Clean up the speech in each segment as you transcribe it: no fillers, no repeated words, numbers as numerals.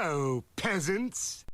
Hello, peasants.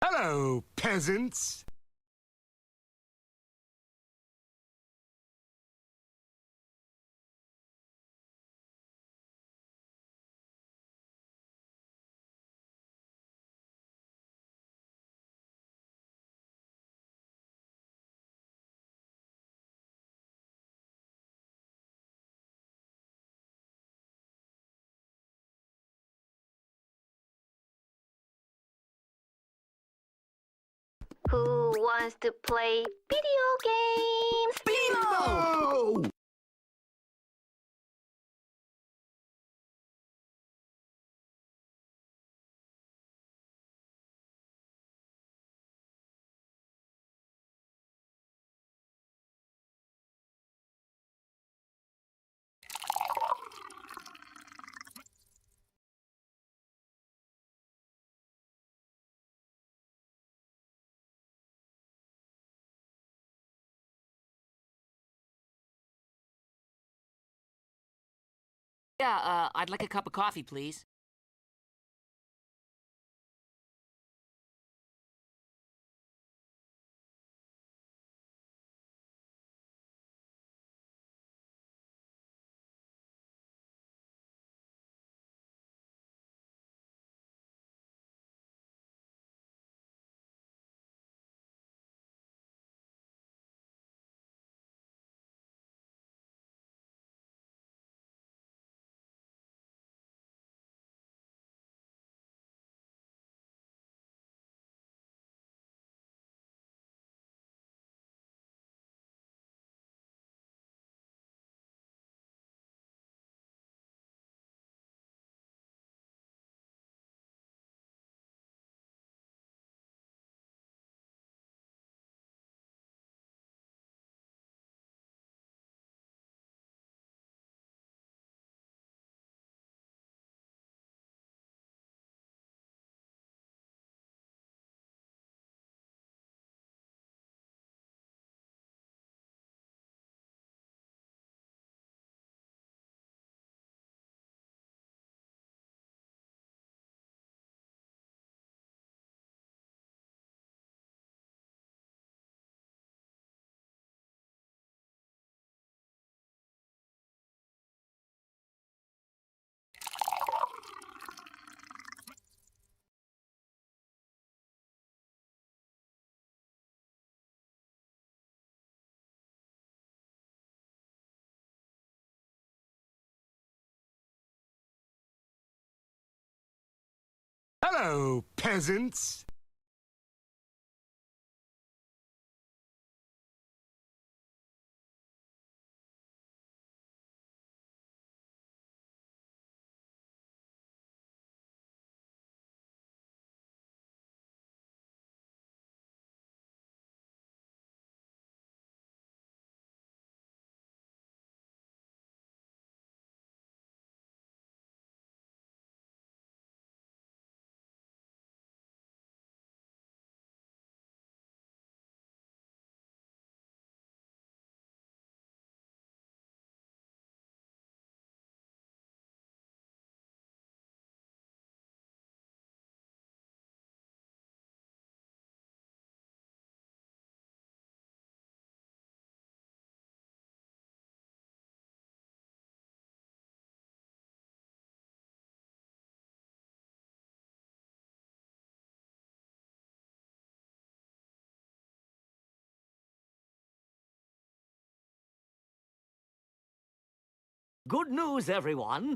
Hello, peasants. Who wants to play video games? Bingo! Yeah, I'd like a cup of coffee, please. Hello, peasants. Good news, everyone.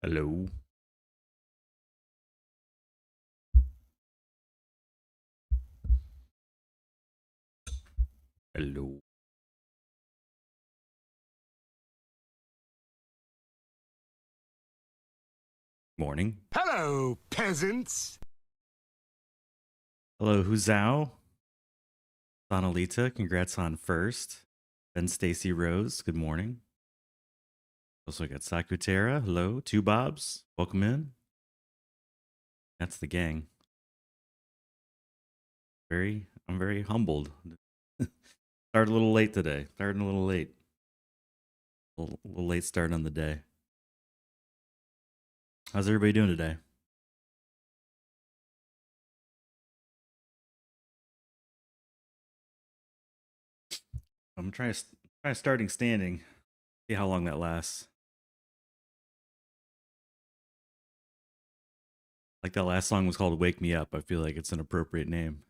Hello. Hello. Morning. Hello, peasants. Hello, Huzao. Donalita, congrats on first. Then Stacy Rose, good morning. Also got Sakutera, hello. Two Bobs, welcome in. That's the gang. I'm very humbled. Started a little late today. Starting a little late. A little late start on the day. How's everybody doing today? I'm trying starting standing. See how long that lasts. Like that last song was called Wake Me Up. I feel like it's an appropriate name.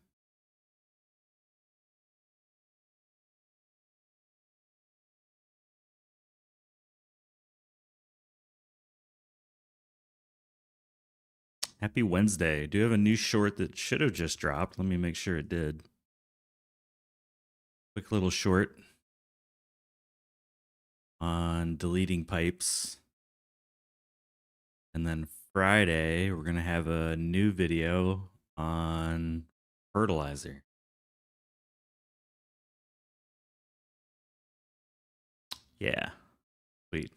Happy Wednesday. Do you have a new short that should have just dropped? Let me make sure it did. Quick little short on deleting pipes. And then Friday, we're going to have a new video on fertilizer. Yeah, sweet.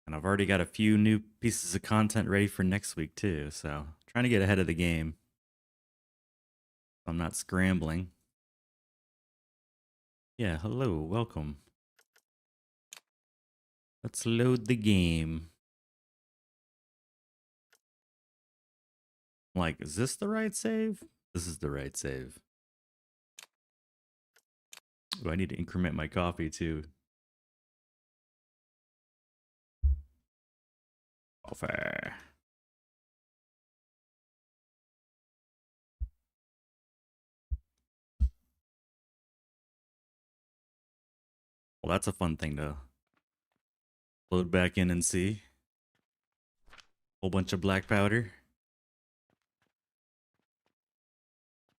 And I've already got a few new pieces of content ready for next week too. So trying to get ahead of the game. I'm not scrambling. Yeah, hello, welcome. Let's load the game. Like, is this the right save? This is the right save. Oh, I need to increment my coffee too. Coffee. Well, that's a fun thing to load back in and see. Whole bunch of black powder.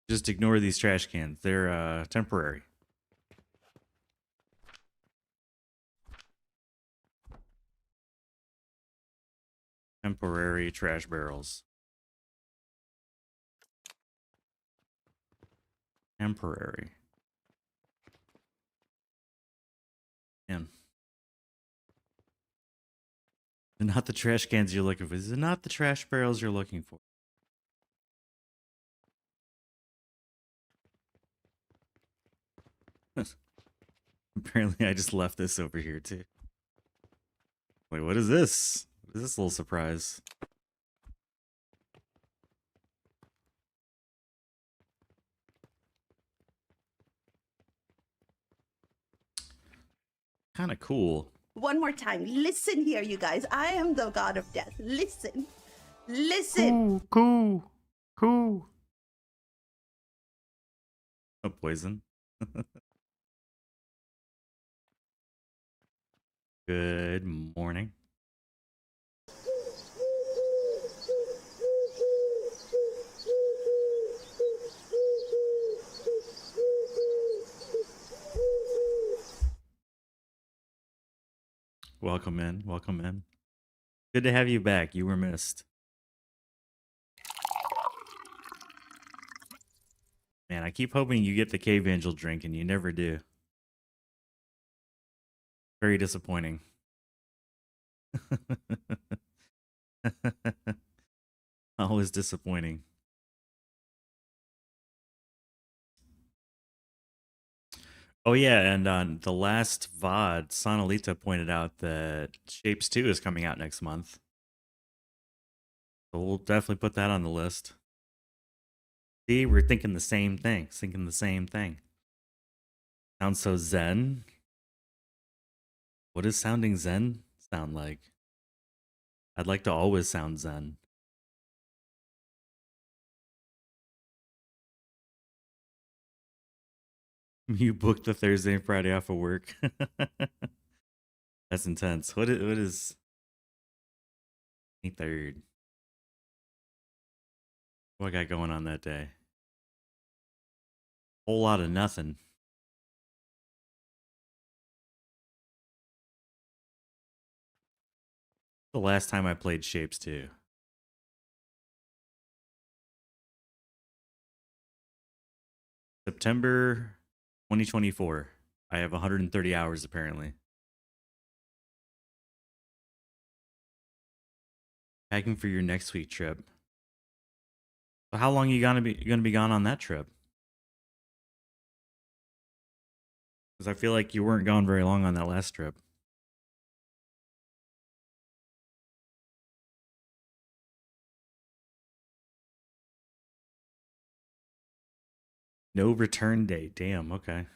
Just ignore these trash cans. They're temporary. Temporary trash barrels. Temporary. Man. They're not the trash cans you're looking for. These are not the trash barrels you're looking for. Apparently I just left this over here too. Wait, what is this? What is this little surprise? Kind of cool. One more time. Listen here, you guys. I am the god of death. Listen. Listen. Cool. Oh, poison. Good morning. Welcome in. Welcome in. Good to have you back. You were missed. Man, I keep hoping you get the Cave Angel drink and you never do. Very disappointing. Always disappointing. Oh yeah, and on the last VOD, Sonalita pointed out that Shapes 2 is coming out next month. So we'll definitely put that on the list. See, we're thinking the same thing. Thinking the same thing. Sounds so zen. What does sounding zen sound like? I'd like to always sound zen. You booked the Thursday and Friday off of work. That's intense. What is 23rd? What I got going on that day? Whole lot of nothing. The last time I played Shapes 2. September 2024. I have 130 hours apparently. Packing for your next week trip. So how long you gonna be gone on that trip? Because I feel like you weren't gone very long on that last trip. No return date. Damn, okay.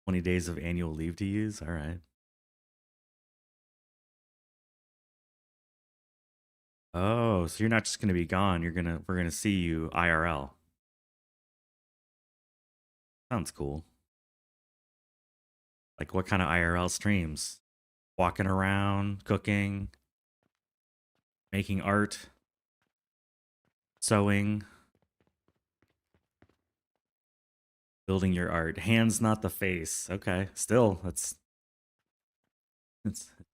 20 days of annual leave to use? All right. Oh, so you're not just gonna be gone. We're gonna see you IRL. Sounds cool. Like what kind of IRL streams? Walking around, cooking, making art, sewing, building your art. Hands, not the face. Okay, still, it's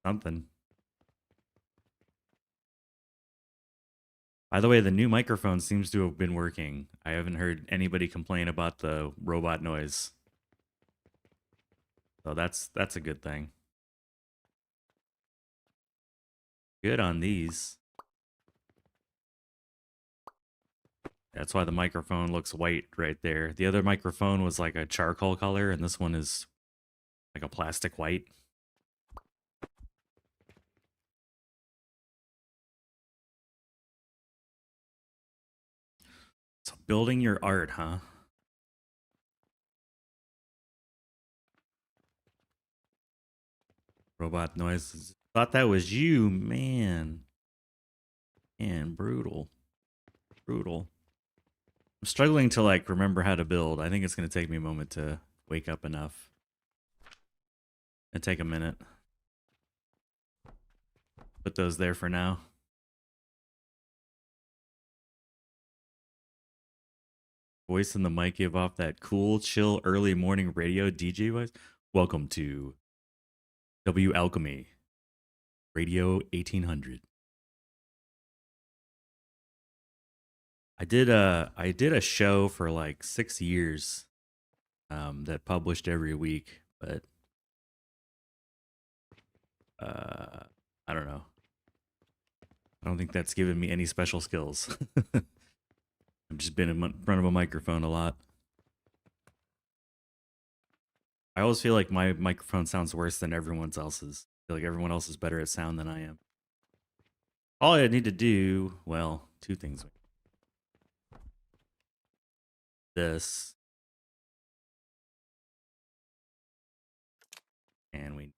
something. By the way, the new microphone seems to have been working. I haven't heard anybody complain about the robot noise. So that's a good thing. Good on these. That's why the microphone looks white right there. The other microphone was like a charcoal color, and this one is like a plastic white. So building your art, huh? Robot noises. Thought that was you, man. Man, brutal. Brutal. I'm struggling to like remember how to build. I think it's gonna take me a moment to wake up enough. It'll take a minute. Put those there for now. Voice in the mic give off that cool, chill, early morning radio DJ voice. Welcome to Alchemy Radio 1800. I did a show for like 6 years that published every week, but I don't know. I don't think that's given me any special skills. I've just been in front of a microphone a lot. I always feel like my microphone sounds worse than everyone else's. I feel like everyone else is better at sound than I am. All I need to do, well, two things. This. And we...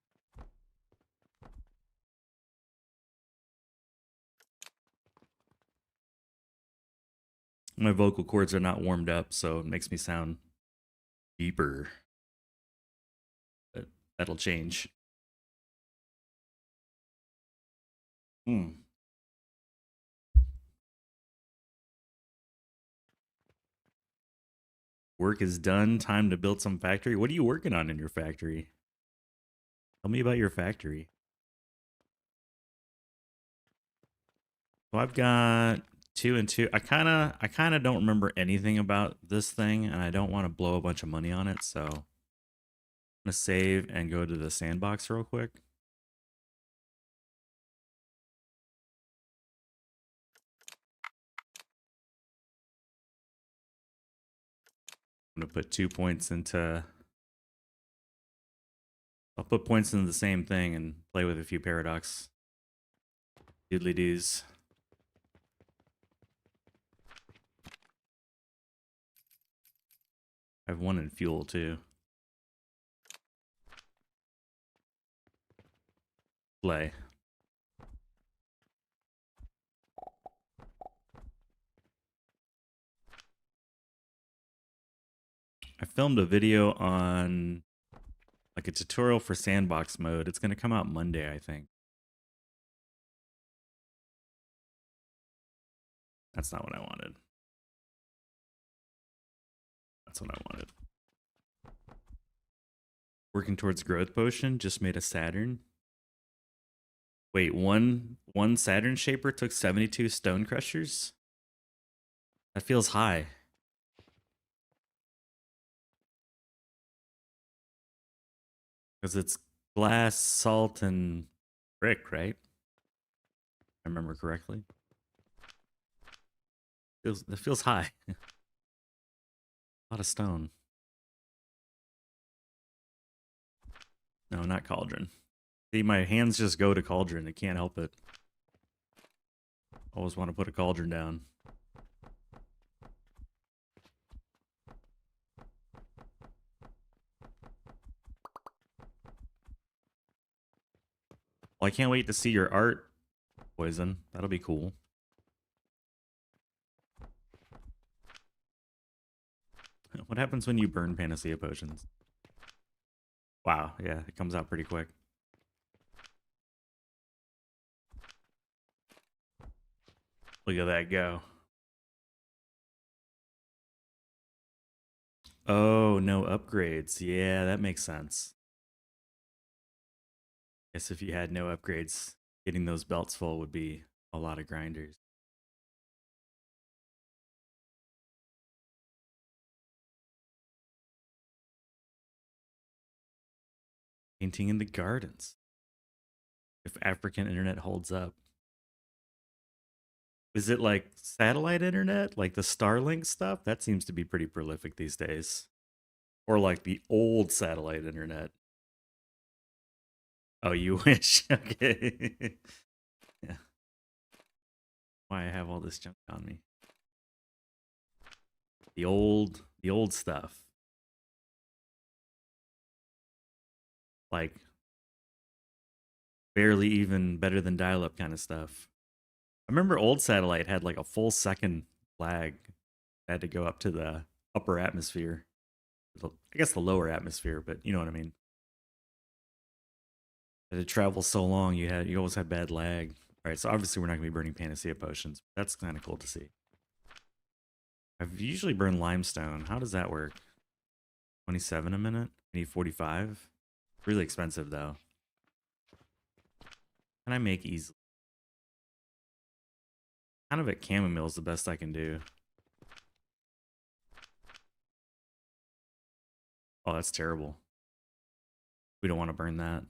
My vocal cords are not warmed up, so it makes me sound deeper. But That'll change. Hmm. Work is done. Time to build some factory. What are you working on in your factory? Tell me about your factory. So I've got 2 and 2. I kind of don't remember anything about this thing, and I don't want to blow a bunch of money on it, so I'm gonna save and go to the sandbox real quick. I'm gonna put 2 points into. I'll put points into the same thing and play with a few paradox. Doodly doos. I have 1 in fuel too. Play. I filmed a video on like a tutorial for sandbox mode. It's going to come out Monday, I think. That's not what I wanted. That's what I wanted. Working towards growth potion. Just made a Saturn. Wait, one Saturn shaper took 72 stone crushers? That feels high. Because it's glass, salt, and brick, right? If I remember correctly. That feels high. A lot of stone. No, not Cauldron. See, my hands just go to Cauldron. I can't help it. Always want to put a Cauldron down. Well, I can't wait to see your art, Poison. That'll be cool. What happens when you burn Panacea Potions? Wow, yeah, it comes out pretty quick. Look at that go. Oh, no upgrades. Yeah, that makes sense. Guess if you had no upgrades, getting those belts full would be a lot of grinders. Painting in the gardens. If African internet holds up. Is it like satellite internet? Like the Starlink stuff? That seems to be pretty prolific these days. Or like the old satellite internet. Oh, you wish? Okay. Yeah. Why I have all this junk on me. The old stuff. Like barely even better than dial-up kind of stuff. I remember old satellite had like a full second lag. It had to go up to the upper atmosphere. I guess the lower atmosphere, but you know what I mean. Had to travel so long, you always had bad lag. All right, so obviously we're not gonna be burning Panacea Potions. That's kind of cool to see. I've usually burned limestone. How does that work? 27 a minute? I need 45. Really expensive though. Can I make easily? Kind of at chamomile is the best I can do. Oh, that's terrible. We don't want to burn that.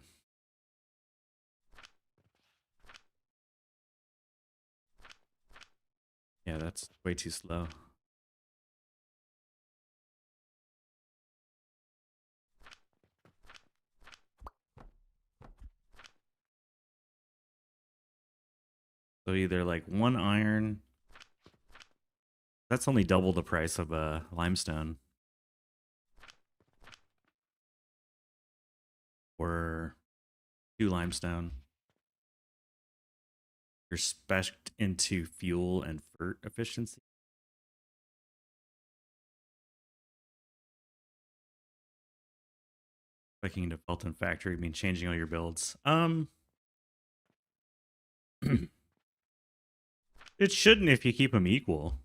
Yeah, that's way too slow. So either like 1 iron. That's only double the price of a limestone. Or 2 limestone. You're spec'd into fuel and fert efficiency. Clicking default and factory mean changing all your builds. It shouldn't if you keep them equal.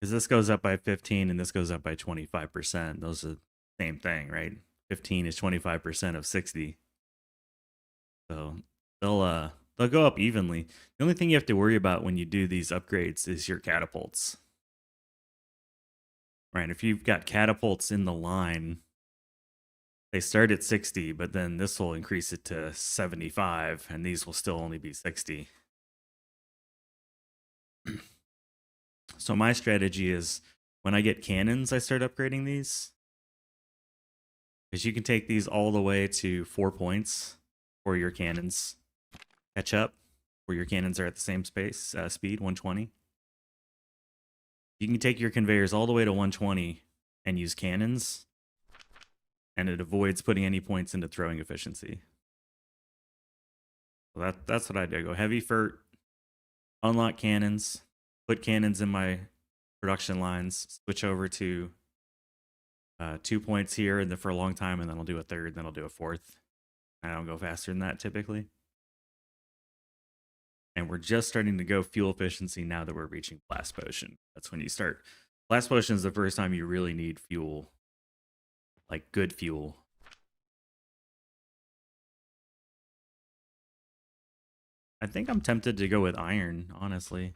Because this goes up by 15 and this goes up by 25%. Those are the same thing, right? 15 is 25% of 60. So they'll go up evenly. The only thing you have to worry about when you do these upgrades is your catapults. Right, if you've got catapults in the line, they start at 60, but then this will increase it to 75, and these will still only be 60. So my strategy is when I get cannons, I start upgrading these. Because you can take these all the way to 4 points for your cannons catch up, where your cannons are at the same speed, 120. You can take your conveyors all the way to 120 and use cannons, and it avoids putting any points into throwing efficiency. So that's what I do. I go heavy fert, unlock cannons, put cannons in my production lines, switch over to 2 points here and then for a long time, and then I'll do a third, then I'll do a fourth. I don't go faster than that typically. And we're just starting to go fuel efficiency now that we're reaching Blast Potion. That's when you start. Blast Potion is the first time you really need fuel. Like good fuel. I think I'm tempted to go with iron, honestly.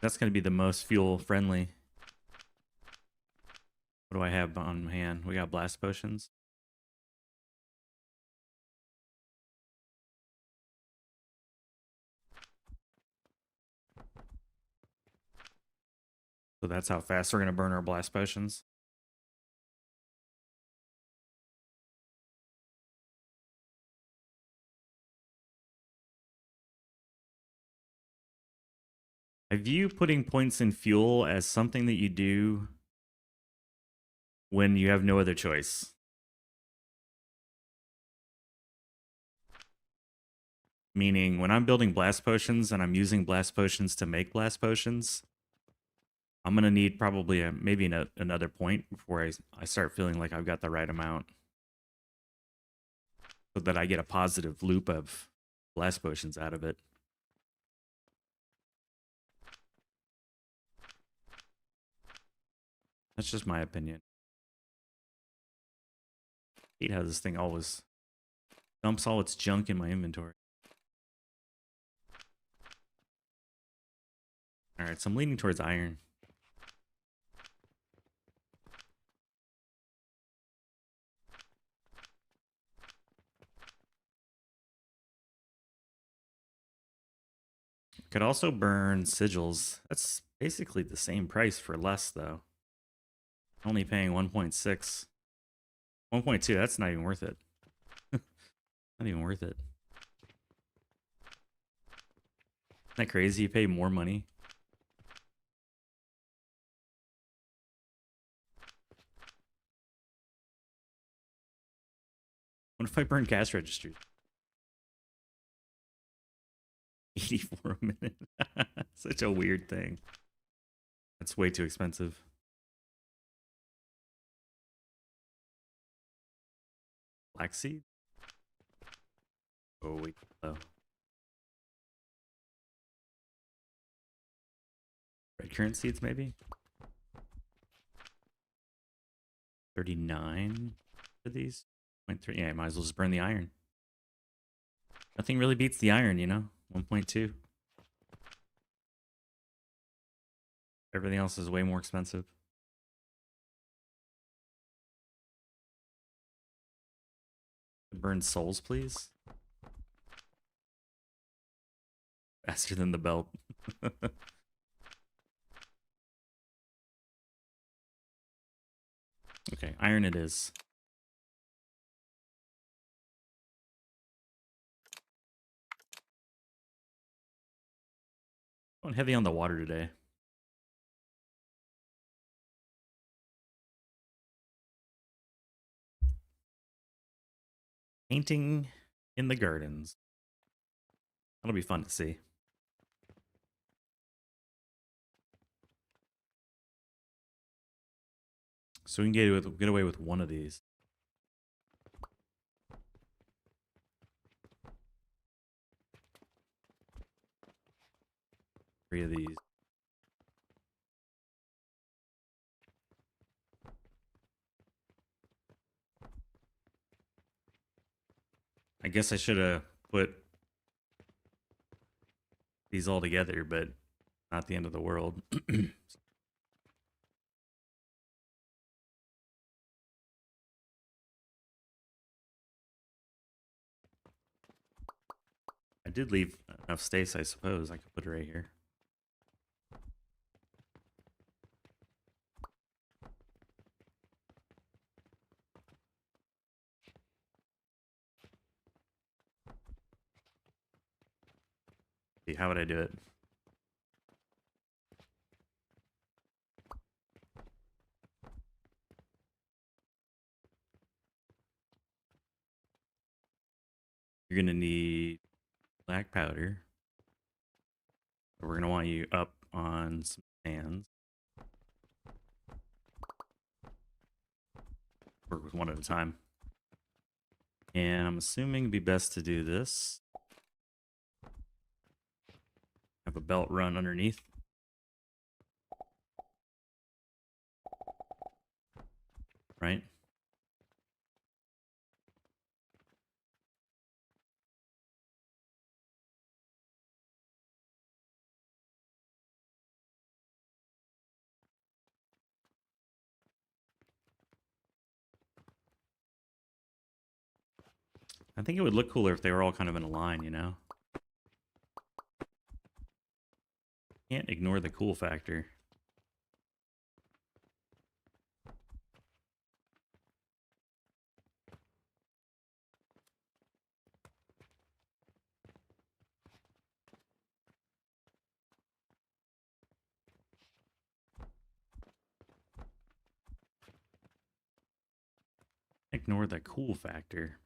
That's going to be the most fuel friendly. What do I have on hand? We got blast potions. So that's how fast we're going to burn our blast potions. I view putting points in fuel as something that you do when you have no other choice. Meaning, when I'm building blast potions and I'm using blast potions to make blast potions, I'm going to need probably maybe another point before I start feeling like I've got the right amount. So that I get a positive loop of blast potions out of it. That's just my opinion. I hate how this thing always dumps all its junk in my inventory. Alright, so I'm leaning towards iron. Could also burn sigils. That's basically the same price for less, though. Only paying 1.6. 1.2, that's not even worth it. Not even worth it. Isn't that crazy? You pay more money. What if I burn cash registers? 84 a minute. Such a weird thing. That's way too expensive. Black seed? Oh, wait. Oh. Red currant seeds, maybe? 39 for these? 0.3. Yeah, I might as well just burn the iron. Nothing really beats the iron, you know? 1.2. Everything else is way more expensive. Burn souls, please. Faster than the belt. Okay, iron it is. Going heavy on the water today. Painting in the gardens. That'll be fun to see. So we can get away with one of these. 3 of these. I guess I should have put these all together, but not the end of the world. I did leave enough space, I suppose. I could put it right here. See, how would I do it? You're gonna need black powder. So we're gonna want you up on some hands. Work with one at a time. And I'm assuming it'd be best to do this. Have a belt run underneath. Right? I think it would look cooler if they were all kind of in a line, you know? Can't ignore the cool factor. Ignore the cool factor.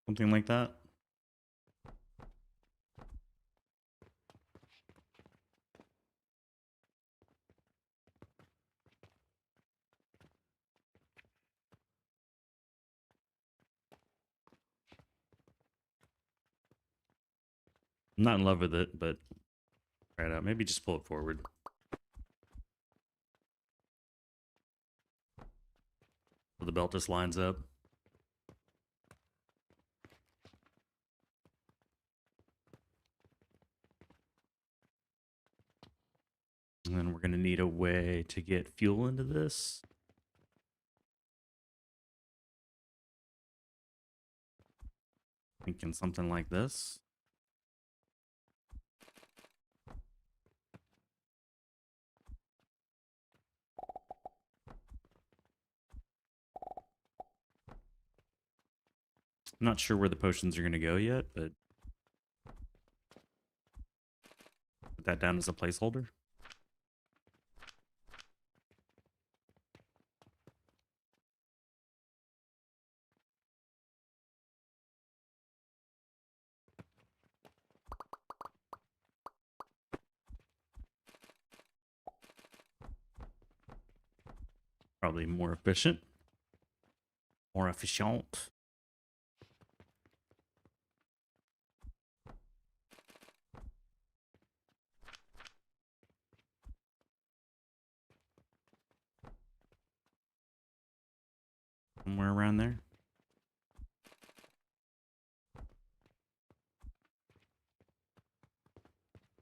Something like that. I'm not in love with it, but try it out. Maybe just pull it forward. So the belt just lines up. And then we're going to need a way to get fuel into this. Thinking something like this. I'm not sure where the potions are going to go yet, but put that down as a placeholder. Probably more efficient. More efficient. Somewhere around there.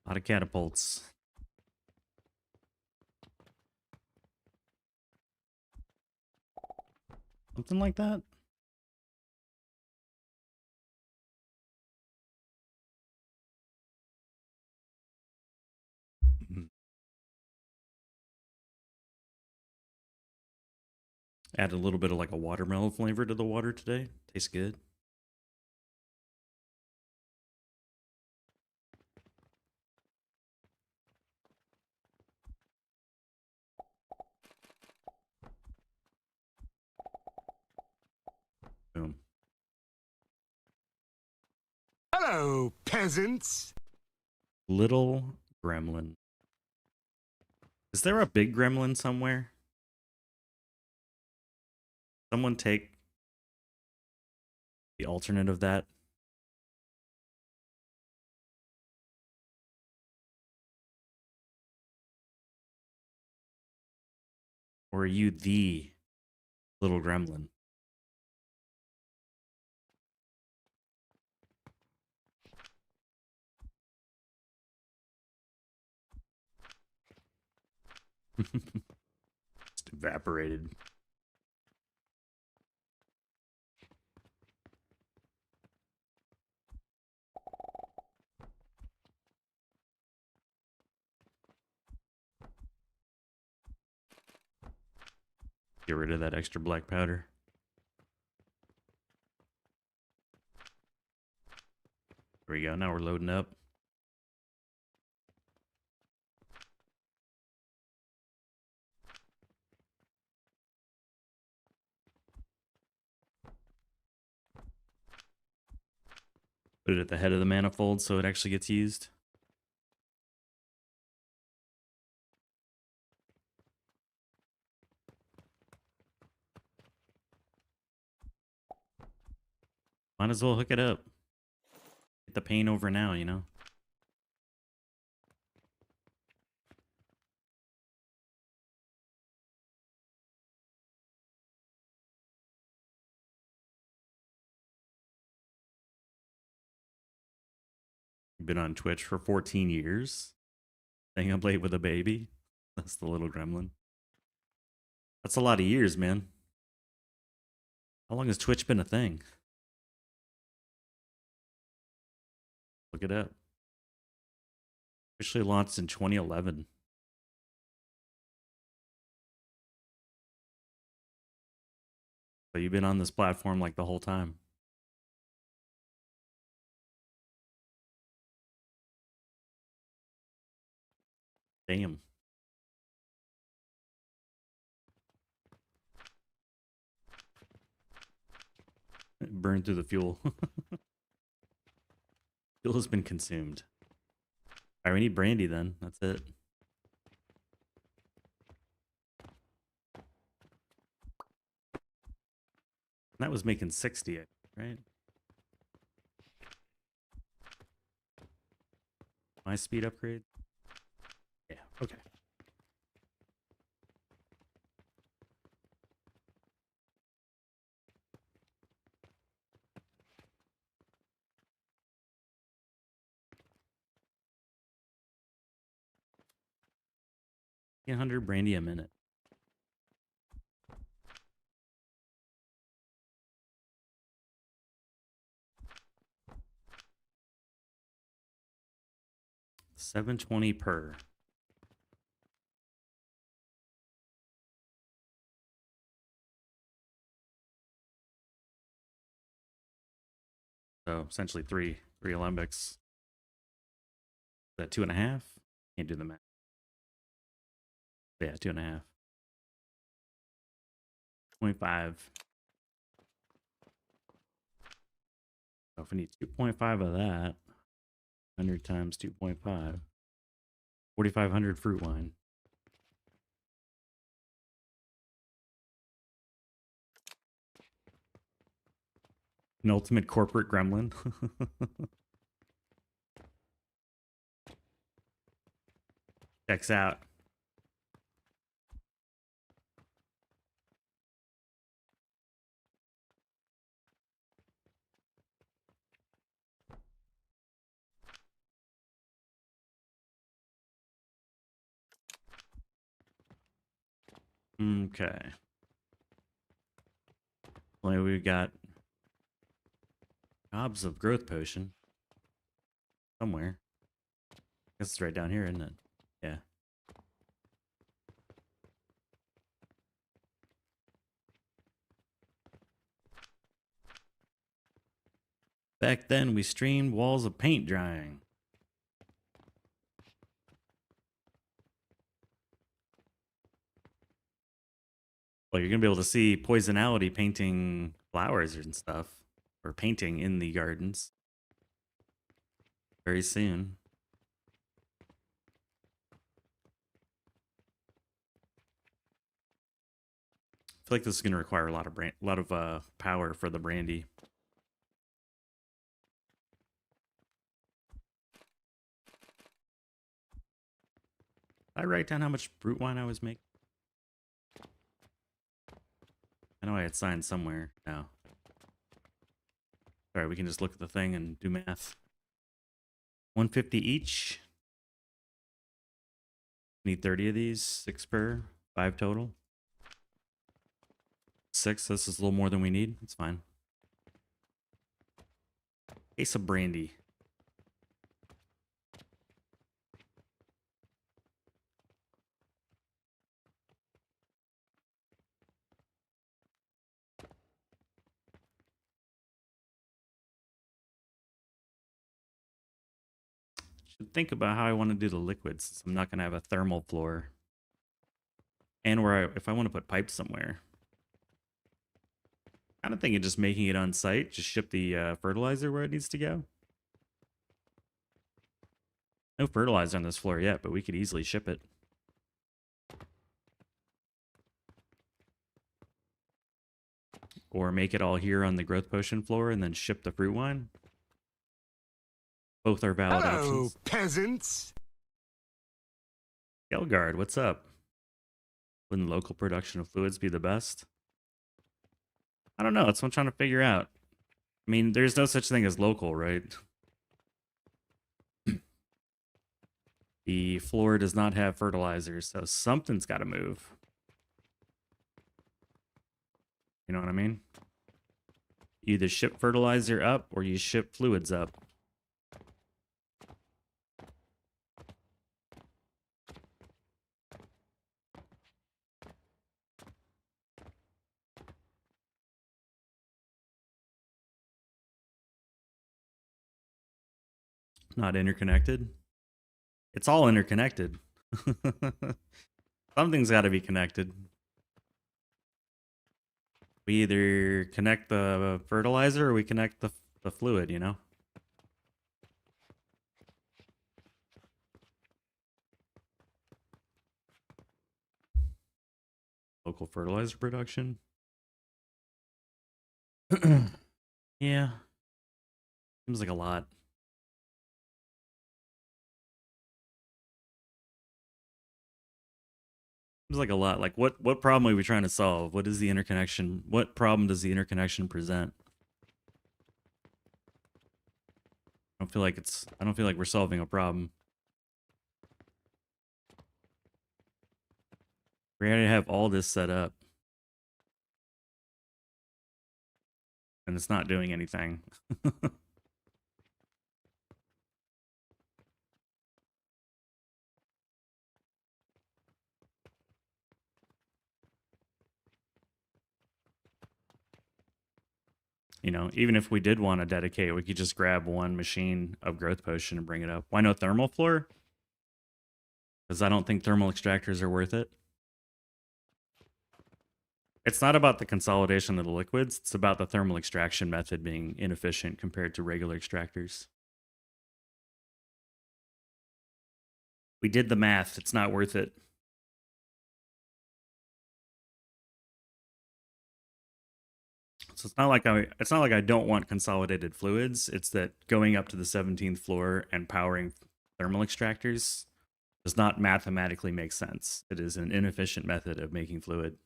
A lot of catapults. Something like that. Add a little bit of like a watermelon flavor to the water today. Tastes good. Boom. Hello, peasants. Little gremlin. Is there a big gremlin somewhere? Someone take the alternate of that. Or are you the little gremlin? Just evaporated. Get rid of that extra black powder. There we go. Now we're loading up. Put it at the head of the manifold so it actually gets used. Might as well hook it up. Get the pain over now, you know? Been on Twitch for 14 years. Staying up late with a baby. That's the little gremlin. That's a lot of years, man. How long has Twitch been a thing? Look it up. Officially launched in 2011. So you've been on this platform like the whole time. Damn. It burned through the fuel. Fuel has been consumed. All right, we need brandy then. That's it. That was making 60, right? My speed upgrade? Yeah, okay. $100 brandy a minute. $7.20 per. So essentially three alembics. Is that 2.5? Can't do the math. Yeah, 2.5. 25. So if we need 2.5 of that, 100 times 2.5, 4,500 fruit wine. An ultimate corporate gremlin. Checks out. Okay. Well, we got gobs of growth potion somewhere. I guess it's right down here, isn't it? Yeah. Back then, we streamed walls of paint drying. Well, you're going to be able to see Poisonality painting flowers and stuff, or painting in the gardens very soon. I feel like this is going to require a lot of power for the Brandy. Did I write down how much brute wine I was making? I know I had signed somewhere. No. Alright, we can just look at the thing and do math. 150 each. Need 30 of these. 6 per. 5 total. 6. This is a little more than we need. It's fine. Case of Brandy. Should think about how I want to do the liquids, since I'm not going to have a thermal floor. And if I want to put pipes somewhere. Kind of thinking just making it on site, just ship the fertilizer where it needs to go. No fertilizer on this floor yet, but we could easily ship it. Or make it all here on the growth potion floor and then ship the fruit wine. Both are valid Hello, options. peasants. Gelgard, what's up? Wouldn't local production of fluids be the best? I don't know. That's what I'm trying to figure out. I mean, there's no such thing as local, right? The floor does not have fertilizer, so something's got to move. You know what I mean? You either ship fertilizer up or you ship fluids up. Not interconnected. It's all interconnected. Something's got to be connected. We either connect the fertilizer or we connect the fluid, you know? Local fertilizer production. Yeah. Seems like a lot. Seems like a lot. Like what problem are we trying to solve? What is the interconnection? What problem does the interconnection present? I don't feel like we're solving a problem. We already have all this set up. And it's not doing anything. You know, even if we did want to dedicate, we could just grab one machine of growth potion and bring it up. Why no thermal floor? Because I don't think thermal extractors are worth it. It's not about the consolidation of the liquids. It's about the thermal extraction method being inefficient compared to regular extractors. We did the math. It's not worth it. So it's not like I don't want consolidated fluids. It's that going up to the 17th floor and powering thermal extractors does not mathematically make sense. It is an inefficient method of making fluid.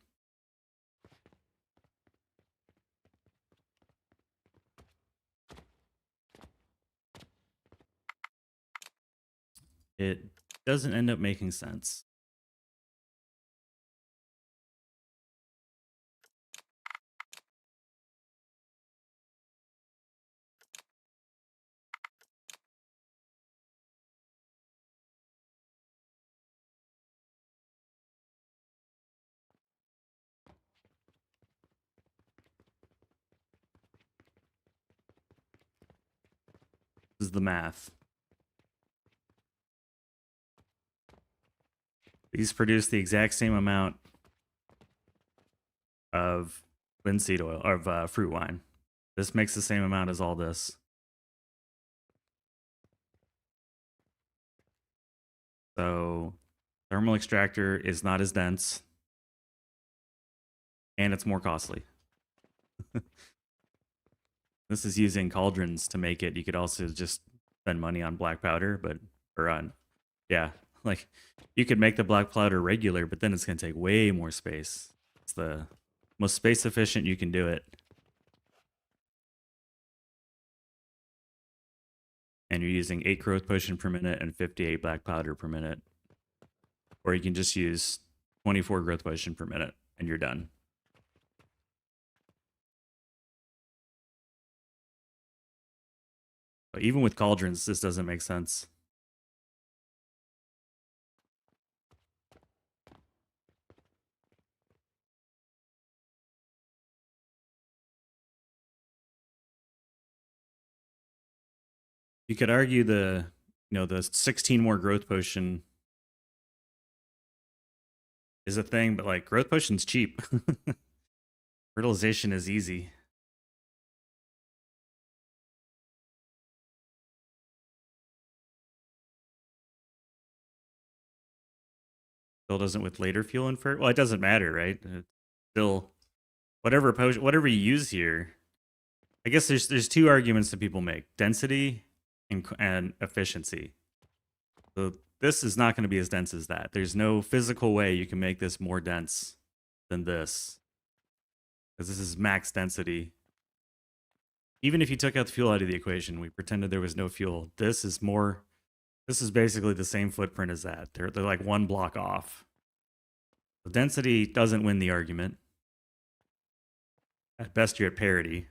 It doesn't end up making sense. This is the math. These produce the exact same amount of linseed oil, of fruit wine. This makes the same amount as all this. So, thermal extractor is not as dense, and it's more costly. This is using cauldrons to make it. You could also just spend money on black powder, yeah, like you could make the black powder regular, but then it's going to take way more space. It's the most space efficient you can do it. And you're using 8 growth potion per minute and 58 black powder per minute. Or you can just use 24 growth potion per minute and you're done. But even with cauldrons, this doesn't make sense. You could argue the 16 more growth potion is a thing, but like growth potion's cheap. Fertilization is easy. Still doesn't with later fuel and well, it doesn't matter, right? It's still whatever potion, whatever you use here. I guess there's two arguments that people make: density and efficiency. So this is not going to be as dense as that. There's no physical way you can make this more dense than this, because this is max density. Even if you took out the fuel out of the equation, we pretended there was no fuel. This is basically the same footprint as that. They're like one block off. The density doesn't win the argument. At best, you're at parity.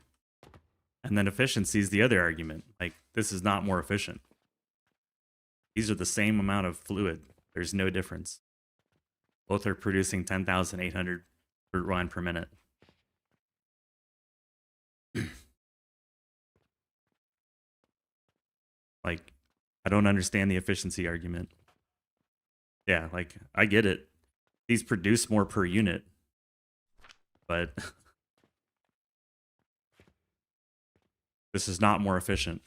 And then efficiency is the other argument. Like, this is not more efficient. These are the same amount of fluid. There's no difference. Both are producing 10,800 fruit wine per minute. Like, I don't understand the efficiency argument. Yeah, like, I get it. These produce more per unit. But this is not more efficient.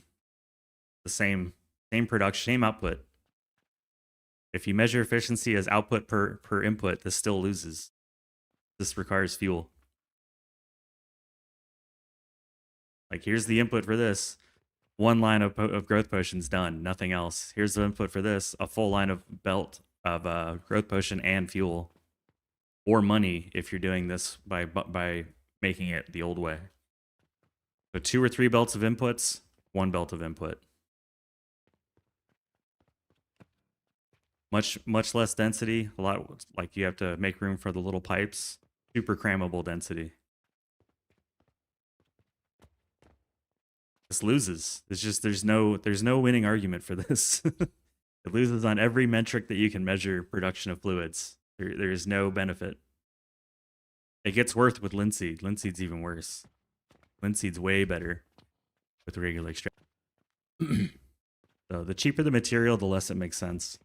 The same production, same output. If you measure efficiency as output per input, this still loses. This requires fuel. Like, here's the input for this. One line of growth potions done, nothing else. Here's the input for this, a full line of belt of growth potion and fuel. Or money if you're doing this by making it the old way. So 2 or 3 belts of inputs, 1 belt of input. Much less density. A lot, like you have to make room for the little pipes. Super crammable density. This loses. It's just there's no winning argument for this. It loses on every metric that you can measure production of fluids. There is no benefit. It gets worse with linseed. Linseed's even worse. Linseed's way better with regular extraction. So the cheaper the material, the less it makes sense.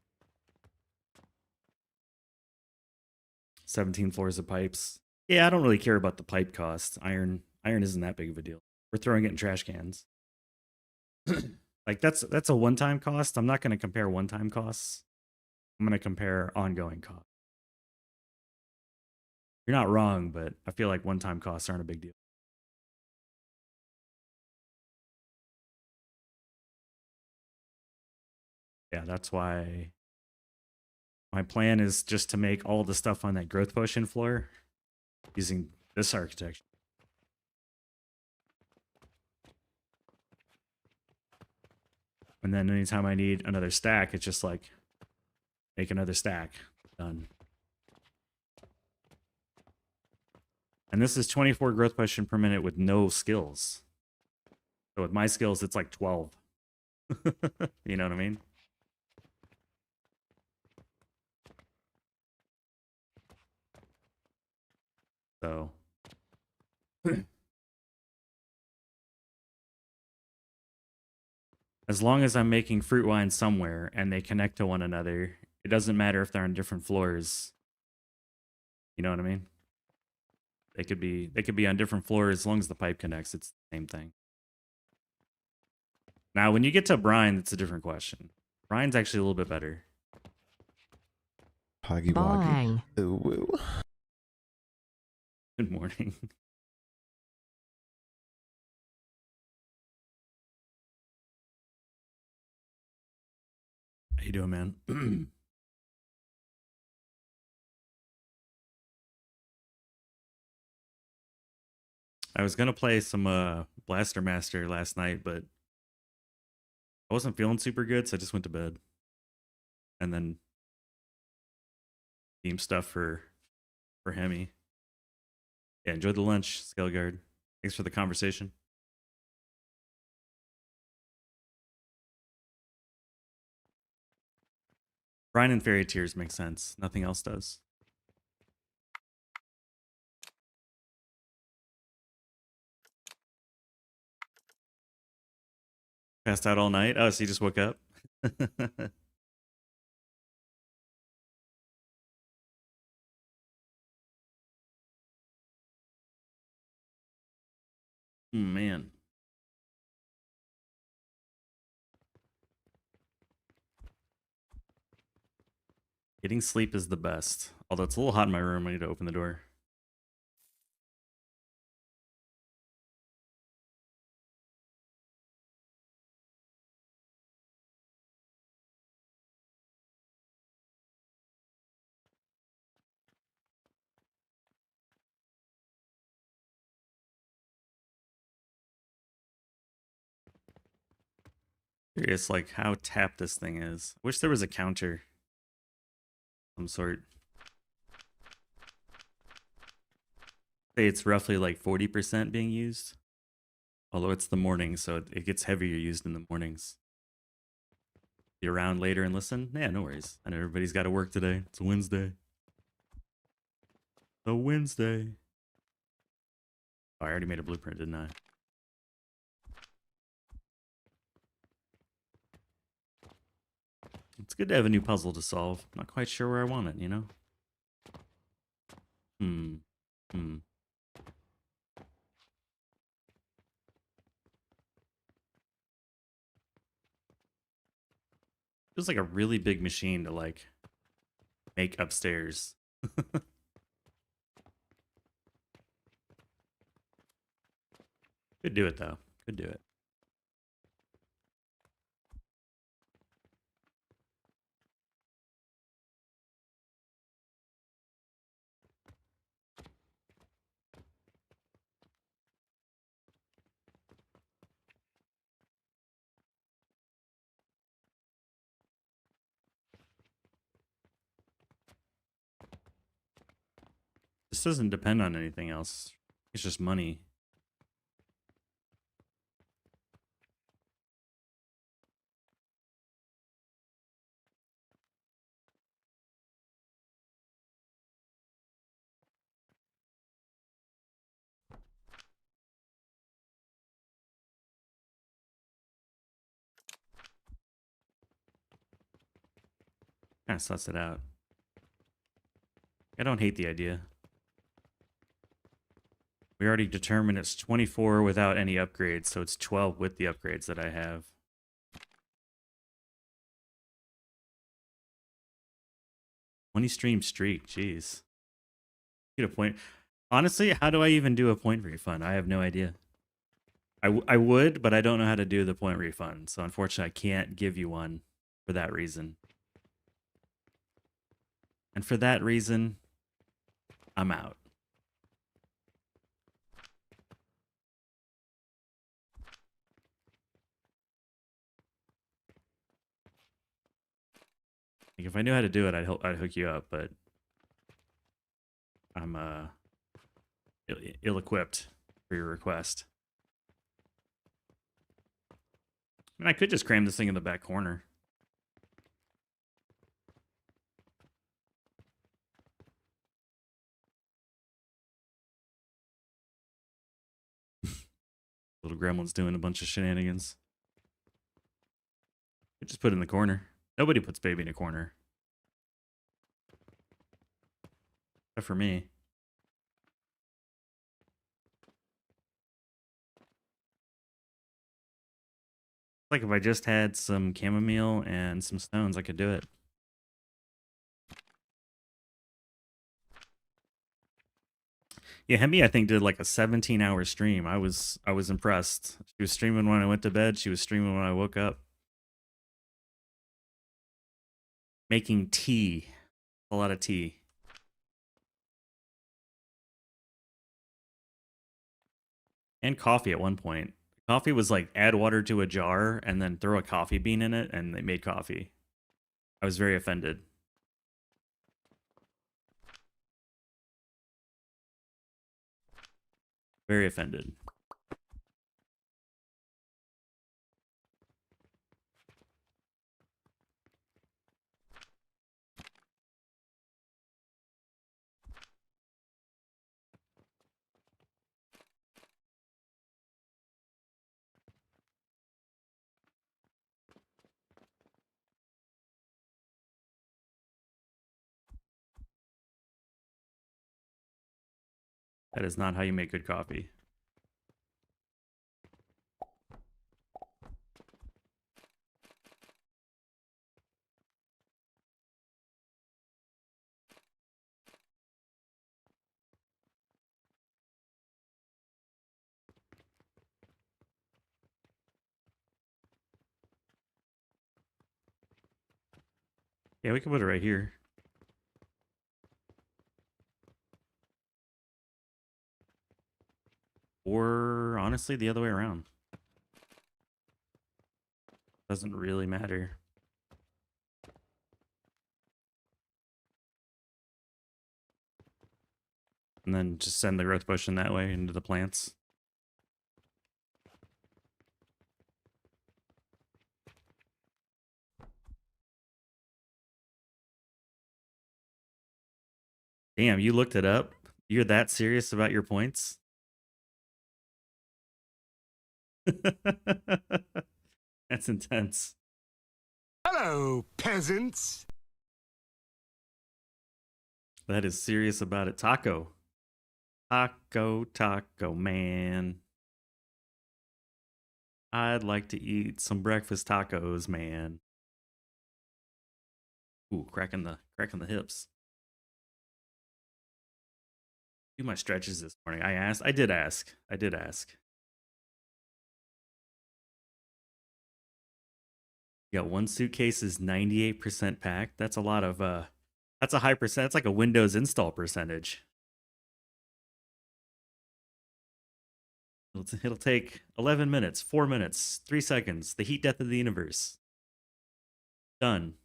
17 floors of pipes. Yeah, I don't really care about the pipe cost. Iron isn't that big of a deal. We're throwing it in trash cans. Like that's a one-time cost. I'm not going to compare one-time costs. I'm going to compare ongoing costs. You're not wrong, but I feel like one-time costs aren't a big deal. Yeah, that's why my plan is just to make all the stuff on that growth potion floor using this architecture. And then anytime I need another stack, it's just like make another stack. Done. And this is 24 growth potion per minute with no skills. So with my skills, it's like 12. You know what I mean? So As long as I'm making fruit wine somewhere and they connect to one another, it doesn't matter if they're on different floors. You know what I mean? They could be on different floors as long as the pipe connects. It's the same thing. Now, when you get to brine, it's a different question. Brine's actually a little bit better. Hoggy woggy. Ooh, woo. Good morning. How you doing, man? I was gonna play some Blaster Master last night, but I wasn't feeling super good, so I just went to bed. And then team stuff for Hemi. Yeah, enjoy the lunch, Skelgard. Thanks for the conversation. Brine and Fairy Tears make sense. Nothing else does. Passed out all night. Oh, so you just woke up? Man. Getting sleep is the best. Although it's a little hot in my room. I need to open the door. Curious, like, how tapped this thing is. Wish there was a counter. Some sort. Say it's roughly like 40% being used. Although it's the morning, so it gets heavier used in the mornings. Be around later and listen? Yeah, no worries. I know everybody's got to work today. It's a Wednesday. A Wednesday. Oh, I already made a blueprint, didn't I? It's good to have a new puzzle to solve. Not quite sure where I want it, you know? Feels like a really big machine to, like, make upstairs. Could do it, though. Could do it. This doesn't depend on anything else. It's just money. Kind of suss it out. I don't hate the idea. We already determined it's 24 without any upgrades, so it's 12 with the upgrades that I have. 20 stream streak, jeez. Get a point. Honestly, how do I even do a point refund? I have no idea. I would, but I don't know how to do the point refund. So unfortunately, I can't give you one for that reason. And for that reason, I'm out. Like, if I knew how to do it, I'd hook you up, but I'm ill-equipped for your request. I mean, I could just cram this thing in the back corner. Little gremlin's doing a bunch of shenanigans. Just put it in the corner. Nobody puts baby in a corner. Except for me. Like if I just had some chamomile and some stones, I could do it. Yeah, Hemi, I think, did like a 17-hour stream. I was impressed. She was streaming when I went to bed. She was streaming when I woke up. Making tea. A lot of tea. And coffee at one point. Coffee was like add water to a jar and then throw a coffee bean in it and they made coffee. I was very offended. Very offended. That is not how you make good coffee. Yeah, we can put it right here. Or honestly, the other way around. Doesn't really matter. And then just send the growth potion that way into the plants. Damn, you looked it up? You're that serious about your points? That's intense. Hello, peasants. That is serious about it. Taco. Taco, man. I'd like to eat some breakfast tacos, man. Ooh, cracking the hips. Do my stretches this morning. I did ask. You got one suitcase is 98% packed. That's a lot of that's a high percent. That's like a Windows install percentage. It'll take 11 minutes, 4 minutes, 3 seconds. The heat death of the universe. Done.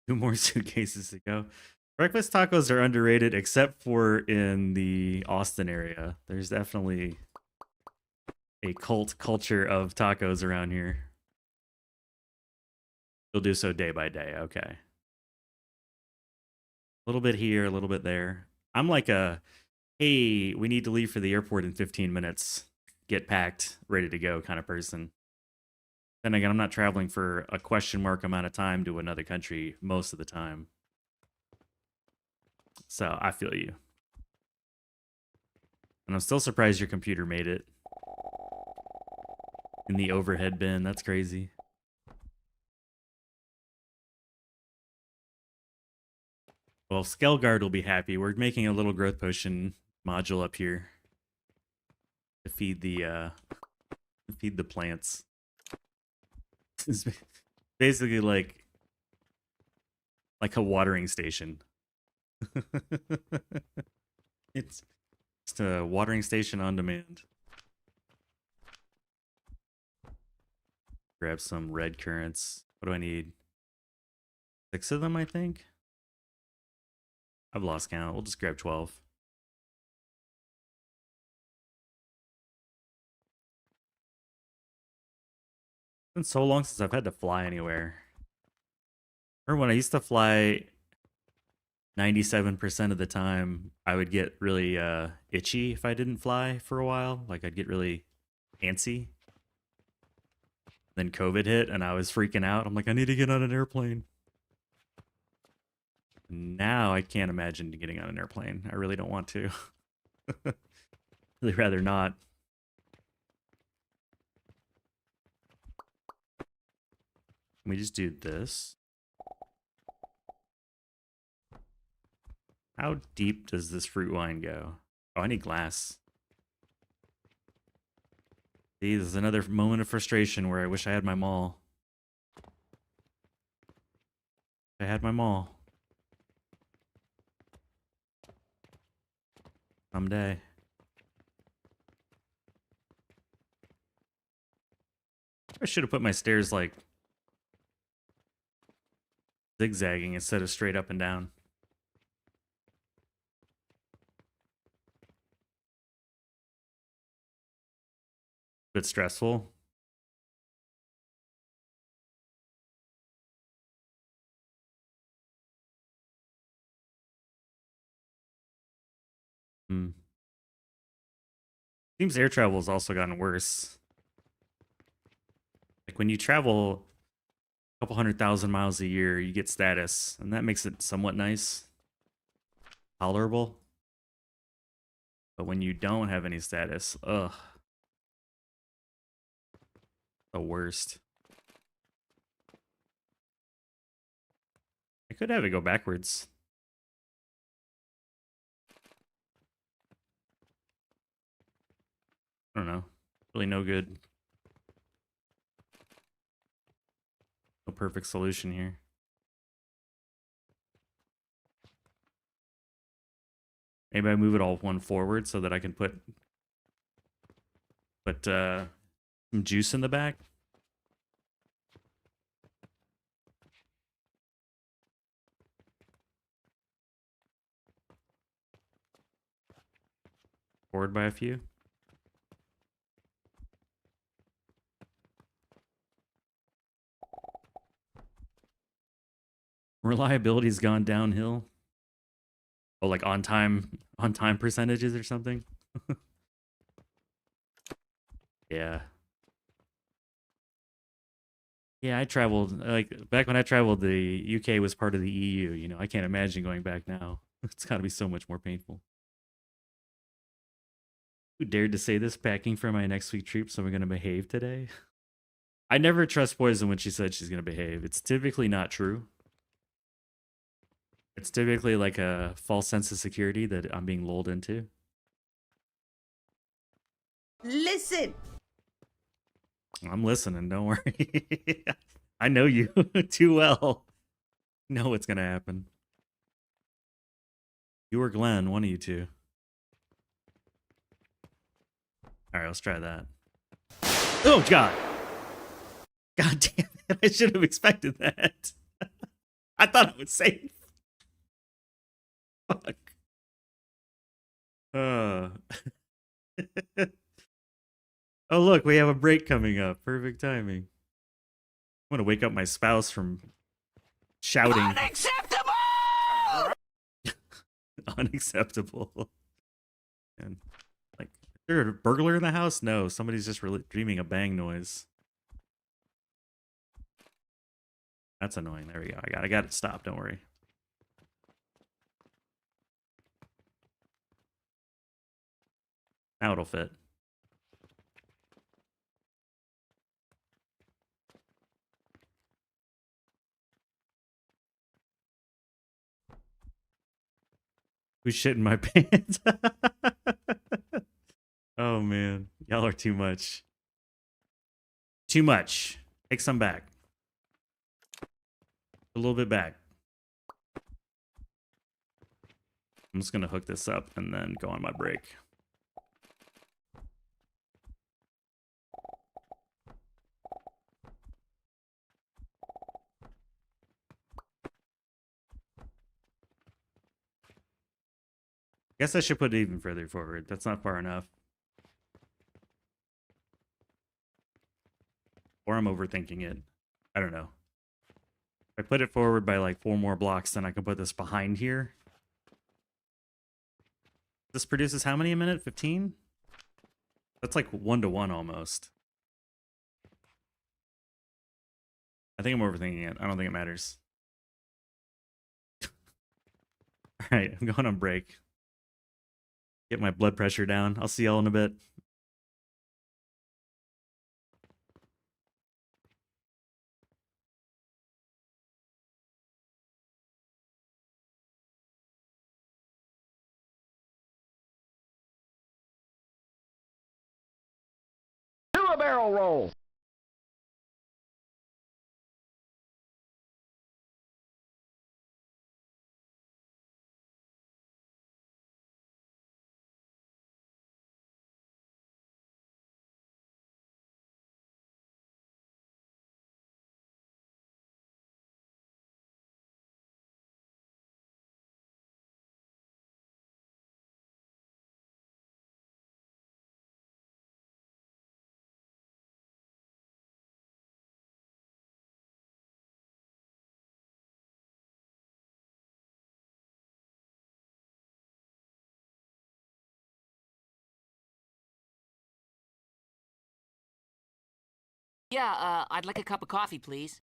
Two more suitcases to go. Breakfast tacos are underrated, except for in the Austin area. There's definitely a cult culture of tacos around here. You'll do so day by day. Okay. A little bit here, a little bit there. I'm like a, hey, we need to leave for the airport in 15 minutes. Get packed, ready to go kind of person. Then again, I'm not traveling for a question mark amount of time to another country most of the time. So I feel you. And I'm still surprised your computer made it. In the overhead bin, that's crazy. Well, Skelgard will be happy. We're making a little growth potion module up here to feed the plants. It's basically like a watering station. It's just a watering station on demand. Grab some red currants. What do I need? 6 of them, I think. I've lost count. We'll just grab 12. It's been so long since I've had to fly anywhere. Remember when I used to fly 97% of the time, I would get really itchy if I didn't fly for a while. Like I'd get really antsy. Then COVID hit and I was freaking out. I'm like, I need to get on an airplane. Now I can't imagine getting on an airplane. I really don't want to. Really rather not. Let me just do this. How deep does this fruit wine go? Oh, I need glass. See, this is another moment of frustration where I wish I had my mall. I had my mall. Someday. I should have put my stairs like zigzagging instead of straight up and down. Bit stressful. Seems air travel has also gotten worse. Like when you travel a couple 100,000 miles a year, you get status, and that makes it somewhat nice, tolerable. But when you don't have any status, ugh, the worst. I could have it go backwards. I don't know. Really no good. No perfect solution here. Maybe I move it all one forward so that I can put some juice in the back. Forward by a few. Reliability's gone downhill. Oh, like on time percentages or something. Yeah. Yeah, I traveled, like, back when I traveled, the UK was part of the EU, you know. I can't imagine going back now. It's got to be so much more painful. Who dared to say this? Packing for my next week trip, so we're going to behave today? I never trust Poison when she said she's going to behave. It's typically not true. It's typically like a false sense of security that I'm being lulled into. Listen. I'm listening, don't worry. I know you too well. Know what's gonna happen. You or Glenn, one of you two. Alright, let's try that. Oh god! God damn it, I should have expected that. I thought I was safe. Fuck. Oh, look, we have a break coming up. Perfect timing. I'm gonna wake up my spouse from shouting. Unacceptable! Unacceptable. And like, is there a burglar in the house? No, somebody's just really dreaming a bang noise. That's annoying. There we go. I got it stopped. Don't worry. Now it'll fit. Who's shitting my pants? Oh man, y'all are too much. Too much. Take some back. A little bit back. I'm just gonna hook this up and then go on my break. Guess I should put it even further forward. That's not far enough. Or I'm overthinking it. I don't know. If I put it forward by like 4 more blocks, then I can put this behind here. This produces how many a minute? 15? That's like 1-to-1 almost. I think I'm overthinking it. I don't think it matters. All right, I'm going on break. Get my blood pressure down. I'll see y'all in a bit. Do a barrel roll. Yeah, I'd like a cup of coffee, please.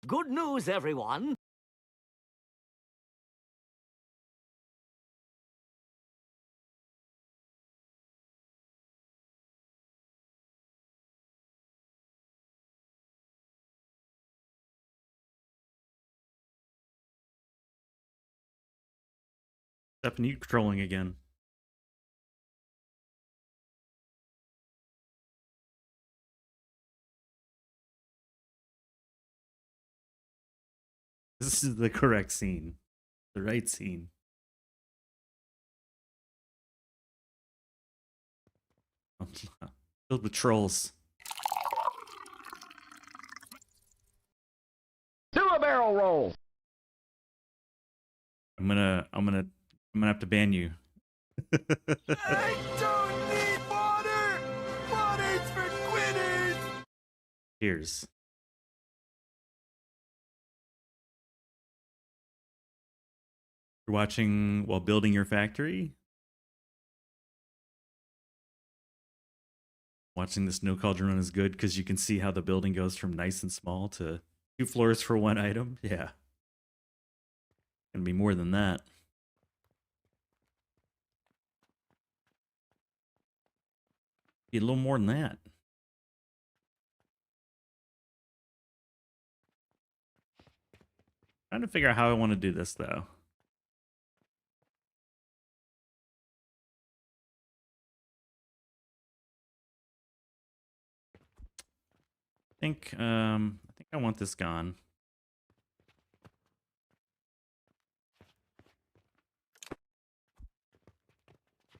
Good news, everyone. Stephanie, you trolling again. This is the correct scene. The right scene. Filled with trolls. barrel roll. I'm gonna have to ban you. I don't need water! Water's for quitters! Cheers. You're watching while building your factory? Watching this no cauldron run is good because you can see how the building goes from nice and small to 2 floors for 1 item. Yeah. Gonna be more than that. Be a little more than that. Trying to figure out how I want to do this though. I think I want this gone.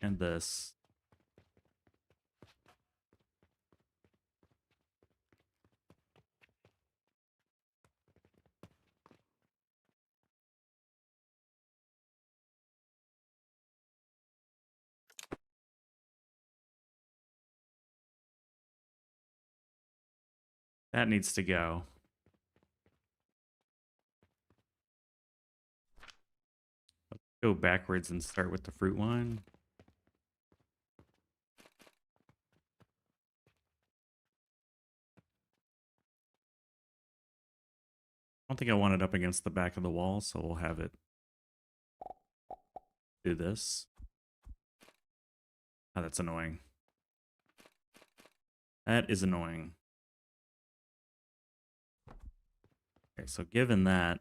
And this. That needs to go. Let's go backwards and start with the fruit wine. I don't think I want it up against the back of the wall, so we'll have it do this. Oh, that's annoying. That is annoying. Okay, so given that,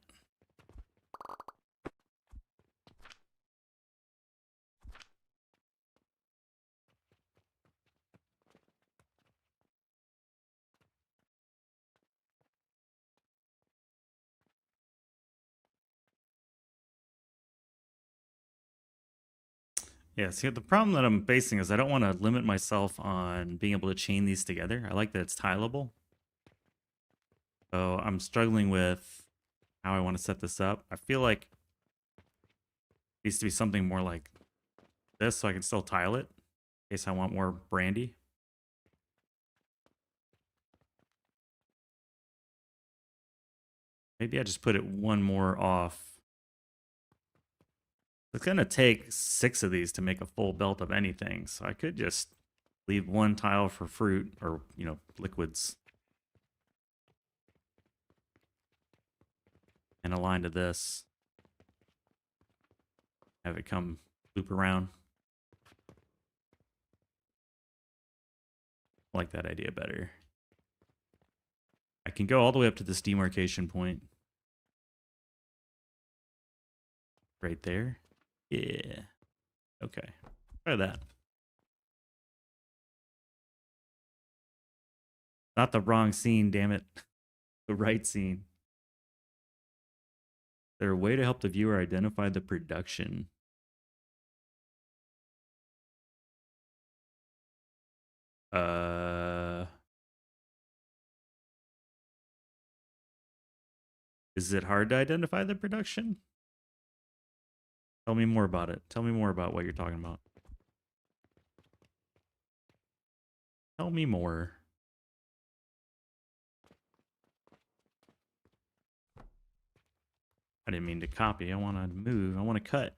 yeah, see, the problem that I'm facing is I don't want to limit myself on being able to chain these together. I like that it's tileable. So I'm struggling with how I want to set this up. I feel like it needs to be something more like this so I can still tile it in case I want more brandy. Maybe I just put it one more off. It's going to take 6 of these to make a full belt of anything. So I could just leave 1 tile for fruit or, you know, liquids. And align to this. Have it come loop around. I like that idea better. I can go all the way up to this demarcation point. Right there. Yeah. Okay. Try that. Not the wrong scene, damn it. The right scene. Is there a way to help the viewer identify the production? Is it hard to identify the production? Tell me more about it. Tell me more about what you're talking about. Tell me more. I didn't mean to copy. I want to move. I want to cut.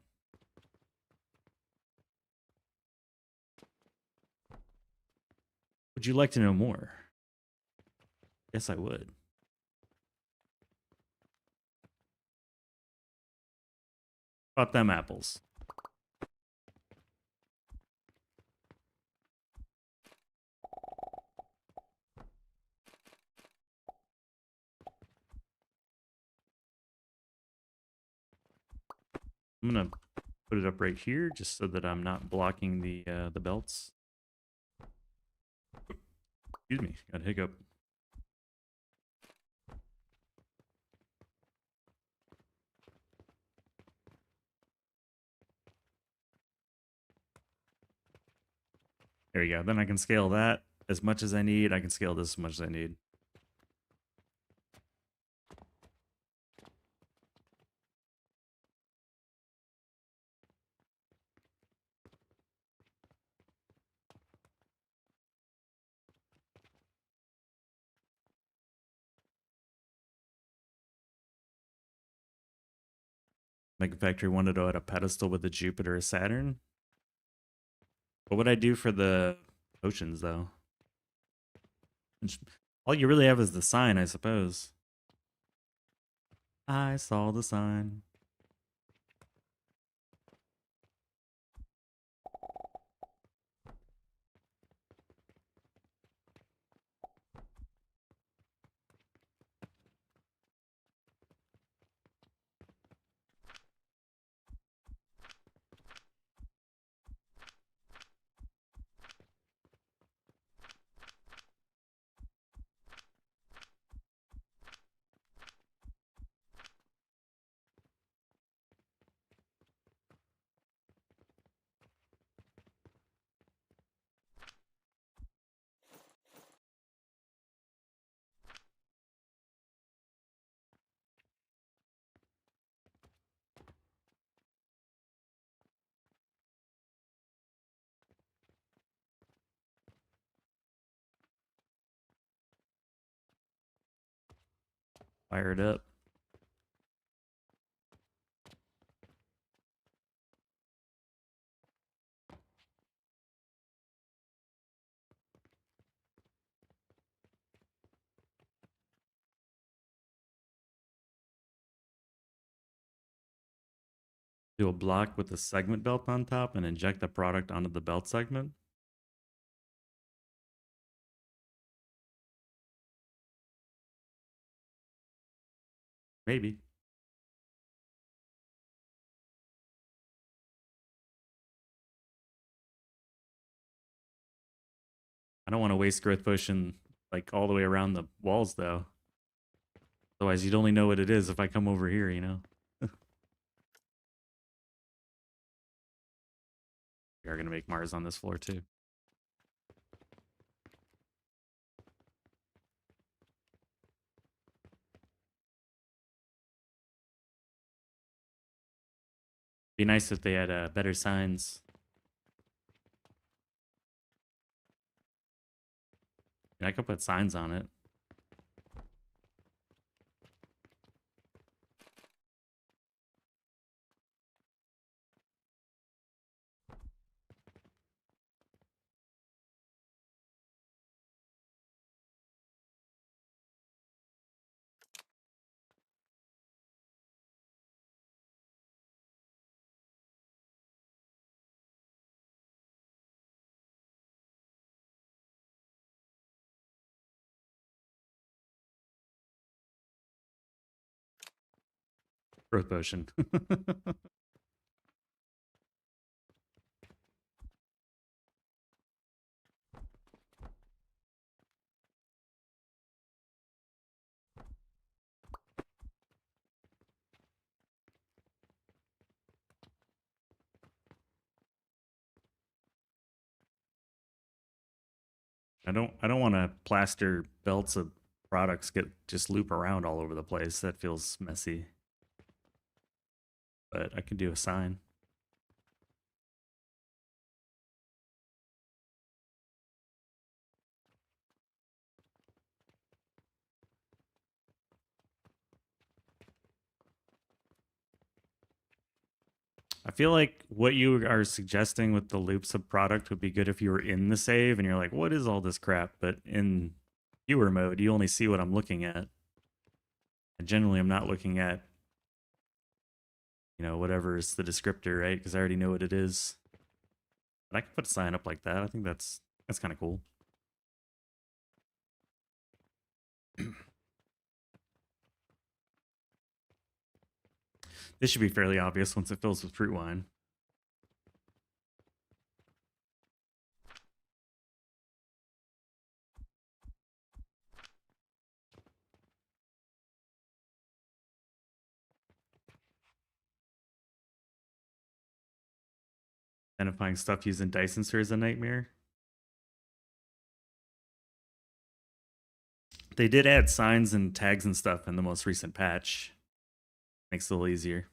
Would you like to know more? Yes, I would. About them apples. I'm gonna put it up right here just so that I'm not blocking the belts. Excuse me, got a hiccup. There you go. Then I can scale that as much as I need. I can scale this as much as I need. Mega Factory wanted to add a pedestal with a Jupiter or Saturn. What would I do for the potions, though? All you really have is the sign, I suppose. I saw the sign. Fire it up. Do a block with a segment belt on top and inject the product onto the belt segment. Maybe. I don't want to waste growth potion like all the way around the walls though. Otherwise you'd only know what it is if I come over here, you know? We are going to make Mars on this floor too. Be nice if they had better signs. I could put signs on it. Growth potion. I don't want to plaster belts of products just loop around all over the place. That feels messy. But I can do a sign. I feel like what you are suggesting with the loops of product would be good if you were in the save and you're like, what is all this crap? But in viewer mode, you only see what I'm looking at. And generally, I'm not looking at, you know, whatever is the descriptor, right? Because I already know what it is. But I can put a sign up like that. I think that's kind of cool. This should be fairly obvious once it fills with fruit wine. Identifying stuff using Dyson Sphere is a nightmare. They did add signs and tags and stuff in the most recent patch. Makes it a little easier.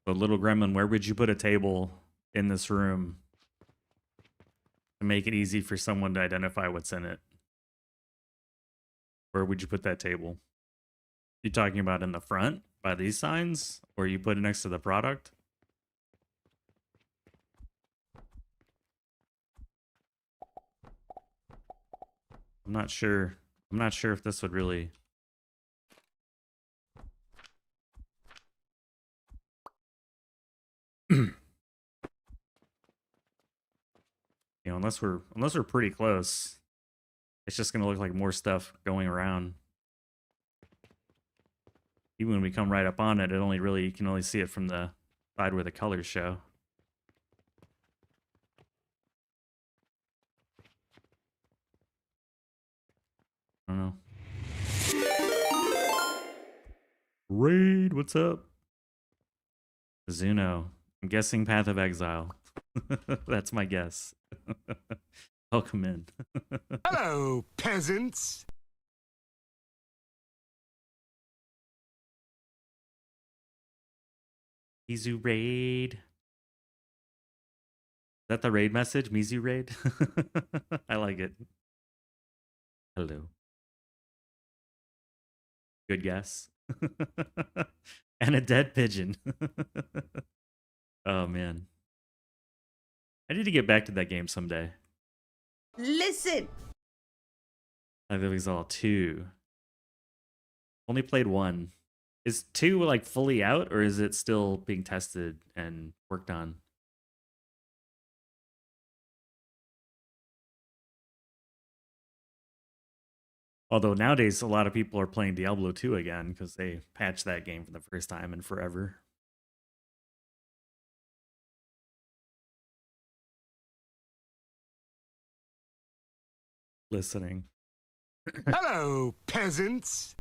But Little Gremlin, where would you put a table in this room to make it easy for someone to identify what's in it? Where would you put that table? You talking about in the front by these signs, or you put it next to the product? I'm not sure. I'm not sure if this would really. Unless we're pretty close, it's just gonna look like more stuff going around. Even when we come right up on it, you can only see it from the side where the colors show. I don't know. Raid, what's up? Zuno. I'm guessing Path of Exile. That's my guess. Welcome in. Hello, peasants. Mizu raid. Is that the raid message? Mizu raid? I like it. Hello. Good guess. And a dead pigeon. Oh man. I need to get back to that game someday. Listen. I think it was all 2. Only played 1. Is 2 like fully out, or is it still being tested and worked on? Although nowadays a lot of people are playing Diablo 2 again because they patched that game for the first time in forever. Listening. Hello, peasants.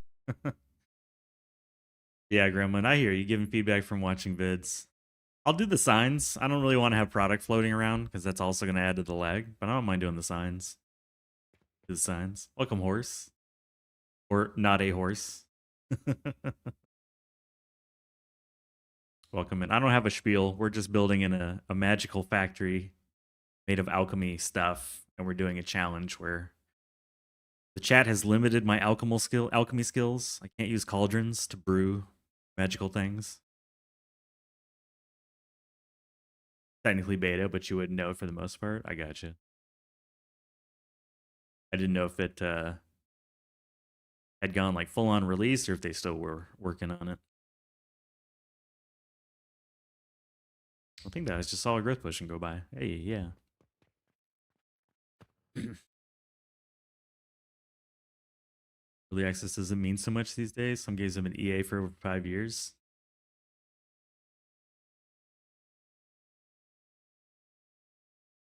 Yeah, Gremlin, I hear you giving feedback from watching vids. I'll do the signs. I don't really want to have product floating around because that's also going to add to the lag, but I don't mind doing the signs. Do the signs. Welcome, horse. Or not a horse. Welcome in. I don't have a spiel. We're just building in a magical factory made of alchemy stuff, and we're doing a challenge where the chat has limited my alchemy skills. I can't use cauldrons to brew magical things. Technically beta, but you wouldn't know for the most part. I gotcha. I didn't know if it had gone like full on release or if they still were working on it. I think that was just saw a growth potion go by. Hey, yeah. Early access doesn't mean so much these days. Some games have been EA for over 5 years.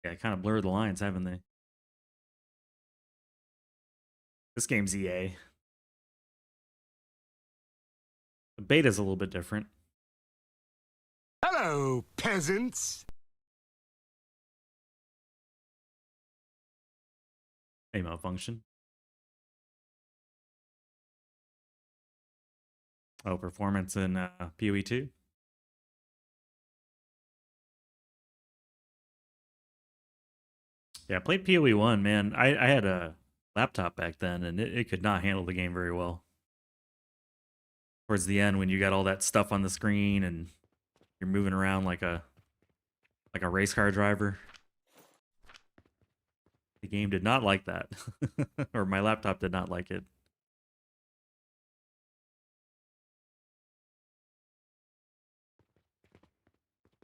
Yeah, kind of blurred the lines, haven't they? This game's EA. The beta's a little bit different. Hello, peasants. Hey, malfunction. Oh, performance in PoE 2. Yeah, I played PoE 1, man. I had a laptop back then, and it could not handle the game very well. Towards the end, when you got all that stuff on the screen and you're moving around like a race car driver, the game did not like that. Or my laptop did not like it.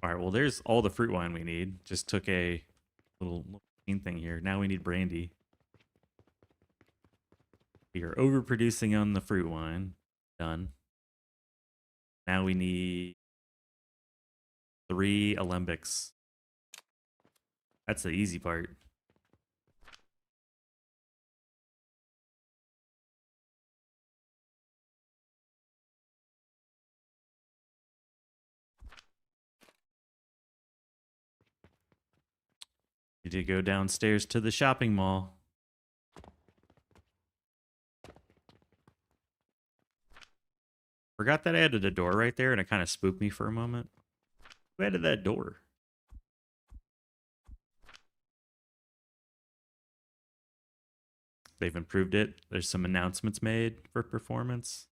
All right, well, there's all the fruit wine we need. Just took a little thing here. Now we need brandy. We are overproducing on the fruit wine. Done. Now we need 3 alembics. That's the easy part. Need to go downstairs to the shopping mall. Forgot that I added a door right there, and it kind of spooked me for a moment. Who added that door? they've improved it. There's some announcements made for performance.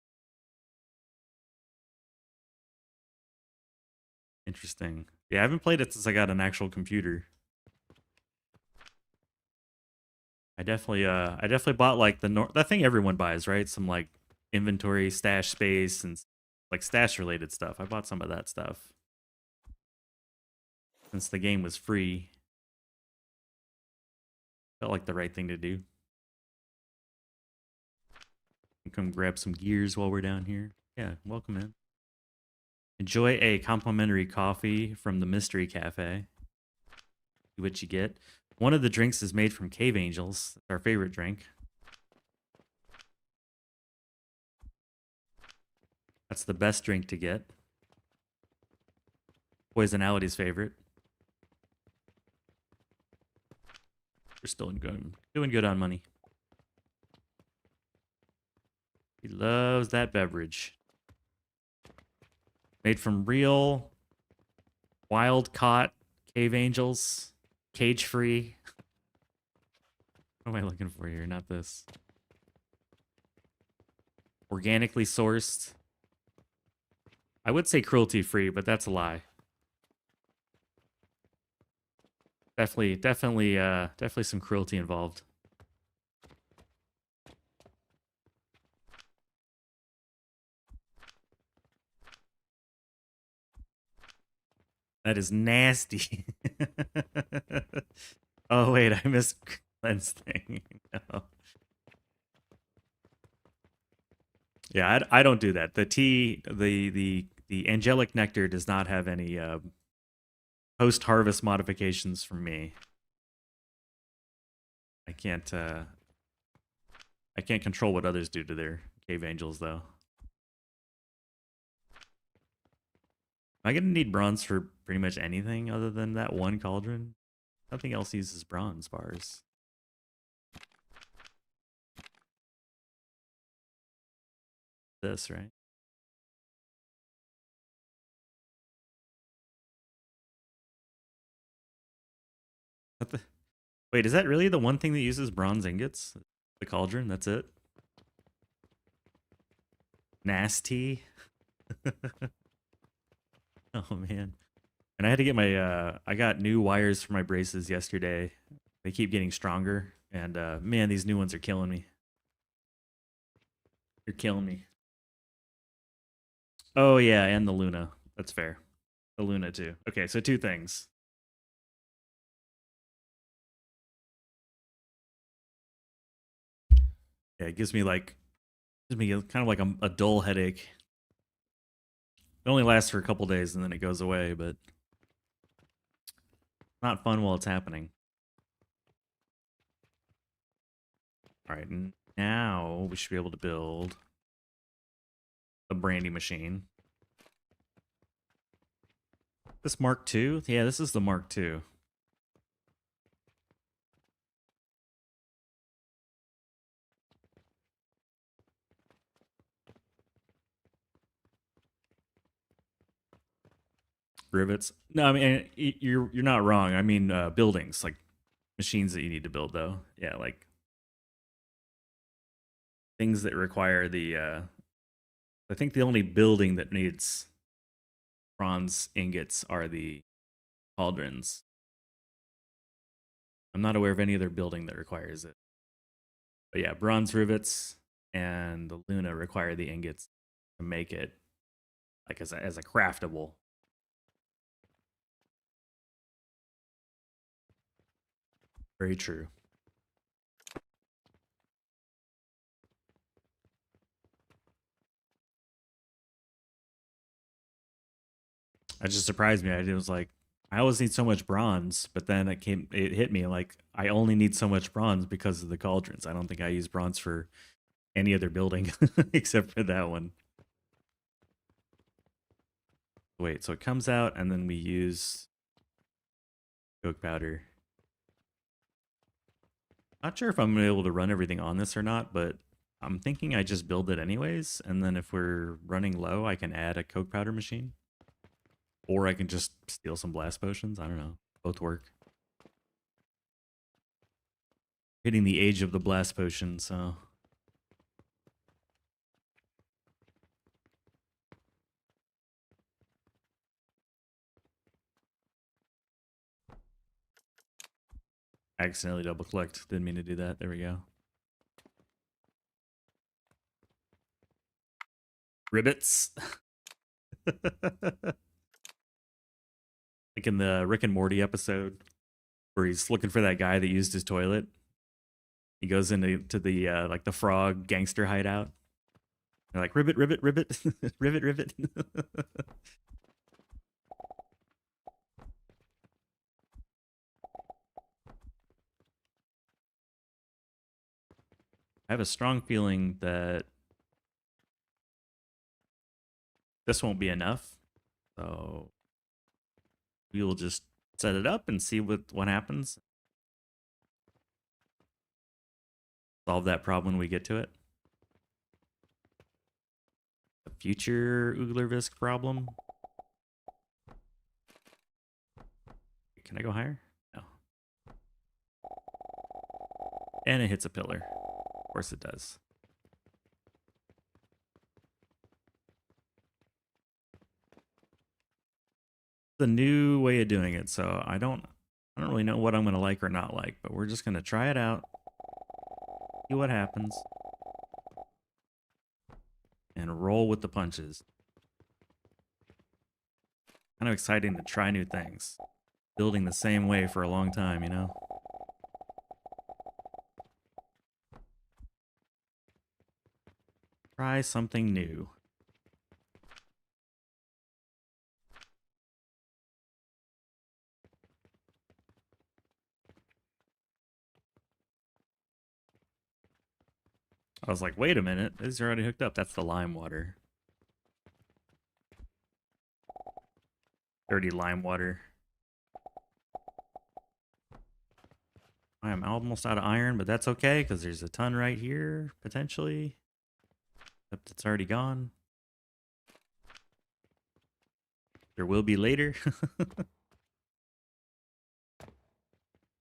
Interesting. Yeah, I haven't played it since I got an actual computer. I definitely bought like that thing everyone buys, right? Some like inventory, stash space, and like stash related stuff. I bought some of that stuff since the game was free. Felt like the right thing to do. Come grab some gears while we're down here. Yeah, welcome in. Enjoy a complimentary coffee from the Mystery Cafe. See what you get. One of the drinks is made from cave angels. That's our favorite drink. That's the best drink to get. Poisonality's favorite. We're still doing good on money. He loves that beverage. Made from real, wild-caught cave angels. Cage-free. What am I looking for here? Not this. Organically sourced. I would say cruelty-free, but that's a lie. Definitely some cruelty involved. That is nasty. Oh wait, I missed Glenn's thing. No. Yeah, I don't do that. The tea, the angelic nectar does not have any post-harvest modifications from me. I can't control what others do to their cave angels though. Am I gonna need bronze for pretty much anything other than that one cauldron? Nothing else uses bronze bars. This, right? Wait, is that really the one thing that uses bronze ingots? The cauldron? That's it? Nasty. Oh man. And I had to get my I got new wires for my braces yesterday. They keep getting stronger, and man, these new ones are killing me. You're killing me. Oh yeah, and the Luna. That's fair. The Luna too. Okay, so two things. Yeah, it gives me kind of like a dull headache. It only lasts for a couple days and then it goes away, but not fun while it's happening. All right, now we should be able to build a Brandy machine. This Mark II? Yeah, this is the Mark II. Rivets. No, I mean you're not wrong. I mean buildings, like machines that you need to build though. Yeah, like things that require the I think the only building that needs bronze ingots are the cauldrons. I'm not aware of any other building that requires it. But yeah, bronze rivets and the Luna require the ingots to make it like as a craftable. Very true. That just surprised me. It was like, I always need so much bronze, but then it hit me like I only need so much bronze because of the cauldrons. I don't think I use bronze for any other building except for that one. Wait, so it comes out and then we use coke powder. Not sure if I'm gonna be able to run everything on this or not, but I'm thinking I just build it anyways, and then if we're running low, I can add a coke powder machine. Or I can just steal some blast potions. I don't know. Both work. hitting the age of the blast potion, so. I accidentally double clicked. Didn't mean to do that. There we go. Ribbits. Like in the Rick and Morty episode where he's looking for that guy that used his toilet. He goes into the like the frog gangster hideout. They're like, ribbit, ribbit, ribbit, ribbit, ribbit. I have a strong feeling that this won't be enough. So we will just set it up and see what happens. Solve that problem when we get to it. A future Uglervisk problem. Can I go higher? No. And it hits a pillar. Of course it does. The new way of doing it, so I don't really know what I'm gonna like or not like, but we're just gonna try it out, see what happens, and roll with the punches. Kind of exciting to try new things. Building the same way for a long time, you know? Try something new. I was like, wait a minute, these are already hooked up. That's the lime water. Dirty lime water. I am almost out of iron, but that's okay, because there's a ton right here, potentially. Except it's already gone. There will be later.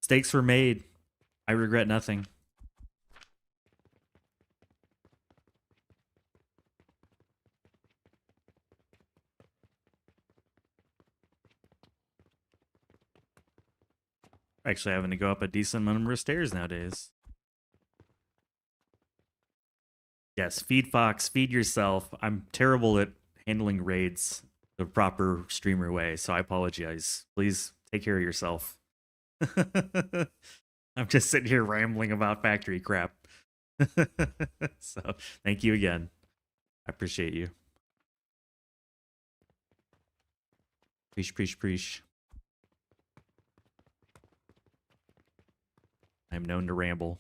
Mistakes were made. I regret nothing. Actually having to go up a decent number of stairs nowadays. Yes, feed Fox, feed yourself. I'm terrible at handling raids the proper streamer way, so I apologize. Please take care of yourself. I'm just sitting here rambling about factory crap. So, thank you again. I appreciate you. Preach, preach, preach. I'm known to ramble.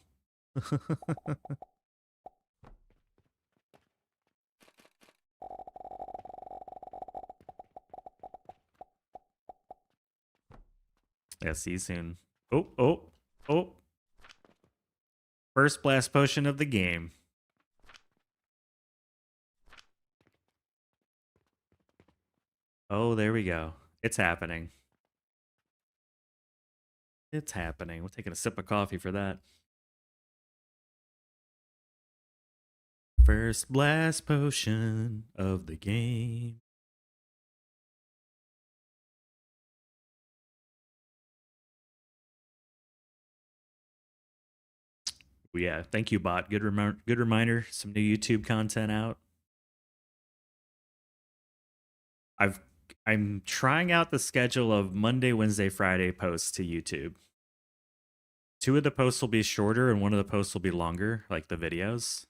Yeah, see you soon. Oh, oh, oh. First blast potion of the game. Oh, there we go. It's happening. It's happening. We're taking a sip of coffee for that. First blast potion of the game. Yeah, thank you, bot. Good reminder. Some new YouTube content out. I'm trying out the schedule of Monday, Wednesday, Friday posts to YouTube. 2 of the posts will be shorter and 1 of the posts will be longer, like the videos.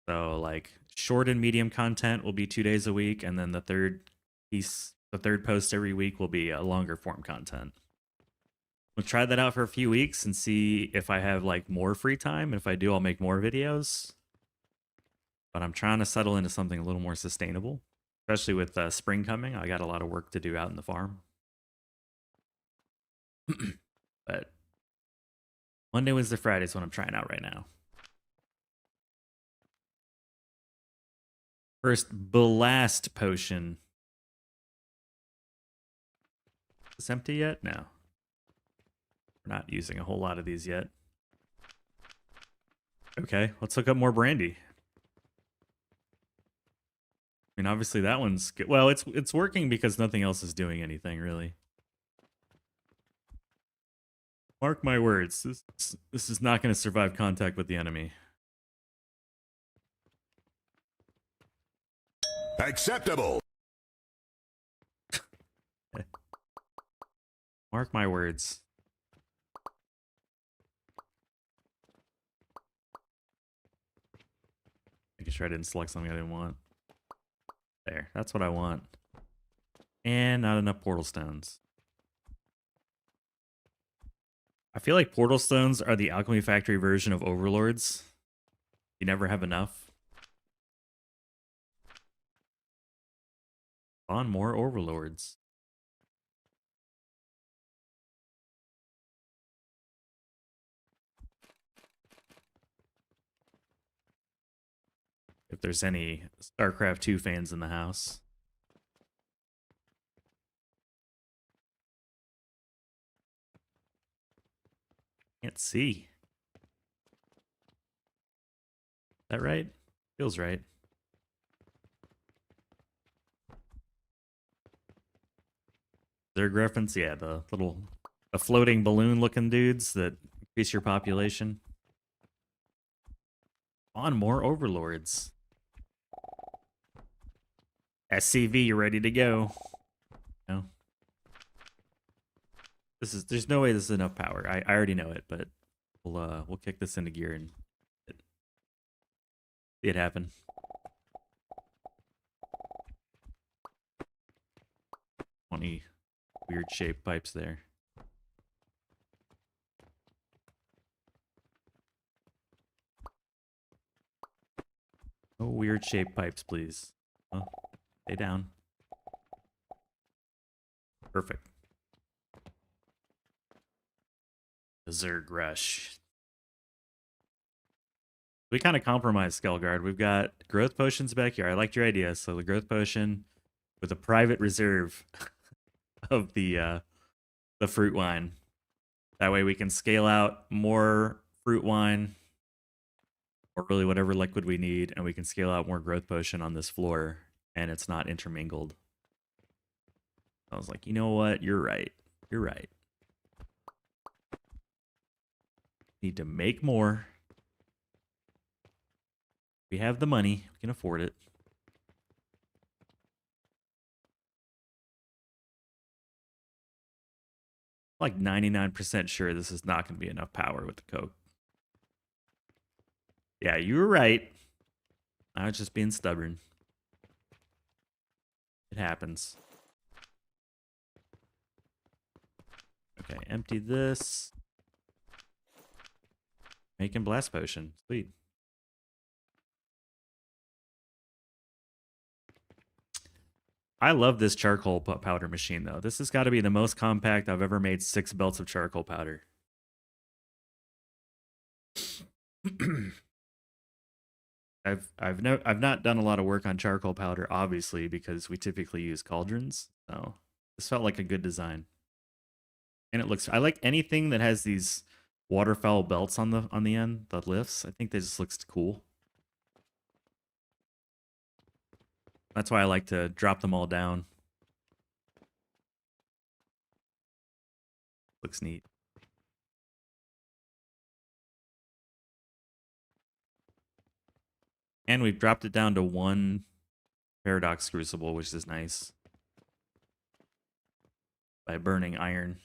So like short and medium content will be 2 days a week, and then the third post every week will be a longer form content. We'll try that out for a few weeks and see if I have like more free time. If I do, I'll make more videos. But I'm trying to settle into something a little more sustainable, especially with spring coming. I got a lot of work to do out in the farm. But Monday, Wednesday, Friday is what I'm trying out right now. First blast potion. Is this empty yet? No. Not using a whole lot of these yet. Okay, let's hook up more Brandy. I mean, obviously that one's good. Well, it's working because nothing else is doing anything, really. Mark my words, this is not going to survive contact with the enemy. Acceptable. Mark my words. Making sure I didn't select something I didn't want. There, that's what I want. And not enough portal stones. I feel like portal stones are the Alchemy Factory version of overlords. You never have enough. On more overlords. If there's any StarCraft 2 fans in the house. Can't see. Is that right? Feels right. Zerg reference? Yeah, the floating balloon looking dudes that increase your population. On more overlords. SCV, you're ready to go. No. There's no way this is enough power. I already know it, but we'll kick this into gear and see it happen. Funny weird shaped pipes there. No weird shaped pipes, please. Oh, stay down. Perfect. The Zerg rush. We kind of compromised Skullguard. We've got growth potions back here. I liked your idea. So the growth potion with a private reserve of the fruit wine. That way we can scale out more fruit wine, or really whatever liquid we need, and we can scale out more growth potion on this floor, and it's not intermingled. I was like, you know what? You're right. You're right. Need to make more. We have the money. We can afford it. Like 99% sure this is not going to be enough power with the Coke. Yeah, you were right. I was just being stubborn. It happens. Okay, empty this. Making blast potion. Sweet. I love this charcoal powder machine, though. This has got to be the most compact I've ever made 6 belts of charcoal powder. I've not done a lot of work on charcoal powder, obviously, because we typically use cauldrons. So this felt like a good design, and it looks. I like anything that has these waterfowl belts on the end, the lifts. I think that just looks cool. That's why I like to drop them all down. Looks neat. And we've dropped it down to 1 paradox crucible, which is nice. By burning iron.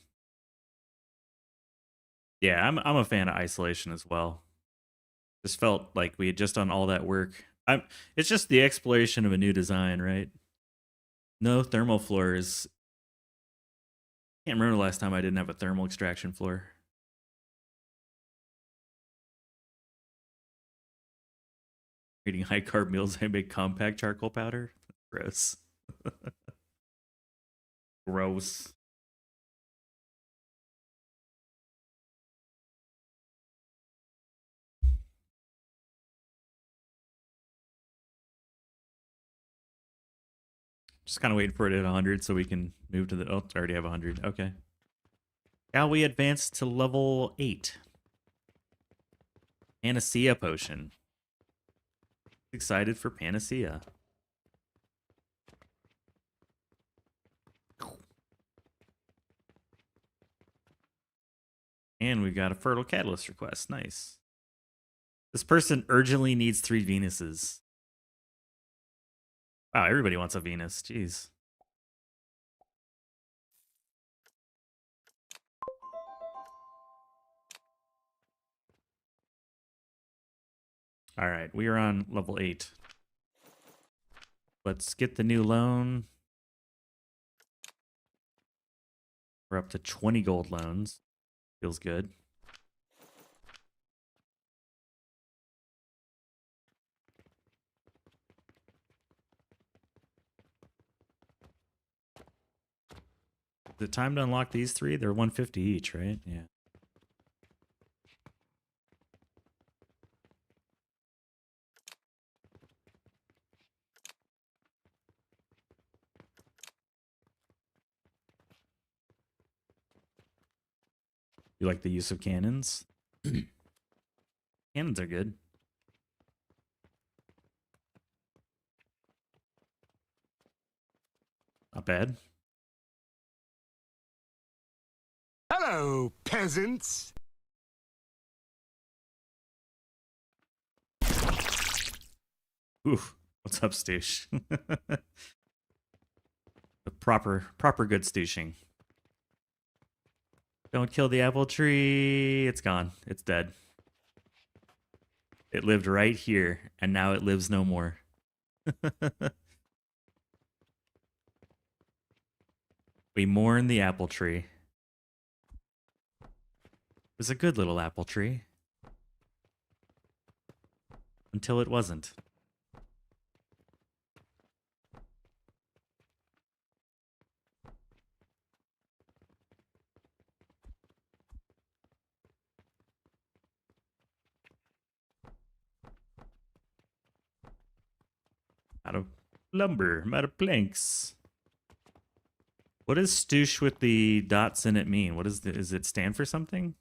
Yeah, I'm a fan of isolation as well. Just felt like we had just done all that work. It's just the exploration of a new design, right? No thermal floors. Can't remember the last time I didn't have a thermal extraction floor. Eating high carb meals, I make compact charcoal powder. Gross. Gross. Just kind of waiting for it at 100 so we can move to the... Oh, I already have 100. Okay. Shall we advance to level 8? Panacea potion. Excited for Panacea. And we've got a fertile catalyst request. Nice. This person urgently needs 3 Venuses. Wow, everybody wants a Venus. Jeez. All right, we are on level 8. Let's get the new loan. We're up to 20 gold loans. Feels good. Is it time to unlock these 3? They're 150 each, right? Yeah. You like the use of cannons? Cannons are good. Not bad. Hello, peasants. Oof. What's up, Stoosh? The proper good stooshing. Don't kill the apple tree. It's gone. It's dead. It lived right here, and now it lives no more. We mourn the apple tree. It was a good little apple tree. Until it wasn't. Out of lumber, I'm out of planks. What does stoosh with the dots in it mean? What is it stand for something?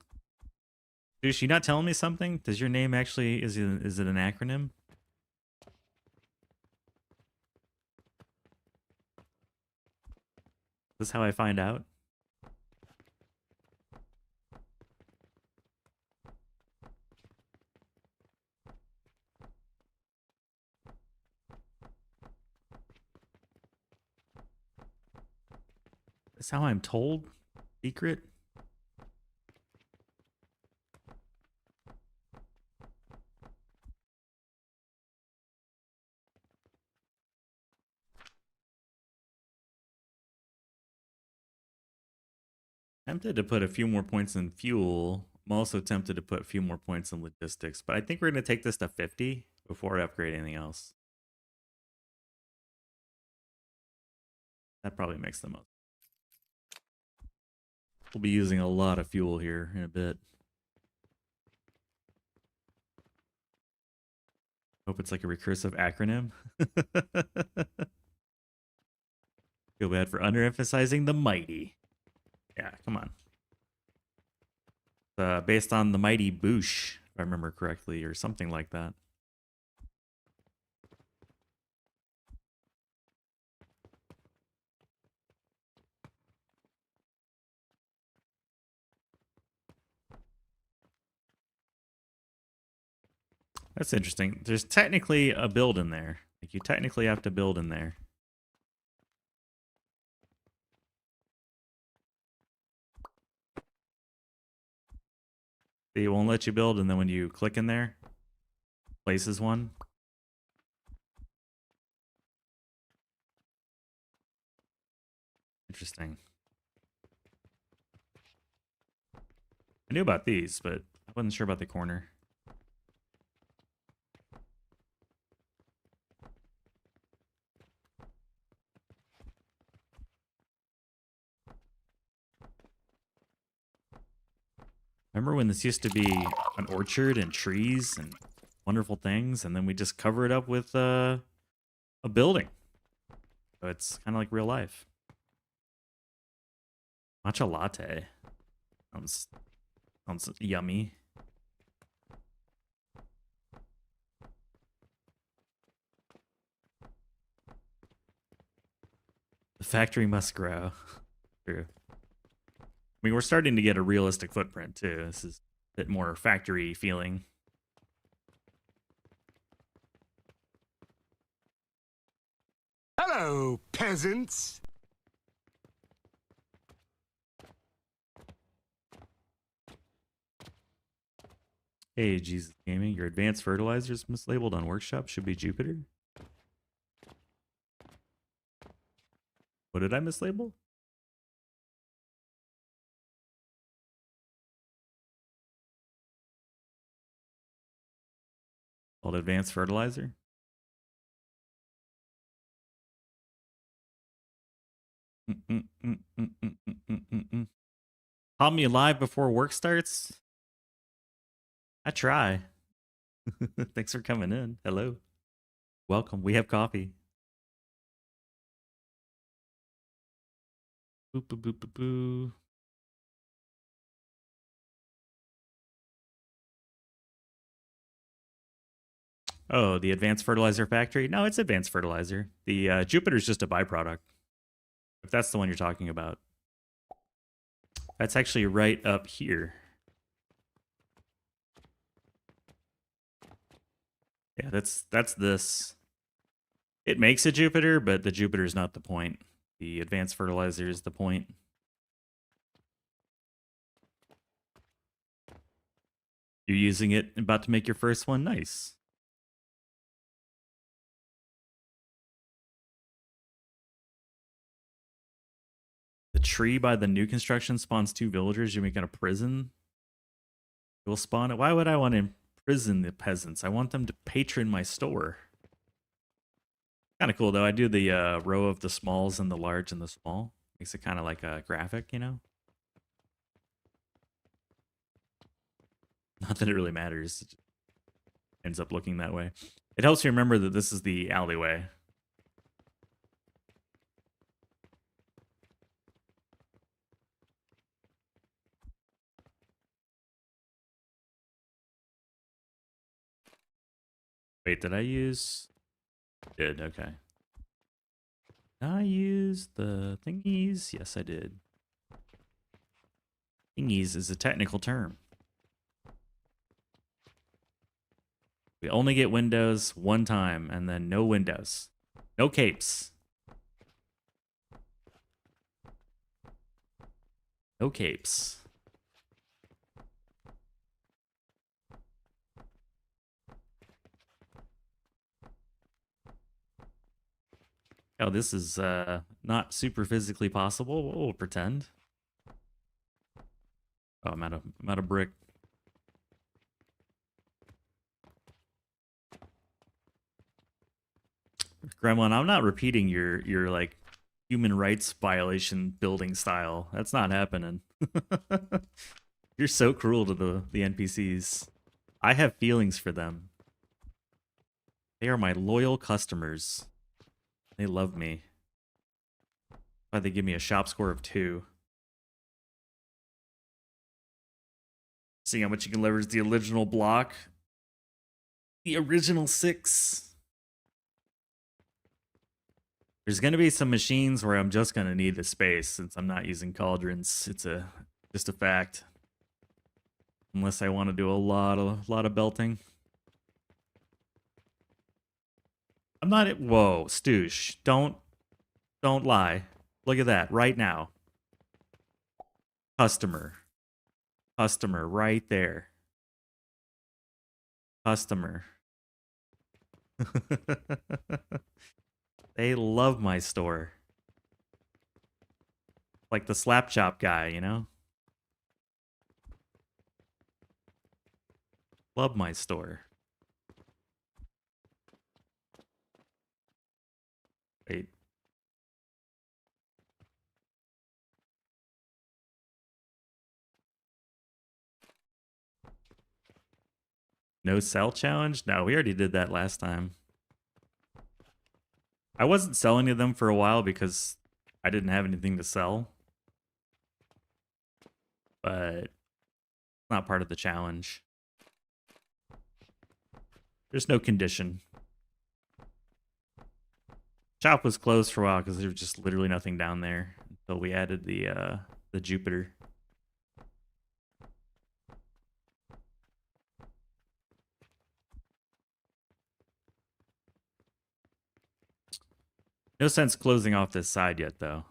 Stoosh, you not telling me something? Does your name actually, is it an acronym? Is this how I find out? That's how I'm told? Secret? Tempted to put a few more points in fuel. I'm also tempted to put a few more points in logistics, but I think we're going to take this to 50 before I upgrade anything else. That probably makes the most. We'll be using a lot of fuel here in a bit. Hope it's like a recursive acronym. Feel bad for underemphasizing the mighty. Yeah, come on. Based on the mighty Boosh, if I remember correctly, or something like that. That's interesting. There's technically a build in there. Like, you technically have to build in there. It won't let you build, and then when you click in there, places one. Interesting. I knew about these, but I wasn't sure about the corner. Remember when this used to be an orchard and trees and wonderful things, and then we just cover it up with a building? So it's kind of like real life. Matcha latte. Sounds yummy. The factory must grow. True. I mean, we're starting to get a realistic footprint too. This is a bit more factory feeling. Hello, peasants. Hey, Jesus Gaming, your advanced fertilizers mislabeled on workshop should be Jupiter. What did I mislabel? Called advanced fertilizer? Call me live before work starts? I try. Thanks for coming in. Hello. Welcome. We have coffee. Boop, boop, boop, boop, boop. Oh, the advanced fertilizer factory? No, it's advanced fertilizer. The Jupiter's just a byproduct. If that's the one you're talking about. That's actually right up here. Yeah, that's this. It makes a Jupiter, but the Jupiter is not the point. The advanced fertilizer is the point. You're using it, about to make your first one. Nice. The tree by the new construction spawns 2 villagers. You're making a prison. It will spawn it. Why would I want to imprison the peasants? I want them to patron my store. Kind of cool though. I do the row of the smalls and the large and the small. Makes it kind of like a graphic, you know? Not that it really matters. It just ends up looking that way. It helps you remember that this is the alleyway. Wait, did I use... Did, okay. Did I use the thingies? Yes, I did. Thingies is a technical term. We only get windows one time, and then no windows. No capes. No capes. Oh, this is not super physically possible. We'll pretend. Oh, I'm out of brick. Gremlin, I'm not repeating your like human rights violation building style. That's not happening. You're so cruel to the NPCs. I have feelings for them. They are my loyal customers. They love me. Why they give me a shop score of 2. See how much you can leverage the original block. The original 6. There's going to be some machines where I'm just going to need the space since I'm not using Cauldrons. It's just a fact. Unless I want to do a lot of belting. I'm not at... Whoa, Stoosh. Don't lie. Look at that right now. Customer. Customer right there. Customer. They love my store. Like the slap chop guy, you know? Love my store. Wait. No sell challenge? No, we already did that last time. I wasn't selling to them for a while because I didn't have anything to sell. but not part of the challenge. There's no condition. Shop was closed for a while because there was just literally nothing down there until we added the Jupiter. No sense closing off this side yet, though.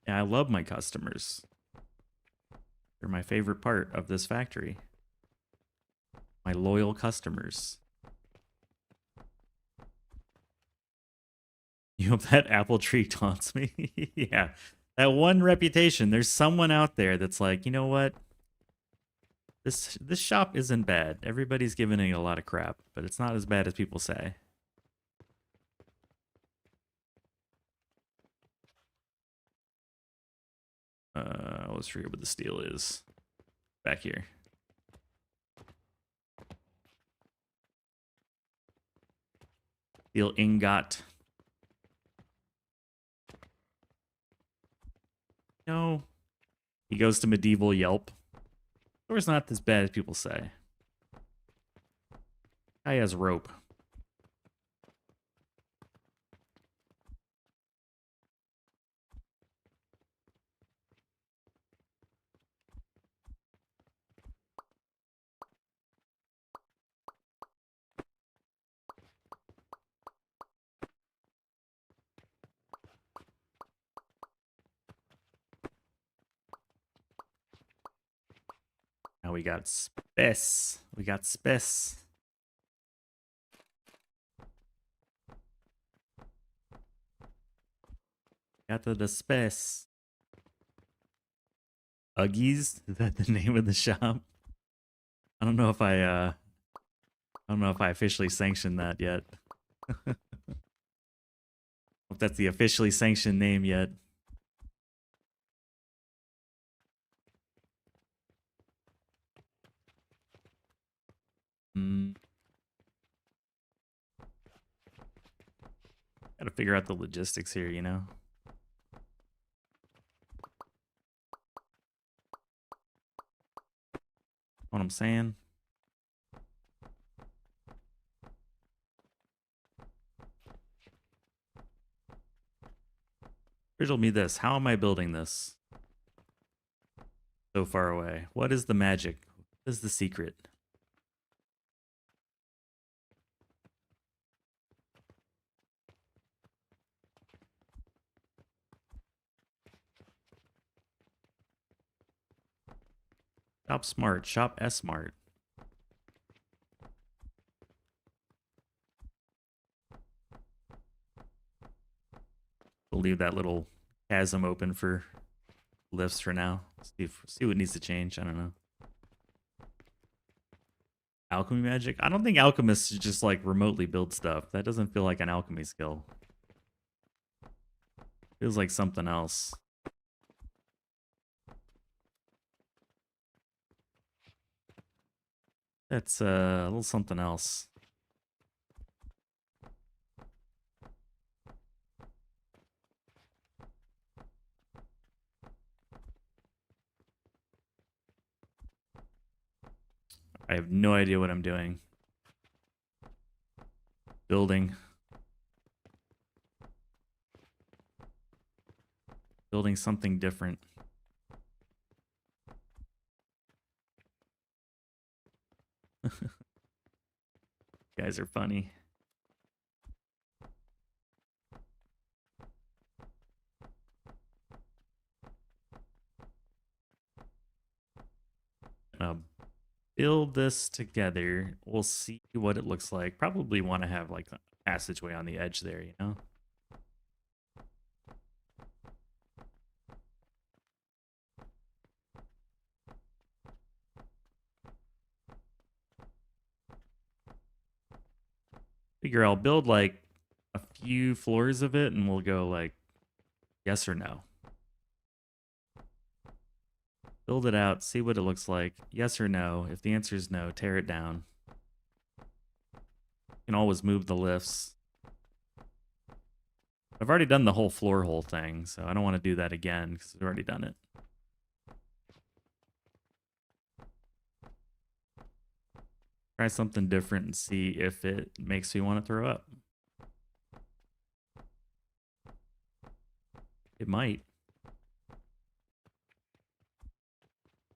Yeah, I love my customers. They're my favorite part of this factory. My loyal customers. You hope that apple tree taunts me? Yeah. That one reputation. There's someone out there that's like, you know what? This shop isn't bad. Everybody's giving it a lot of crap, but it's not as bad as people say. Let's forget what the steel is. Back here. Steel ingot. No. He goes to medieval Yelp. Or it's not as bad as people say. Guy has rope. Now we got space. We got space. Got the space. Uggies? Is that the name of the shop? I don't know if I officially sanctioned that yet. Hope that's the officially sanctioned name yet. Gotta figure out the logistics here, you know? What I'm saying? Riddle me this. How am I building this? So far away. What is the magic? What is the secret? Shop smart. Shop S-smart. We'll leave that little chasm open for lifts for now. See what needs to change. I don't know. Alchemy magic? I don't think alchemists just like remotely build stuff. That doesn't feel like an alchemy skill. Feels like something else. That's a little something else. I have no idea what I'm doing. Building something different. You guys are funny. Build this together. We'll see what it looks like. Probably want to have like a passageway on the edge there, you know? Figure I'll build like a few floors of it and we'll go like yes or no. Build it out, see what it looks like. Yes or no. If the answer is no, tear it down. can always move the lifts. I've already done the whole floor hole thing, so I don't want to do that again because I've already done it. Try something different and see if it makes me want to throw up. It might.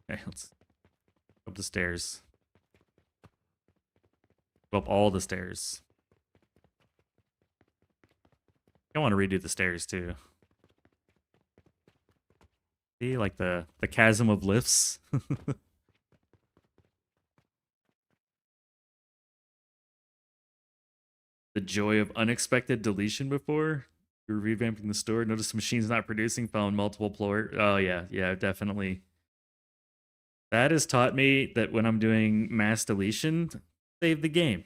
Okay, let's go up the stairs. Go up all the stairs. I want to redo the stairs too. See, like the chasm of lifts. The joy of unexpected deletion before. You're revamping the store. Notice the machine's not producing. Found multiple floor. Oh yeah, definitely. That has taught me that when I'm doing mass deletion, save the game.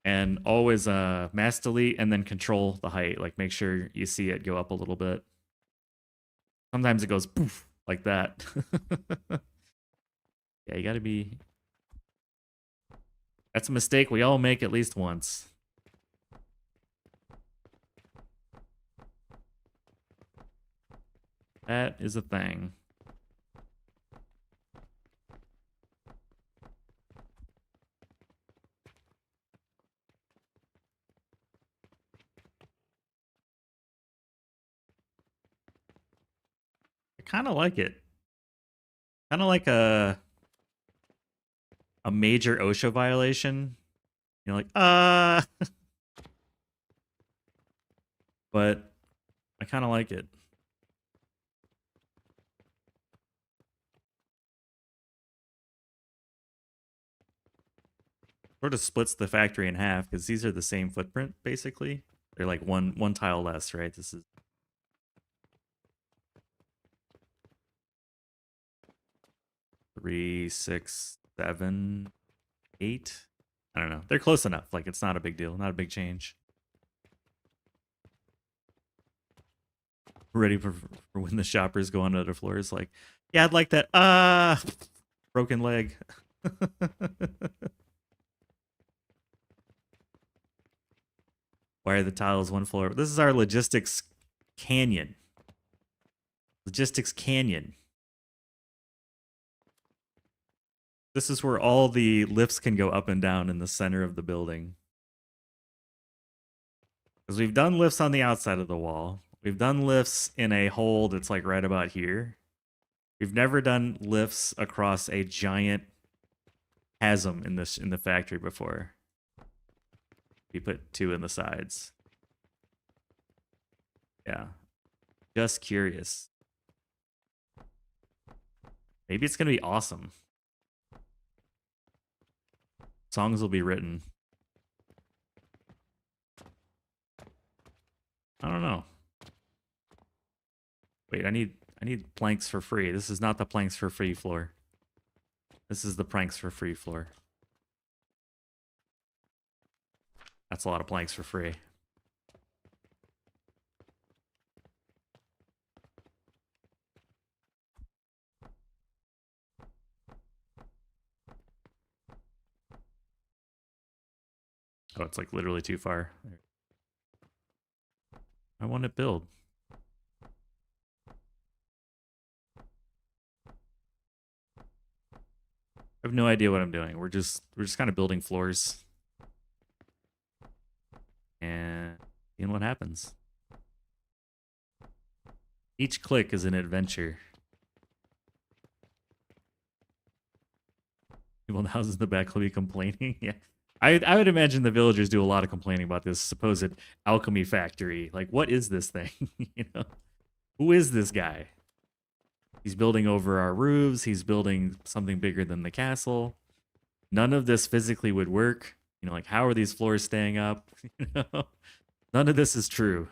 And always mass delete and then control the height. Like make sure you see it go up a little bit. Sometimes it goes poof like that. Yeah, you gotta be. That's a mistake we all make at least once. That is a thing. I kind of like it. Kind of like a major OSHA violation. You're like, but I kind of like it. Sort of splits the factory in half because these are the same footprint basically. They're like one tile less, right? This is 3, 6, 7, 8. I don't know. They're close enough. Like it's not a big deal, not a big change. Ready for when the shoppers go on other floors. Like, yeah, I'd like that. Broken leg. Why are the tiles one floor? This is our logistics canyon. Logistics canyon. This is where all the lifts can go up and down in the center of the building. Because we've done lifts on the outside of the wall. We've done lifts in a hole that's like right about here. We've never done lifts across a giant chasm in the factory before. We put 2 in the sides. Yeah. Just curious. Maybe it's going to be awesome. Songs will be written. I don't know. Wait, I need planks for free. This is not the planks for free floor. This is the planks for free floor. That's a lot of planks for free. Oh, it's like literally too far. I want to build. I have no idea what I'm doing. We're just kind of building floors. And seeing what happens. Each click is an adventure. People in the houses in the back will be complaining. Yeah. I would imagine the villagers do a lot of complaining about this supposed alchemy factory. Like, what is this thing? You know? Who is this guy? He's building over our roofs. He's building something bigger than the castle. None of this physically would work. You know, like, how are these floors staying up? You know? None of this is true.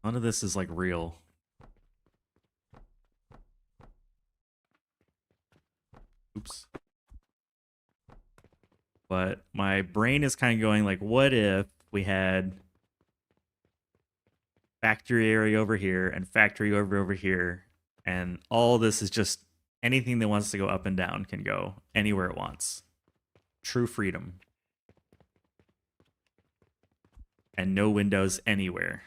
None of this is, like, real. Oops. But my brain is kind of going like, what if we had factory area over here and factory over here, and all this is just anything that wants to go up and down can go anywhere it wants. True freedom. And no windows anywhere.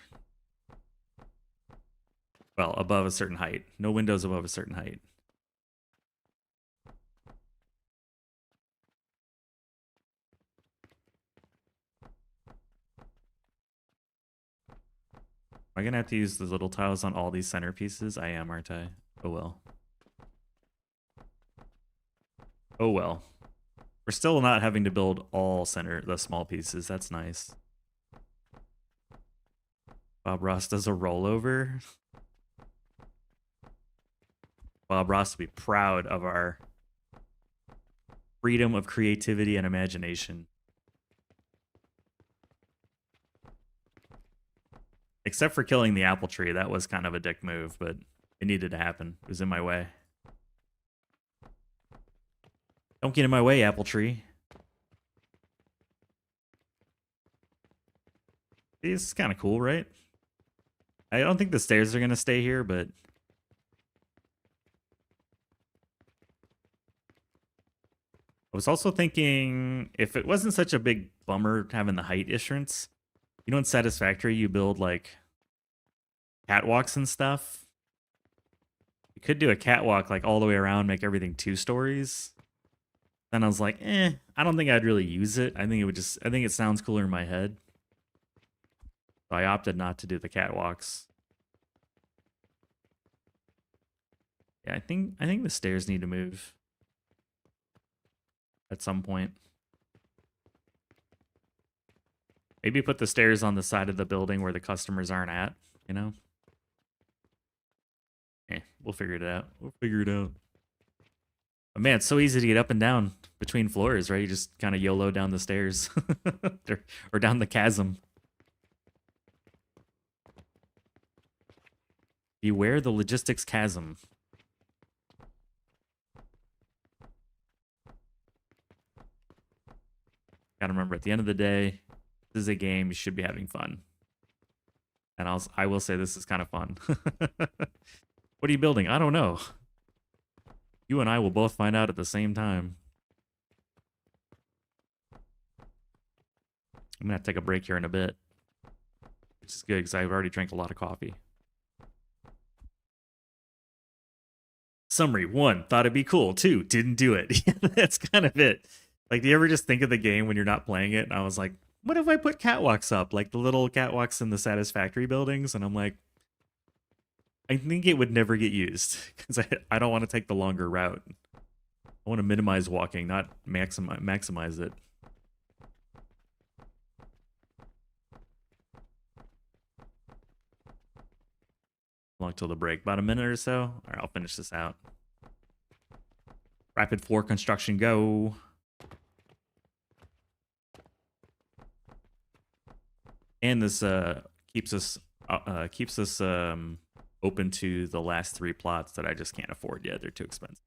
Well, above a certain height. No windows above a certain height. Am I going to have to use the little tiles on all these centerpieces? I am, aren't I? Oh well. Oh well. We're still not having to build all the small pieces. That's nice. Bob Ross does a rollover. Bob Ross would be proud of our freedom of creativity and imagination. Except for killing the apple tree. That was kind of a dick move, but it needed to happen. It was in my way. Don't get in my way, apple tree. This is kind of cool, right? I don't think the stairs are going to stay here, but... I was also thinking, if it wasn't such a big bummer having the height issuance, you know in Satisfactory you build like catwalks and stuff? You could do a catwalk like all the way around, make everything 2 stories. Then I was like, I don't think I'd really use it. I think it sounds cooler in my head. So I opted not to do the catwalks. Yeah, I think the stairs need to move at some point. Maybe put the stairs on the side of the building where the customers aren't at, you know? We'll figure it out. But man, it's so easy to get up and down between floors, right? You just kind of YOLO down the stairs or down the chasm. Beware the logistics chasm. Gotta remember, at the end of the day, this is a game. You should be having fun. And I will say this is kind of fun. What are you building? I don't know. You and I will both find out at the same time. I'm gonna have to take a break here in a bit, which is good because I've already drank a lot of coffee. Summary: 1, thought it'd be cool. 2, didn't do it. That's kind of it. Like, do you ever just think of the game when you're not playing it? And I was like, what if I put catwalks up? Like the little catwalks in the Satisfactory buildings? And I'm like, I think it would never get used because I don't want to take the longer route. I want to minimize walking, not maximize it. Long till the break. About a minute or so. All right, I'll finish this out. Rapid floor construction, go. And this keeps us open to the last 3 plots that I just can't afford yet. They're too expensive.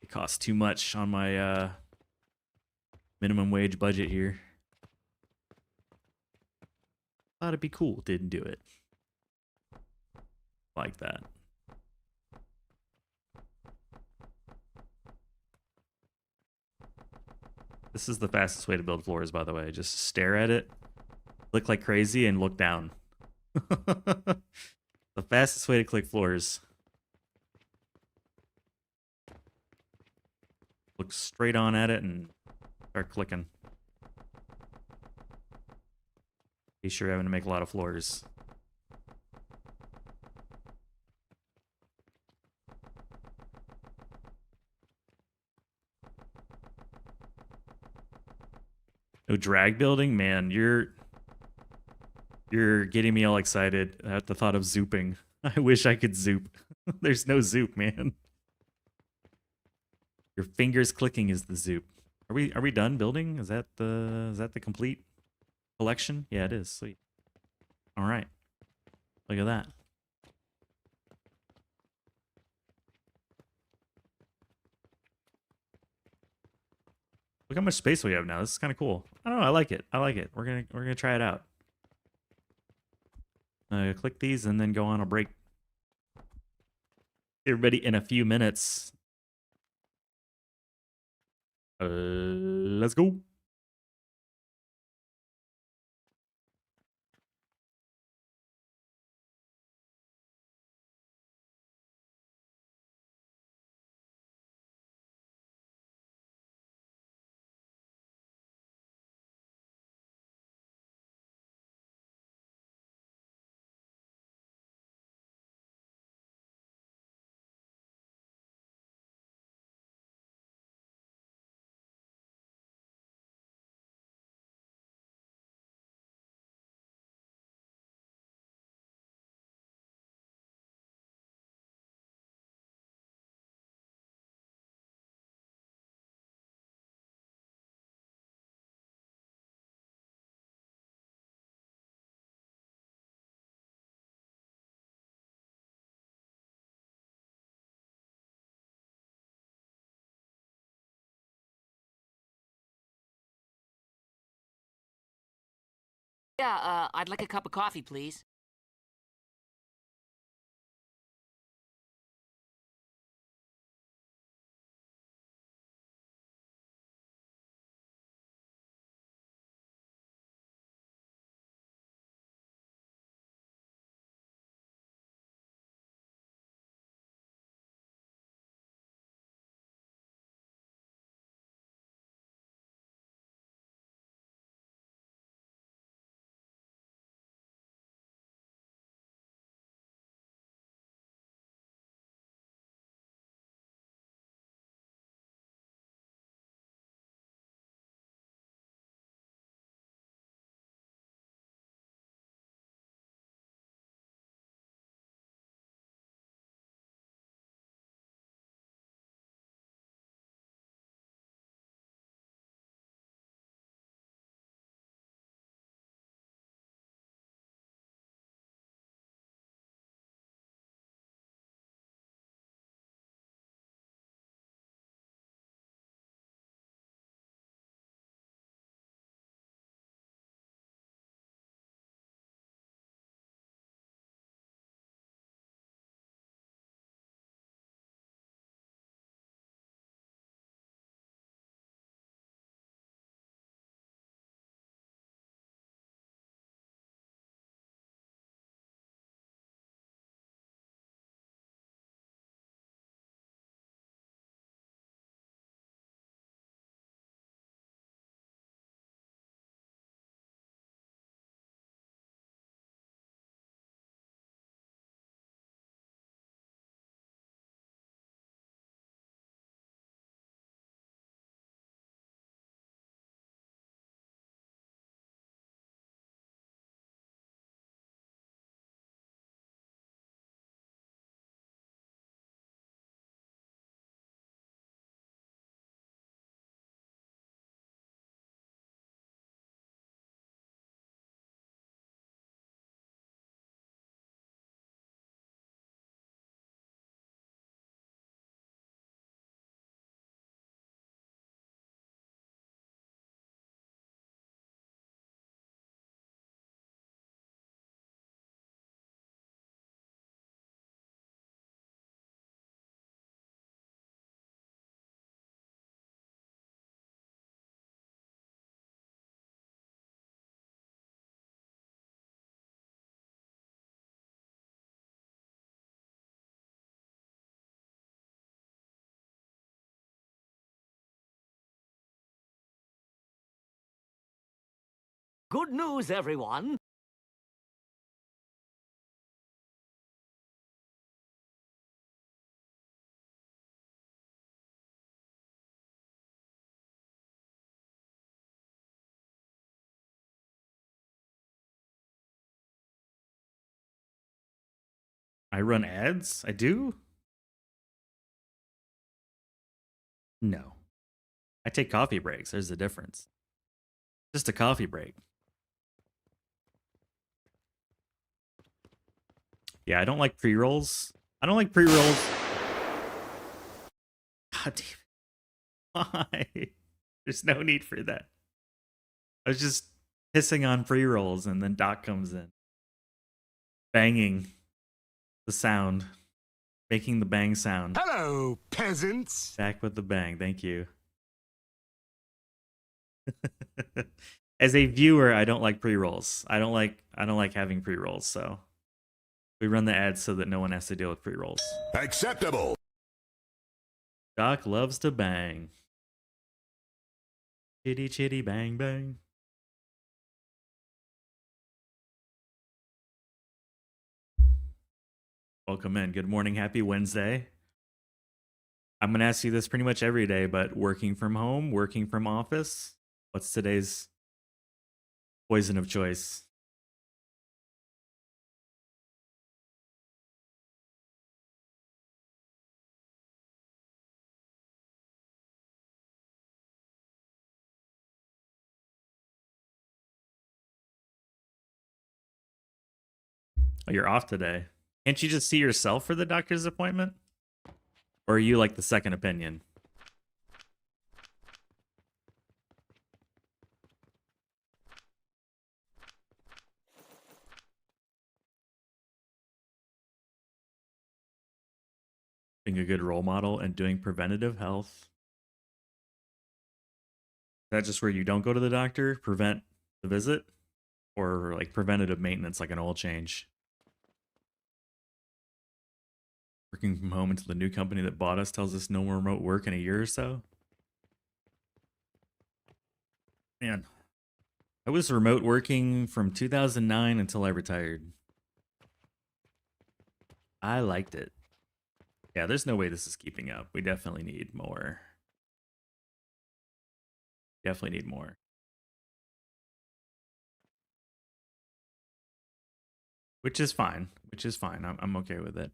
It costs too much on my minimum wage budget here. Thought it'd be cool. Didn't do it. Like that. This is the fastest way to build floors, by the way. Just stare at it, click like crazy, and look down. The fastest way to click floors. Look straight on at it and start clicking. Be sure you're having to make a lot of floors. No drag building? Man, you're getting me all excited at the thought of zooping. I wish I could zoop. There's no zoop, man. Your fingers clicking is the zoop. Are we done building? Is that the complete collection? Yeah, it is. Sweet. All right. Look at that. Look how much space we have now. This is kind of cool. I don't know. I like it. I like it. We're gonna try it out. Click these and then go on a break. Everybody in a few minutes. Let's go. Yeah, I'd like a cup of coffee, please. Good news, everyone. I run ads? I do? No. I take coffee breaks. There's the difference. Just a coffee break. Yeah, I don't like pre-rolls. I don't like pre-rolls. God damn it. Why? There's no need for that. I was just pissing on pre-rolls and then Doc comes in. Banging the sound. Making the bang sound. Hello, peasants. Back with the bang. Thank you. As a viewer, I don't like pre-rolls. I don't like having pre-rolls, so we run the ads so that no one has to deal with pre-rolls. Acceptable. Doc loves to bang. Chitty chitty bang bang. Welcome in. Good morning. Happy Wednesday. I'm going to ask you this pretty much every day, but working from home, working from office, what's today's poison of choice? Oh, you're off today. Can't you just see yourself for the doctor's appointment? Or are you like the second opinion? Being a good role model and doing preventative health. Is that just where you don't go to the doctor, prevent the visit? Or like preventative maintenance, like an oil change? Working from home until the new company that bought us tells us no more remote work in a year or so? Man, I was remote working from 2009 until I retired. I liked it. Yeah, there's no way this is keeping up. We definitely need more. Definitely need more. Which is fine. Which is fine. I'm okay with it.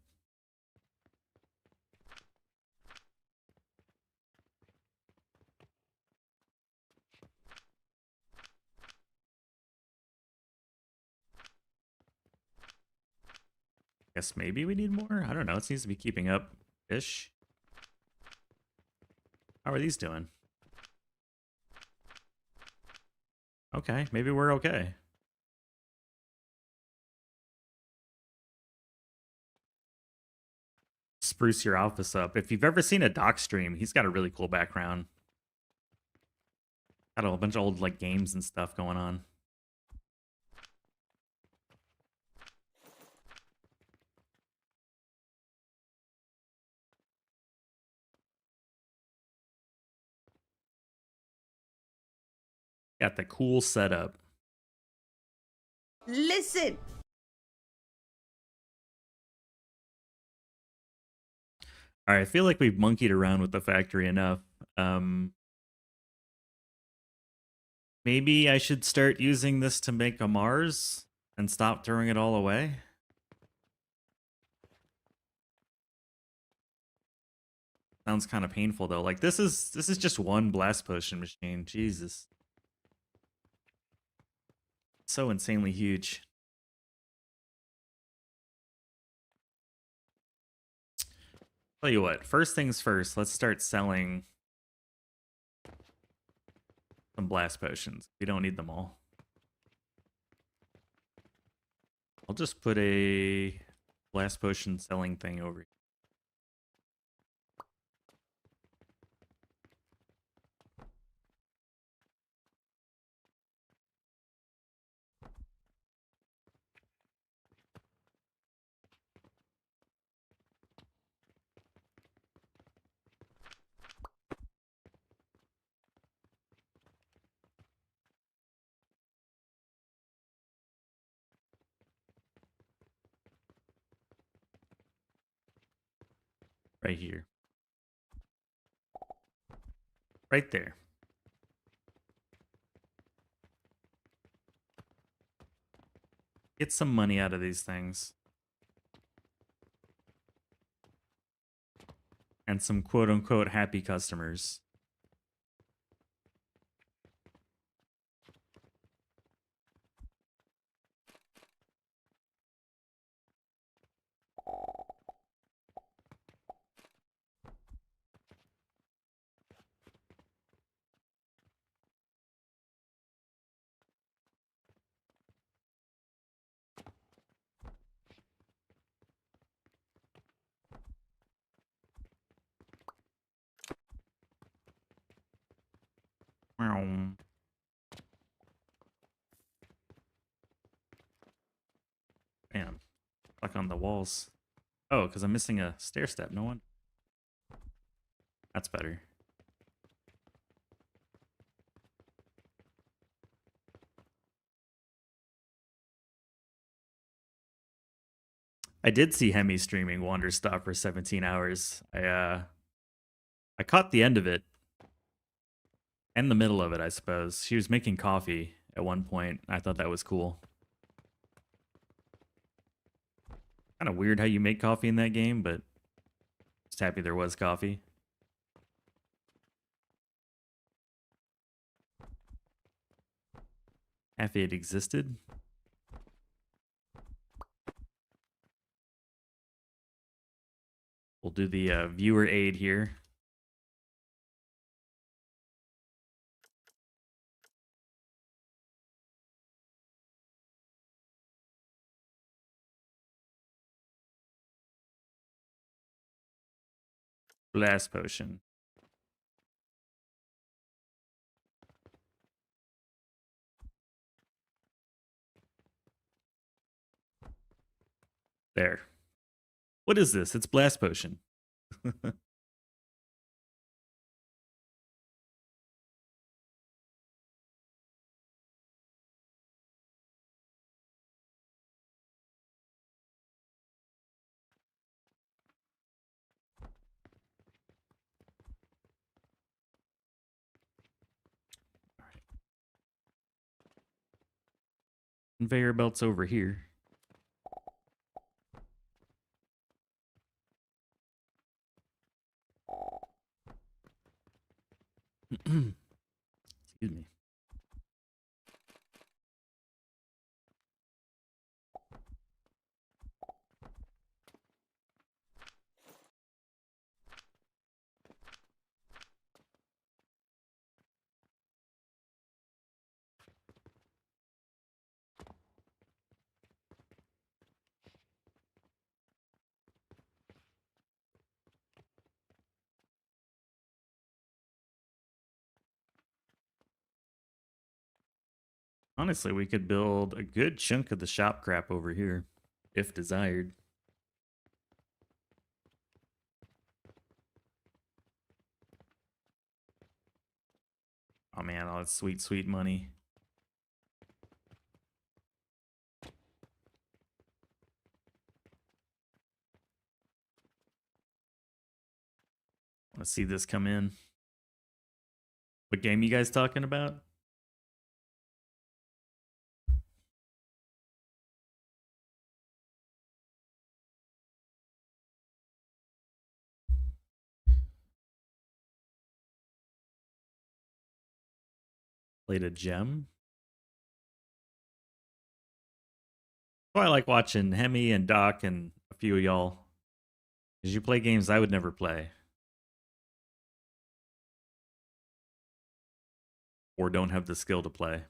Guess maybe we need more? I don't know. It seems to be keeping up-ish. How are these doing? Okay, maybe we're okay. Spruce your office up. If you've ever seen a doc stream, he's got a really cool background. Got a bunch of old like games and stuff going on. Got the cool setup. Listen. All right, I feel like we've monkeyed around with the factory enough. Maybe I should start using this to make a Mars and stop throwing it all away. Sounds kind of painful though. Like this is just one blast potion machine. Jesus. So insanely huge. Tell you what, first things first, let's start selling some blast potions. We don't need them all. I'll just put a blast potion selling thing over here. Right here. Right there. Get some money out of these things. And some quote-unquote happy customers. Man, stuck on the walls. Oh, because I'm missing a stair step. No one. That's better. I did see Hemi streaming Wander Stop for 17 hours. I caught the end of it and the middle of it, I suppose. She was making coffee at one point. I thought that was cool. Kind of weird how you make coffee in that game, but just happy there was coffee. Happy it existed. We'll do the viewer aid here. Blast potion. There. What is this? It's blast potion. Conveyor belts over here. Excuse me. Honestly, we could build a good chunk of the shop crap over here, if desired. Oh man, all that sweet, sweet money. Want to see this come in. What game you guys talking about? Played a gem. Oh, I like watching Hemi and Doc and a few of y'all. Because you play games I would never play. Or don't have the skill to play.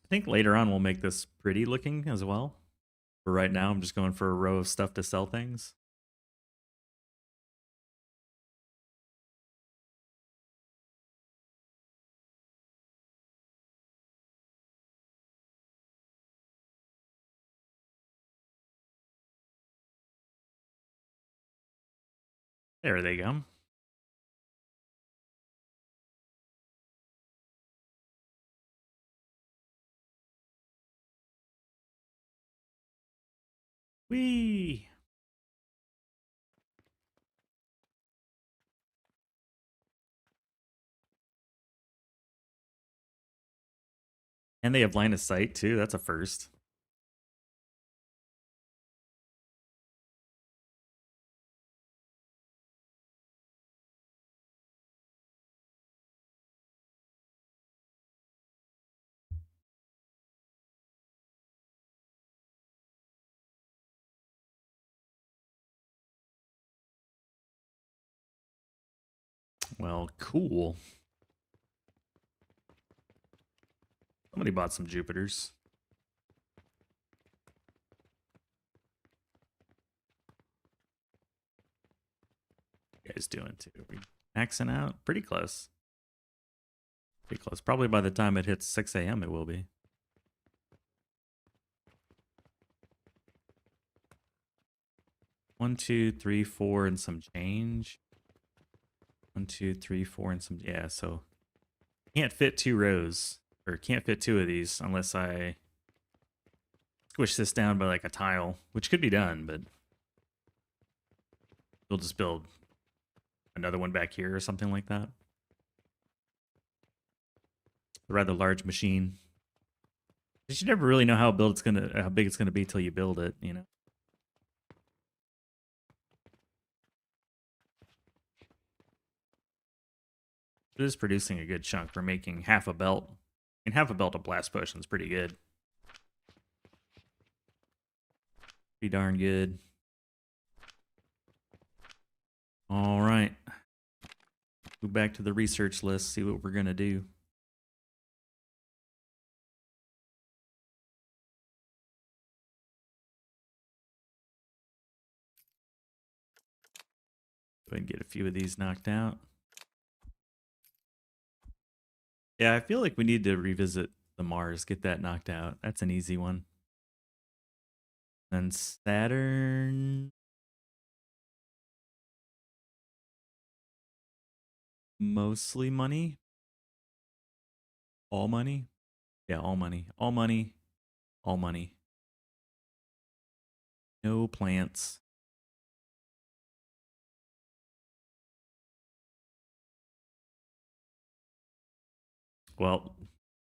I think later on we'll make this pretty looking as well. For right now, I'm just going for a row of stuff to sell things. There they go. Whee! And they have line of sight too. That's a first. Well, cool. Somebody bought some Jupiters. doing too? Are we maxing out? Pretty close. Pretty close. Probably by the time it hits 6 a.m. it will be. One, two, three, four, and some change. 1, 2, 3, 4, and some. Yeah, so can't fit 2 rows, or can't fit 2 of these unless I squish this down by like a tile, which could be done, but we'll just build another one back here or something like that. A rather large machine. You never really know how big it's gonna be till you build it, you know. It is producing a good chunk. We're making half a belt. And half a belt of blast potion is pretty good. Pretty darn good. All right. Go back to the research list, see what we're going to do. Go ahead and get a few of these knocked out. Yeah, I feel like we need to revisit the Mars, get that knocked out. That's an easy one. Then Saturn. Mostly money. All money. Yeah, all money. All money. All money. No plants. Well,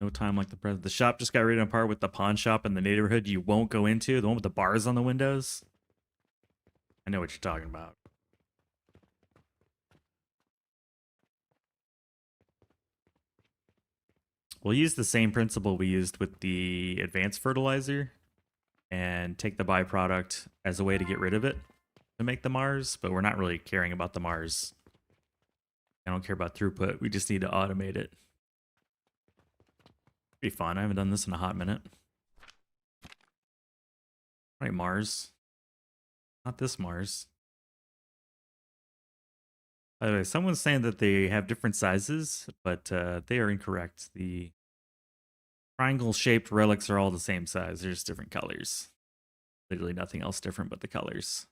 no time like the present. The shop just got raided on par with the pawn shop in the neighborhood you won't go into. The one with the bars on the windows. I know what you're talking about. We'll use the same principle we used with the advanced fertilizer and take the byproduct as a way to get rid of it to make the Mars, but we're not really caring about the Mars. I don't care about throughput. We just need to automate it. Be fun. I haven't done this in a hot minute. All right, Mars. Not this Mars. By the way, someone's saying that they have different sizes, but they are incorrect. The triangle-shaped relics are all the same size. They're just different colors. Literally nothing else different but the colors.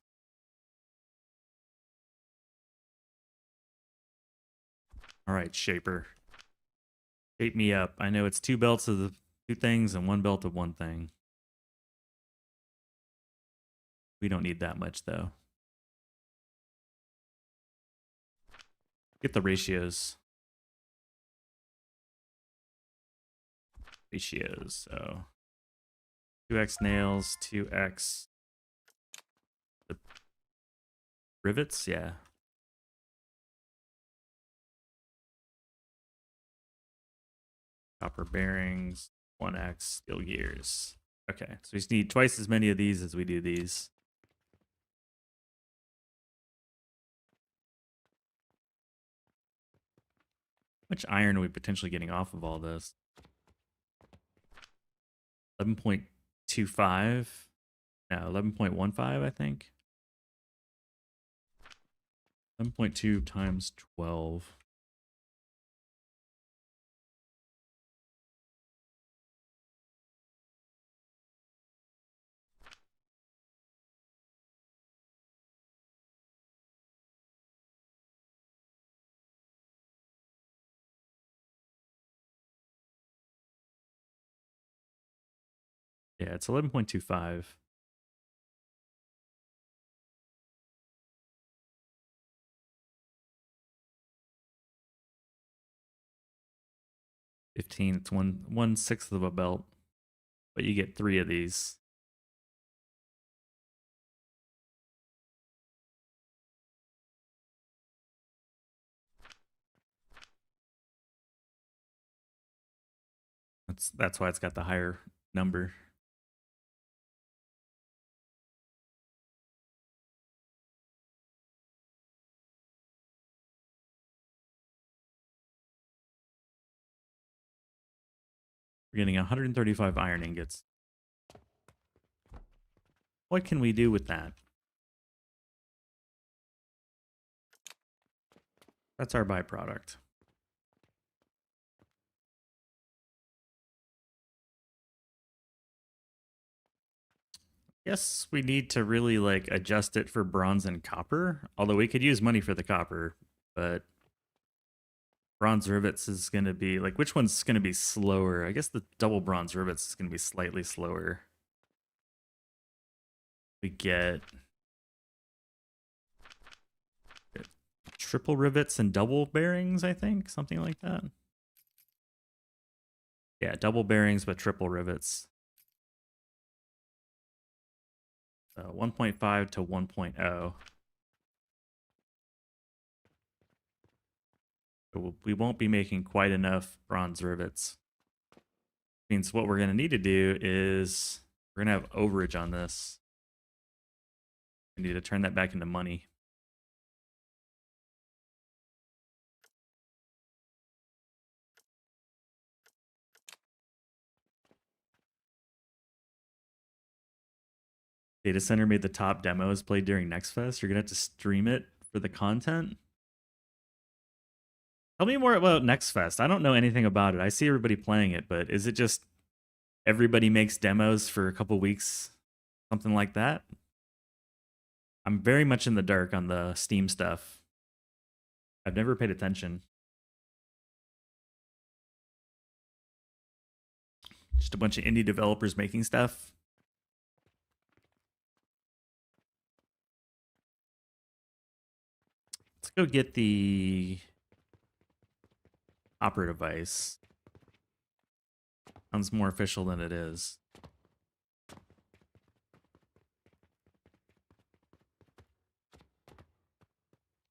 All right, Shaper. Shape me up. I know it's 2 belts of the 2 things and 1 belt of 1 thing. We don't need that much, though. Get the ratios. So 2x nails, 2x the rivets, yeah. Copper bearings, 1x steel gears. Okay, so we just need twice as many of these as we do these. How much iron are we potentially getting off of all this? 11.25. No, 11.15, I think. 11.2 times 12. Yeah, it's 11.25. It's 1/6 of a belt, but you get 3 of these. That's why it's got the higher number. We're getting 135 iron ingots. What can we do with that? That's our byproduct. Yes, we need to really like adjust it for bronze and copper. Although we could use money for the copper, but bronze rivets is going to be like, which one's going to be slower? I guess the double bronze rivets is going to be slightly slower. We get triple rivets and double bearings, I think, something like that. Yeah, double bearings but triple rivets. 1.5 to 1.0. So we won't be making quite enough bronze rivets. Means what we're going to need to do is we're going to have overage on this. We need to turn that back into money. Data Center made the top demos played during Next Fest. You're going to have to stream it for the content. Tell me more about Next Fest. I don't know anything about it. I see everybody playing it, but is it just everybody makes demos for a couple weeks? Something like that? I'm very much in the dark on the Steam stuff. I've never paid attention. Just a bunch of indie developers making stuff. Let's go get the opera device. Sounds more official than it is.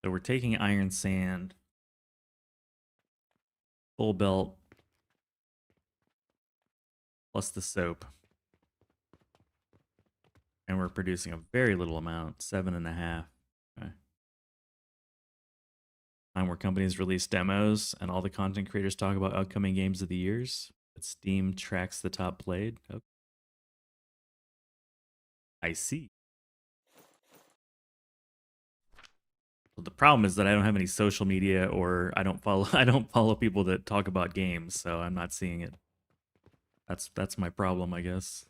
So we're taking iron sand, full belt, plus the soap. And we're producing a very little amount, 7.5. Okay. Time where companies release demos and all the content creators talk about upcoming games of the years, but Steam tracks the top played. Okay. I see. Well, the problem is that I don't have any social media, or I don't follow people that talk about games, so I'm not seeing it. That's my problem, I guess.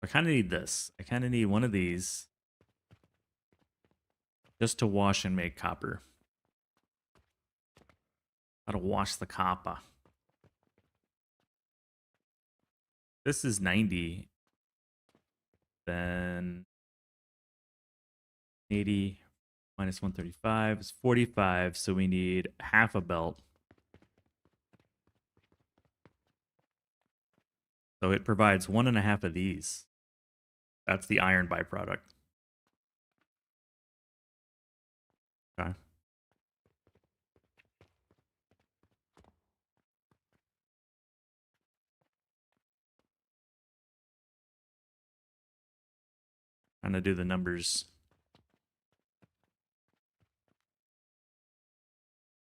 I kind of need this. I kind of need one of these just to wash and make copper. How to wash the copper. This is 90. Then 80 minus 135 is 45. So we need half a belt. So it provides 1.5 of these. That's the iron byproduct. Okay. Trying to do the numbers.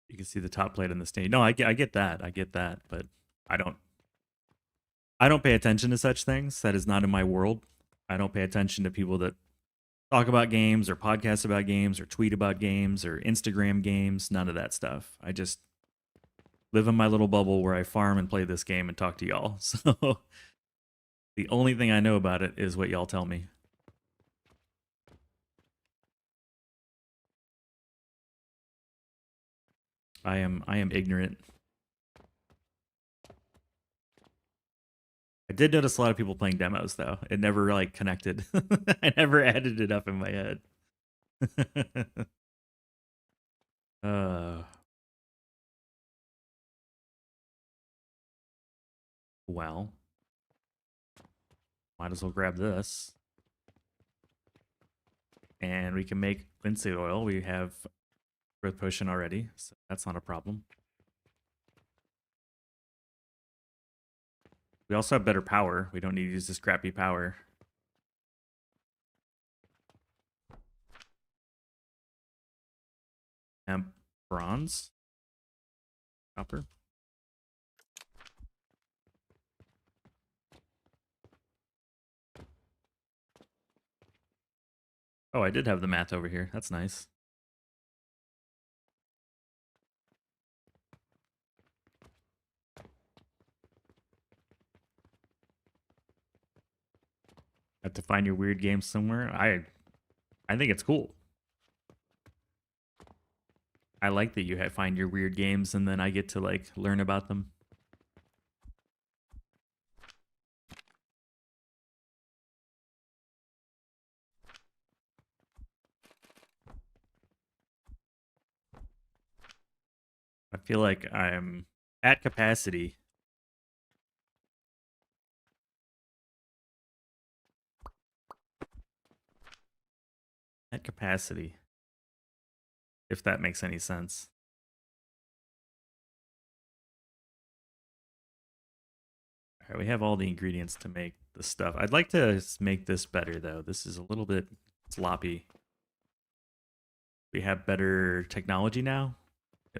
You can see the top plate on the stage. No, I get that. I get that, but I don't pay attention to such things. That is not in my world. I don't pay attention to people that talk about games or podcast about games or tweet about games or Instagram games. None of that stuff. I just live in my little bubble where I farm and play this game and talk to y'all. So the only thing I know about it is what y'all tell me. I am ignorant. I did notice a lot of people playing demos though. It never like connected. I never added it up in my head. Well, might as well grab this. And we can make linseed oil. We have growth potion already, so that's not a problem. We also have better power. We don't need to use this crappy power. And bronze. Copper. Oh, I did have the math over here. That's nice. Have to find your weird game somewhere. I think it's cool. I like that you find your weird games and then I get to like learn about them. I feel like I'm at capacity. At capacity. If that makes any sense. All right, we have all the ingredients to make the stuff. I'd like to make this better though. This is a little bit sloppy. We have better technology now.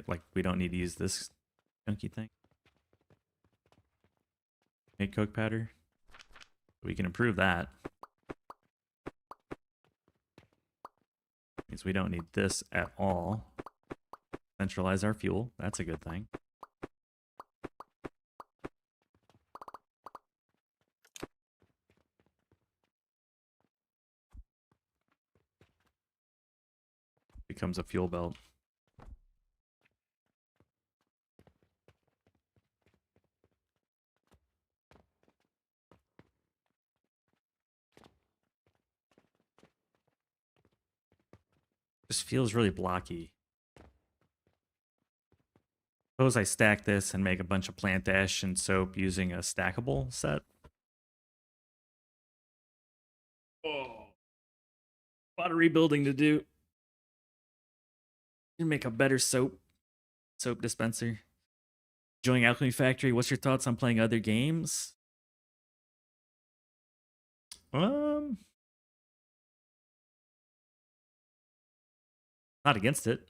Like we don't need to use this junky thing. Make coke powder. We can improve that. Means we don't need this at all. Centralize our fuel. That's a good thing. Becomes a fuel belt. Just feels really blocky. Suppose I stack this and make a bunch of plant ash and soap using a stackable set. Oh, a lot of rebuilding to do. You make a better soap dispenser. Enjoying Alchemy Factory. What's your thoughts on playing other games? Not against it.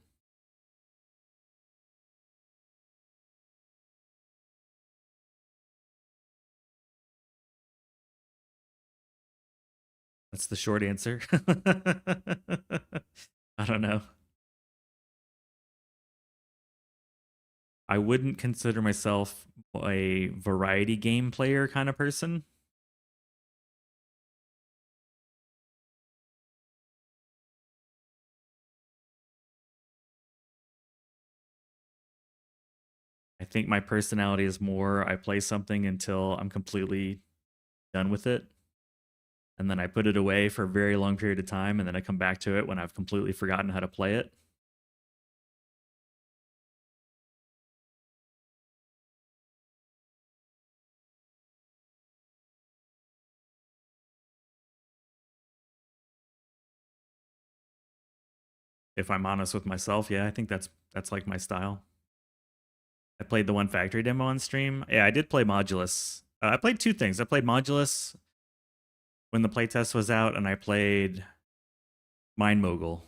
That's the short answer. I don't know. I wouldn't consider myself a variety game player kind of person. I think my personality is more I play something until I'm completely done with it. And then I put it away for a very long period of time, and then I come back to it when I've completely forgotten how to play it. If I'm honest with myself, yeah, I think that's like my style. I played the one factory demo on stream. Yeah, I did play Modulus. I played two things. I played Modulus when the playtest was out, and I played Mind Mogul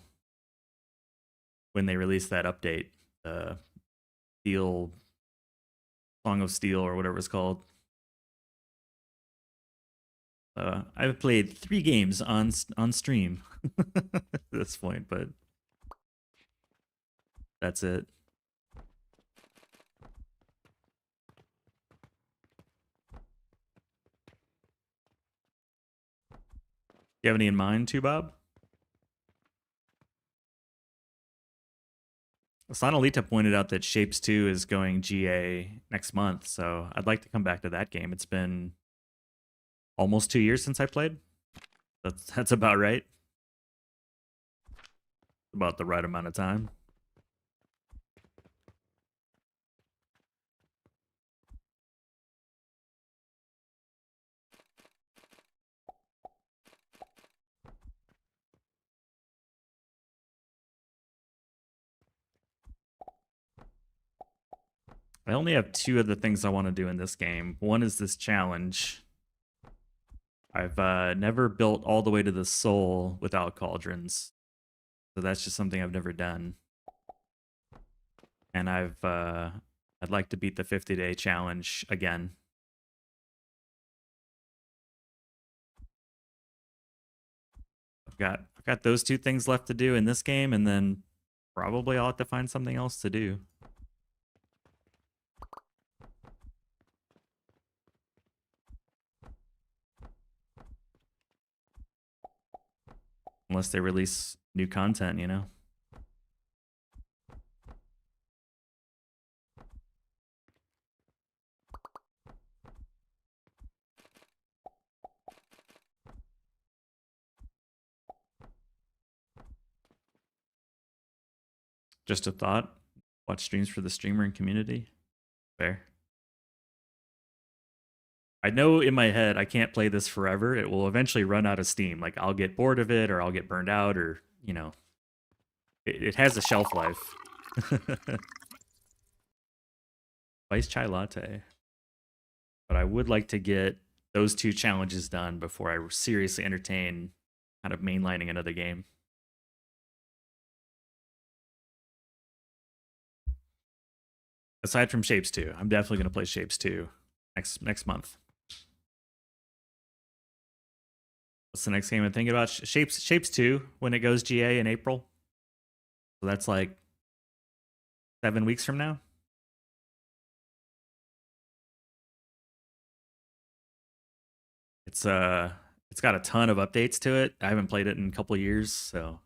when they released that update, the Song of Steel or whatever it's called. I've played 3 games on stream at this point, but that's it. You have any in mind too, Bob? Sonalita pointed out that Shapes 2 is going GA next month, so I'd like to come back to that game. It's been almost 2 years since I played. That's about right. About the right amount of time. I only have 2 of the things I want to do in this game. One is this challenge. I've never built all the way to the soul without cauldrons. So that's just something I've never done. And I'd like to beat the 50-day challenge again. I've got those two things left to do in this game, and then probably I'll have to find something else to do. Unless they release new content, you know? Just a thought. Watch streams for the streamer and community. Fair. I know in my head I can't play this forever. It will eventually run out of steam. Like I'll get bored of it, or I'll get burned out, or you know, it has a shelf life. Iced chai latte. But I would like to get those two challenges done before I seriously entertain kind of mainlining another game. Aside from Shapes 2, I'm definitely going to play Shapes 2 next month. What's the next game I'm thinking about? Shapes 2 when it goes GA in April. So that's like 7 weeks from now. It's got a ton of updates to it. I haven't played it in a couple of years, so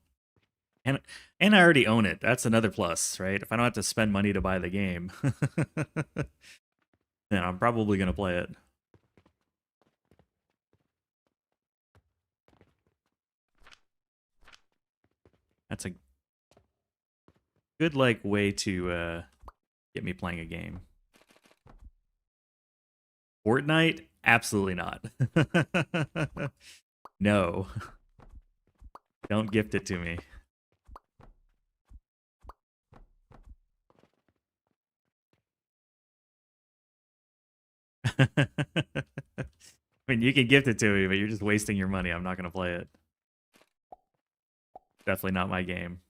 and I already own it. That's another plus, right? If I don't have to spend money to buy the game, then I'm probably gonna play it. That's a good like way to get me playing a game. Fortnite? Absolutely not. No. Don't gift it to me. I mean, you can gift it to me, but you're just wasting your money. I'm not going to play it. Definitely not my game.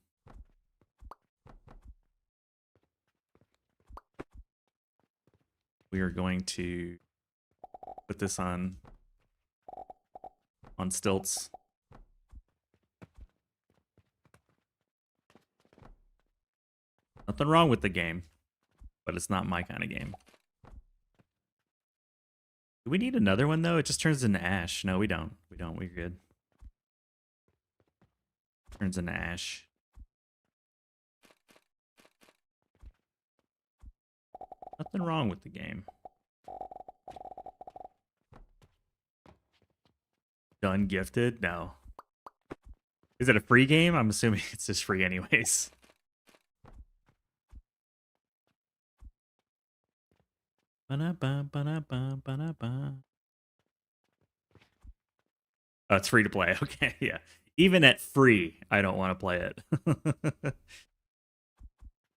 We are going to put this on stilts. Nothing wrong with the game, but it's not my kind of game. Do we need another one though? It just turns into ash. No, we don't. We don't. We're good. Turns into ash. Nothing wrong with the game. Done gifted? No. Is it a free game? I'm assuming it's just free anyways. Ba-da-ba-ba-da-ba-ba-da-ba. Oh, it's free to play. Okay, yeah. Even at free, I don't want to play it.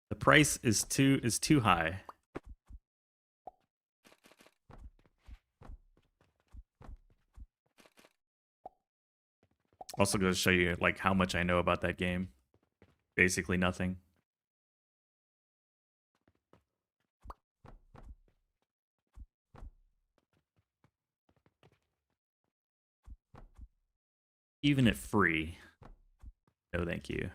The price is too high. Also goes to show you like how much I know about that game. Basically nothing. Even at free. No, thank you.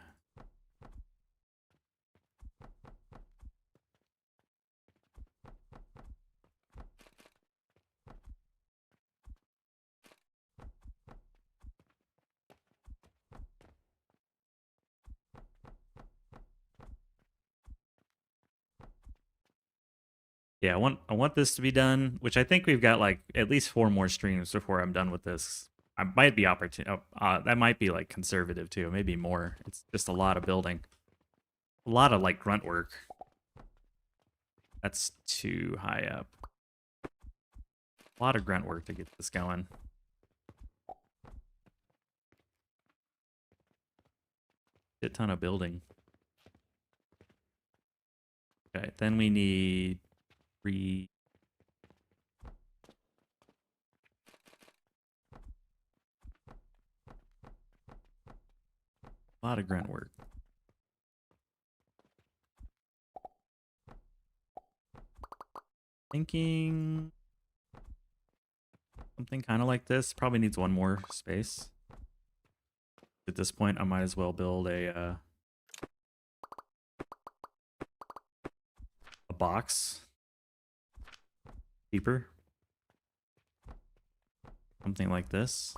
Yeah, I want this to be done, which I think we've got like at least 4 more streams before I'm done with this. I might be that might be like conservative too, maybe more. It's just a lot of building. A lot of like grunt work. That's too high up. A lot of grunt work to get this going. A ton of building. Okay, then we need 3. A lot of grunt work. Thinking something kind of like this. Probably needs 1 more space. At this point, I might as well build a box. Cheaper. Something like this.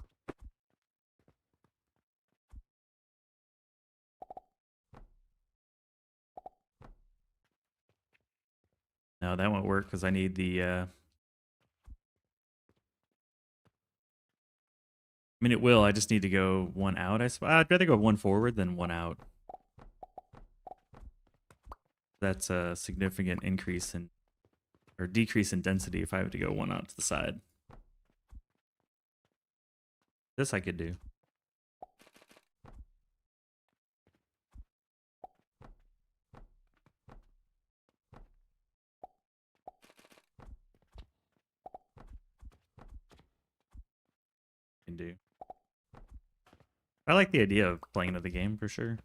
No, that won't work because I need the... I mean, it will. I just need to go one out, I suppose. I'd rather go one forward than one out. That's a significant increase in... or decrease in density if I have to go one out to the side. This I could do. Can do. I like the idea of playing another game for sure.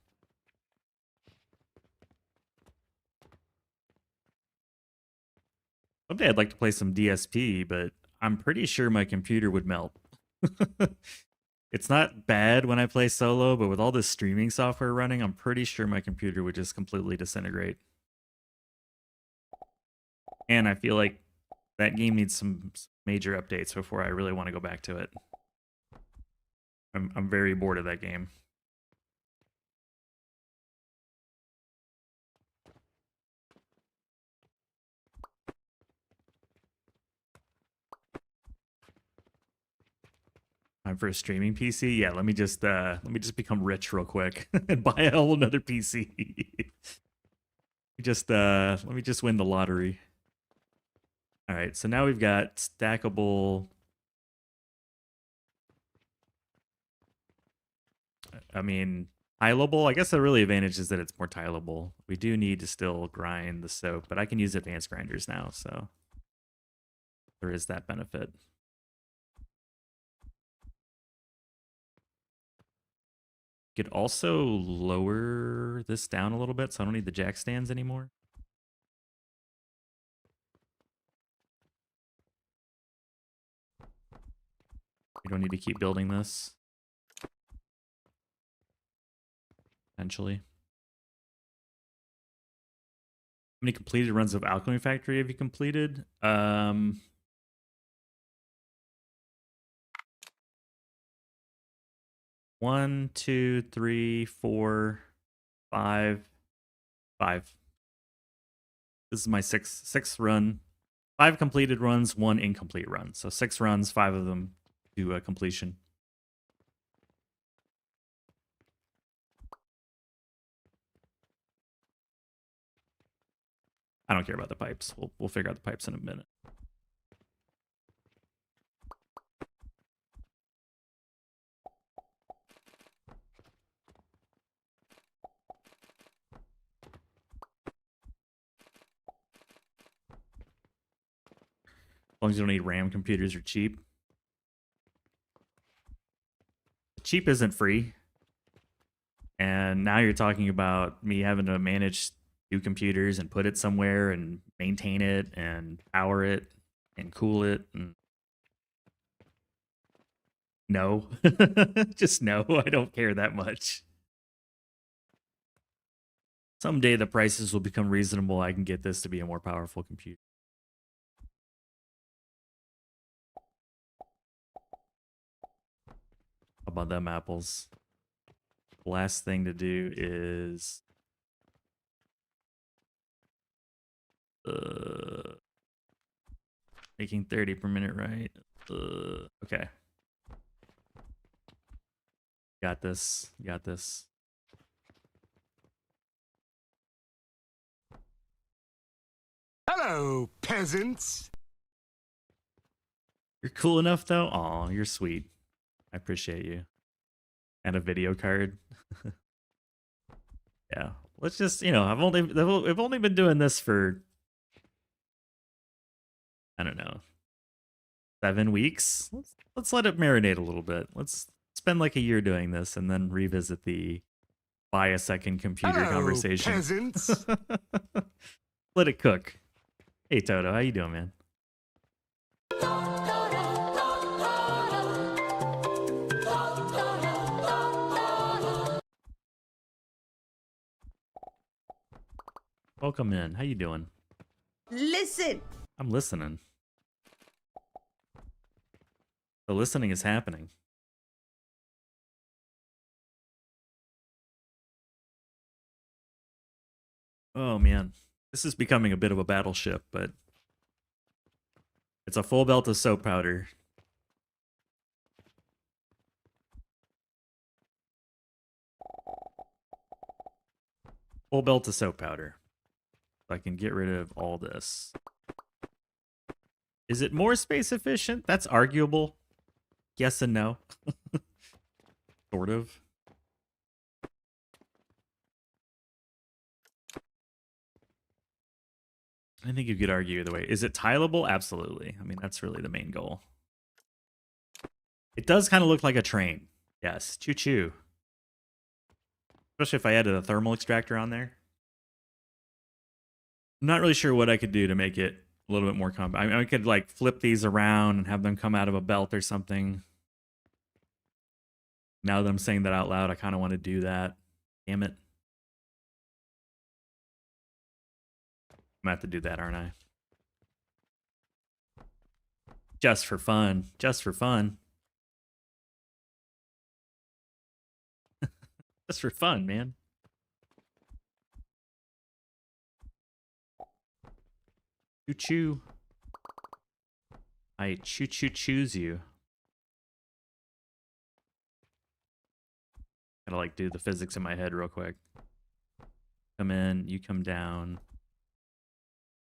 Someday I'd like to play some DSP, but I'm pretty sure my computer would melt. It's not bad when I play solo, but with all this streaming software running, I'm pretty sure my computer would just completely disintegrate. And I feel like that game needs some major updates before I really want to go back to it. I'm very bored of that game. Time for a streaming PC? Yeah, let me just become rich real quick and buy a whole another PC. Let me just win the lottery. All right, so now we've got stackable. I mean, tileable. I guess the really advantage is that it's more tileable. We do need to still grind the soap, but I can use advanced grinders now, so there is that benefit. Could also lower this down a little bit so I don't need the jack stands anymore. We don't need to keep building this. Potentially. How many completed runs of Alchemy Factory have you completed? 1, 2, 3, 4, 5. This is my sixth run. 5 completed runs, 1 incomplete run. So 6 runs, 5 of them to completion. I don't care about the pipes. We'll figure out the pipes in a minute. As long as you don't need RAM, computers are cheap. Cheap isn't free. And now you're talking about me having to manage 2 computers and put it somewhere and maintain it and power it and cool it. And no, just no, I don't care that much. Someday the prices will become reasonable. I can get this to be a more powerful computer. How about them apples? Last thing to do is making 30 per minute, right? Okay. Got this. Got this. Hello, peasants. You're cool enough though? Aw, you're sweet. I appreciate you. And a video card. Yeah. Let's just, you know, I've only been doing this for, I don't know, 7 weeks. Let's let it marinate a little bit. Let's spend like a year doing this and then revisit the buy a second computer Hello, conversation. Peasants. Let it cook. Hey Toto, how you doing, man? Welcome in. How you doing? Listen. I'm listening. The listening is happening. Oh man, this is becoming a bit of a battleship, but it's a full belt of soap powder. Full belt of soap powder. So I can get rid of all this. Is it more space efficient? That's arguable. Yes and no. Sort of. I think you could argue either way. Is it tileable? Absolutely. I mean, that's really the main goal. It does kind of look like a train. Yes. Choo-choo. Especially if I added a thermal extractor on there. I'm not really sure what I could do to make it a little bit more compact. I mean, I could like flip these around and have them come out of a belt or something. Now that I'm saying that out loud, I kind of want to do that. Damn it. I'm gonna have to do that, aren't I? Just for fun. Just for fun. Just for fun, man. Choo-choo. I choo-choo-choose you. Gotta like do the physics in my head real quick. Come in, you come down.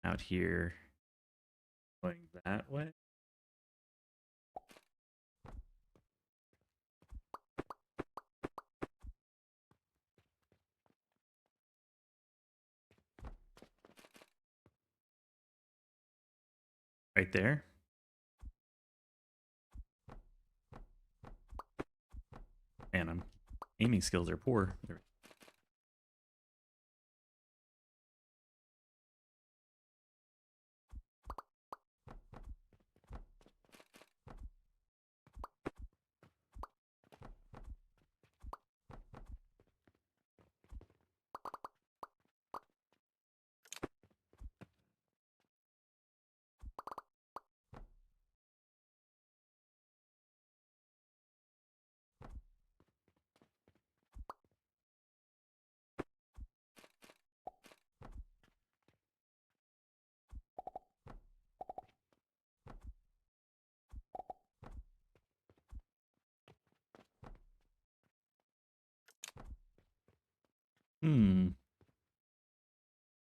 Out here. Going that way. Right there. Man, aiming skills are poor.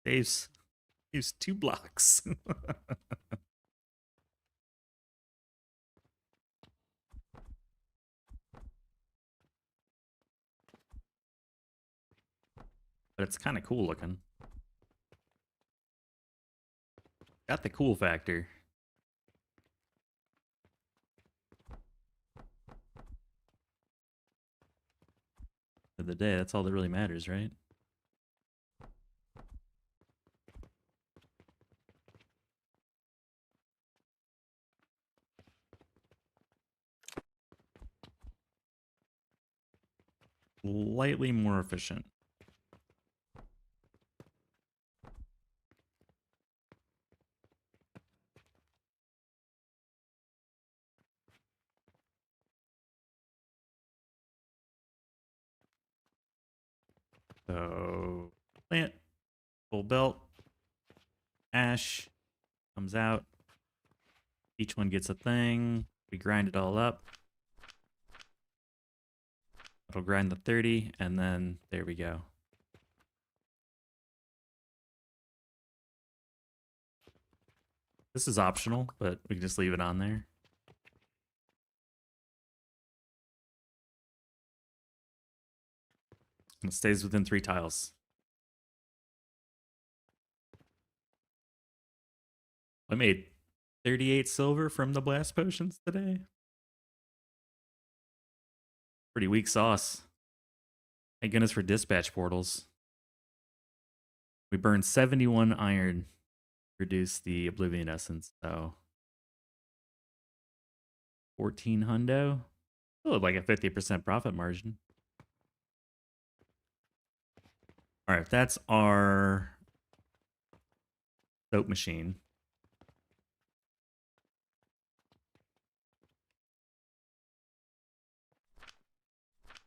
Saves 2 blocks. But it's kind of cool looking. Got the cool factor. Of the day, that's all that really matters, right? Slightly more efficient. So, plant, full belt, ash, comes out. Each one gets a thing. We grind it all up. It'll grind the 30, and then there we go. This is optional, but we can just leave it on there. And it stays within 3 tiles. I made 38 silver from the blast potions today. Pretty weak sauce. Thank goodness for dispatch portals. We burned 71 iron to produce the Oblivion Essence, so 14 hundo. Still like a 50% profit margin. All right, that's our soap machine.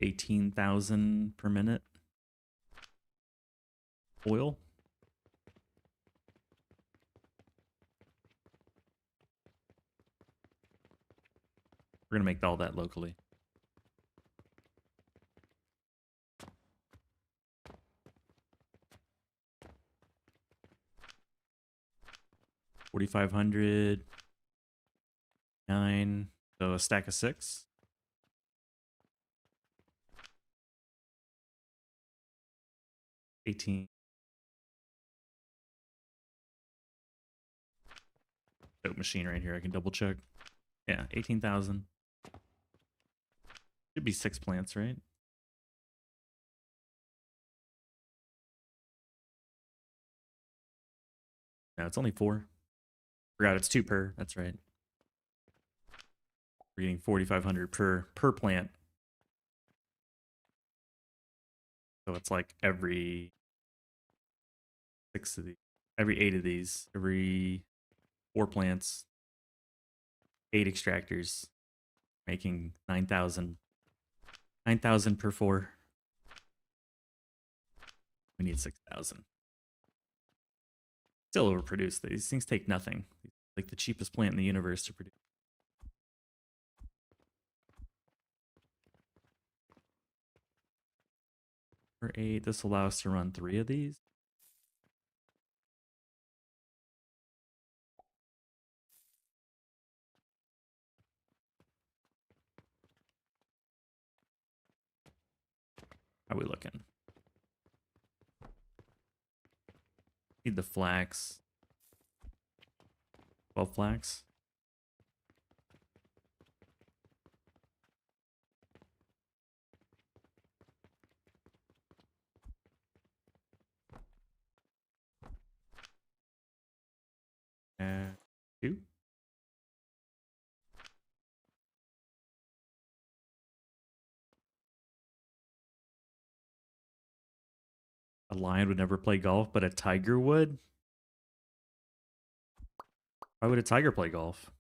$18,000 per minute. Oil. We're gonna make all that locally. $4,500. 9. So a stack of 6. $18. Soap machine right here. I can double check. Yeah, 18,000. Should be 6 plants, right? No, it's only 4. Forgot it's 2 per. That's right. We're getting 4,500 per plant. So it's like every 6 of these, every 8 of these, every 4 plants, 8 extractors, making 9,000. 9,000 per 4. We need 6,000. Still overproduce. These things take nothing. Like the cheapest plant in the universe to produce. For 8, this allows us to run 3 of these. How are we looking? Need the flax. 12 flax. And 2. A lion would never play golf, but a tiger would? Why would a tiger play golf?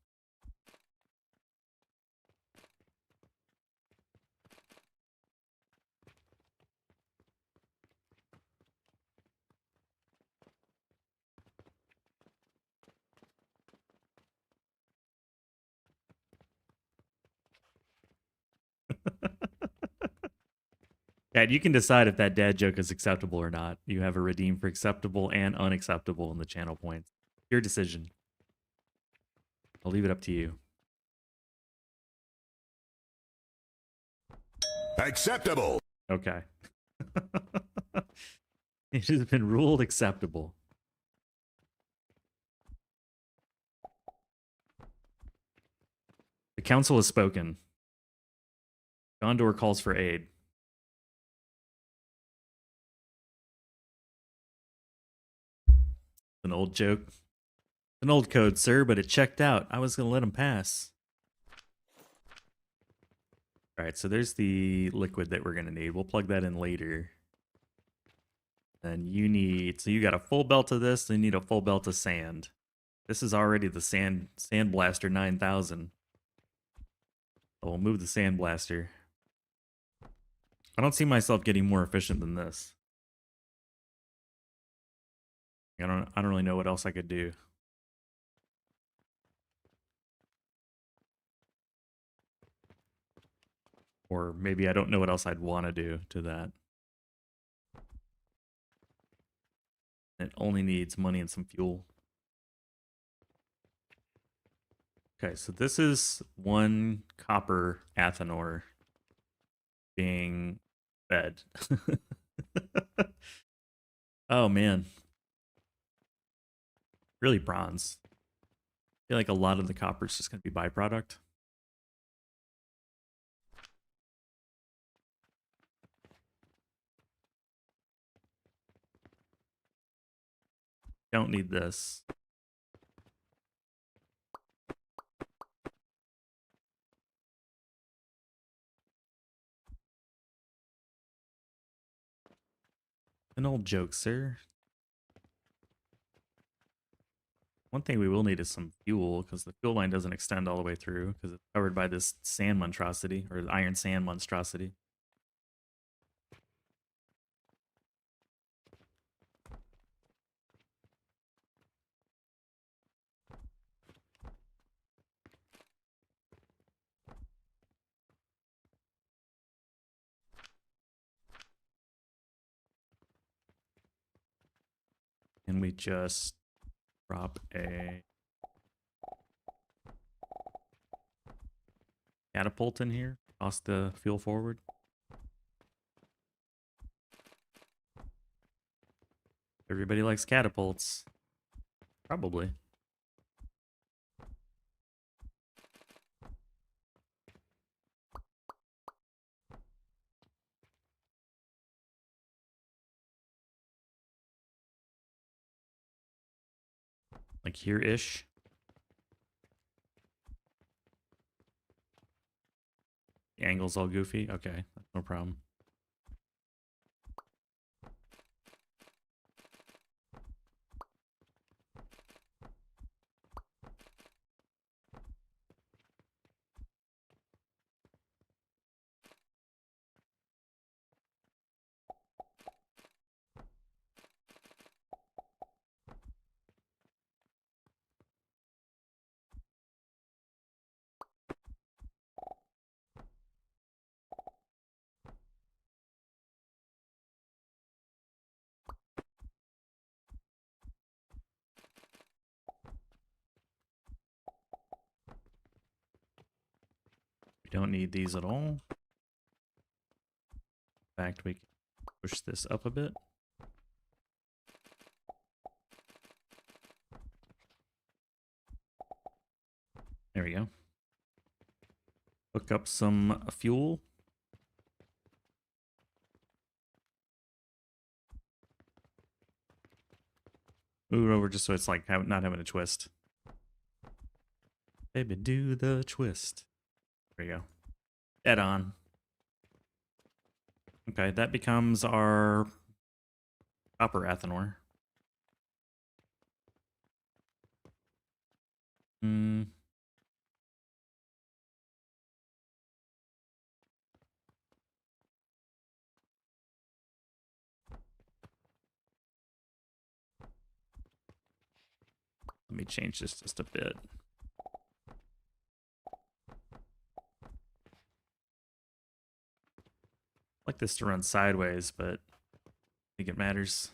Dad, you can decide if that dad joke is acceptable or not. You have a redeem for acceptable and unacceptable in the channel points. Your decision. I'll leave it up to you. Acceptable. Okay. It has been ruled acceptable. The council has spoken. Gondor calls for aid. An old joke. An old code, sir, but it checked out. I was going to let him pass. All right, so there's the liquid that we're going to need. We'll plug that in later. And you need, so you got a full belt of this, then you need a full belt of sand. This is already the sand blaster 9000. So we'll move the sand blaster. I don't see myself getting more efficient than this. I don't really know what else I could do. Or maybe I don't know what else I'd want to do to that. It only needs money and some fuel. Okay, so this is 1 copper athanor being fed. Oh man. Really bronze. I feel like a lot of the copper is just going to be byproduct. Don't need this. An old joke, sir. One thing we will need is some fuel, because the fuel line doesn't extend all the way through, because it's covered by this sand monstrosity, or iron sand monstrosity. And we just drop a catapult in here, toss the fuel forward. Everybody likes catapults. Probably. Like here-ish. The angle's all goofy. Okay, no problem. We don't need these at all. In fact, we can push this up a bit. There we go. Hook up some fuel. Move it over just so it's like not having a twist. Baby, do the twist. There we go. Dead on. Okay, that becomes our copper athanor. Let me change this just a bit. I like this to run sideways, but I think it matters.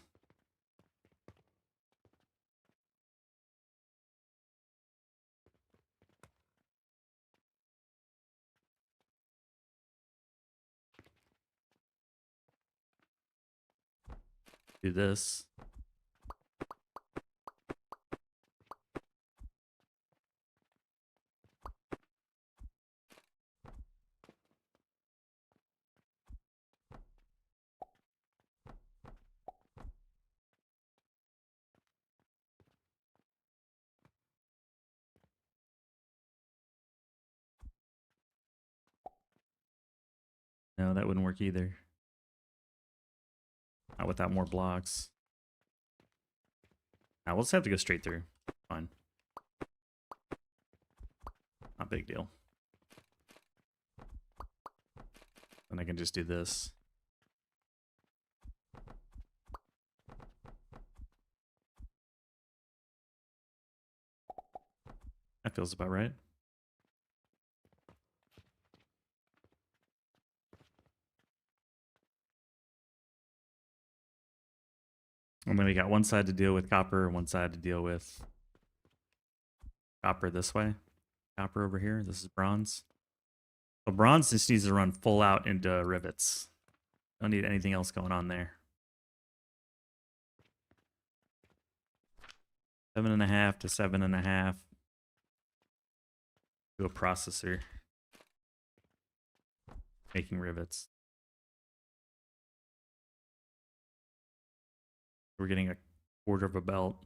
Do this. No, that wouldn't work either. Not without more blocks. Now we'll just have to go straight through. Fine. Not a big deal. And I can just do this. That feels about right. And then we got one side to deal with copper, one side to deal with copper this way. Copper over here. This is bronze. So bronze just needs to run full out into rivets. Don't need anything else going on there. 7.5 to 7.5 to a processor. Making rivets. We're getting a quarter of a belt.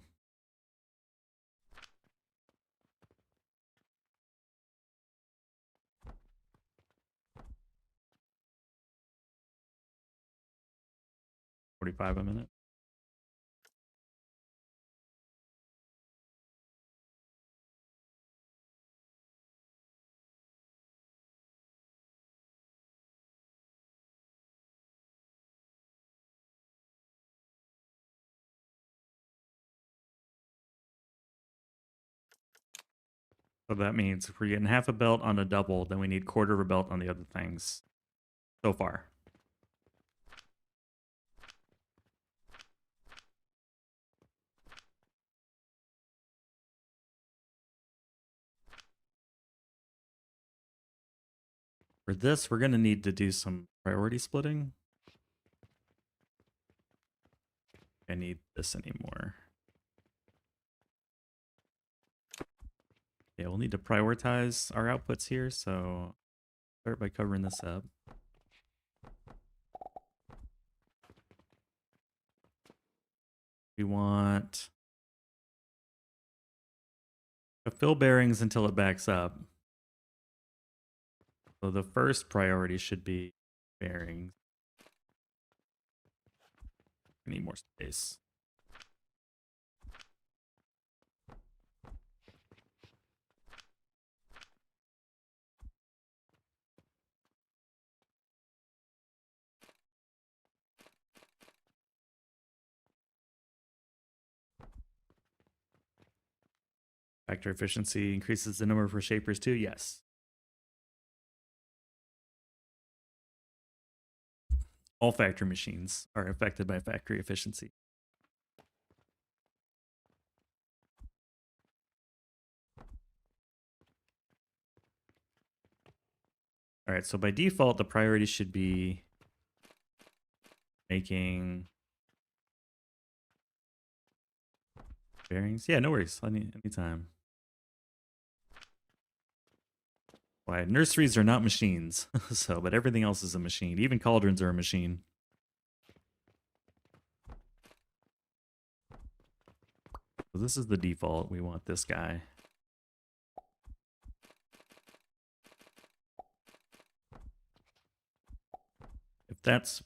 $45 a minute. So that means if we're getting half a belt on a double, then we need quarter of a belt on the other things. So far. For this, we're going to need to do some priority splitting. I need this anymore. Yeah, we'll need to prioritize our outputs here, so start by covering this up. We want to fill bearings until it backs up. So the first priority should be bearings. We need more space. Factory efficiency increases the number for shapers too? Yes. All factory machines are affected by factory efficiency. All right, so by default, the priority should be making bearings. Yeah, no worries. Anytime. Why, nurseries are not machines. So, but everything else is a machine. Even cauldrons are a machine. So this is the default. We want this guy. If that's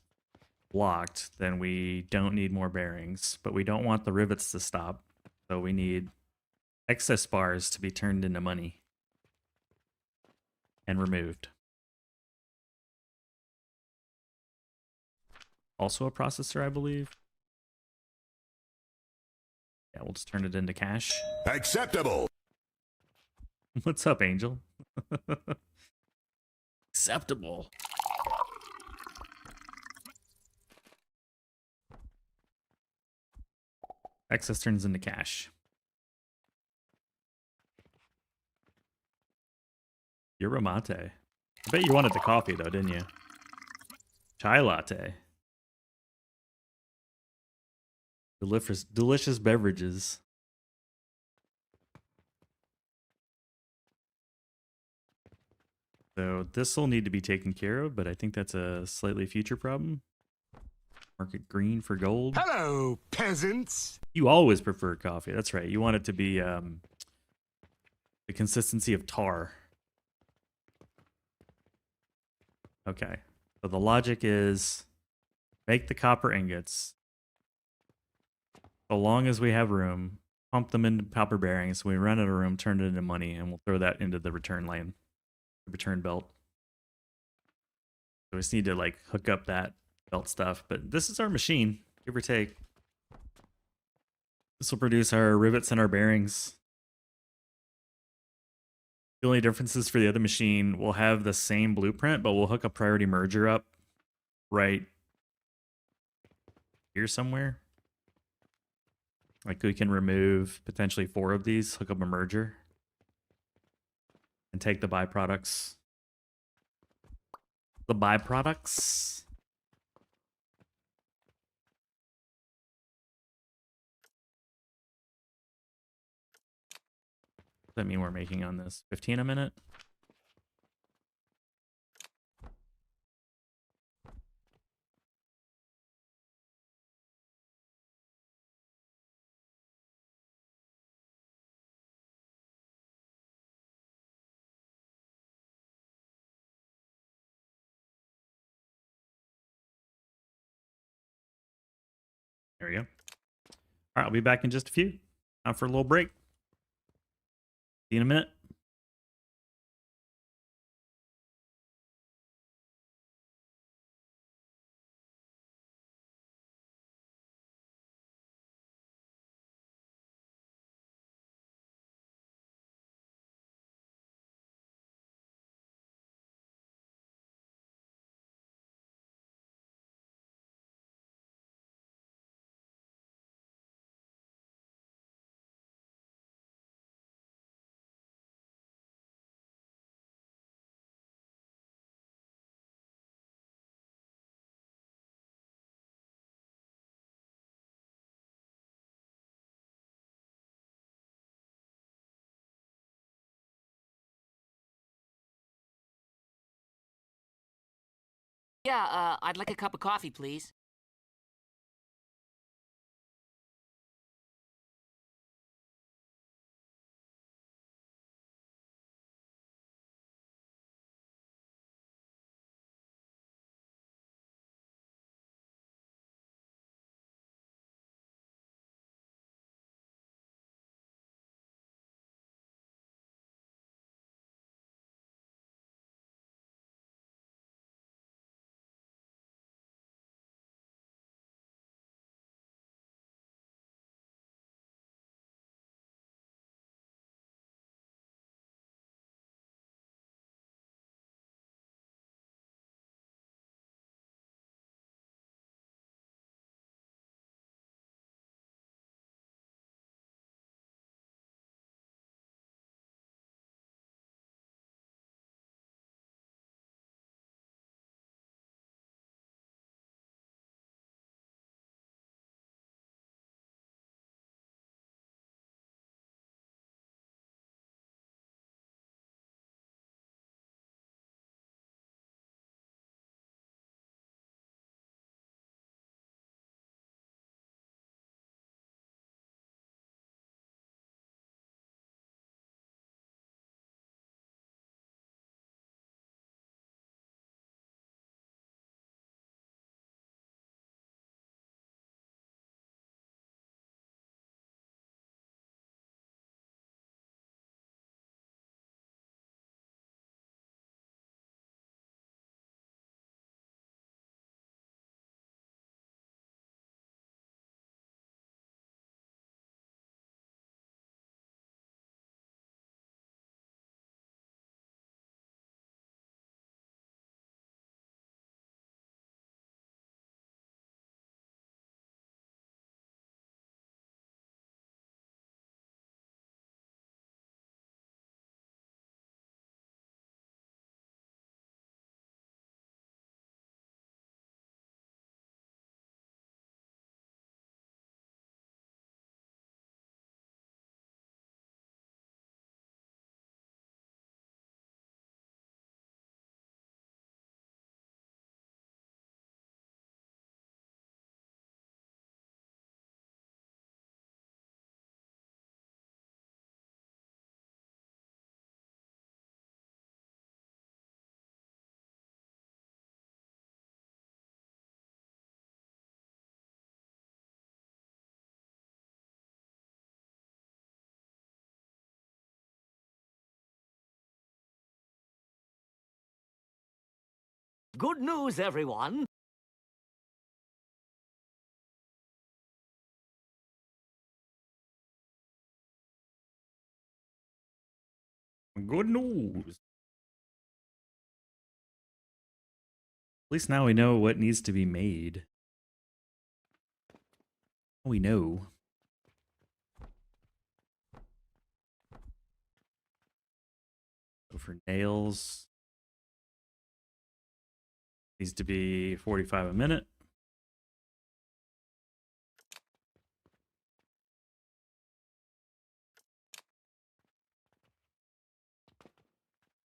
blocked, then we don't need more bearings, but we don't want the rivets to stop. So we need excess bars to be turned into money and removed. Also a processor, I believe. Yeah, we'll just turn it into cash. Acceptable. What's up, Angel? Acceptable. Excess turns into cash. Yerba mate. I bet you wanted the coffee though, didn't you? Chai latte. Delicious beverages. So this will need to be taken care of, but I think that's a slightly future problem. Market green for gold. Hello, peasants. You always prefer coffee. That's right. You want it to be the consistency of tar. Okay. So the logic is make the copper ingots. So long as we have room, pump them into copper bearings. When we run out of room, turn it into money, and we'll throw that into the return lane, the return belt. So we just need to like hook up that belt stuff. But this is our machine, give or take. This will produce our rivets and our bearings. The only differences for the other machine, we'll have the same blueprint, but we'll hook a priority merger up right here somewhere. Like we can remove potentially 4 of these, hook up a merger, and take the byproducts. The byproducts. What does that mean we're making on this? 15 a minute? There we go. All right, I'll be back in just a few. Time for a little break. See you in a minute. Yeah, I'd like a cup of coffee, please. Good news, everyone. Good news. At least now we know what needs to be made. We know. So for nails, needs to be 45 a minute.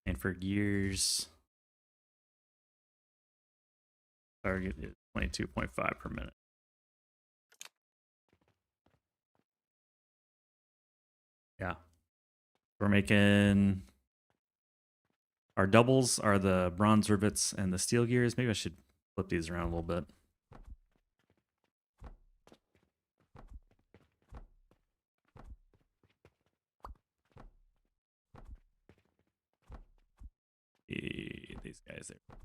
And for gears, target is 22.5 per minute. Yeah. We're making our doubles are the bronze rivets and the steel gears. Maybe I should flip these around a little bit. These guys there.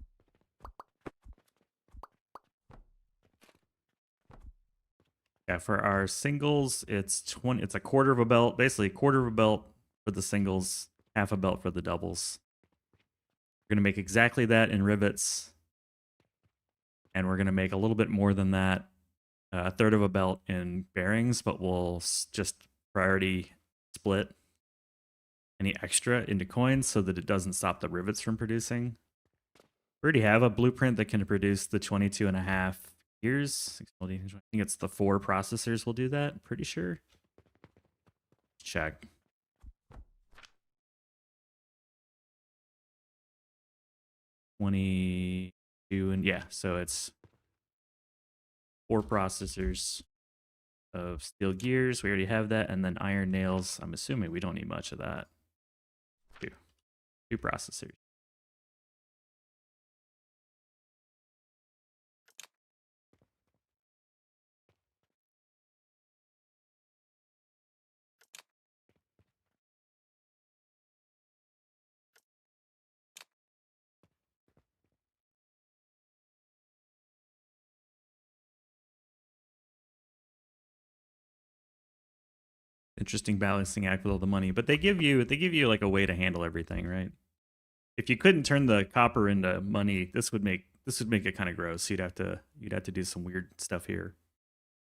Yeah, for our singles, it's a quarter of a belt, basically a quarter of a belt for the singles, half a belt for the doubles. We're gonna make exactly that in rivets, and we're gonna make a little bit more than that, a third of a belt in bearings, but we'll just priority split any extra into coins so that it doesn't stop the rivets from producing. We already have a blueprint that can produce the 22.5 gears. I think it's the 4 processors will do that, pretty sure. Check. 2, and yeah, so it's 4 processors of steel gears. We already have that, and then iron nails. I'm assuming we don't need much of that. 2 processors. Interesting balancing act with all the money, but they give you like a way to handle everything, right? If you couldn't turn the copper into money, this would make it kind of gross. You'd have to do some weird stuff here.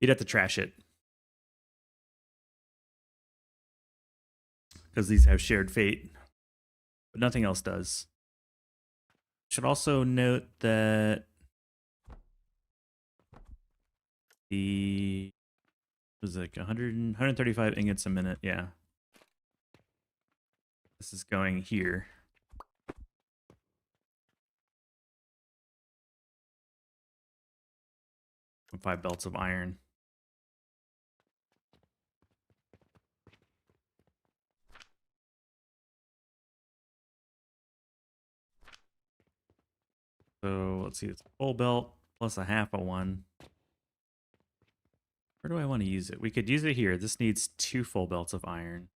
You'd have to trash it because these have shared fate, but nothing else does. Should also note that the was like 135 ingots a minute. Yeah, this is going here. And 5 belts of iron. So let's see, it's a full belt plus a half of one. Where do I want to use it? We could use it here. This needs 2 full belts of iron.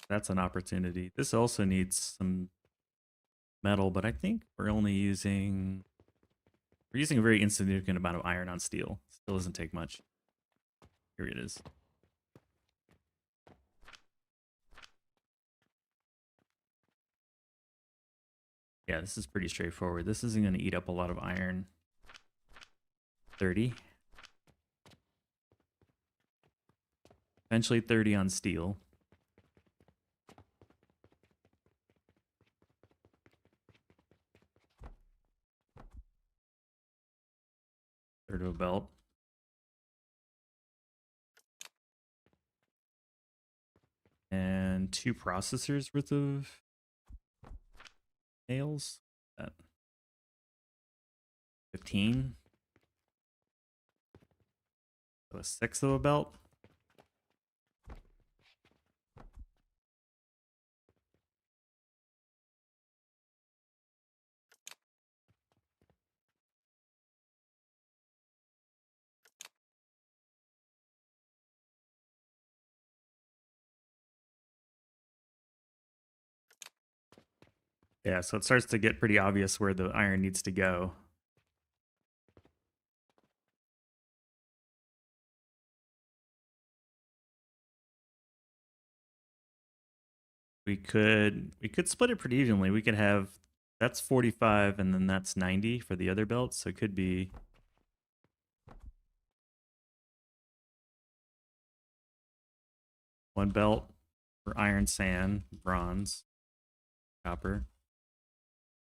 That's an opportunity. This also needs some metal, but I think we're using a very insignificant amount of iron on steel. Still doesn't take much. Here it is. Yeah, this is pretty straightforward. This isn't going to eat up a lot of iron. 30. Eventually 30 on steel. Third of a belt. And 2 processors worth of nails. That 15. So a 1/6 of a belt. Yeah, so it starts to get pretty obvious where the iron needs to go. We could split it pretty evenly. We could have, that's 45 and then that's 90 for the other belts. So it could be one belt for iron, sand, bronze, copper.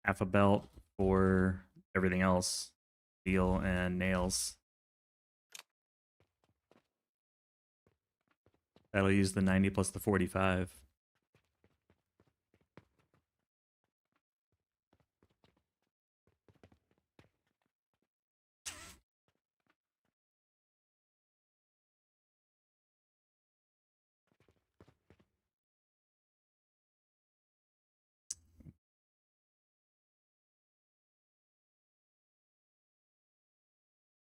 Half a belt for everything else, steel and nails. That'll use the 90 plus the 45.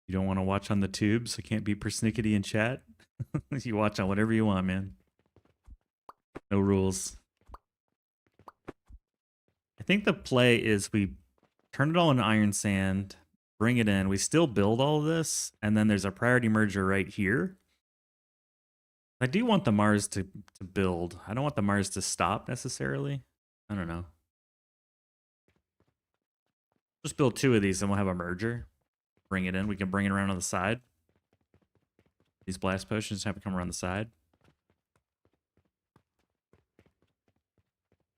You don't want to watch on the tube, so can't be persnickety in chat. You watch on whatever you want, man. No rules. I think the play is we turn it all into iron sand, bring it in. We still build all of this, and then there's a priority merger right here. I do want the Mars to build. I don't want the Mars to stop necessarily. I don't know. Just build 2 of these and we'll have a merger. Bring it in. We can bring it around on the side. These blast potions have to come around the side.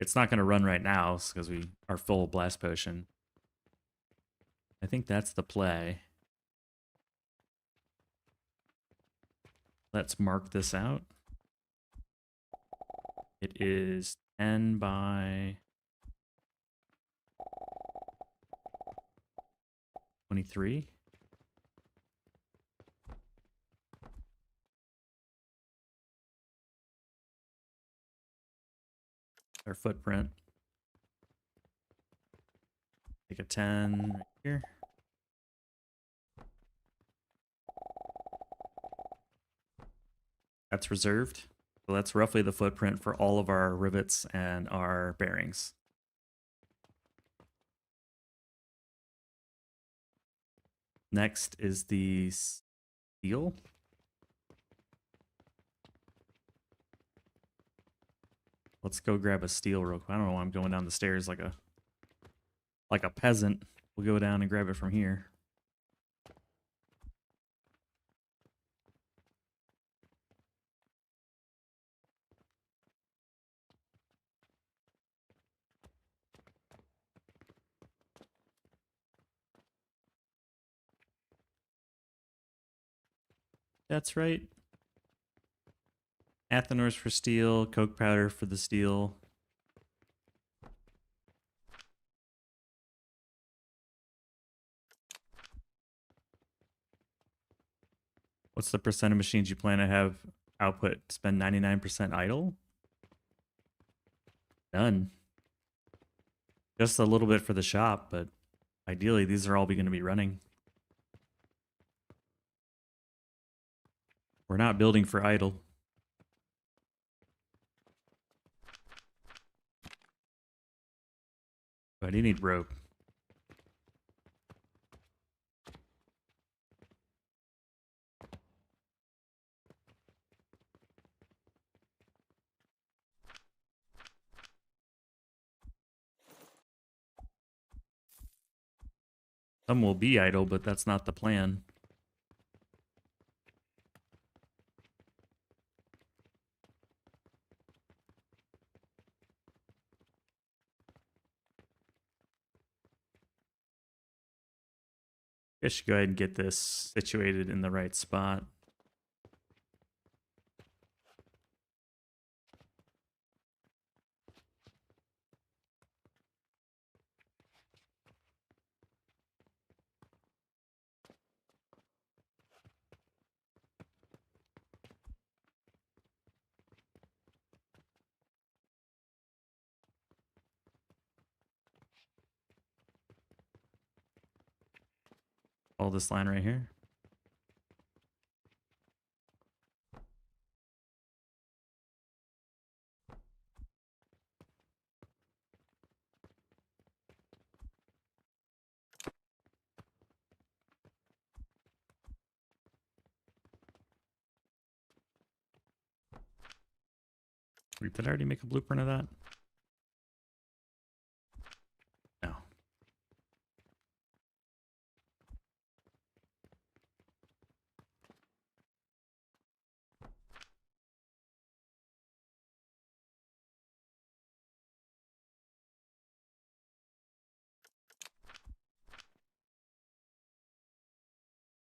It's not going to run right now because we are full blast potion. I think that's the play. Let's mark this out. It is 10 by 23. Our footprint. Take a 10 right here. That's reserved. So that's roughly the footprint for all of our rivets and our bearings. Next is the steel. Let's go grab a steel real quick. I don't know why I'm going down the stairs like a peasant. We'll go down and grab it from here. That's right. Athenors for steel, coke powder for the steel. What's the percent of machines you plan to have output spend 99% idle? None. Just a little bit for the shop, but ideally these are all going to be running. We're not building for idle. But I do need rope. Some will be idle, but that's not the plan. I should go ahead and get this situated in the right spot. All this line right here. Wait, did I already make a blueprint of that? No.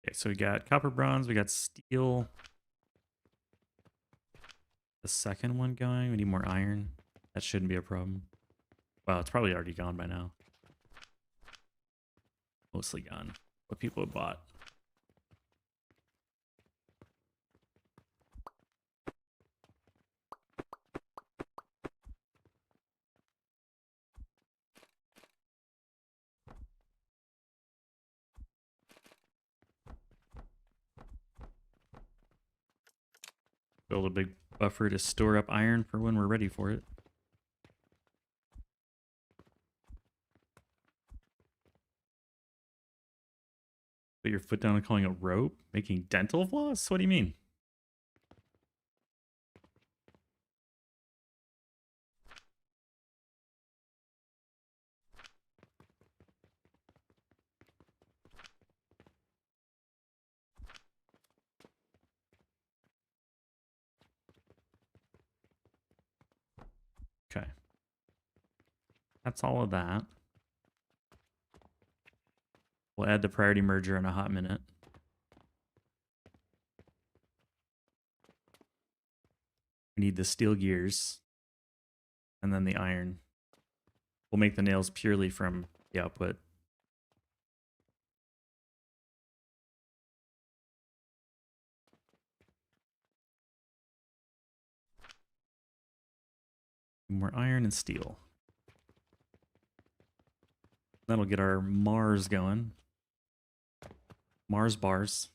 Okay, so we got copper, bronze, we got steel. The second one going, we need more iron. That shouldn't be a problem. Well, it's probably already gone by now. Mostly gone. What people have bought. Build a big buffer to store up iron for when we're ready for it. Put your foot down and calling a rope? Making dental floss? What do you mean? Okay. That's all of that. We'll add the priority merger in a hot minute. We need the steel gears. and then the iron. We'll make the nails purely from the output. More iron and steel. That'll get our Mars going. Mars bars.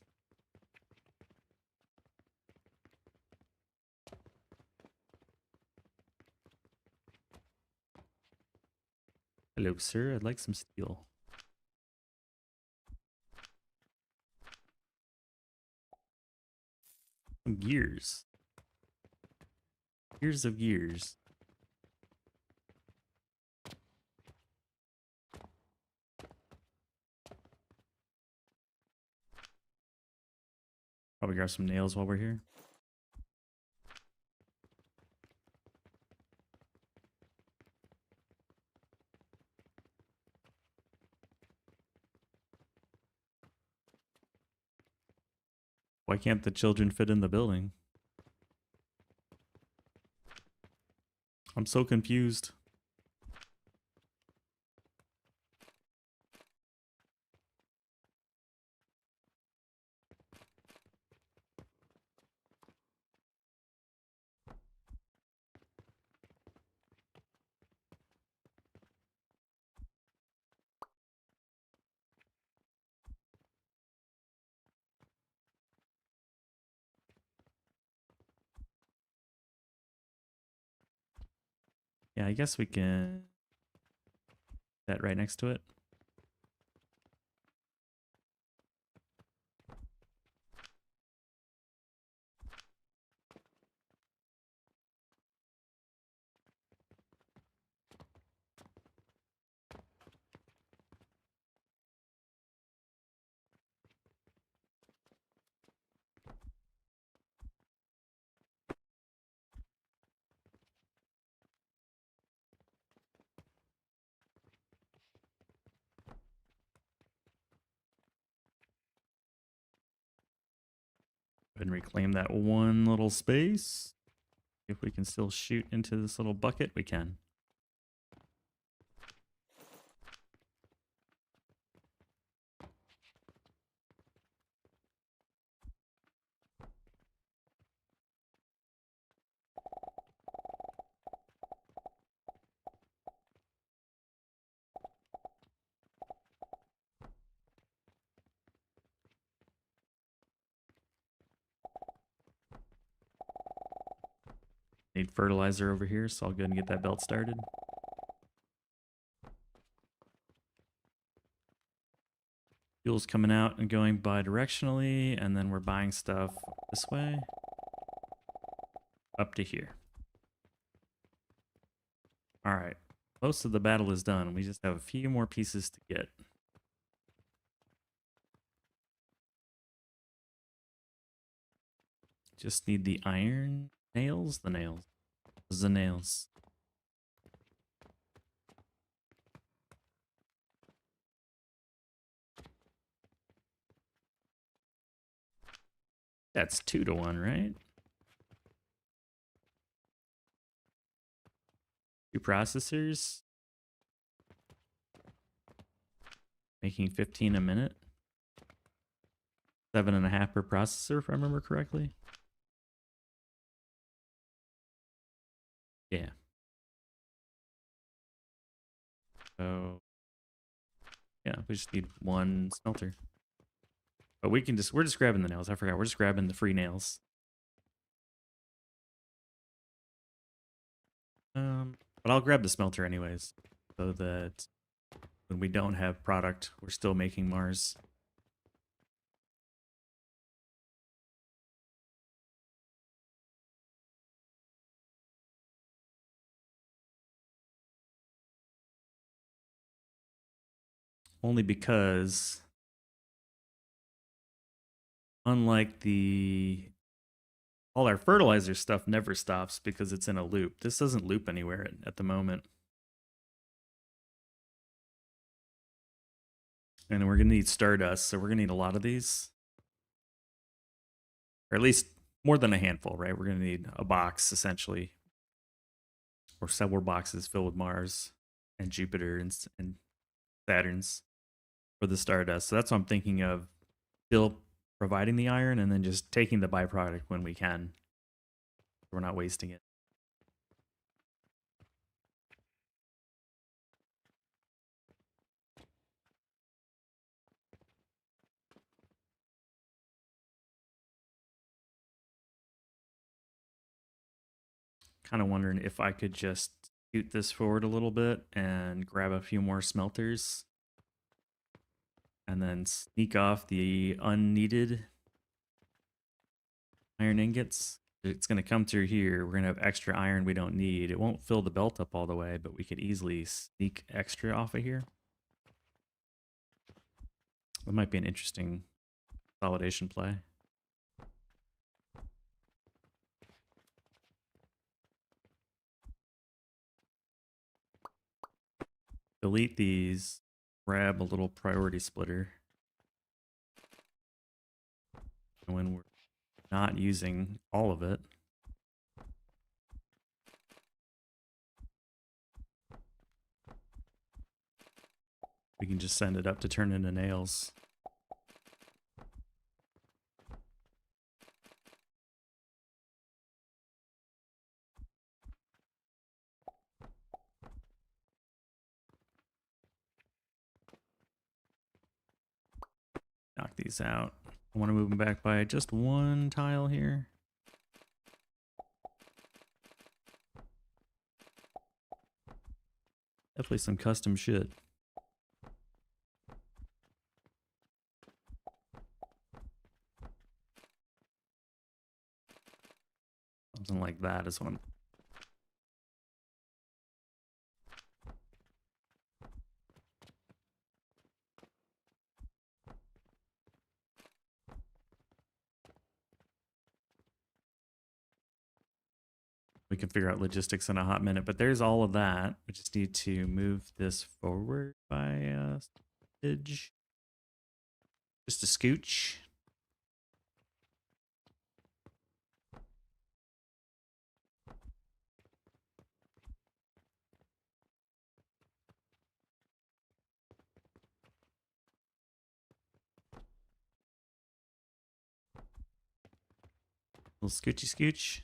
Hello, sir. I'd like some steel. Some gears. Gears of gears. Probably grab some nails while we're here. Why can't the children fit in the building? I'm so confused. Yeah, I guess we can that right next to it. Go ahead and reclaim that one little space. If we can still shoot into this little bucket, we can. Need fertilizer over here, so I'll go ahead and get that belt started. Fuel's coming out and going bi-directionally, and then we're buying stuff this way up to here. All right, most of the battle is done. We just have a few more pieces to get. Just need the iron nails, the nails. The nails. That's 2-to-1, right? 2 processors. Making 15 a minute. 7.5 per processor, if I remember correctly. Yeah. So yeah, we just need one smelter. But we're just grabbing the nails. I forgot. We're just grabbing the free nails. But I'll grab the smelter anyways, so that when we don't have product, we're still making Mars. Only because, unlike all our fertilizer stuff never stops because it's in a loop. This doesn't loop anywhere at the moment. And we're gonna need Stardust, so we're gonna need a lot of these. Or at least more than a handful, right? We're gonna need a box, essentially. or several boxes filled with Mars and Jupiter and Saturn's for the Stardust. So that's what I'm thinking of, still providing the iron and then just taking the byproduct when we can. We're not wasting it. Kind of wondering if I could just scoot this forward a little bit and grab a few more smelters and then sneak off the unneeded iron ingots. It's going to come through here. We're going to have extra iron we don't need. It won't fill the belt up all the way, but we could easily sneak extra off of here. That might be an interesting consolidation play. Delete these, grab a little priority splitter. And when we're not using all of it, we can just send it up to turn into nails. Knock these out. I want to move them back by just one tile here. Definitely some custom shit. Something like that is what I'm... We can figure out logistics in a hot minute, but there's all of that. We just need to move this forward by a smidge. Just a scooch. Little scoochy scooch.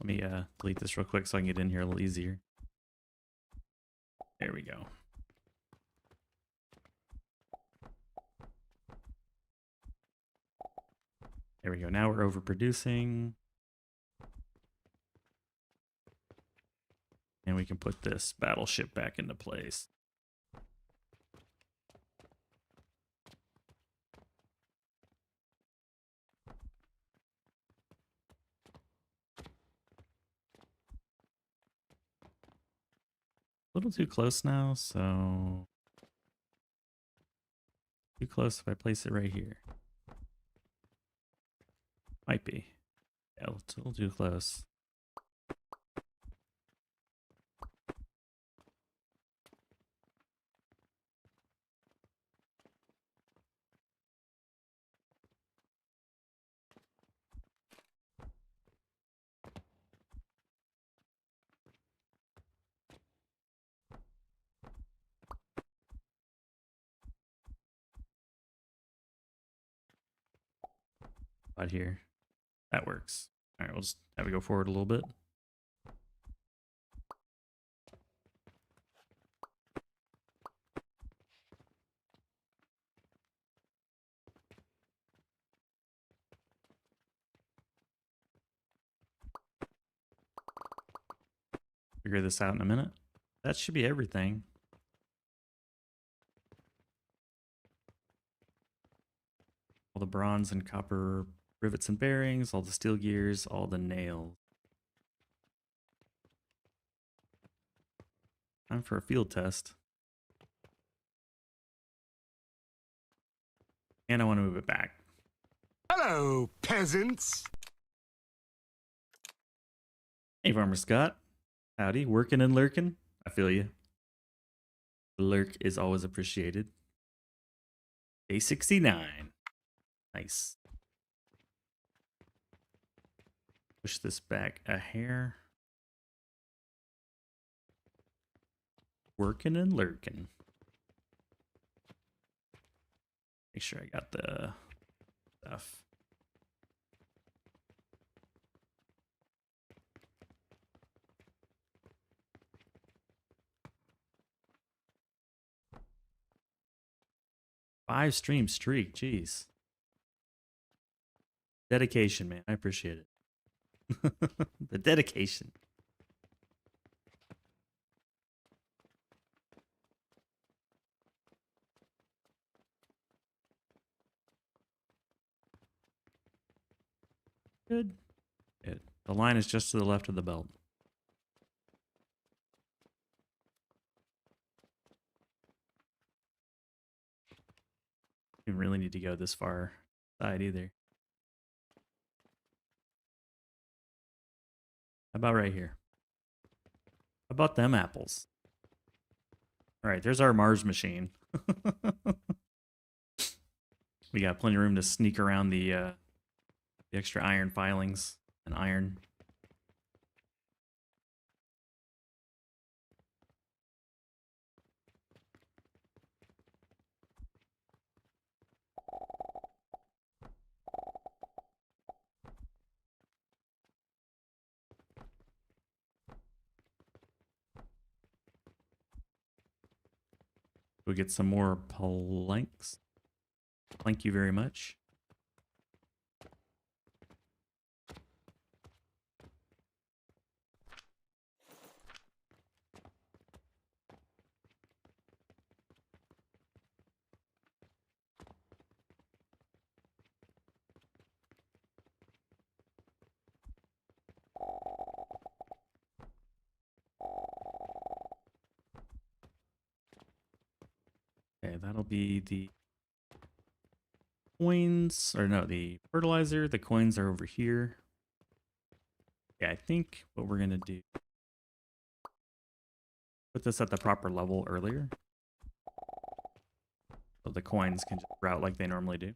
Let me delete this real quick so I can get in here a little easier. There we go. There we go. Now we're overproducing. And we can put this battleship back into place. A little too close now, so too close if I place it right here. Might be. Yeah, a little too close. Out here. That works. All right, we'll just have it go forward a little bit. Figure this out in a minute. That should be everything. All the bronze and copper rivets and bearings, all the steel gears, all the nails. Time for a field test. And I want to move it back. Hello, peasants. Hey, Farmer Scott. Howdy, working and lurking. I feel you. The lurk is always appreciated. Day 69. Nice. Push this back a hair. Working and lurking. Make sure I got the stuff. Five stream streak, jeez. Dedication, man. I appreciate it. The dedication. Good. Good. The line is just to the left of the belt. You don't really need to go this far side either. How about right here? How about them apples? All right, there's our Mars machine. We got plenty of room to sneak around the extra iron filings and iron. We'll get some more planks. Thank you very much. Okay, that'll be the coins, or no, the fertilizer. The coins are over here. Yeah, I think what we're gonna do, put this at the proper level earlier, so the coins can just route like they normally do.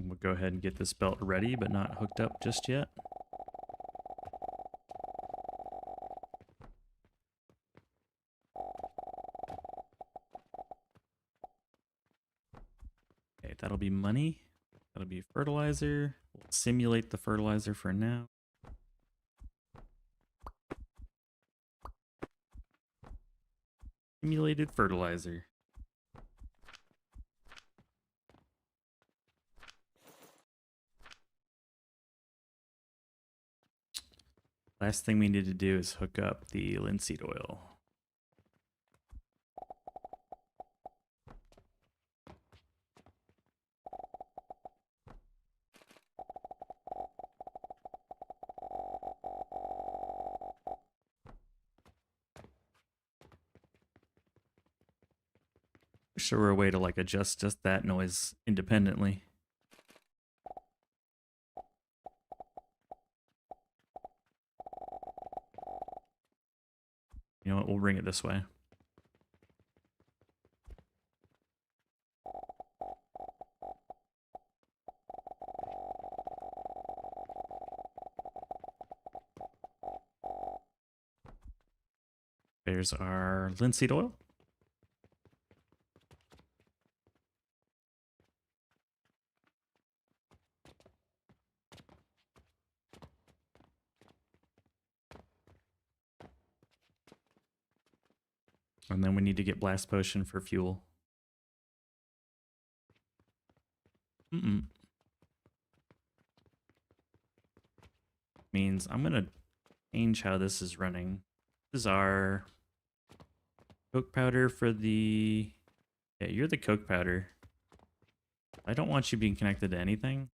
We'll go ahead and get this belt ready, but not hooked up just yet. Okay, that'll be money. That'll be fertilizer. We'll simulate the fertilizer for now. Simulated fertilizer. Last thing we need to do is hook up the linseed oil. Wish there were a way to like adjust just that noise independently. You know what, we'll bring it this way. There's our linseed oil. And then we need to get blast potion for fuel. Means I'm gonna change how this is running. This is our coke powder for the... Yeah, you're the coke powder. I don't want you being connected to anything.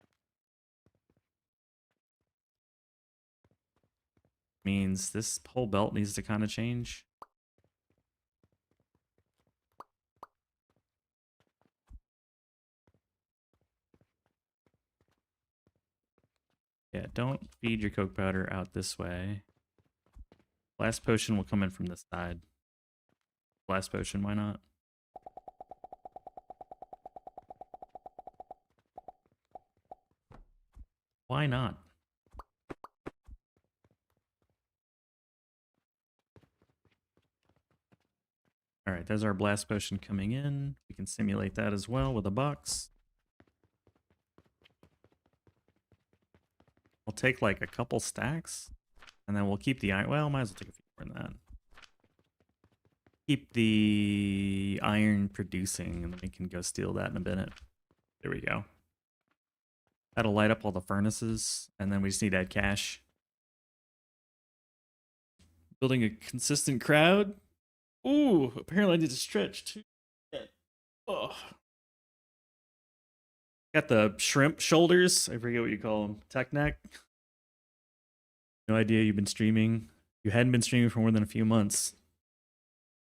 Means this whole belt needs to kind of change. Yeah, don't feed your coke powder out this way. Blast potion will come in from this side. Blast potion, why not? Why not? All right, there's our blast potion coming in. We can simulate that as well with a box. I'll take like a couple stacks, and then we'll keep the iron. Well, might as well take a few more than that. Keep the iron producing, and then we can go steal that in a minute. There we go. That'll light up all the furnaces, and then we just need to add cash. Building a consistent crowd. Ooh, apparently I need to stretch too. Oh. Got the shrimp shoulders. I forget what you call them. Tech neck. No idea you've been streaming. You hadn't been streaming for more than a few months.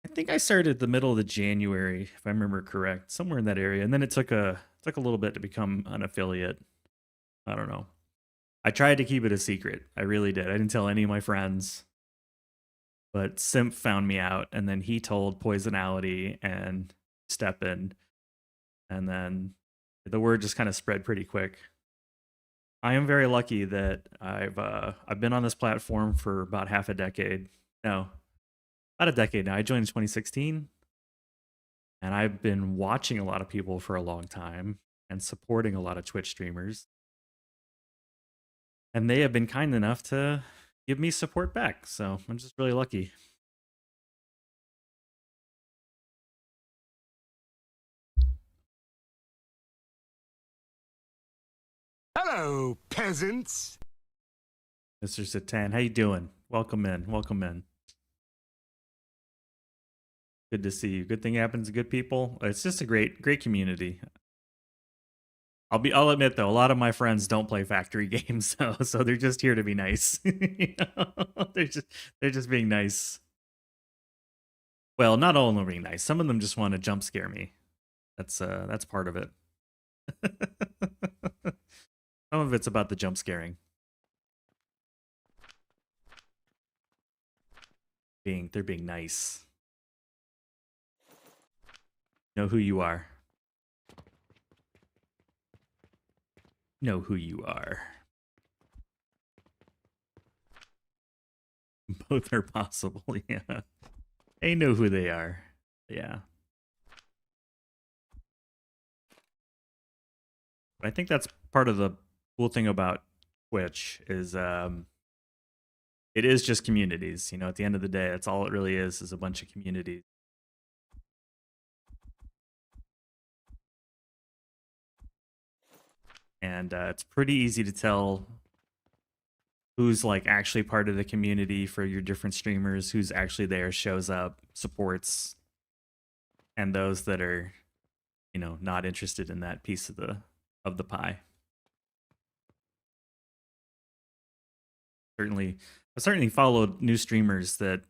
I think I started the middle of the January, if I remember correct, somewhere in that area. And then it took a little bit to become an affiliate. I don't know. I tried to keep it a secret. I really did. I didn't tell any of my friends. But Simp found me out, and then he told Poisonality and Steppen, and then the word just kind of spread pretty quick. I am very lucky that I've been on this platform for about half a decade. No, about a decade now. I joined in 2016, and I've been watching a lot of people for a long time and supporting a lot of Twitch streamers. And they have been kind enough to give me support back, so I'm just really lucky. Hello, peasants. Mr. Satan, how you doing? Welcome in, welcome in. Good to see you. Good thing happens to good people. It's just a great community. I'll admit though, a lot of my friends don't play factory games, so they're just here to be nice. You know? They're just being nice. Well, not all of them are being nice. Some of them just want to jump scare me. That's part of it. Some of it's about the jump scaring. They're being nice. Know who you are. Know who you are. Both are possible, yeah. They know who they are. Yeah. I think that's part of the cool thing about Twitch is it is just communities. You know, at the end of the day, that's all it really is a bunch of communities. And it's pretty easy to tell who's like actually part of the community for your different streamers, who's actually there, shows up, supports, and those that are, you know, not interested in that piece of the pie. I certainly followed new streamers that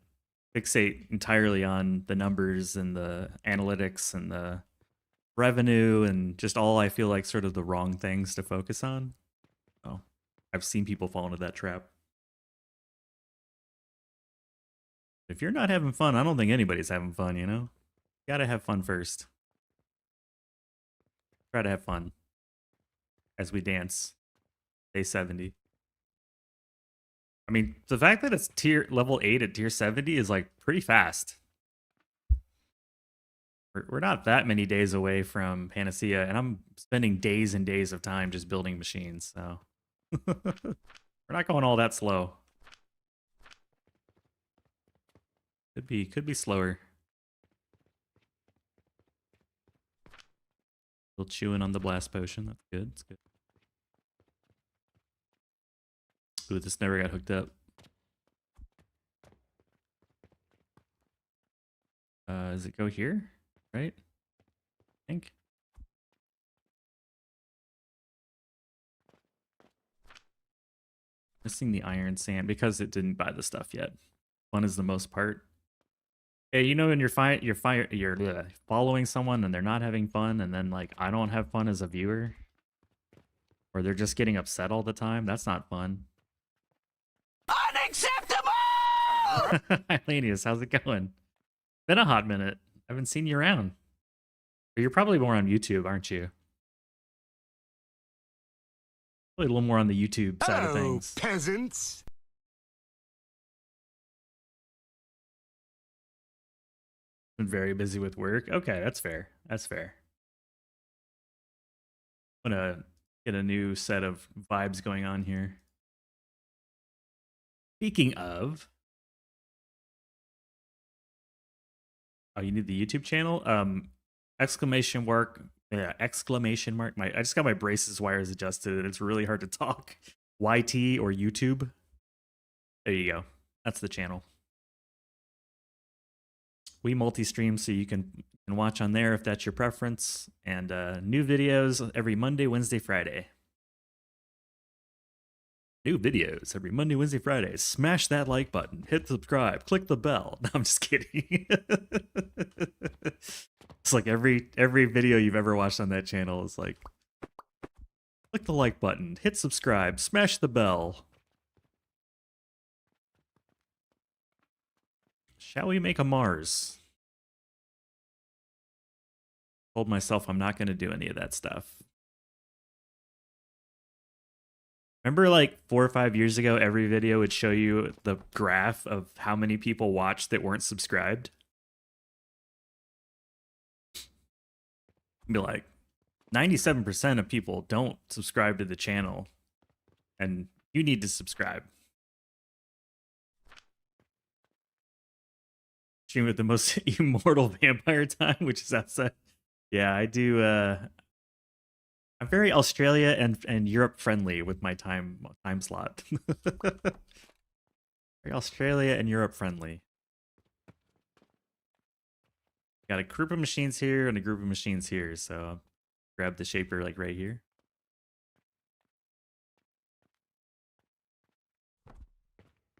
fixate entirely on the numbers and the analytics and the revenue and just all I feel like sort of the wrong things to focus on. Oh, I've seen people fall into that trap. If you're not having fun, I don't think anybody's having fun, you know? You gotta have fun first. Try to have fun as we dance. Day 70. I mean, the fact that it's level 8 at tier 70 is like pretty fast. We're not that many days away from Panacea, and I'm spending days and days of time just building machines, so we're not going all that slow. Could be slower. Still chewing on the blast potion. That's good. That's good. Ooh, this never got hooked up. Does it go here? Right? I think. Missing the iron sand because it didn't buy the stuff yet. Fun is the most part. Hey, you know when you're following someone and they're not having fun, and then like I don't have fun as a viewer. or they're just getting upset all the time. That's not fun. Unacceptable! Hi, Lanius. How's it going? Been a hot minute. I haven't seen you around. But you're probably more on YouTube, aren't you? Probably a little more on the YouTube side of Hello, things. peasants. Been very busy with work. Okay, that's fair. That's fair. I'm gonna get a new set of vibes going on here. Speaking of, oh, you need the YouTube channel? Exclamation mark. Yeah, exclamation mark. I just got my braces wires adjusted and it's really hard to talk. YT or YouTube. There you go. That's the channel. We multi-stream so you can watch on there if that's your preference. And new videos every Monday, Wednesday, Friday. New videos every Monday, Wednesday, Friday. Smash that like button. Hit subscribe. Click the bell. No, I'm just kidding. It's like every video you've ever watched on that channel is like, click the like button. Hit subscribe. Smash the bell. Shall we make a Mars? Told myself I'm not going to do any of that stuff. Remember like 4 or 5 years ago, every video would show you the graph of how many people watched that weren't subscribed? Be like, 97% of people don't subscribe to the channel, and you need to subscribe. Stream with the most immortal vampire time, which is outside. Yeah, I do. I'm very Australia and Europe friendly with my time slot. Very Australia and Europe friendly. Got a group of machines here and a group of machines here, so I'll grab the shaper like right here.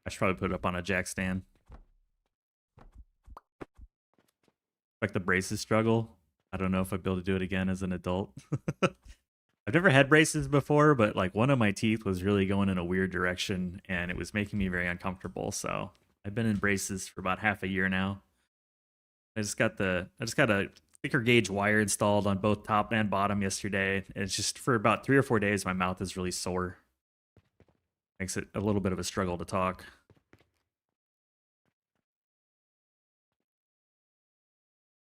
I should probably put it up on a jack stand. Like the braces struggle. I don't know if I'd be able to do it again as an adult. I've never had braces before, but like one of my teeth was really going in a weird direction and it was making me very uncomfortable. So I've been in braces for about half a year now. I just got a thicker gauge wire installed on both top and bottom yesterday. It's just for about 3 or 4 days, my mouth is really sore. Makes it a little bit of a struggle to talk.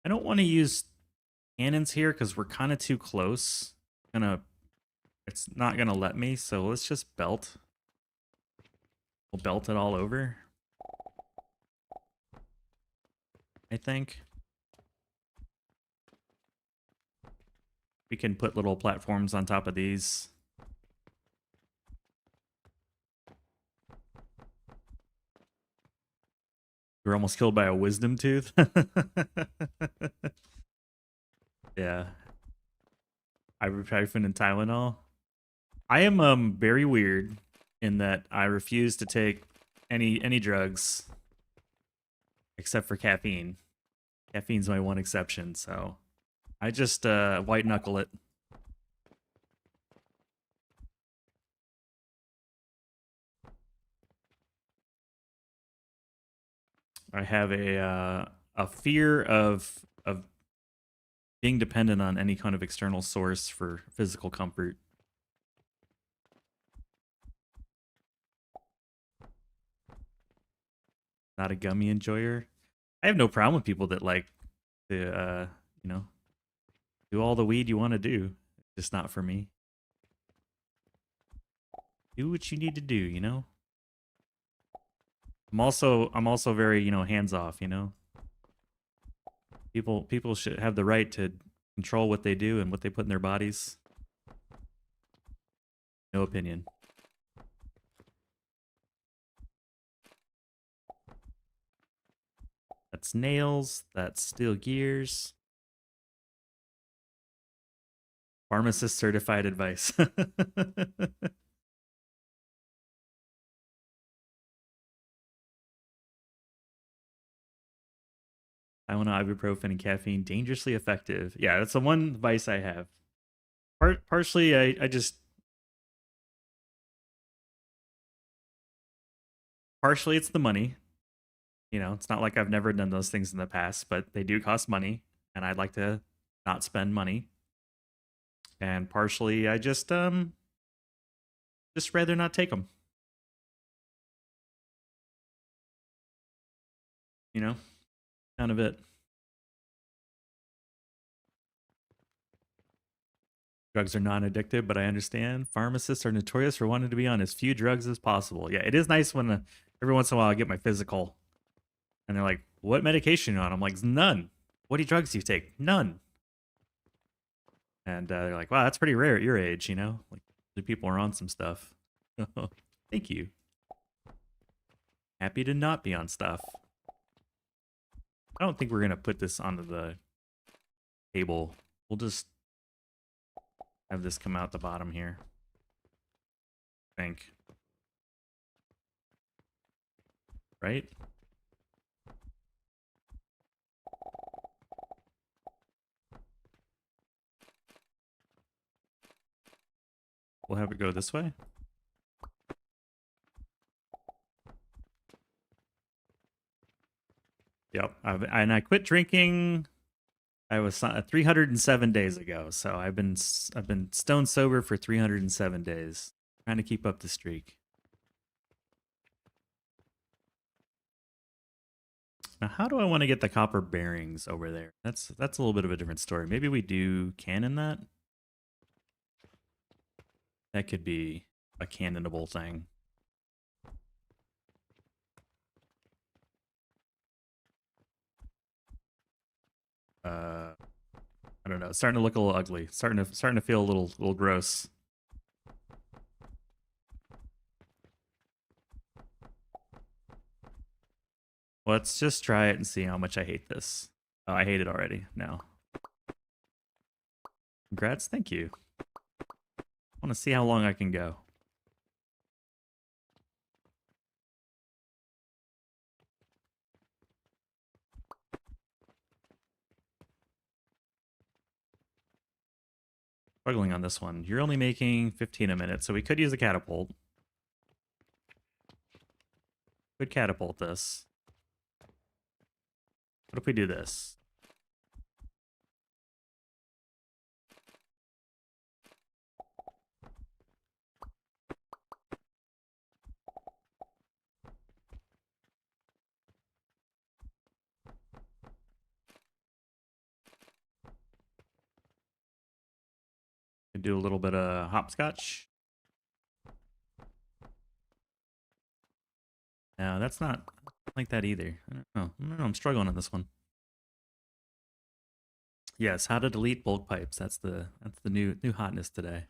I don't want to use cannons here because we're kind of too close. It's not gonna let me, so let's just belt. We'll belt it all over, I think. We can put little platforms on top of these. We're almost killed by a wisdom tooth. Yeah. Ibuprofen and Tylenol. I am very weird in that I refuse to take any drugs except for caffeine. Caffeine's my one exception, so I just white knuckle it. I have a fear of being dependent on any kind of external source for physical comfort. Not a gummy enjoyer. I have no problem with people that like to, you know, do all the weed you want to do. It's just not for me. Do what you need to do, you know? I'm also very, you know, hands off, you know? People should have the right to control what they do and what they put in their bodies. No opinion. That's nails, that's steel gears. Pharmacist certified advice. I want ibuprofen and caffeine, dangerously effective. Yeah, that's the one vice I have. Partially, I just partially it's the money. You know, it's not like I've never done those things in the past, but they do cost money, and I'd like to not spend money. And partially, I just rather not take them. You know, kind of it. Drugs are non-addictive, but I understand pharmacists are notorious for wanting to be on as few drugs as possible. Yeah, it is nice when every once in a while I get my physical, and they're like, "What medication are you on?" I'm like, "None." "What drugs do you take?" "None." And they're like, "Wow, that's pretty rare at your age, you know? Like, the people are on some stuff." Thank you. Happy to not be on stuff. I don't think we're gonna put this onto the table. We'll just have this come out the bottom here. I think. Right? We'll have it go this way. Yep. And I quit drinking. I was 307 days ago, so I've been stone sober for 307 days, trying to keep up the streak. Now, how do I want to get the copper bearings over there? That's a little bit of a different story. Maybe we do cannon that. That could be a cannonable thing. I don't know. It's starting to look a little ugly. Starting to feel a little gross. Let's just try it and see how much I hate this. Oh, I hate it already. No. Congrats. Thank you. I want to see how long I can go. Struggling on this one. You're only making 15 a minute, so we could use a catapult. Could catapult this. What if we do this? Could do a little bit of hopscotch. No, that's not like that either. I don't know. I'm struggling on this one. Yes, how to delete bulk pipes. That's the new hotness today.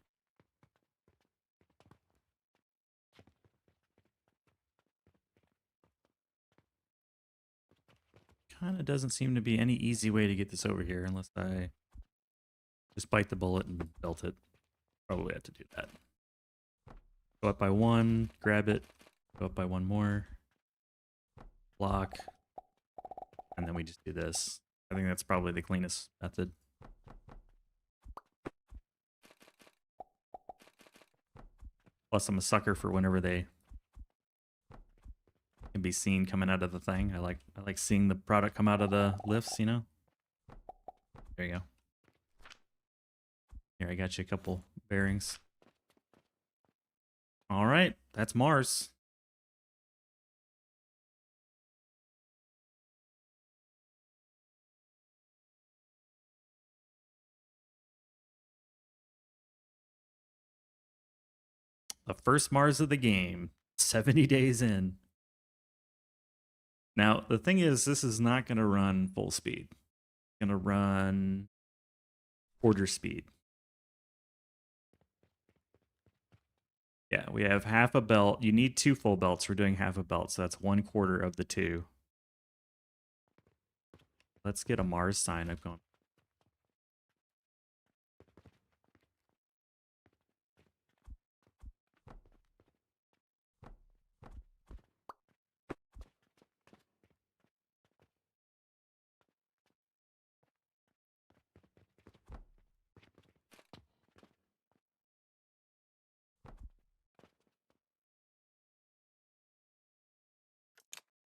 Kind of doesn't seem to be any easy way to get this over here unless I just bite the bullet and belt it. Probably have to do that. Go up by one, grab it, go up by one more, block, and then we just do this. I think that's probably the cleanest method. Plus, I'm a sucker for whenever they can be seen coming out of the thing. I like seeing the product come out of the lifts, you know? There you go. Here, I got you a couple bearings. All right, that's Mars. The first Mars of the game, 70 days in. Now, the thing is, this is not going to run full speed. It's going to run quarter speed. Yeah, we have half a belt. You need 2 full belts. We're doing half a belt, so that's 1/4 of the 2. Let's get a Mars sign up going.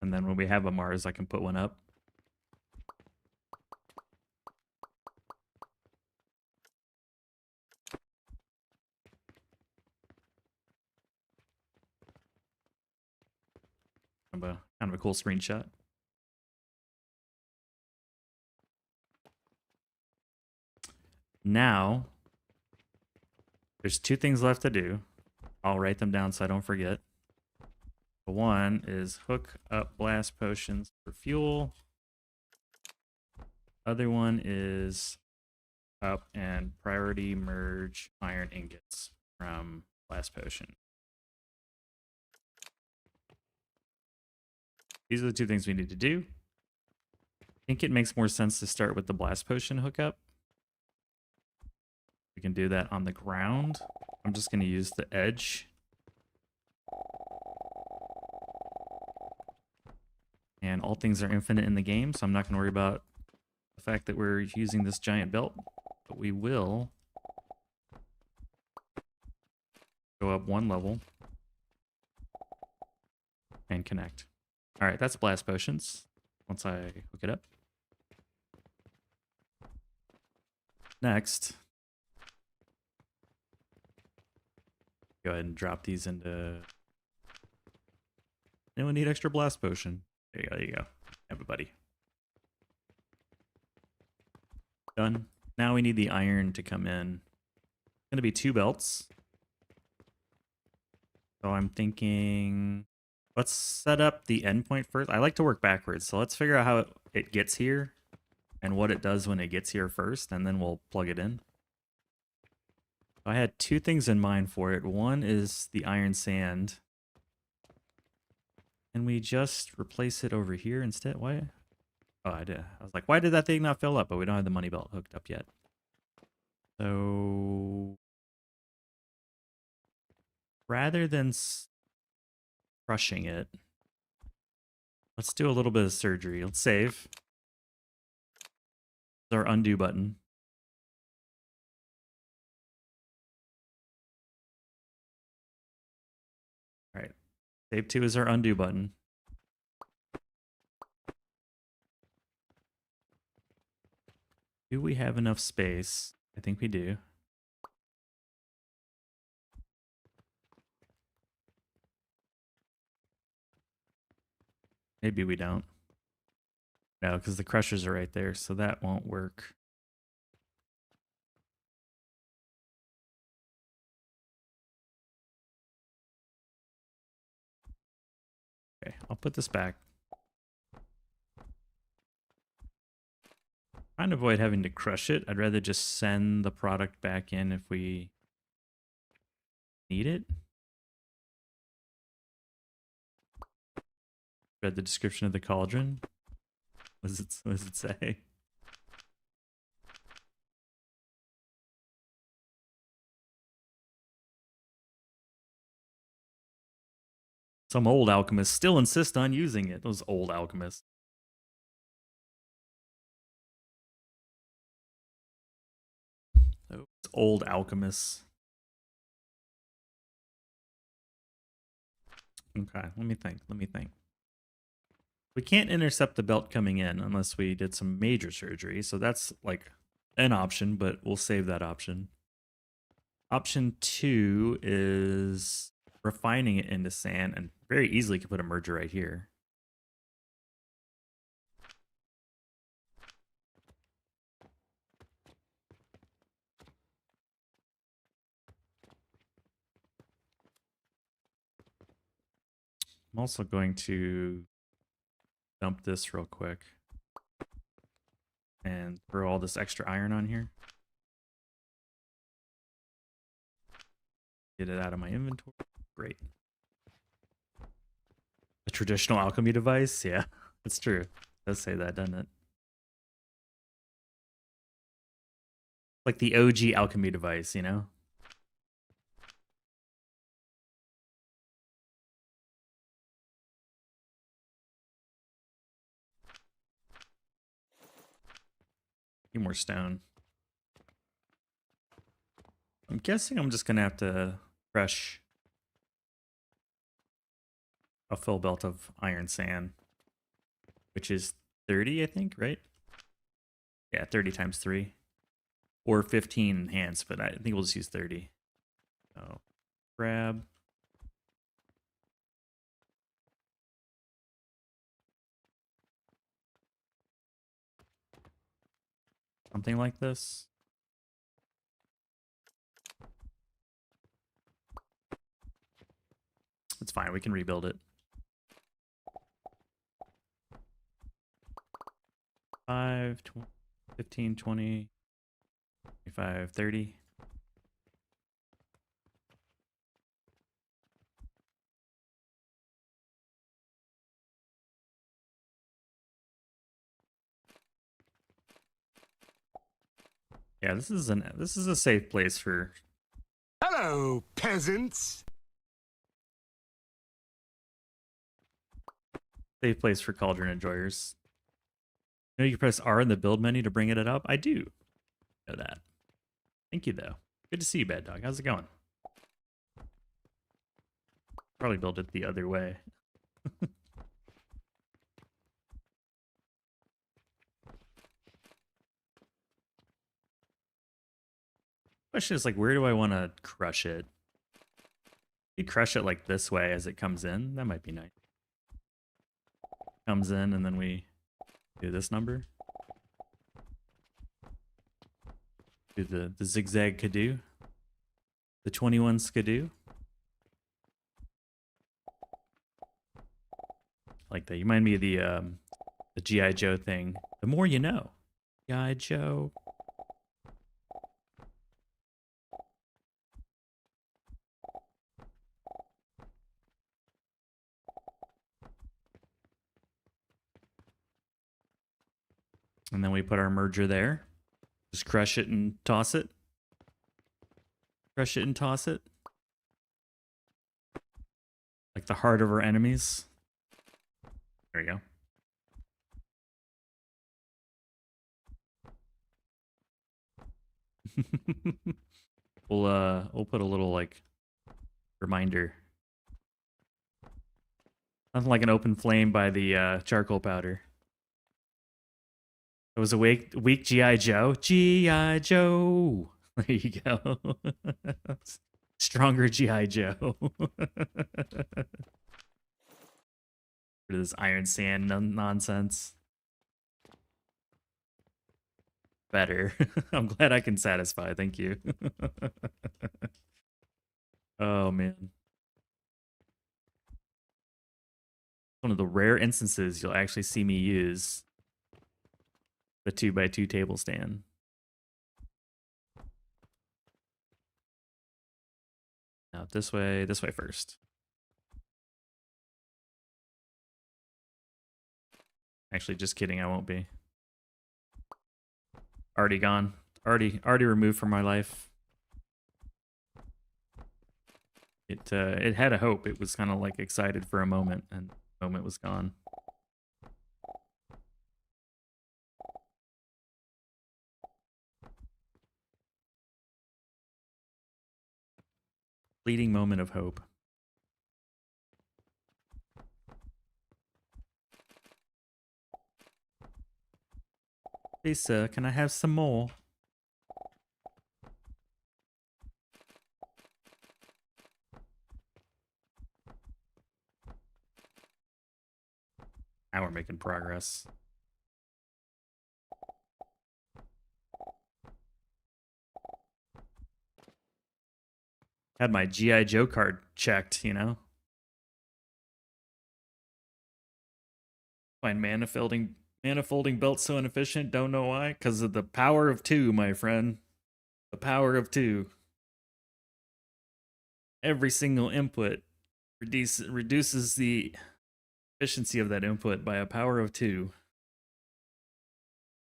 And then when we have a Mars, I can put one up. Kind of a cool screenshot. Now, there's two things left to do. I'll write them down so I don't forget. One is hook up blast potions for fuel. Other one is up and priority merge iron ingots from blast potion. These are the two things we need to do. I think it makes more sense to start with the blast potion hookup. We can do that on the ground. I'm just going to use the edge. And all things are infinite in the game, so I'm not going to worry about the fact that we're using this giant belt. But we will go up one level and connect. All right, that's blast potions. Once I hook it up. Next, go ahead and drop these into. Anyone need extra blast potion? There you go. There you go. Everybody. Done. Now we need the iron to come in. It's going to be 2 belts. So I'm thinking, let's set up the endpoint first. I like to work backwards. So let's figure out how it gets here and what it does when it gets here first, and then we'll plug it in. I had 2 things in mind for it. One is the iron sand. Can we just replace it over here instead? Why? Oh, I did. I was like, why did that thing not fill up? But we don't have the money belt hooked up yet. So rather than crushing it, let's do a little bit of surgery. Let's save. Our undo button. All right. Save 2 is our undo button. Do we have enough space? I think we do. Maybe we don't. No, because the crushers are right there, so that won't work. Okay, I'll put this back. Trying to avoid having to crush it. I'd rather just send the product back in if we need it. Read the description of the cauldron. What does it say? Some old alchemists still insist on using it. Those old alchemists. Those old alchemists. Okay, let me think. We can't intercept the belt coming in unless we did some major surgery. So that's like an option, but we'll save that option. Option 2 is refining it into sand, and very easily could put a merger right here. I'm also going to dump this real quick and throw all this extra iron on here. Get it out of my inventory. Great. A traditional alchemy device? Yeah, that's true. It does say that, doesn't it? Like the OG alchemy device, you know? More stone. I'm guessing I'm just gonna have to crush a full belt of iron sand. which is 30, I think, right? Yeah, 30 times 3. Or 15 enhanced, but I think we'll just use 30. So, grab. Something like this. It's fine, we can rebuild it. 5, 15, 20, 25, 30. Yeah, this is a safe place for. Hello, peasants. Safe place for Cauldron enjoyers. You know, you can press R in the build menu to bring it up. I do know that. Thank you, though. Good to see you, Bad Dog. How's it going? Probably build it the other way. Question is, like, where do I want to crush it? You crush it like this way as it comes in. That might be nice. Comes in, and then we do this number. Do the zigzag skidoo. The 21 skidoo. Like that. You remind me of the G.I. Joe thing. The more you know. G.I. Joe. And then we put our merger there. Just crush it and toss it. Crush it and toss it. Like the heart of our enemies. There we go. We'll put a little like reminder. Nothing like an open flame by the charcoal powder. It was a weak G.I. Joe. G.I. Joe. There you go. Stronger G.I. Joe. Rid of this iron sand nonsense. Better. I'm glad I can satisfy. Thank you. Oh, man. One of the rare instances you'll actually see me use the 2x2 table stand. Now this way first. Actually, just kidding, I won't be. Already gone. Already removed from my life. It had a hope. It was kind of like excited for a moment, and the moment was gone. Fleeting moment of hope. Please, sir, can I have some more? Now we're making progress. Had my G.I. Joe card checked, you know? Find manifolding belt so inefficient, don't know why. Because of the power of 2, my friend. The power of 2. Every single input reduces the efficiency of that input by a power of 2.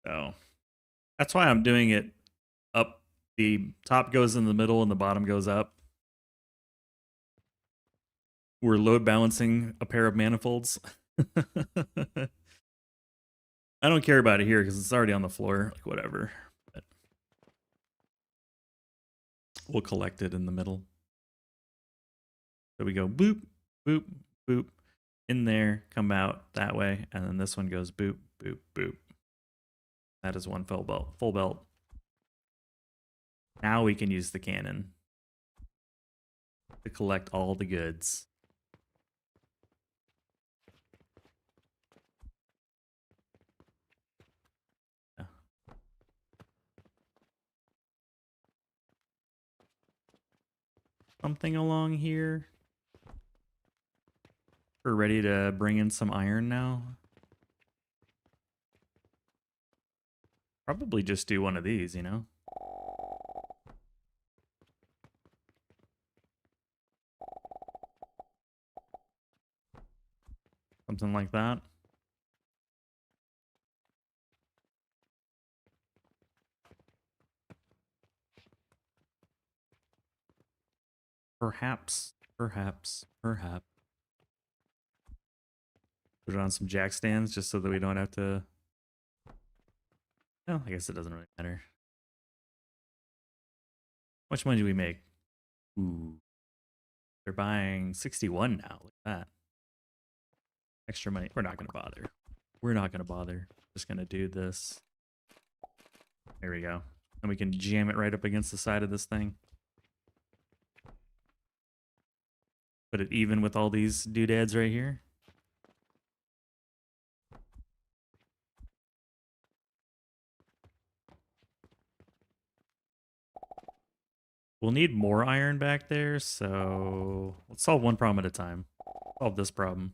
So that's why I'm doing it up. The top goes in the middle and the bottom goes up. We're load balancing a pair of manifolds. I don't care about it here because it's already on the floor. Like, whatever. But we'll collect it in the middle. So we go boop, boop, boop. in there, come out that way, and then this one goes boop, boop, boop. That is one full belt. Full belt. Now we can use the cannon to collect all the goods. Yeah. Something along here. We're ready to bring in some iron now. Probably just do one of these, you know? Something like that. Perhaps. Put it on some jack stands just so that we don't have to... No, I guess it doesn't really matter. How much money do we make? Ooh. They're buying 61 now. Look at that. Extra money. We're not going to bother. We're not going to bother. Just going to do this. There we go. And we can jam it right up against the side of this thing. Put it even with all these doodads right here. We'll need more iron back there, so let's solve one problem at a time. Solve this problem.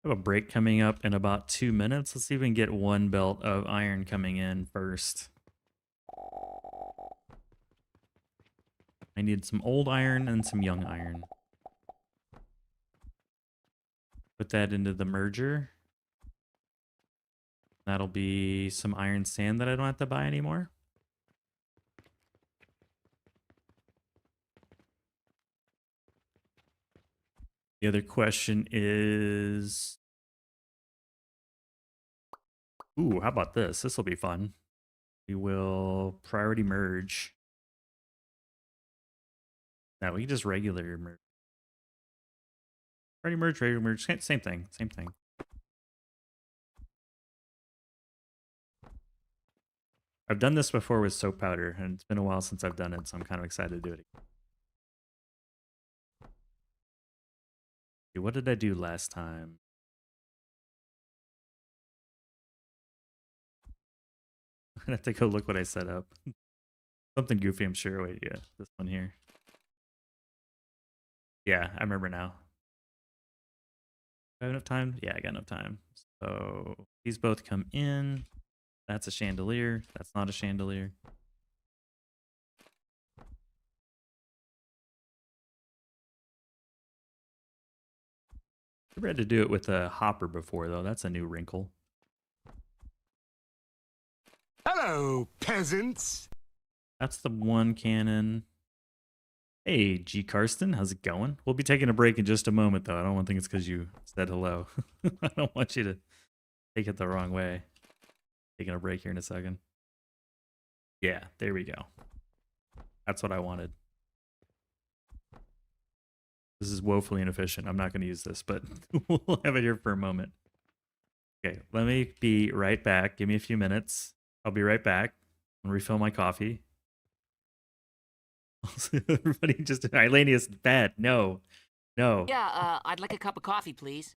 I have a break coming up in about 2 minutes. Let's see if we can get one belt of iron coming in first. I need some old iron and some young iron. Put that into the merger. That'll be some iron sand that I don't have to buy anymore. The other question is... Ooh, how about this? This will be fun. We will priority merge. Now we can just regular merge. Priority merge, regular merge, same thing, same thing. I've done this before with soap powder, and it's been a while since I've done it, so I'm kind of excited to do it again. What did I do last time? I'm gonna have to go look what I set up. Something goofy, I'm sure. Wait, yeah, this one here. Yeah, I remember now. Do I have enough time? Yeah, I got enough time. So these both come in. That's a chandelier. That's not a chandelier. Never had to do it with a hopper before, though. That's a new wrinkle. Hello, peasants. That's the one cannon. Hey, G. Karsten, how's it going? We'll be taking a break in just a moment, though. I don't think it's because you said hello. I don't want you to take it the wrong way. Taking a break here in a second. Yeah, there we go. That's what I wanted. This is woefully inefficient. I'm not going to use this, but we'll have it here for a moment. Okay, let me be right back. Give me a few minutes. I'll be right back. I'm going to refill my coffee. Everybody just... Eilanius, bad. No. No. Yeah, I'd like a cup of coffee, please.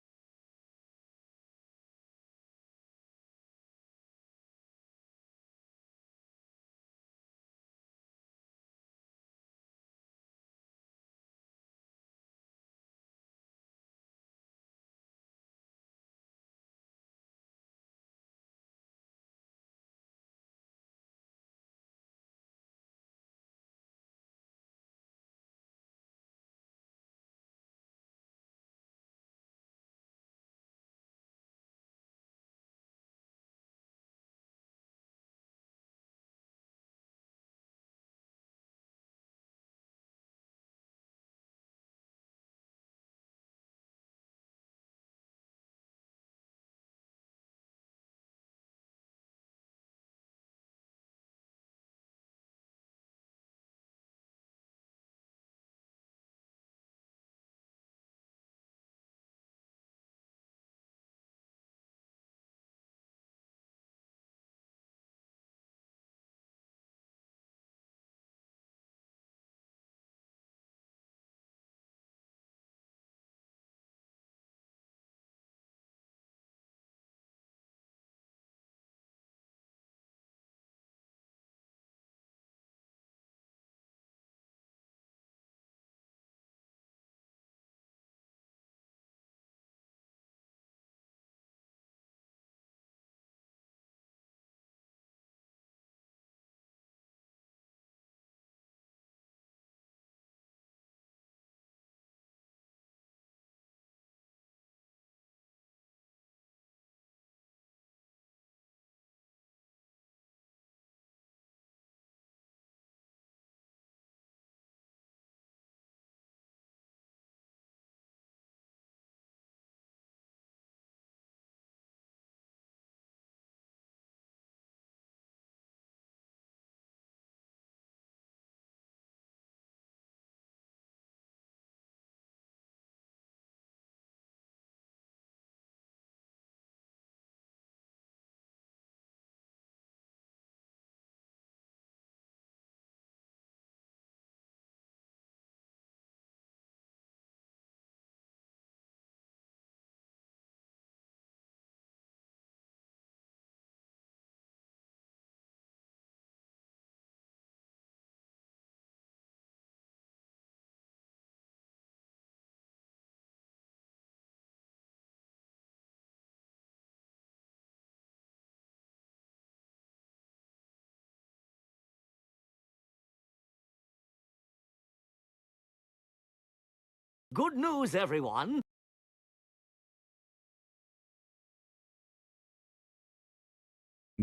Good news, everyone.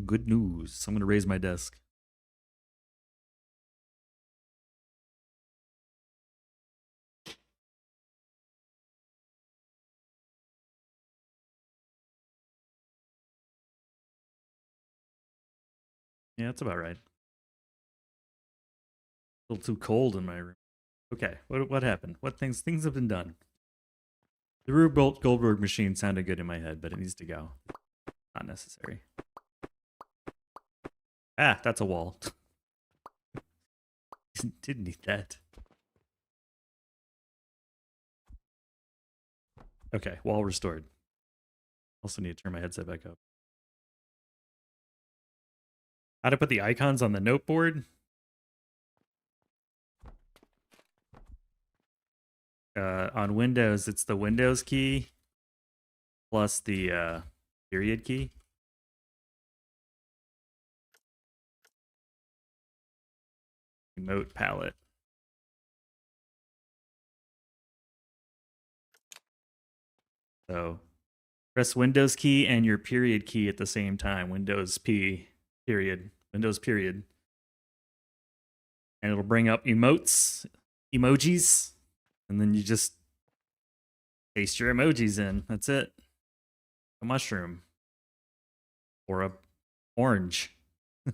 Good news. I'm going to raise my desk. Yeah, that's about right. A little too cold in my room. Okay, what happened? What things have been done? The Rube Goldberg machine sounded good in my head, but it needs to go. Not necessary. Ah, that's a wall. Didn't need that. Okay, wall restored. Also need to turn my headset back up. How to put the icons on the note board? On Windows, it's the Windows key plus the period key. Emote palette. So press Windows key and your period key at the same time. Windows P period. Windows period. And it'll bring up emotes, emojis, and then you just paste your emojis in. That's it. A mushroom. Or a orange.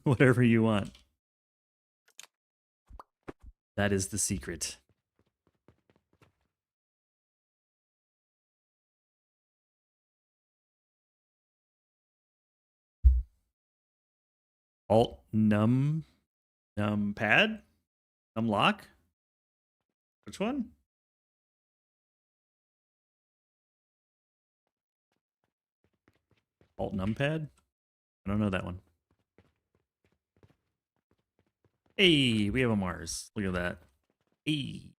Whatever you want. That is the secret. Alt numpad? Numlock? Which one? Alt numpad? I don't know that one. Hey, we have a Mars. Look at that. Hey.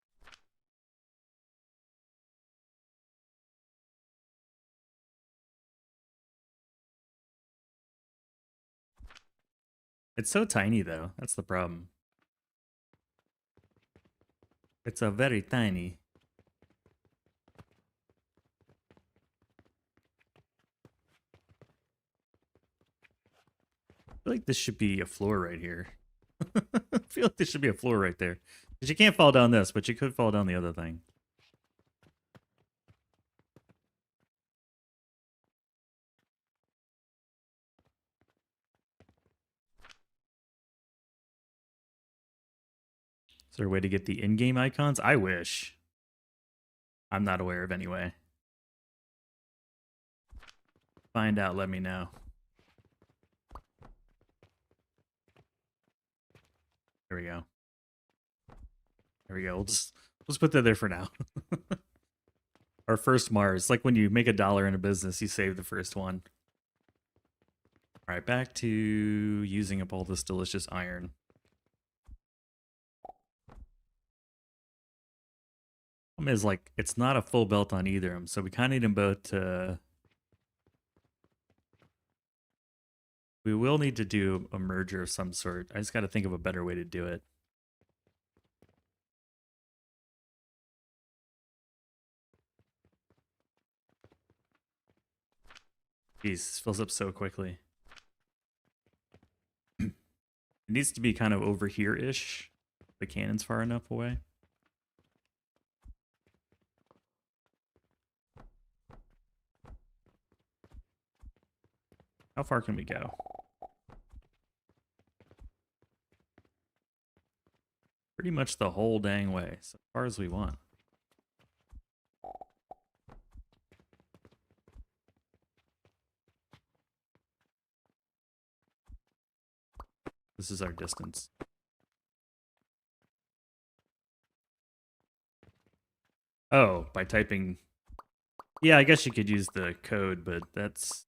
It's so tiny, though. That's the problem. It's a very tiny. I feel like this should be a floor right here. I feel like there should be a floor right there. Because you can't fall down this, but you could fall down the other thing. Is there a way to get the in-game icons? I wish. I'm not aware of any way. Find out, let me know. There we go. There we go. Let's put that there for now. Our first Mars. Like when you make $1 in a business, you save the first one. All right, back to using up all this delicious iron. Problem is, like, it's not a full belt on either of them, so we kind of need them both to... We will need to do a merger of some sort. I just got to think of a better way to do it. Jeez, this fills up so quickly. It needs to be kind of over here-ish. The cannon's far enough away. How far can we go? Pretty much the whole dang way, so as far as we want. This is our distance. Oh, by typing... Yeah, I guess you could use the code, but that's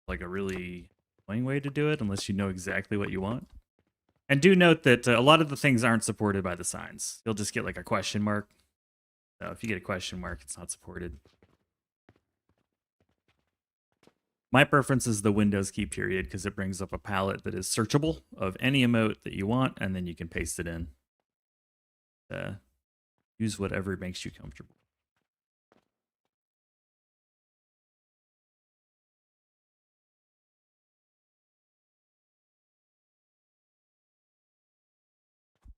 like a really annoying way to do it unless you know exactly what you want. And do note that a lot of the things aren't supported by the signs. You'll just get like a question mark. So if you get a question mark, it's not supported. My preference is the Windows key period because it brings up a palette that is searchable of any emote that you want, and then you can paste it in. Use whatever makes you comfortable.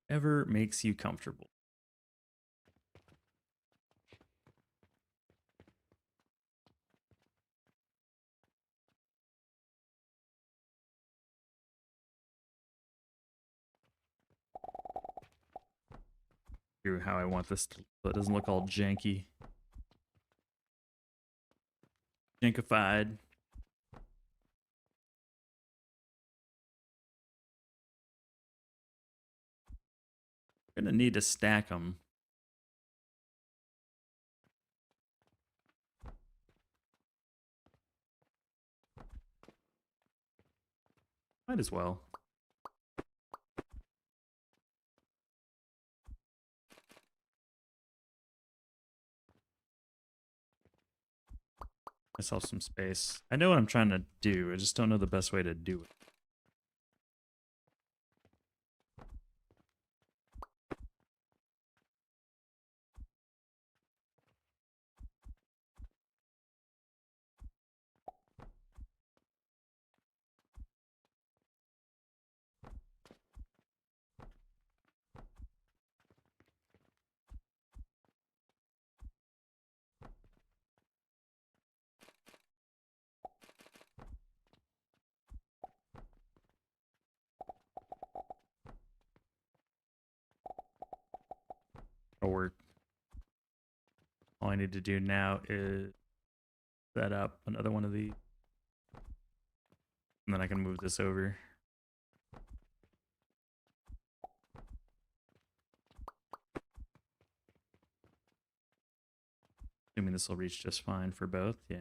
Whatever makes you comfortable. Here's how I want this to, so it doesn't look all janky. Jankified. Gonna need to stack them. Might as well. Myself some space. I know what I'm trying to do. I just don't know the best way to do it. Or all I need to do now is set up another one of these. And then I can move this over. Assuming this will reach just fine for both, yeah.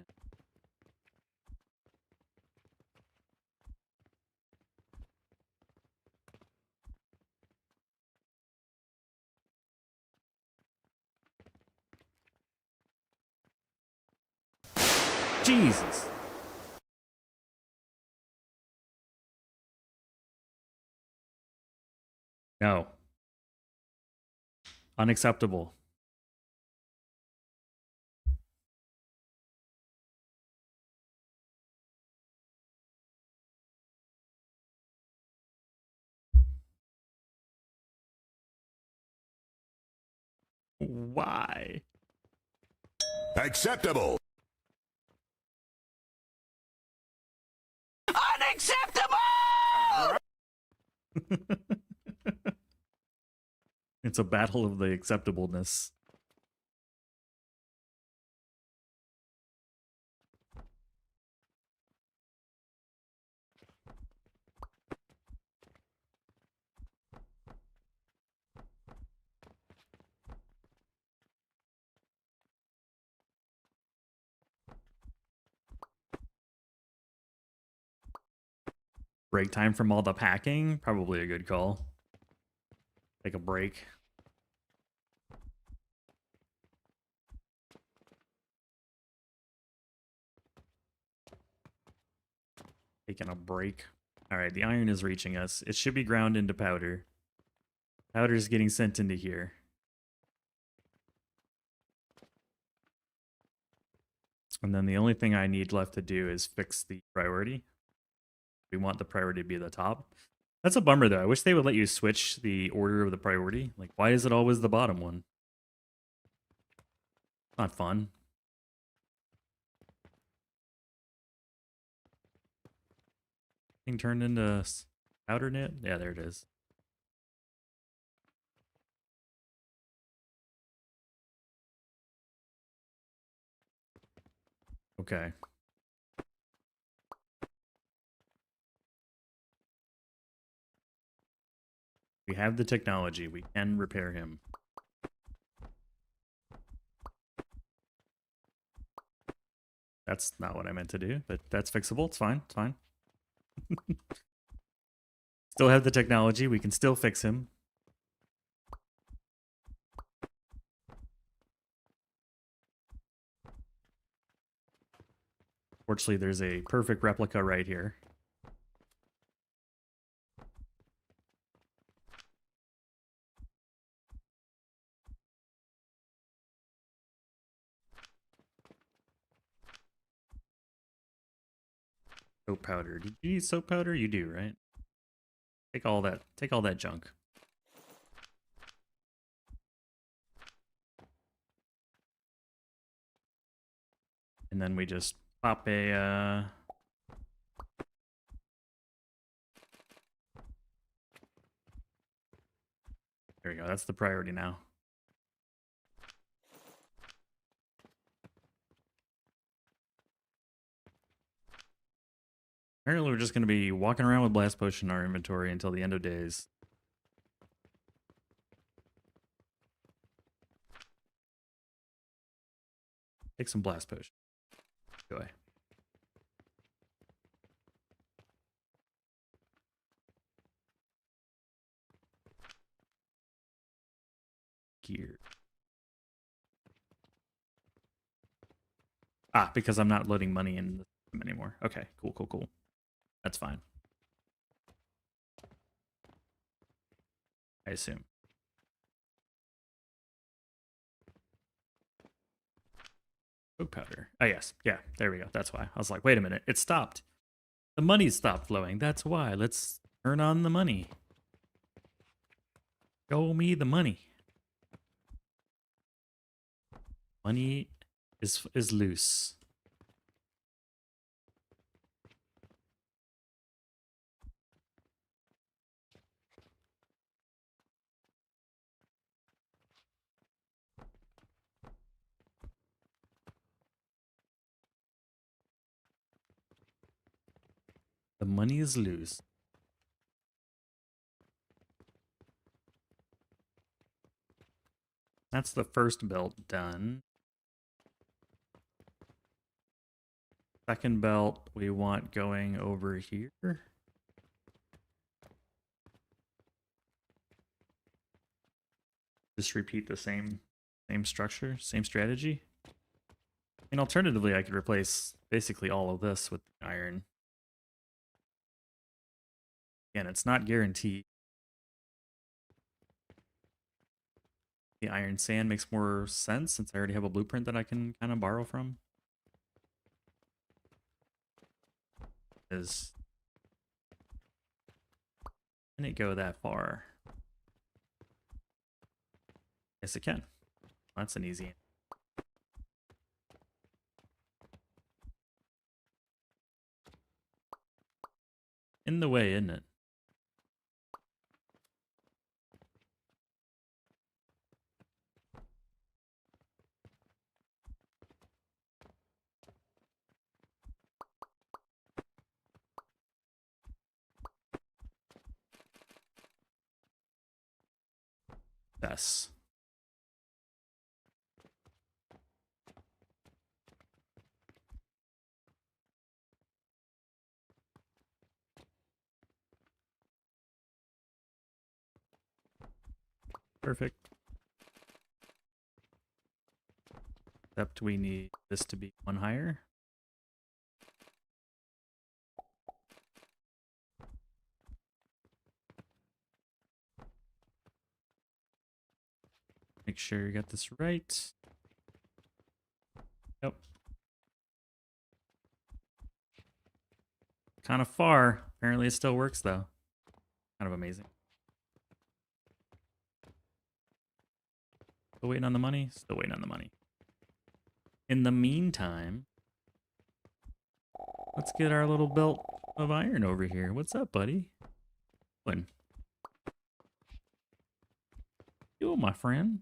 Jesus. No. Unacceptable. Why? Acceptable. It's a battle of the acceptableness. Break time from all the packing? Probably a good call. Take a break. Taking a break. Alright, the iron is reaching us. It should be ground into powder. Powder is getting sent into here. And then the only thing I need left to do is fix the priority. We want the priority to be the top. That's a bummer though. I wish they would let you switch the order of the priority. Like, why is it always the bottom one? Not fun. Thing turned into powder knit? Yeah, there it is. Okay. We have the technology. We can repair him. That's not what I meant to do, but that's fixable. It's fine. It's fine. Still have the technology. We can still fix him. Fortunately, there's a perfect replica right here. Soap powder. Did you need soap powder? You do, right? Take all that junk. And then we just pop a... There we go. That's the priority now. Apparently, we're just going to be walking around with Blast Potion in our inventory until the end of days. Take some Blast Potion. Go away. Gear. Ah, because I'm not loading money in the system anymore. Okay, cool, cool, cool. That's fine. I assume. Oak powder. Oh, yes. Yeah, there we go. That's why. I was like, wait a minute. It stopped. The money stopped flowing. That's why. Let's turn on the money. Show me the money. Money is loose. The money is loose. That's the first belt done. Second belt we want going over here. Just repeat the same structure, same strategy. And alternatively, I could replace basically all of this with iron. Again, it's not guaranteed. The iron sand makes more sense since I already have a blueprint that I can kind of borrow from. Can it go that far? Yes, it can. That's an easy. In the way, isn't it? Yes. Perfect. Except we need this to be one higher. Make sure you got this right. Yep. Kind of far. Apparently it still works though. Kind of amazing. Still waiting on the money? Still waiting on the money. In the meantime, let's get our little belt of iron over here. What's up, buddy? When? You, my friend.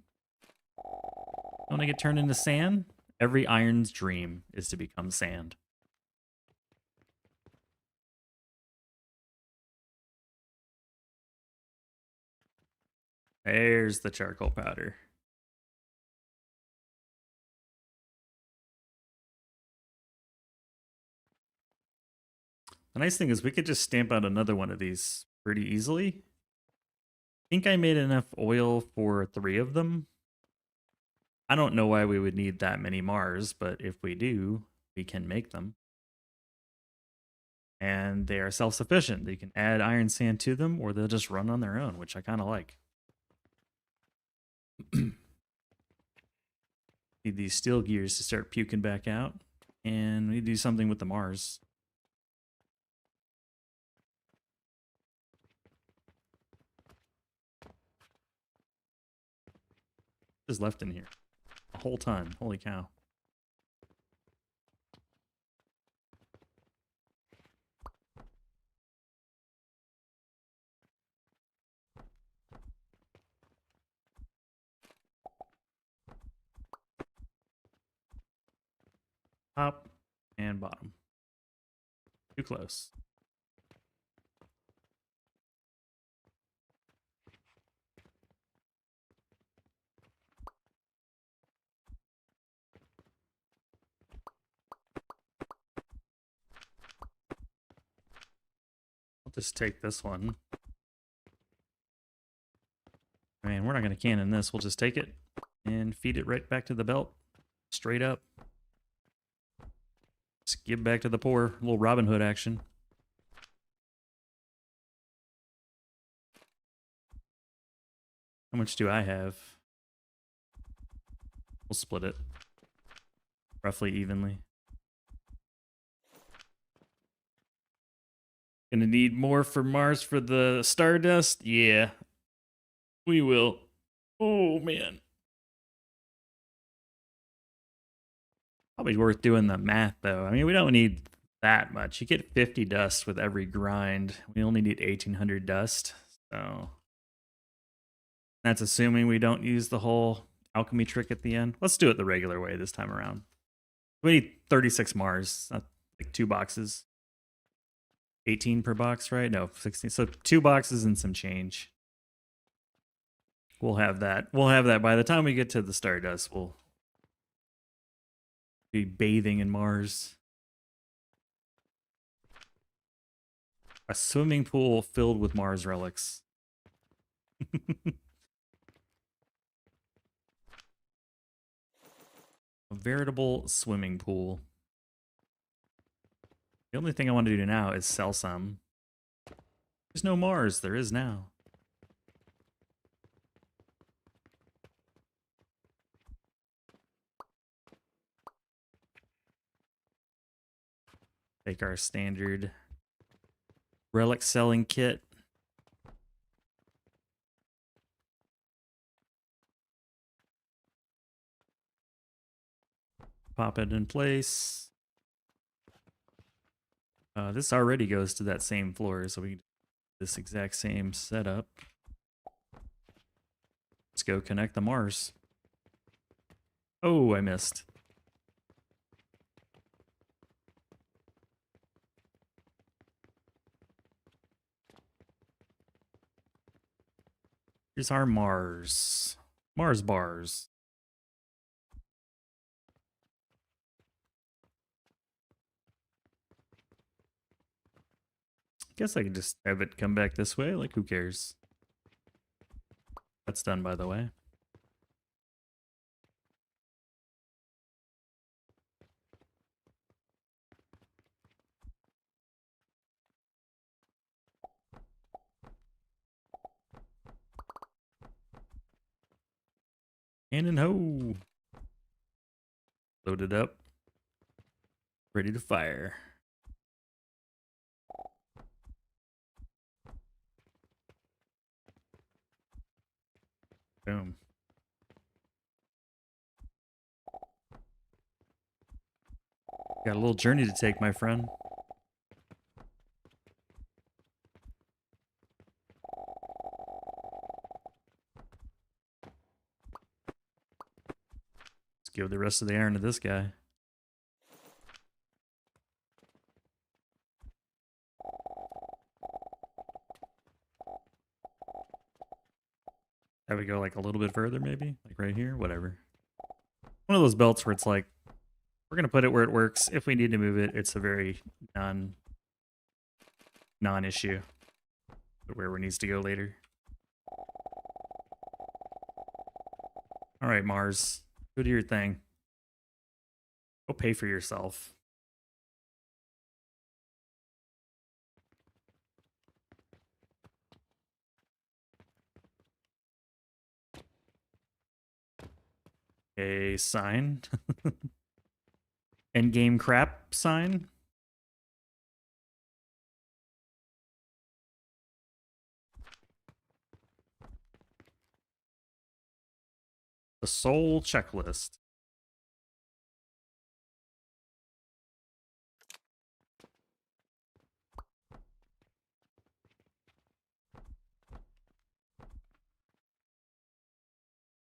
Don't I get turned into sand? Every iron's dream is to become sand. There's the charcoal powder. The nice thing is we could just stamp out another one of these pretty easily. I think I made enough oil for 3 of them. I don't know why we would need that many Mars, but if we do, we can make them. And they are self-sufficient. You can add iron sand to them, or they'll just run on their own, which I kind of like. Need these steel gears to start puking back out. And we need to do something with the Mars. Just left in here. A whole ton. Holy cow. Top and bottom. Too close. I'll just take this one. I mean, we're not going to cannon this. We'll just take it and feed it right back to the belt. Straight up. Just give back to the poor. A little Robin Hood action. How much do I have? We'll split it. Roughly evenly. Gonna need more for Mars for the Stardust? Yeah. We will. Oh, man. Probably worth doing the math, though. I mean, we don't need that much. You get 50 dust with every grind. We only need 1,800 dust. So that's assuming we don't use the whole alchemy trick at the end. Let's do it the regular way this time around. We need 36 Mars. Not like 2 boxes. 18 per box, right? No, 16. So 2 boxes and some change. We'll have that. We'll have that by the time we get to the Stardust. We'll be bathing in Mars. A swimming pool filled with Mars relics. A veritable swimming pool. The only thing I want to do now is sell some. There's no Mars. There is now. Take our standard relic selling kit. Pop it in place. This already goes to that same floor, so we can do this exact same setup. Let's go connect the Mars. Oh, I missed. Here's our Mars. Mars bars. Guess I can just have it come back this way. Like, who cares? That's done, by the way. Cannon ho! Loaded up. Ready to fire. Boom. Got a little journey to take, my friend. Let's give the rest of the iron to this guy. Have we go like a little bit further, maybe? Like right here? Whatever. One of those belts where it's like, we're going to put it where it works. If we need to move it, it's a very non-issue. Where it needs to go later. All right, Mars. Go do your thing. Go pay for yourself. A sign. Endgame crap sign. The soul checklist.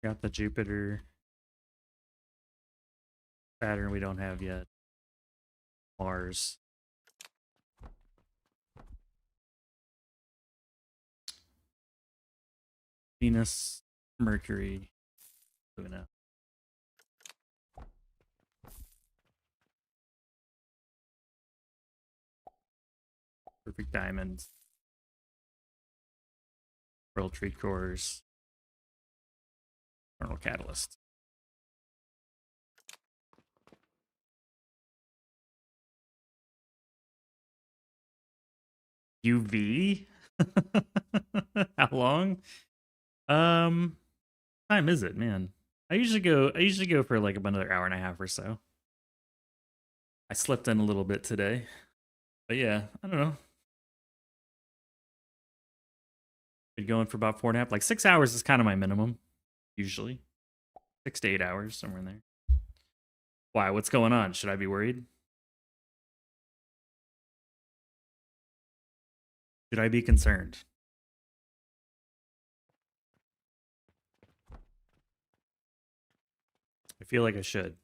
Got the Jupiter. Saturn we don't have yet. Mars. Venus, Mercury, Luna. Perfect diamonds. Pearl tree cores. Kernel catalyst. UV? How long? Time is it, man? I usually go for like about another hour and a half or so. I slept in a little bit today. But yeah, I don't know. Been going for about 4.5, like 6 hours is kind of my minimum, usually. 6 to 8 hours, somewhere in there. Why? What's going on? Should I be worried? Should I be concerned? I feel like I should.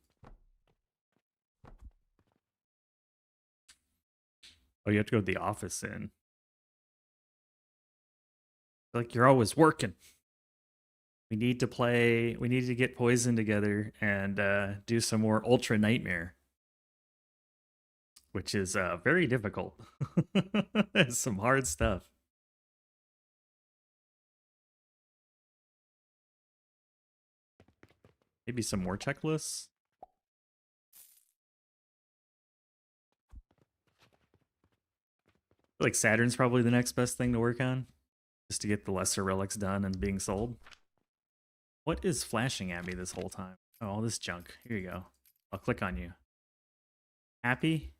Oh, you have to go to the office soon. Like you're always working. We need to get Poison together and do some more Ultra Nightmare. Which is very difficult. It's some hard stuff. Maybe some more checklists. I feel like Saturn's probably the next best thing to work on. Just to get the lesser relics done and being sold. What is flashing at me this whole time? Oh, all this junk. Here you go. I'll click on you. Happy?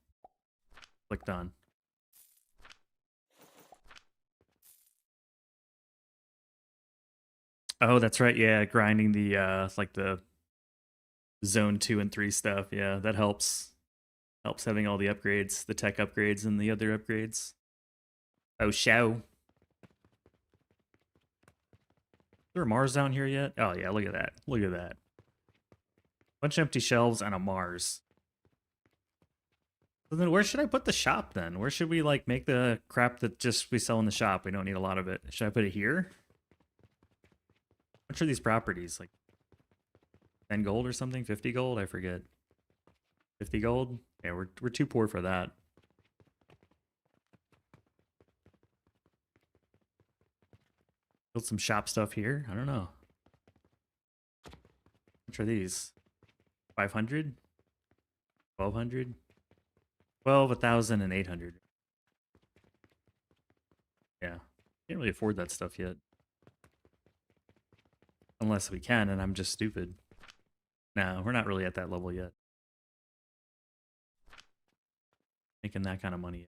Clicked on. Oh, that's right. Yeah, grinding the like the zone 2 and 3 stuff. Yeah, that helps. Helps having all the upgrades, the tech upgrades and the other upgrades. Oh, show. Is there a Mars down here yet? Oh yeah, look at that. Look at that. Bunch of empty shelves and a Mars. So then where should I put the shop then? Where should we like make the crap that just we sell in the shop? We don't need a lot of it. Should I put it here? How much are these properties? Like 10 gold or something? 50 gold? I forget. 50 gold? Yeah, we're too poor for that. Build some shop stuff here? I don't know. How much are these? 500? 1200? 12, 1,000, and 800. Yeah. Can't really afford that stuff yet. Unless we can, and I'm just stupid. No, we're not really at that level yet. Making that kind of money.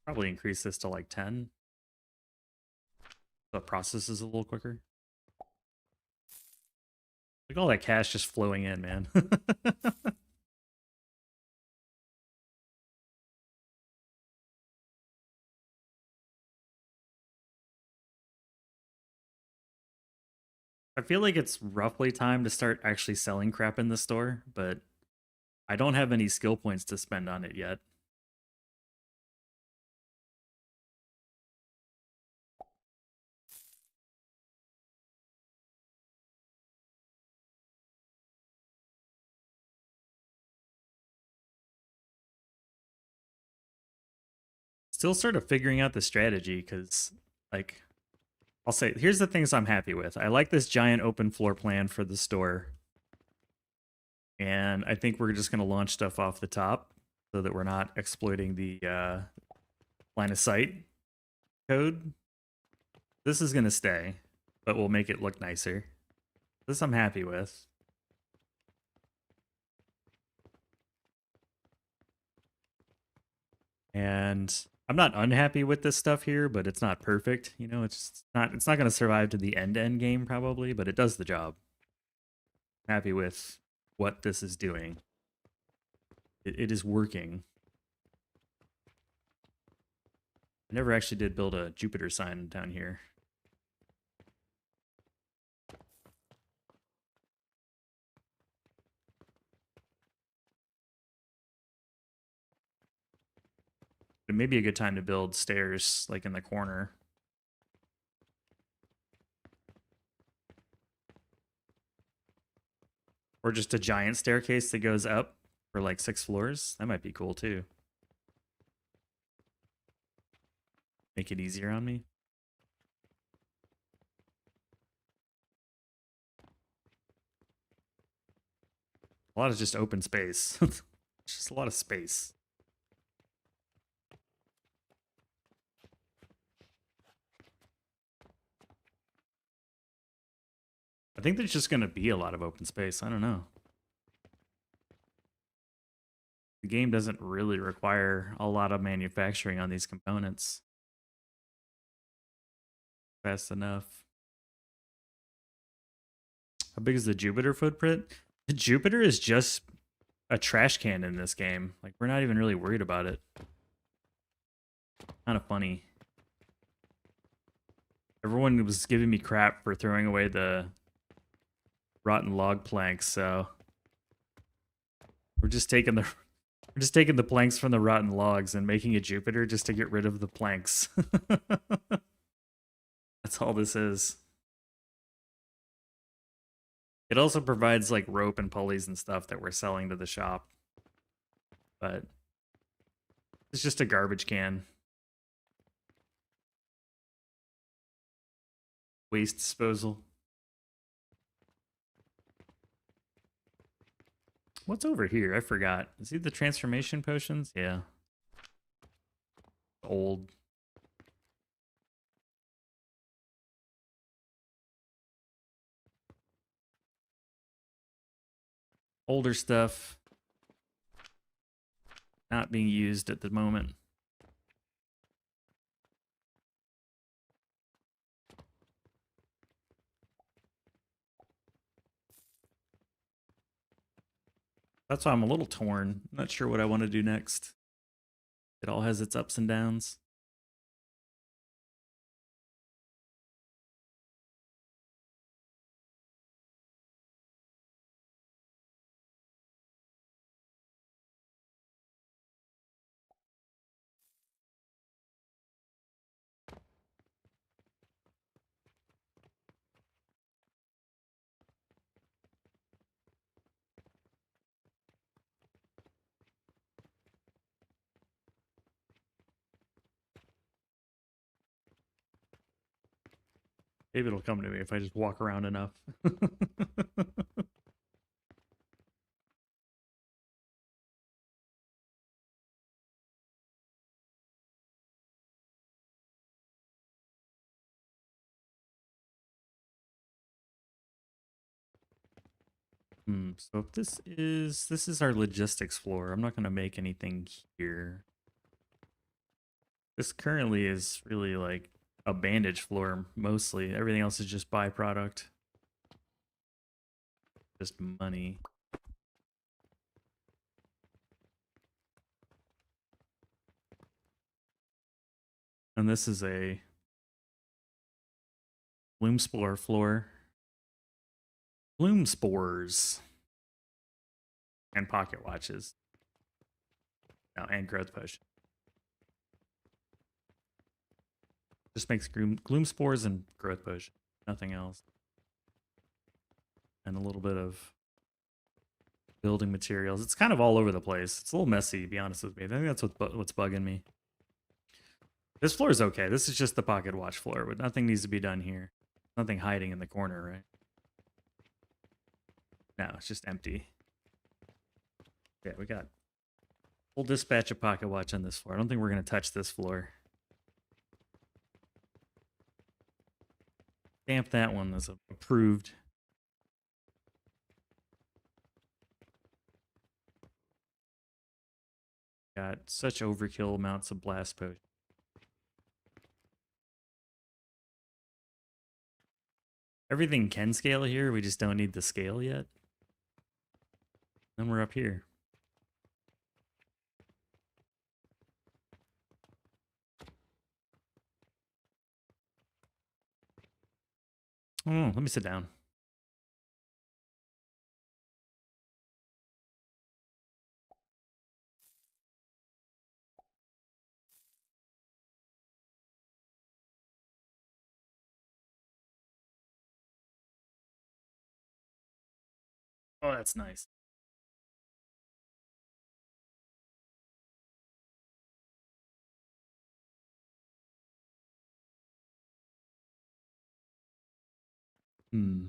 Probably increase this to like 10. So the process is a little quicker. Look at all that cash just flowing in, man. I feel like it's roughly time to start actually selling crap in the store, but I don't have any skill points to spend on it yet. Still sort of figuring out the strategy because, like, I'll say, here's the things I'm happy with. I like this giant open floor plan for the store. And I think we're just going to launch stuff off the top so that we're not exploiting the line of sight code. This is going to stay, but we'll make it look nicer. This I'm happy with. And I'm not unhappy with this stuff here, but it's not perfect. You know, it's not going to survive to the end game probably, but it does the job. I'm happy with what this is doing. It is working. I never actually did build a Jupiter sign down here. It may be a good time to build stairs, like in the corner. Or just a giant staircase that goes up for like 6 floors. That might be cool too. Make it easier on me. A lot of just open space. Just a lot of space. I think there's just going to be a lot of open space. I don't know. The game doesn't really require a lot of manufacturing on these components. Fast enough. How big is the Jupiter footprint? The Jupiter is just a trash can in this game. Like, we're not even really worried about it. Kind of funny. Everyone was giving me crap for throwing away the rotten log planks, so we're just taking the planks from the rotten logs and making a Jupiter just to get rid of the planks. That's all this is. It also provides like rope and pulleys and stuff that we're selling to the shop. But it's just a garbage can. Waste disposal. What's over here? I forgot. Is he the transformation potions? Yeah. Old. Older stuff. Not being used at the moment. That's why I'm a little torn. Not sure what I want to do next. It all has its ups and downs. Maybe it'll come to me if I just walk around enough. So if this is our logistics floor. I'm not going to make anything here. This currently is really like a bandage floor mostly. Everything else is just byproduct. Just money. And this is a bloom spore floor. Bloom spores. And pocket watches. Oh, and growth potion. Just makes gloom spores and growth potion. Nothing else. And a little bit of building materials. It's kind of all over the place. It's a little messy, to be honest with me. I think that's what's bugging me. This floor is okay. This is just the pocket watch floor, but nothing needs to be done here. Nothing hiding in the corner, right? No, it's just empty. Yeah, we got full dispatch of pocket watch on this floor. I don't think we're going to touch this floor. Stamp that one as approved. Got such overkill amounts of blast potion. Everything can scale here, we just don't need the scale yet. Then we're up here. Oh, let me sit down. Oh, that's nice. Hmm.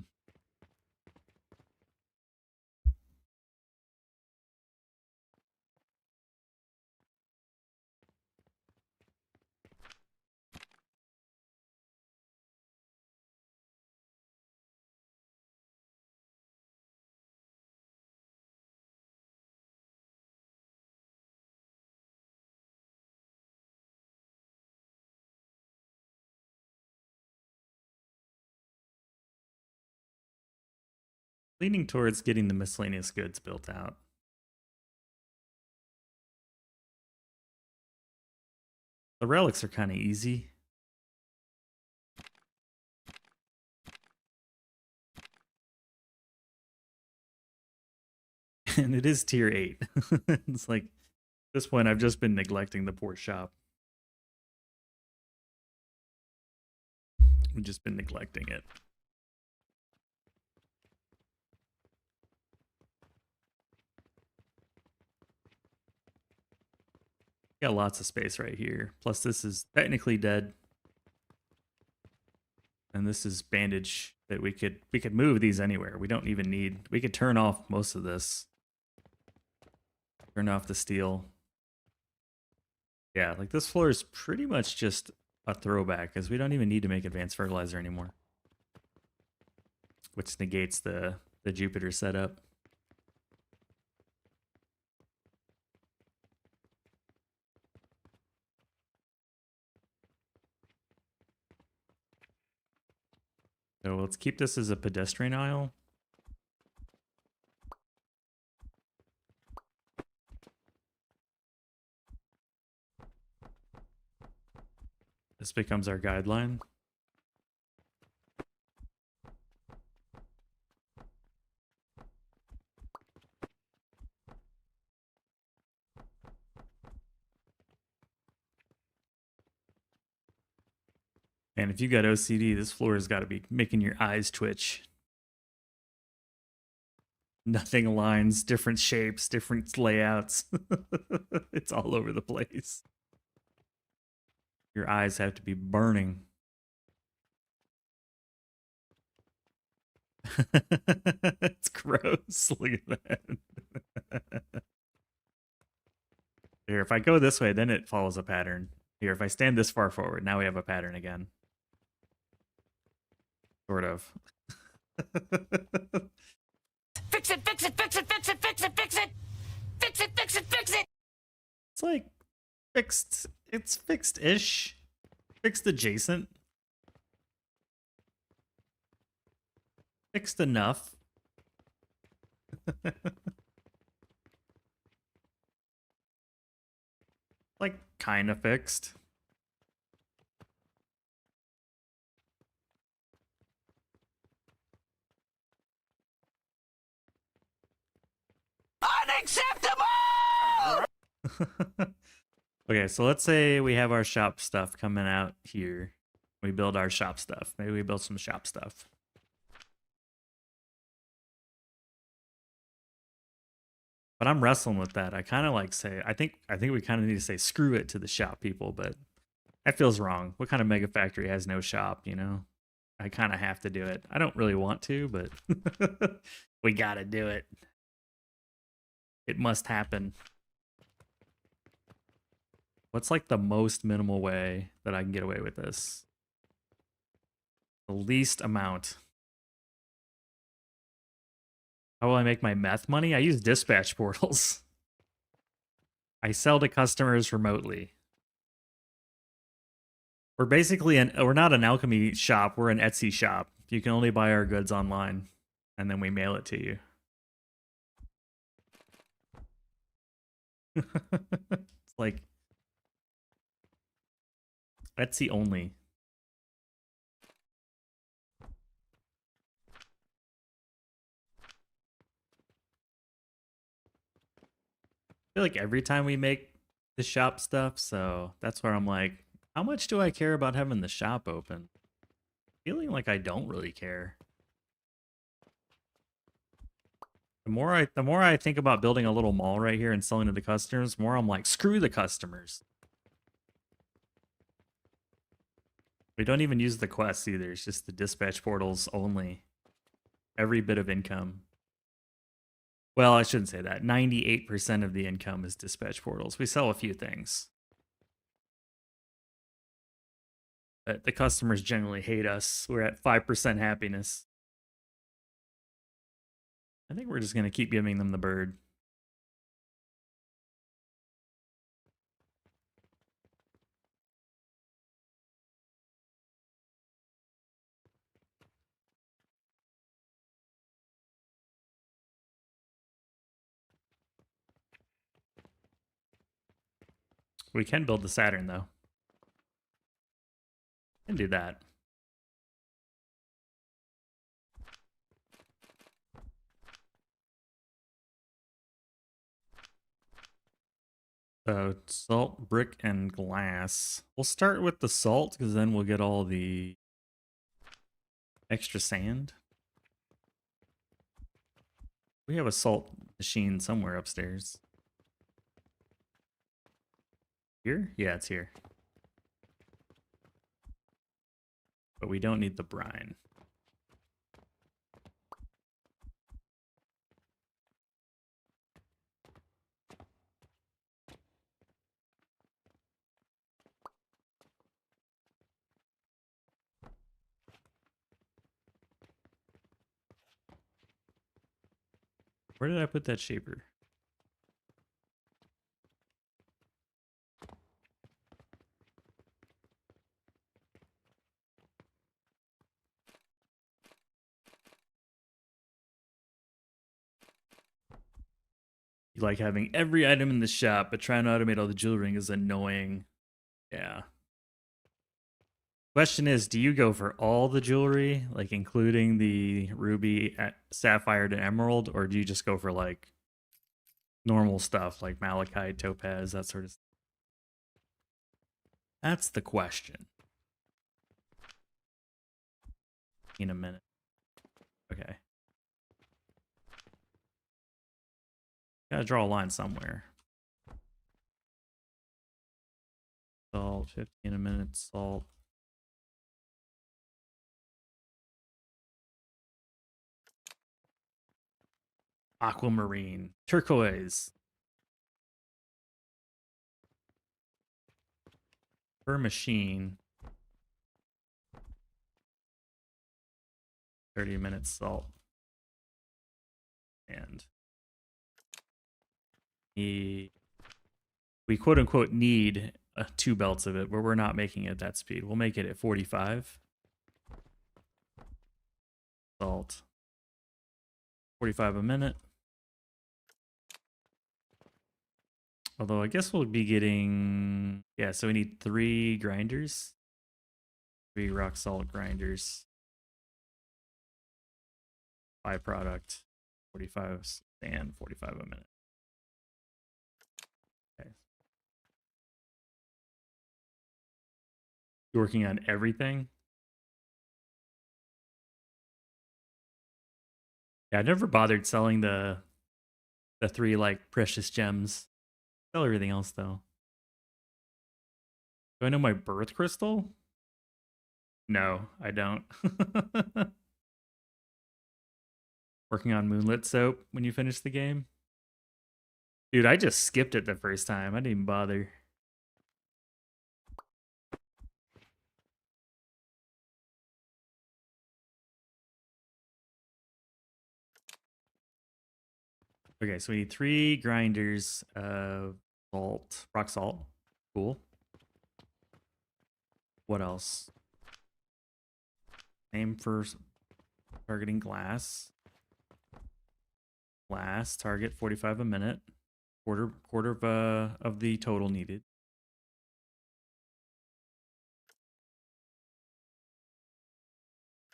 Leaning towards getting the miscellaneous goods built out. The relics are kind of easy. And it is tier 8. It's like, at this point, I've just been neglecting the poor shop. I've just been neglecting it. Got lots of space right here. Plus, this is technically dead. And this is bandage that we could move these anywhere. We don't even need, we could turn off most of this. Turn off the steel. Yeah, like this floor is pretty much just a throwback because we don't even need to make advanced fertilizer anymore. Which negates the Jupiter setup. So let's keep this as a pedestrian aisle. This becomes our guideline. And if you got OCD, this floor has got to be making your eyes twitch. Nothing aligns, different shapes, different layouts. It's all over the place. Your eyes have to be burning. It's gross. Look at that. Here, if I go this way, then it follows a pattern. Here, if I stand this far forward, now we have a pattern again. Sort of. Fix it, fix it, fix it, fix it, fix it, fix it! Fix it, fix it, fix it! It's like fixed. It's fixed-ish. Fixed adjacent. Fixed enough. Like, kind of fixed. Unacceptable! Okay, so let's say we have our shop stuff coming out here. We build our shop stuff. Maybe we build some shop stuff. But I'm wrestling with that. I kind of like say, I think we kind of need to say screw it to the shop people, but that feels wrong. What kind of mega factory has no shop, you know? I kind of have to do it. I don't really want to, but we got to do it. It must happen. What's like the most minimal way that I can get away with this? The least amount. How will I make my meth money? I use dispatch portals. I sell to customers remotely. We're basically we're not an alchemy shop, we're an Etsy shop. You can only buy our goods online, and then we mail it to you. It's like Etsy only. I feel like every time we make the shop stuff, so that's where I'm like, how much do I care about having the shop open? Feeling like I don't really care. The more I think about building a little mall right here and selling to the customers, the more I'm like, screw the customers. We don't even use the quests either. It's just the dispatch portals only. Every bit of income. Well, I shouldn't say that. 98% of the income is dispatch portals. We sell a few things. But the customers generally hate us. We're at 5% happiness. I think we're just going to keep giving them the bird. We can build the Saturn, though. Can do that. So, salt, brick, and glass. We'll start with the salt, because then we'll get all the extra sand. We have a salt machine somewhere upstairs. Here? Yeah, it's here. But we don't need the brine. Where did I put that shaper? You like having every item in the shop, but trying to automate all the jewelry is annoying. Yeah. Question is, do you go for all the jewelry, like including the ruby, sapphire, and emerald, or do you just go for like normal stuff like malachite, topaz, that sort of stuff? That's the question. In a minute. Okay. Gotta draw a line somewhere. Salt, 15 a minute, salt. Aquamarine, turquoise. Per machine. 30 minutes salt. And we quote unquote need 2 belts of it, but we're not making it at that speed. We'll make it at 45. Salt. 45 a minute. Although I guess we'll be getting, yeah, so we need 3 grinders. 3 rock salt grinders. Byproduct. 45 sand, 45 a minute. Okay. You're working on everything? Yeah, I never bothered selling the 3 like precious gems. Sell everything else though. Do I know my birth crystal? No, I don't. Working on moonlit soap when you finish the game? Dude, I just skipped it the first time. I didn't even bother. Okay, so we need 3 grinders of salt, rock salt. Cool. What else? Aim for targeting glass. Glass, target 45 a minute. Quarter of the total needed.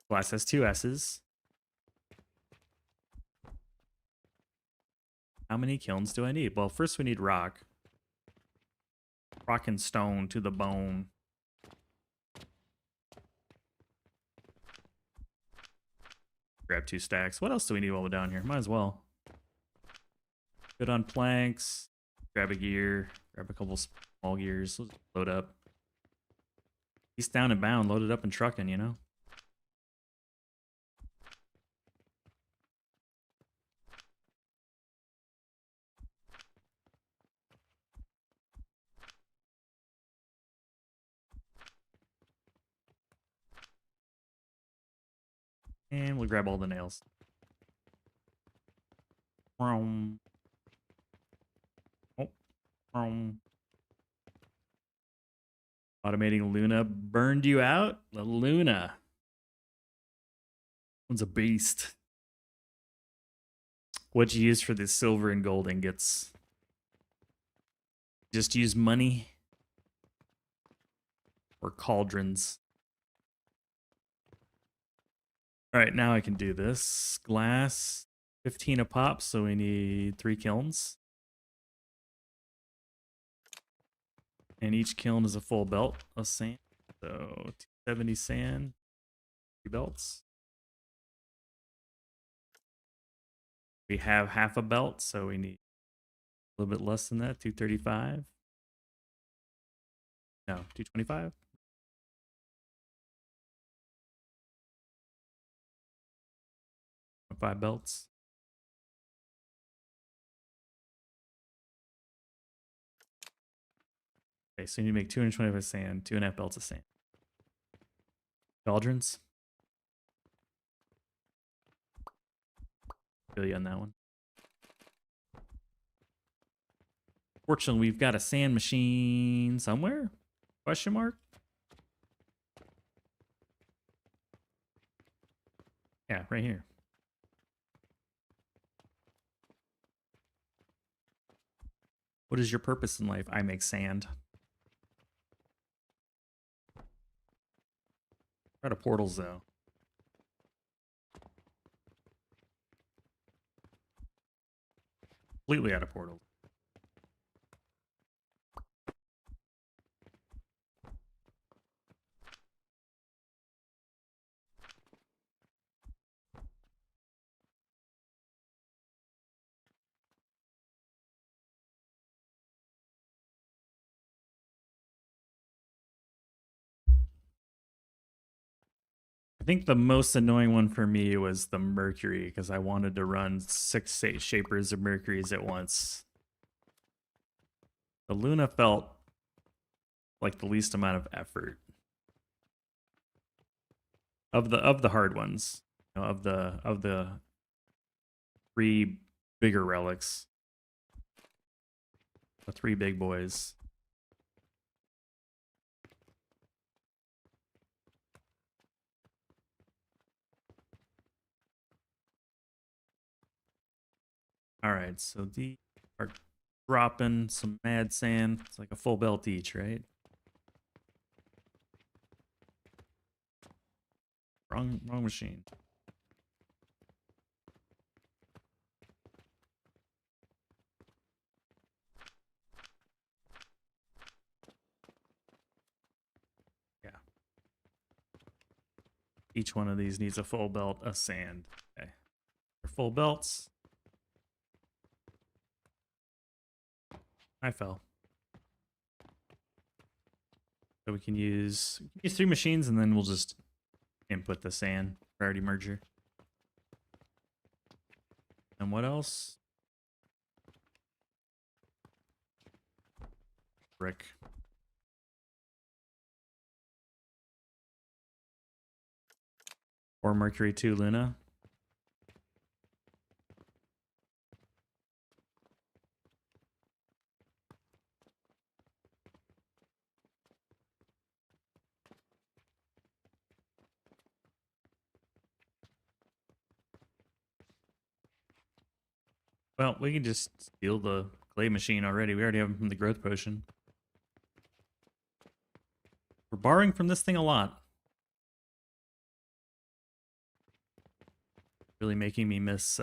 Glass has 2 S's. How many kilns do I need? Well, first we need rock. Rock and stone to the bone. Grab 2 stacks. What else do we need while we're down here? Might as well. Good on planks. Grab a gear. Grab a couple small gears. Let's load up. He's down and bound. Loaded up and trucking, you know? And we'll grab all the nails. Oh. Automating Luna burned you out? The Luna. One's a beast. What'd you use for the silver and gold ingots? Just use money? Or cauldrons? Alright, now I can do this. Glass, 15 a pop, so we need 3 kilns. And each kiln is a full belt of sand. So 270 sand, 3 belts. We have half a belt, so we need a little bit less than that, 235. No, 225. Five belts. Okay, so you need to make 225 sand, 2.5 belts of sand. Cauldrons. Feel you on that one. Fortunately, we've got a sand machine somewhere? Question mark? Yeah, right here. What is your purpose in life? I make sand. Out of portals, though. Completely out of portals. I think the most annoying one for me was the Mercury, because I wanted to run 6 shapers of Mercuries at once. The Luna felt like the least amount of effort of the hard ones, you know, of the 3 bigger relics, the 3 big boys. All right, so these are dropping some mad sand. It's like a full belt each, right? Wrong machine. Yeah. Each one of these needs a full belt of sand. Okay. They're full belts. I fell. So we can use 3 machines, and then we'll just input the sand priority merger. And what else? Brick. Or Mercury 2 Luna. Well, we can just steal the clay machine already. We already have them from the growth potion. We're borrowing from this thing a lot. Really making me miss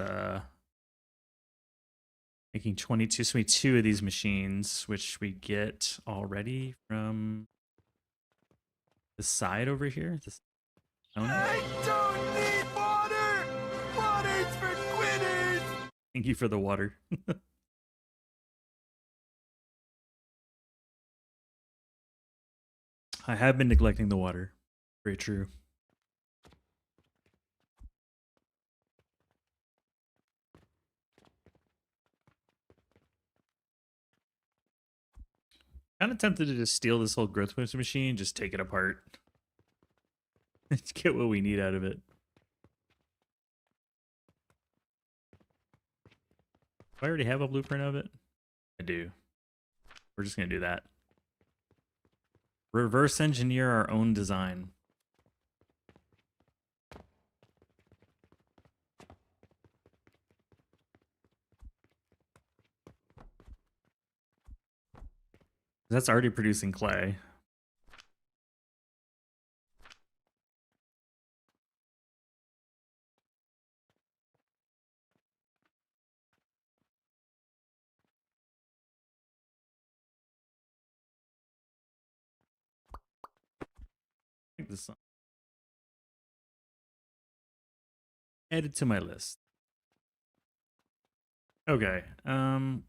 making 22 of these machines, which we get already from the side over here. This I don't need water! Water's for quitters! Thank you for the water. I have been neglecting the water. Very true. Kind of tempted to just steal this whole growth potion machine, just take it apart. Let's get what we need out of it. Do I already have a blueprint of it? I do. We're just going to do that. Reverse engineer our own design. That's already producing clay. I think this one. Added to my list. Okay,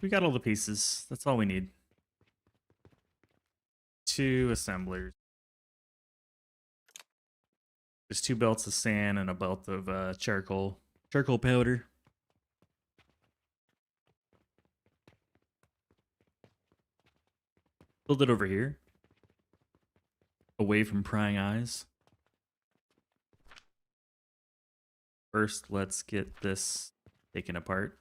we got all the pieces. That's all we need. 2 assemblers. There's 2 belts of sand and a belt of charcoal powder. Build it over here, away from prying eyes. First, let's get this taken apart.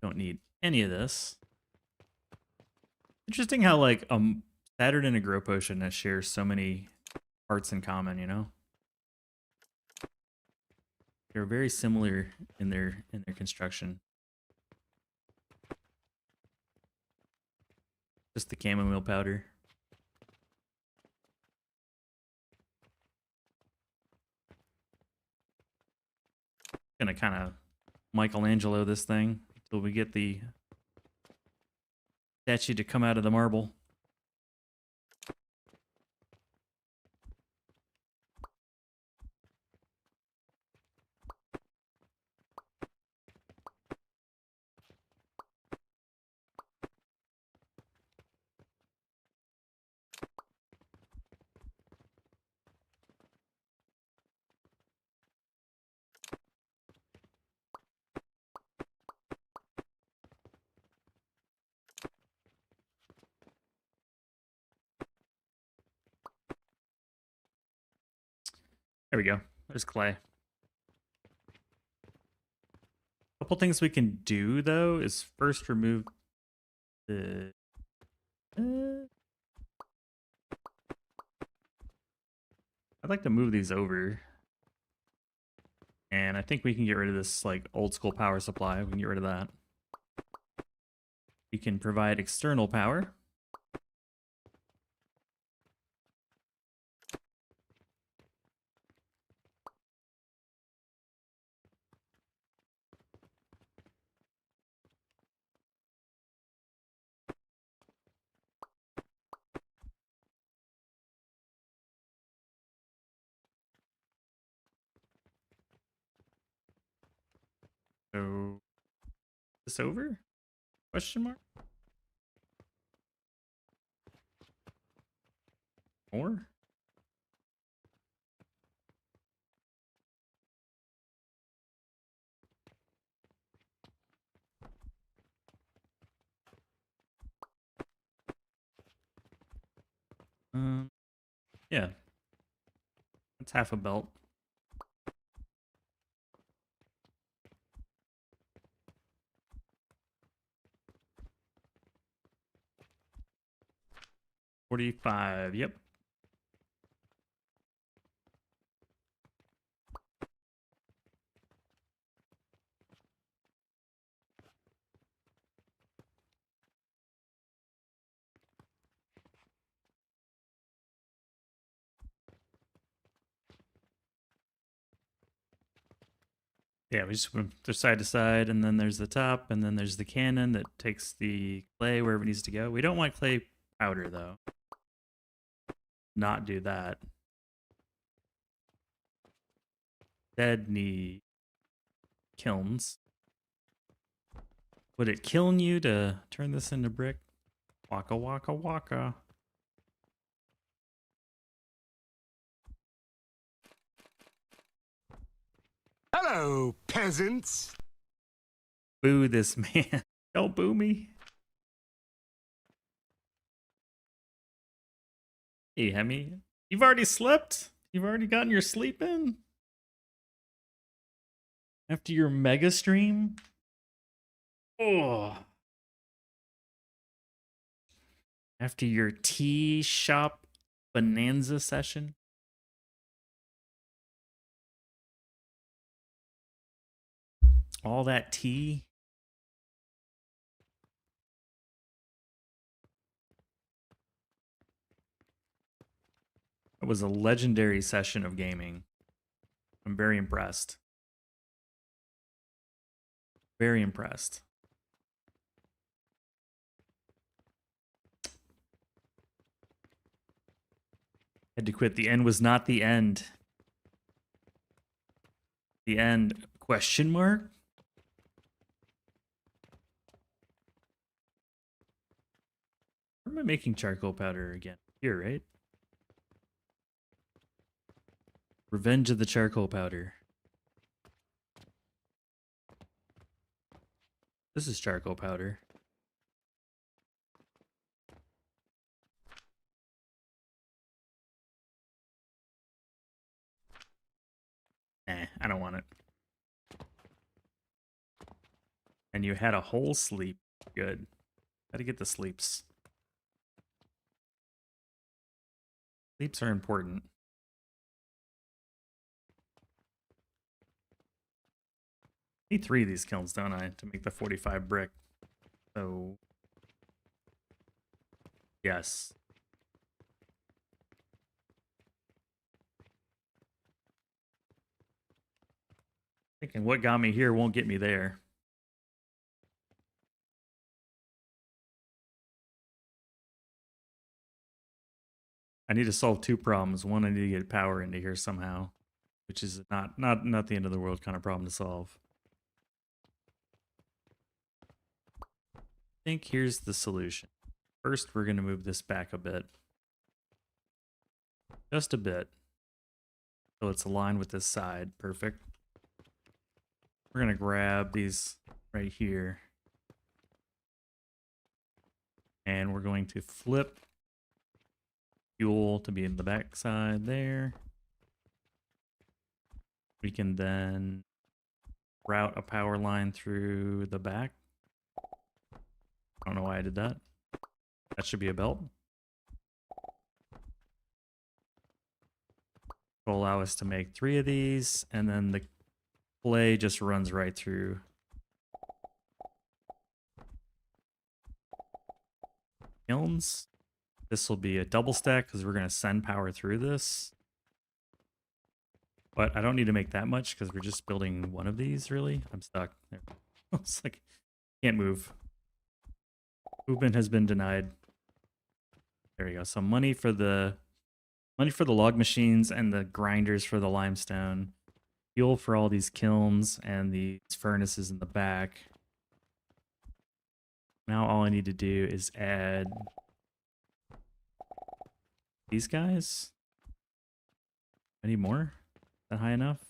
Don't need any of this. Interesting how like Saturn and a grow potion share so many parts in common, you know? They're very similar in their construction. Just the chamomile powder. Gonna kind of Michelangelo this thing until we get the statue to come out of the marble. There we go. There's clay. A couple things we can do though is first remove the I'd like to move these over. And I think we can get rid of this like old school power supply. We can get rid of that. We can provide external power. So, this over? Question mark? More? Yeah. That's half a belt. $45, yep. Yeah, we just went side to side, and then there's the top, and then there's the cannon that takes the clay wherever it needs to go. We don't want clay powder, though. Not do that. Instead, need kilns. Would it kiln you to turn this into brick? Waka waka waka. Hello, peasants. Boo this man. Don't boo me. Hey, Hemi. You've already slept? You've already gotten your sleep in? After your mega stream? Oh. After your tea shop bonanza session? All that tea? It was a legendary session of gaming. I'm very impressed. Very impressed. Had to quit. The end was not the end. The end? Question mark? Where am I making charcoal powder again? Here, right? Revenge of the charcoal powder. This is charcoal powder. Nah, I don't want it. And you had a whole sleep. Good. Gotta get the sleeps. Sleeps are important. Need 3 of these kilns, don't I, to make the 45 brick. So, yes. Thinking what got me here won't get me there. I need to solve 2 problems. One, I need to get power into here somehow, which is not the end of the world kind of problem to solve. I think here's the solution. First, we're going to move this back a bit. Just a bit. So it's aligned with this side. Perfect. We're going to grab these right here. And we're going to flip fuel to be in the back side there. We can then route a power line through the back. I don't know why I did that. That should be a belt. Will allow us to make 3 of these, and then the clay just runs right through. Kilns. This will be a double stack because we're going to send power through this. But I don't need to make that much because we're just building one of these, really. I'm stuck. There. It's like, can't move. Movement has been denied. There we go. So money for the log machines and the grinders for the limestone. Fuel for all these kilns and these furnaces in the back. Now all I need to do is add these guys. I need more. Is that high enough?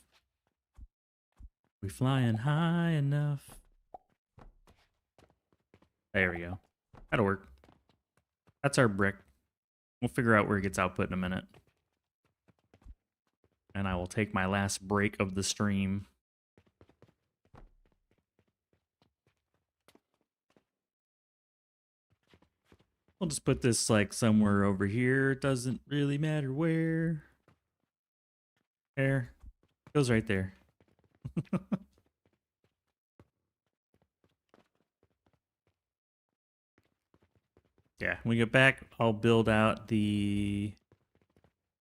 We flying high enough. There we go. That'll work. That's our brick. We'll figure out where it gets output in a minute. And I will take my last break of the stream. I'll just put this like somewhere over here. It doesn't really matter where. There. Goes right there. Yeah, when we get back, I'll build out the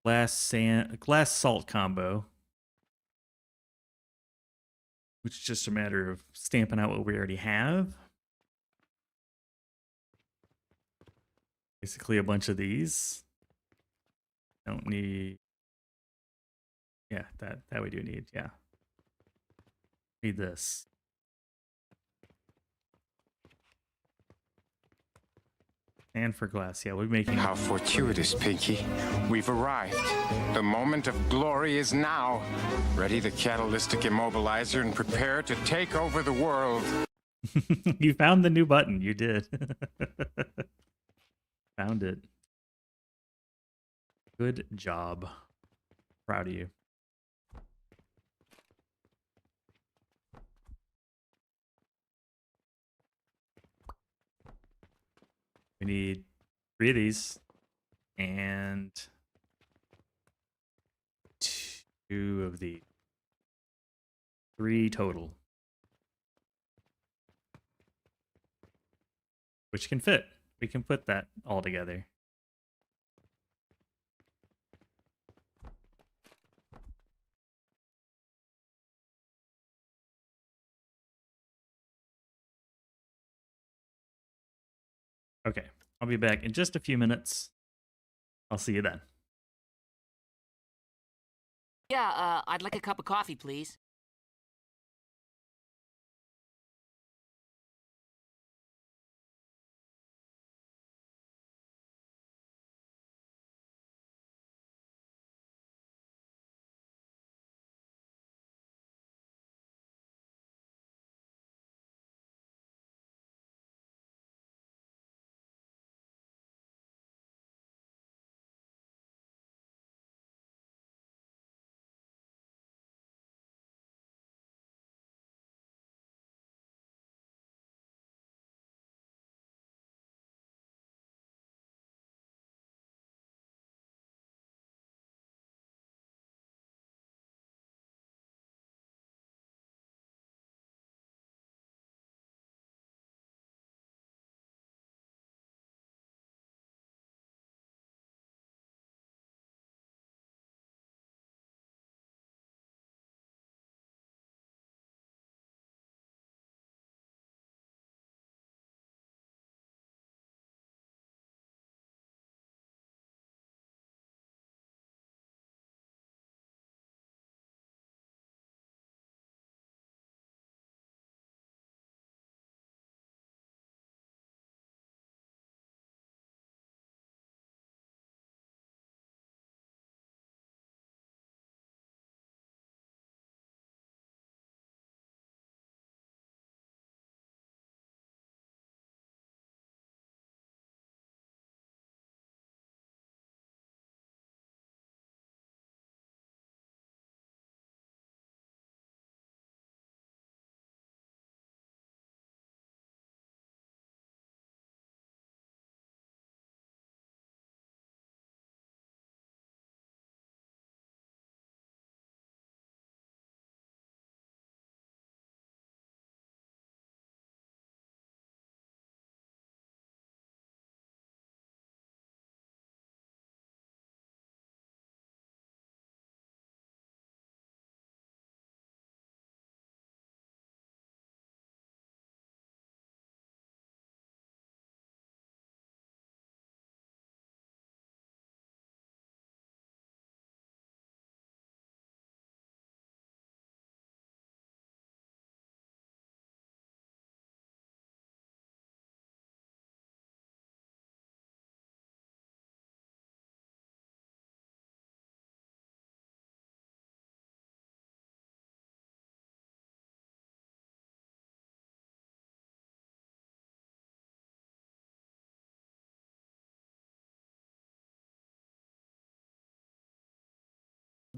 glass salt combo. Which is just a matter of stamping out what we already have. Basically a bunch of these. Don't need. Yeah, that we do need, yeah. Need this. And for glass, yeah, we're making. How fortuitous, Pinky. We've arrived. The moment of glory is now. Ready the catalytic immobilizer and prepare to take over the world. You found the new button. You did. Found it. Good job. Proud of you. We need 3 of these and 2 of these. 3 total. Which can fit. We can put that all together. Okay, I'll be back in just a few minutes. I'll see you then. Yeah, I'd like a cup of coffee, please.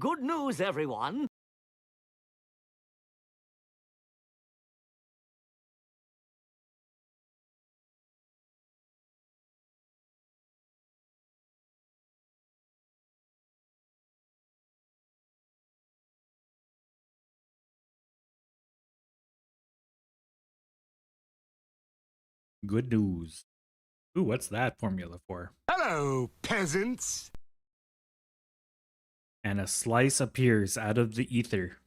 Good news, everyone. Good news. Ooh, what's that formula for? Hello, peasants. And a slice appears out of the ether.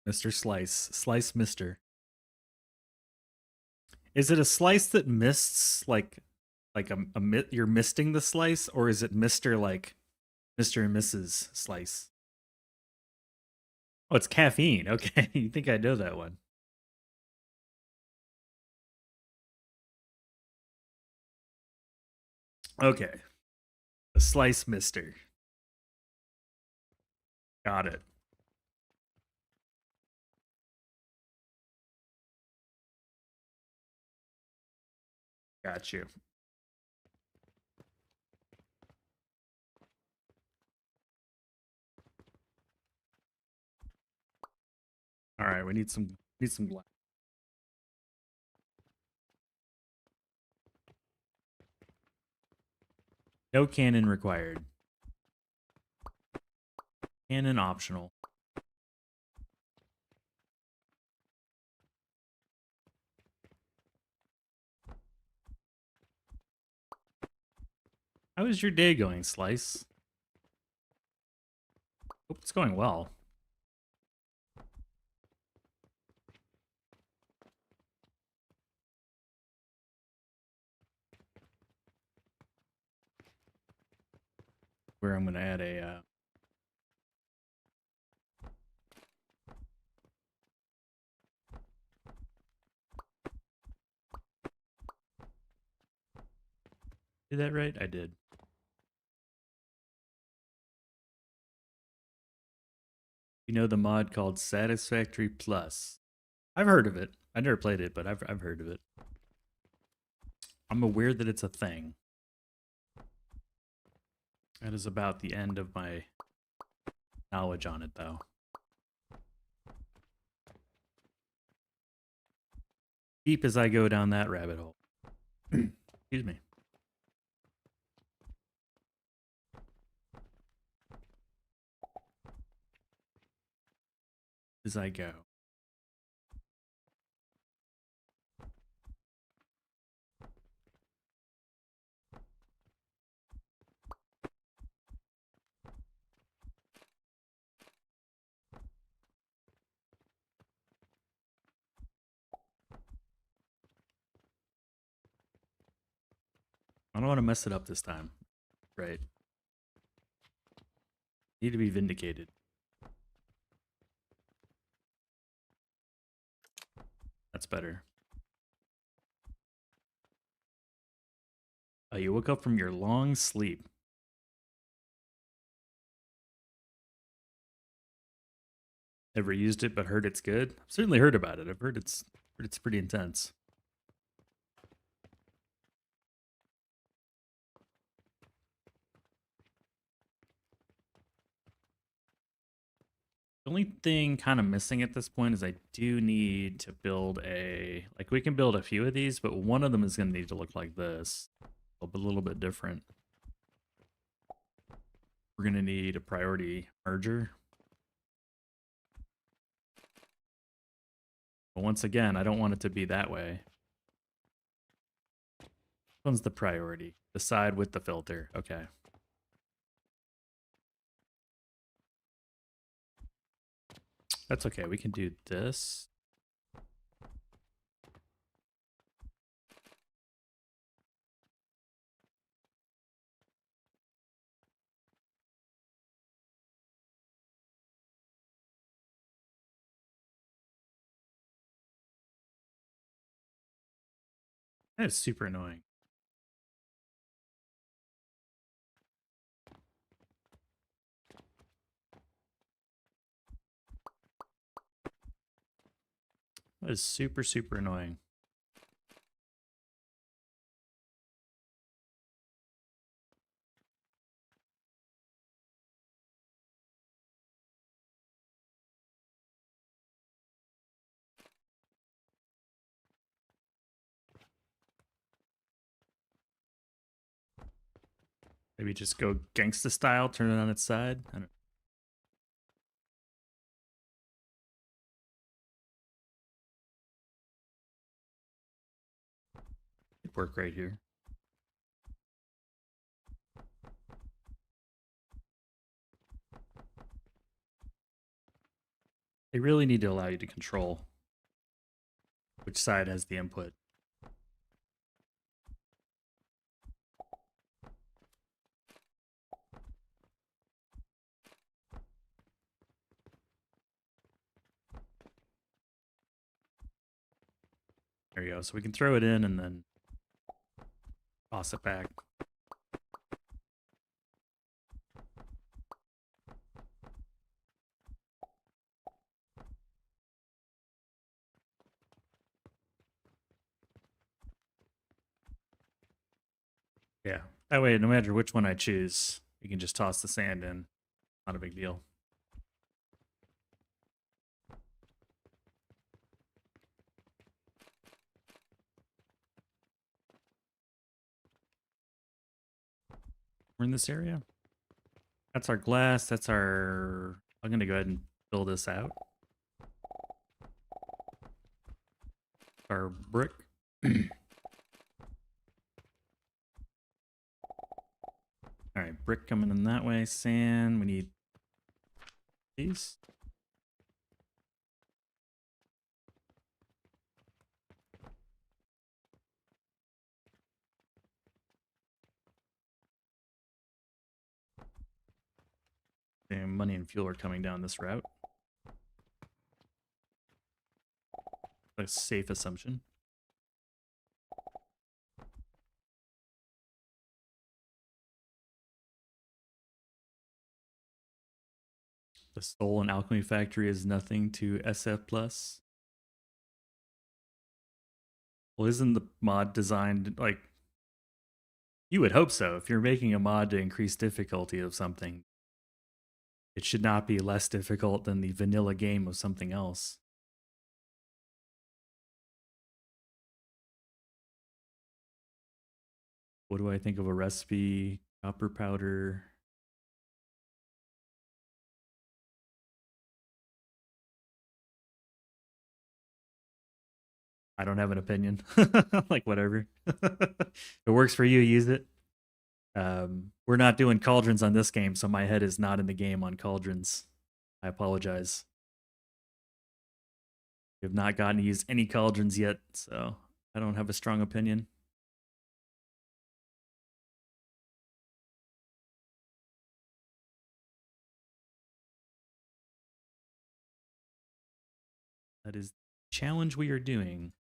Mr. Slice. Slice Mister. Is it a slice that mists like you're misting the slice, or is it Mr. like Mr. and Mrs. Slice? Oh, it's caffeine. Okay, you think I know that one. Okay. The Slice Mister. Got it. Got you. All right, we need some glass. No cannon required. Cannon optional. How is your day going, Slice? Hope it's going well. Where I'm gonna add a did that right? I did. You know the mod called Satisfactory Plus. I've heard of it. I never played it, but I've heard of it. I'm aware that it's a thing. That is about the end of my knowledge on it, though. Deep as I go down that rabbit hole. Excuse me. As I go. I don't want to mess it up this time. Right. Need to be vindicated. That's better. Oh, you woke up from your long sleep. Never used it, but heard it's good. I've certainly heard about it. I've heard it's pretty intense. The only thing kind of missing at this point is I do need to build a, like we can build a few of these, but one of them is going to need to look like this. A little bit different. We're going to need a priority merger. But once again, I don't want it to be that way. Which one's the priority? The side with the filter. Okay. That's okay. We can do this. That is super annoying. That is super, super annoying. Maybe just go gangsta style, turn it on its side. I don't. It'd work right here. They really need to allow you to control which side has the input. There you go. So we can throw it in and then toss it back. Yeah. That way, no matter which one I choose, you can just toss the sand in. Not a big deal. We're in this area. That's our glass. That's our... I'm going to go ahead and fill this out. Our brick. All right, brick coming in that way. Sand. We need these. And money and fuel are coming down this route. A safe assumption. The Soul and Alchemy Factory is nothing to SF Plus. Well, isn't the mod designed like... You would hope so. If you're making a mod to increase difficulty of something, it should not be less difficult than the vanilla game of something else. What do I think of a recipe? Copper powder. I don't have an opinion. Like, whatever. If it works for you, use it. We're not doing Cauldrons on this game, so my head is not in the game on Cauldrons. I apologize. We have not gotten to use any Cauldrons yet, so I don't have a strong opinion. That is the challenge we are doing.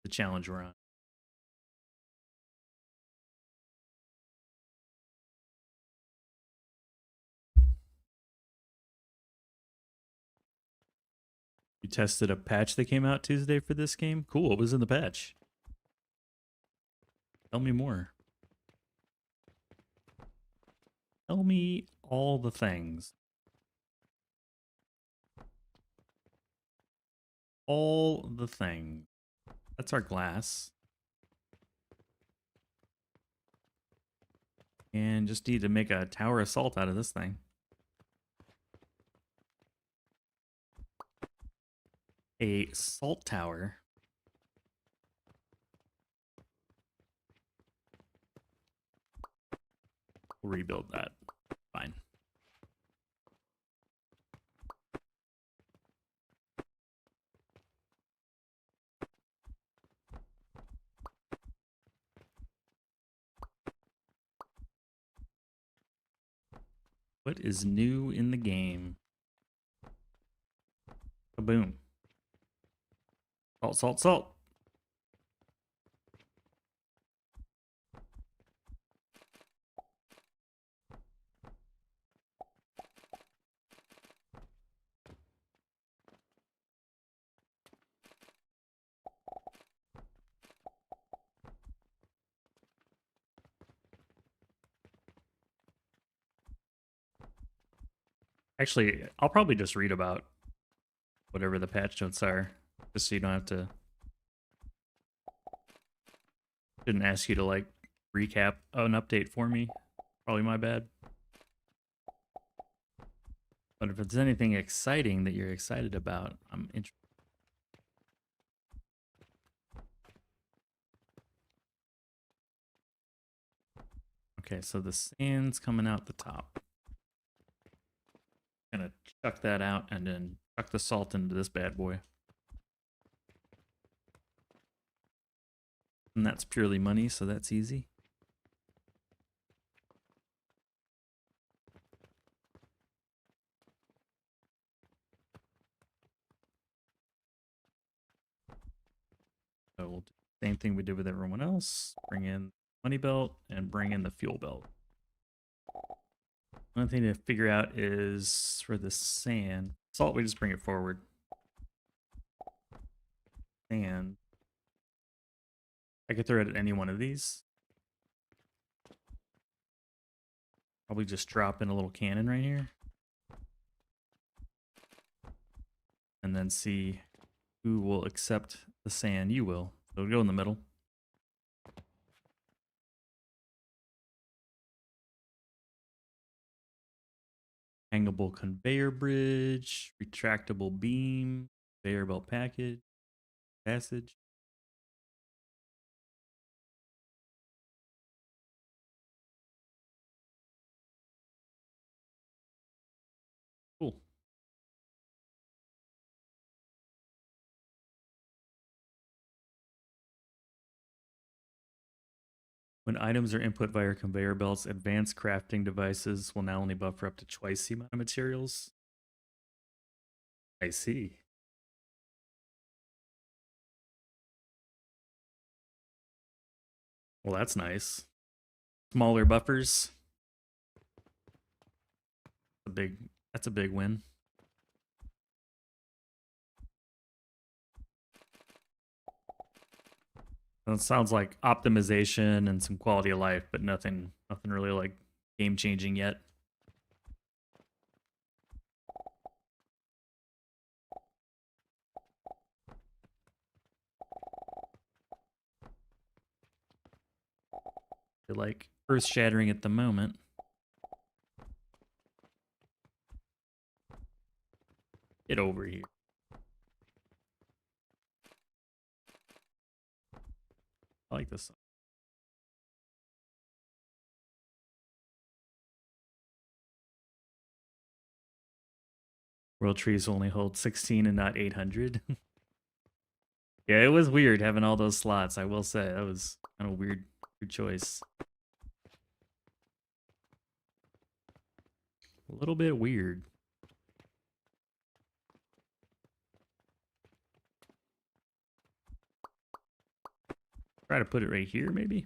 The challenge we're on. You tested a patch that came out Tuesday for this game? Cool. What was in the patch? Tell me more. Tell me all the things. All the things. That's our glass. And just need to make a tower of salt out of this thing. A salt tower. We'll rebuild that. Fine. What is new in the game? Kaboom. Salt, salt, salt. Actually, I'll probably just read about whatever the patch notes are, just so you don't have to... Didn't ask you to, like, recap an update for me. Probably my bad. But if it's anything exciting that you're excited about, I'm interested. Okay, so the sand's coming out the top. Gonna chuck that out and then chuck the salt into this bad boy. And that's purely money, so that's easy. So we'll do the same thing we did with everyone else. Bring in the money belt and bring in the fuel belt. One thing to figure out is for the sand. Salt, we just bring it forward. Sand. I could throw it at any one of these. Probably just drop in a little cannon right here. And then see who will accept the sand. You will. So go in the middle. Hangable conveyor bridge, retractable beam, conveyor belt passage. Cool. When items are input via conveyor belts, advanced crafting devices will now only buffer up to twice the amount of materials. I see. Well, that's nice. Smaller buffers. That's a big win. It sounds like optimization and some quality of life, but nothing really like game changing yet. They're like earth shattering at the moment. Get over here. I like this. World trees only hold 16 and not 800. Yeah, it was weird having all those slots. I will say that was kind of weird choice. A little bit weird. Try to put it right here, maybe.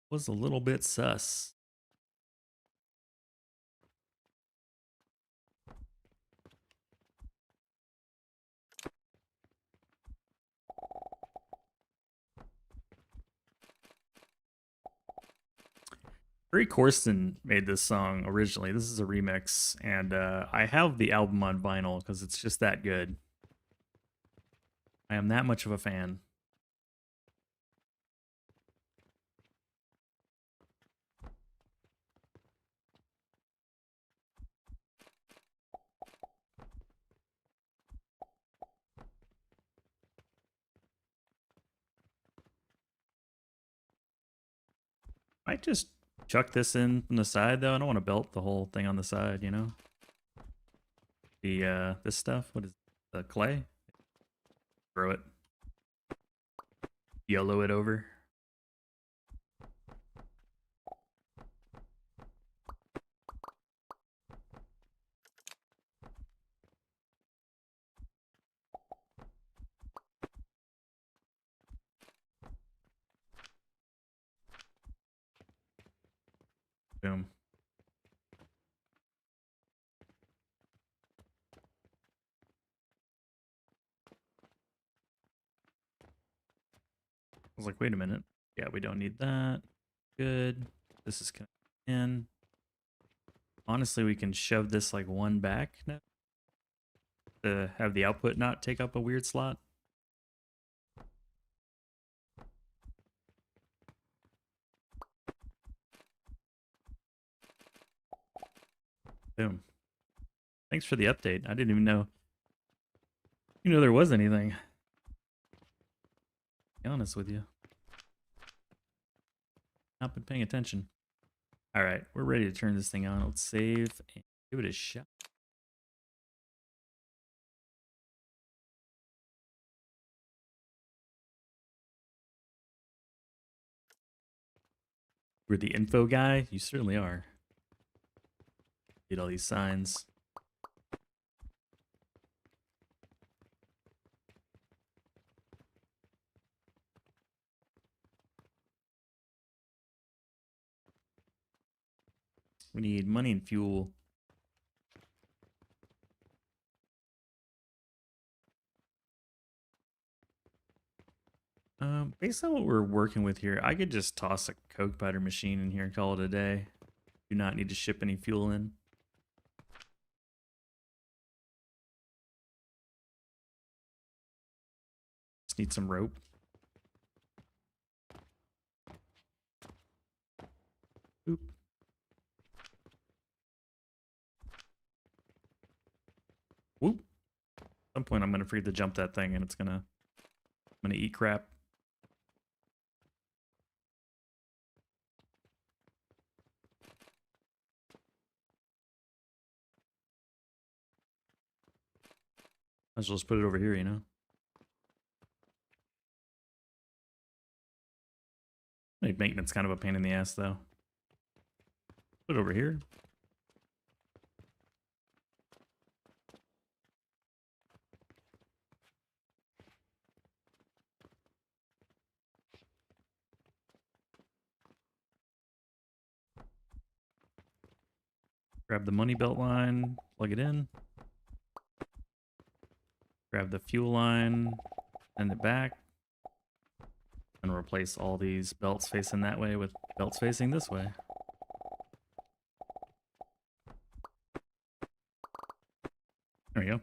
Was a little bit sus. Barry Corsten made this song originally. This is a remix, and I have the album on vinyl because it's just that good. I am that much of a fan. Might just chuck this in from the side though. I don't want to belt the whole thing on the side, you know. The this stuff, what is the clay? Throw it. Yellow it over. Boom. I was like, wait a minute. Yeah, we don't need that. Good. This is coming in. Honestly, we can shove this like one back now to have the output not take up a weird slot. Boom. Thanks for the update. I didn't even know. You know there was anything. To be honest with you. Not been paying attention. All right, we're ready to turn this thing on. Let's save and give it a shot. We're the info guy? You certainly are. Get all these signs. We need money and fuel. Based on what we're working with here, I could just toss a coke butter machine in here and call it a day. Do not need to ship any fuel in. Just need some rope. Oop. Whoop. At some point I'm gonna forget to jump that thing and I'm gonna eat crap. Might as well just put it over here, you know? Make maintenance kind of a pain in the ass, though. Put it over here. Grab the money belt line, plug it in. Grab the fuel line, send it back. And replace all these belts facing that way with belts facing this way. There we go.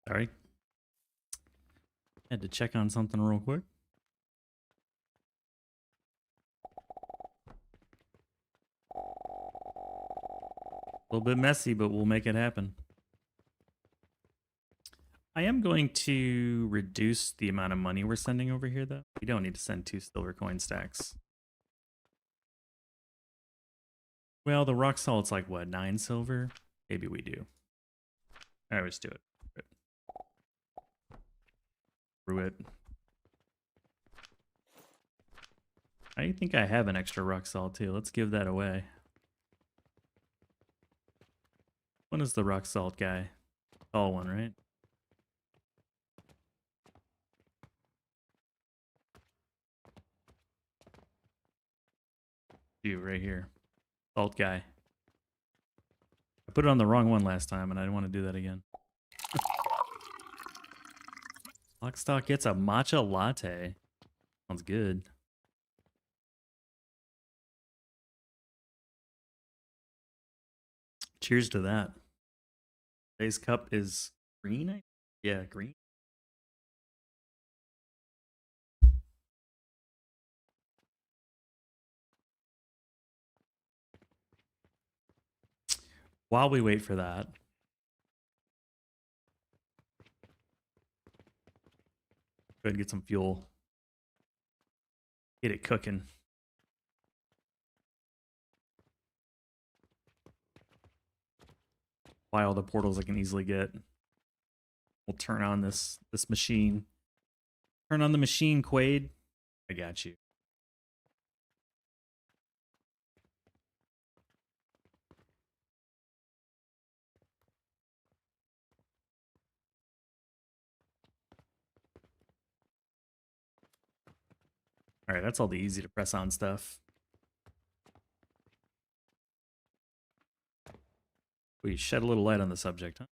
Sorry. Had to check on something real quick. A little bit messy, but we'll make it happen. I am going to reduce the amount of money we're sending over here, though. We don't need to send 2 silver coin stacks. Well, the rock salt's like, what, 9 silver? Maybe we do. All right, let's do it. Through it. I think I have an extra rock salt too. Let's give that away. When is the rock salt guy? Tall one, right? You right here. Salt guy. I put it on the wrong one last time and I didn't want to do that again. Lockstock gets a matcha latte. Sounds good. Cheers to that. Today's cup is green? Yeah, green. While we wait for that, go ahead and get some fuel. Get it cooking. Buy all the portals I can easily get. We'll turn on this machine. Turn on the machine, Quaid. I got you. All right, that's all the easy to press on stuff. We shed a little light on the subject, huh?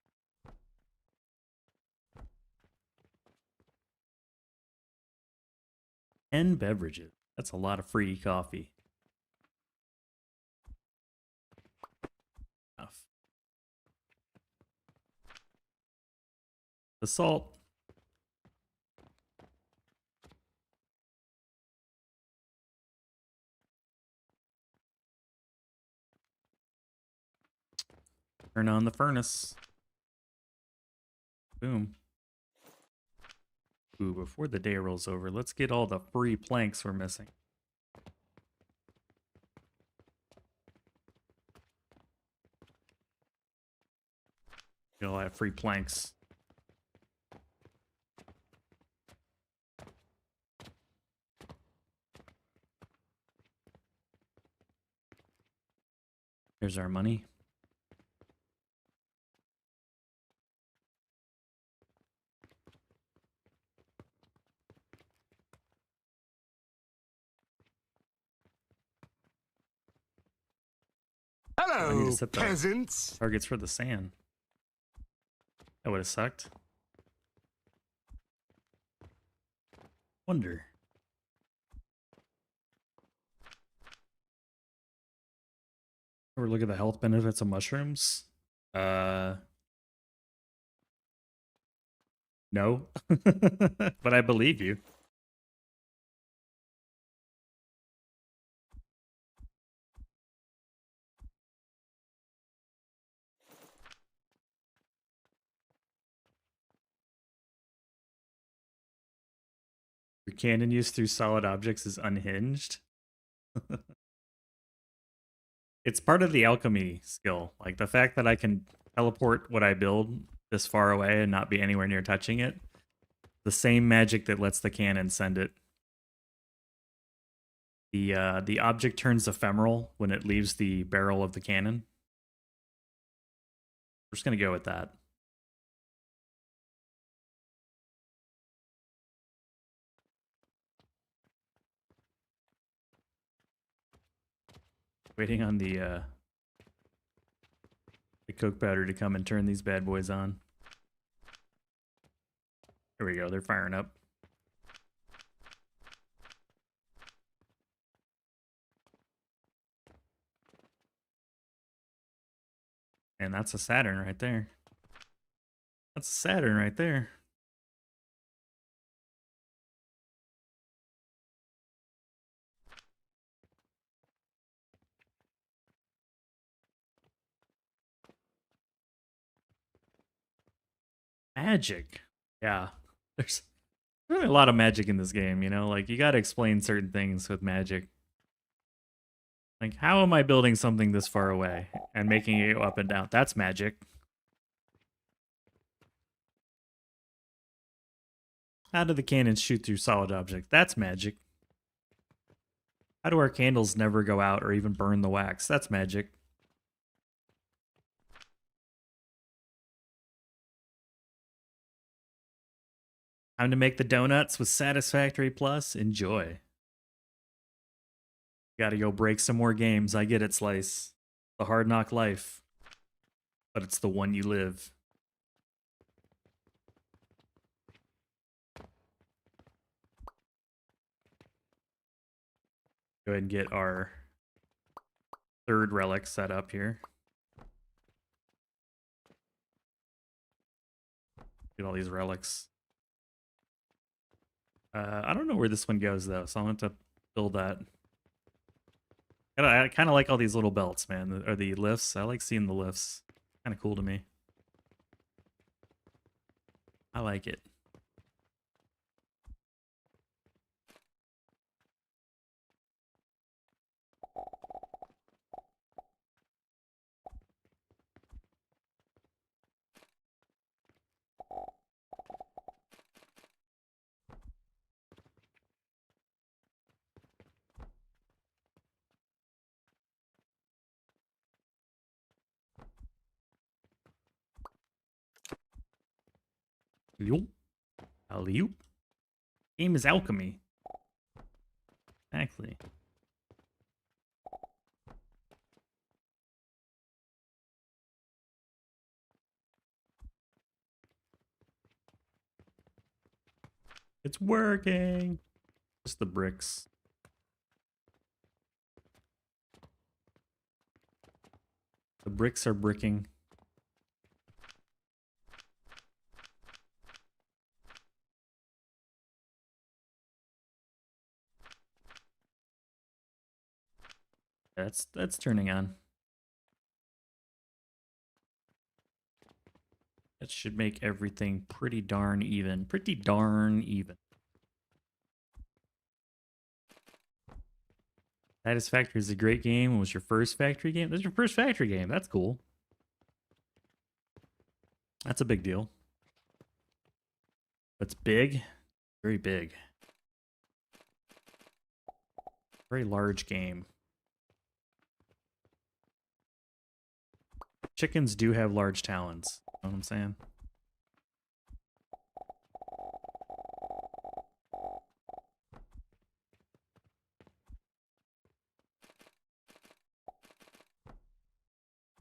And beverages. That's a lot of free coffee. Enough. The salt. Turn on the furnace. Boom. Ooh, before the day rolls over, let's get all the free planks we're missing. You'll have free planks. Here's our money. I need Hello, to set the peasants. targets for the sand. That would have sucked. Wonder. Ever look at the health benefits of mushrooms? No. But I believe you. Your cannon use through solid objects is unhinged. It's part of the alchemy skill. Like the fact that I can teleport what I build this far away and not be anywhere near touching it. The same magic that lets the cannon send it. The object turns ephemeral when it leaves the barrel of the cannon. We're just gonna go with that. Waiting on the coke powder to come and turn these bad boys on. Here we go, they're firing up. And that's a Saturn right there. That's a Saturn right there. Magic. Yeah. There's really a lot of magic in this game, you know? Like, you gotta explain certain things with magic. Like, how am I building something this far away and making it go up and down? That's magic. How do the cannons shoot through solid objects? That's magic. How do our candles never go out or even burn the wax? That's magic. Time to make the donuts with Satisfactory Plus. Enjoy. Gotta go break some more games. I get it, Slice. The hard knock life. But it's the one you live. Go ahead and get our third relic set up here. Get all these relics. I don't know where this one goes though, so I'll have to build that. I kind of like all these little belts, man. Or the lifts. I like seeing the lifts. Kind of cool to me. I like it. Yoop. Alley-oop. Game is Alchemy. Exactly. It's working. Just the bricks. The bricks are bricking. That's turning on. That should make everything pretty darn even. Pretty darn even. Satisfactory is a great game. It was your first factory game? That's your first factory game. That's cool. That's a big deal. That's big. Very big. Very large game. Chickens do have large talons. You know what I'm saying?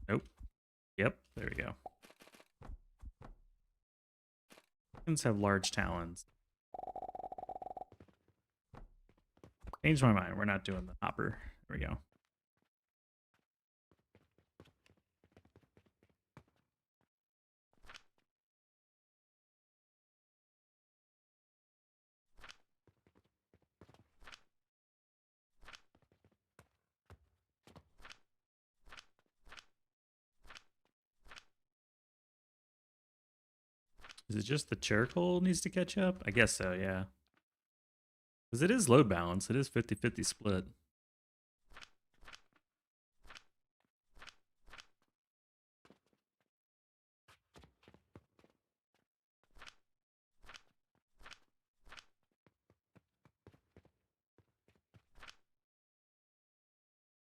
Nope. Yep, there we go. Chickens have large talons. Changed my mind. We're not doing the hopper. There we go. Is it just the charcoal needs to catch up? I guess so, yeah. Because it is load balance. It is 50-50 split.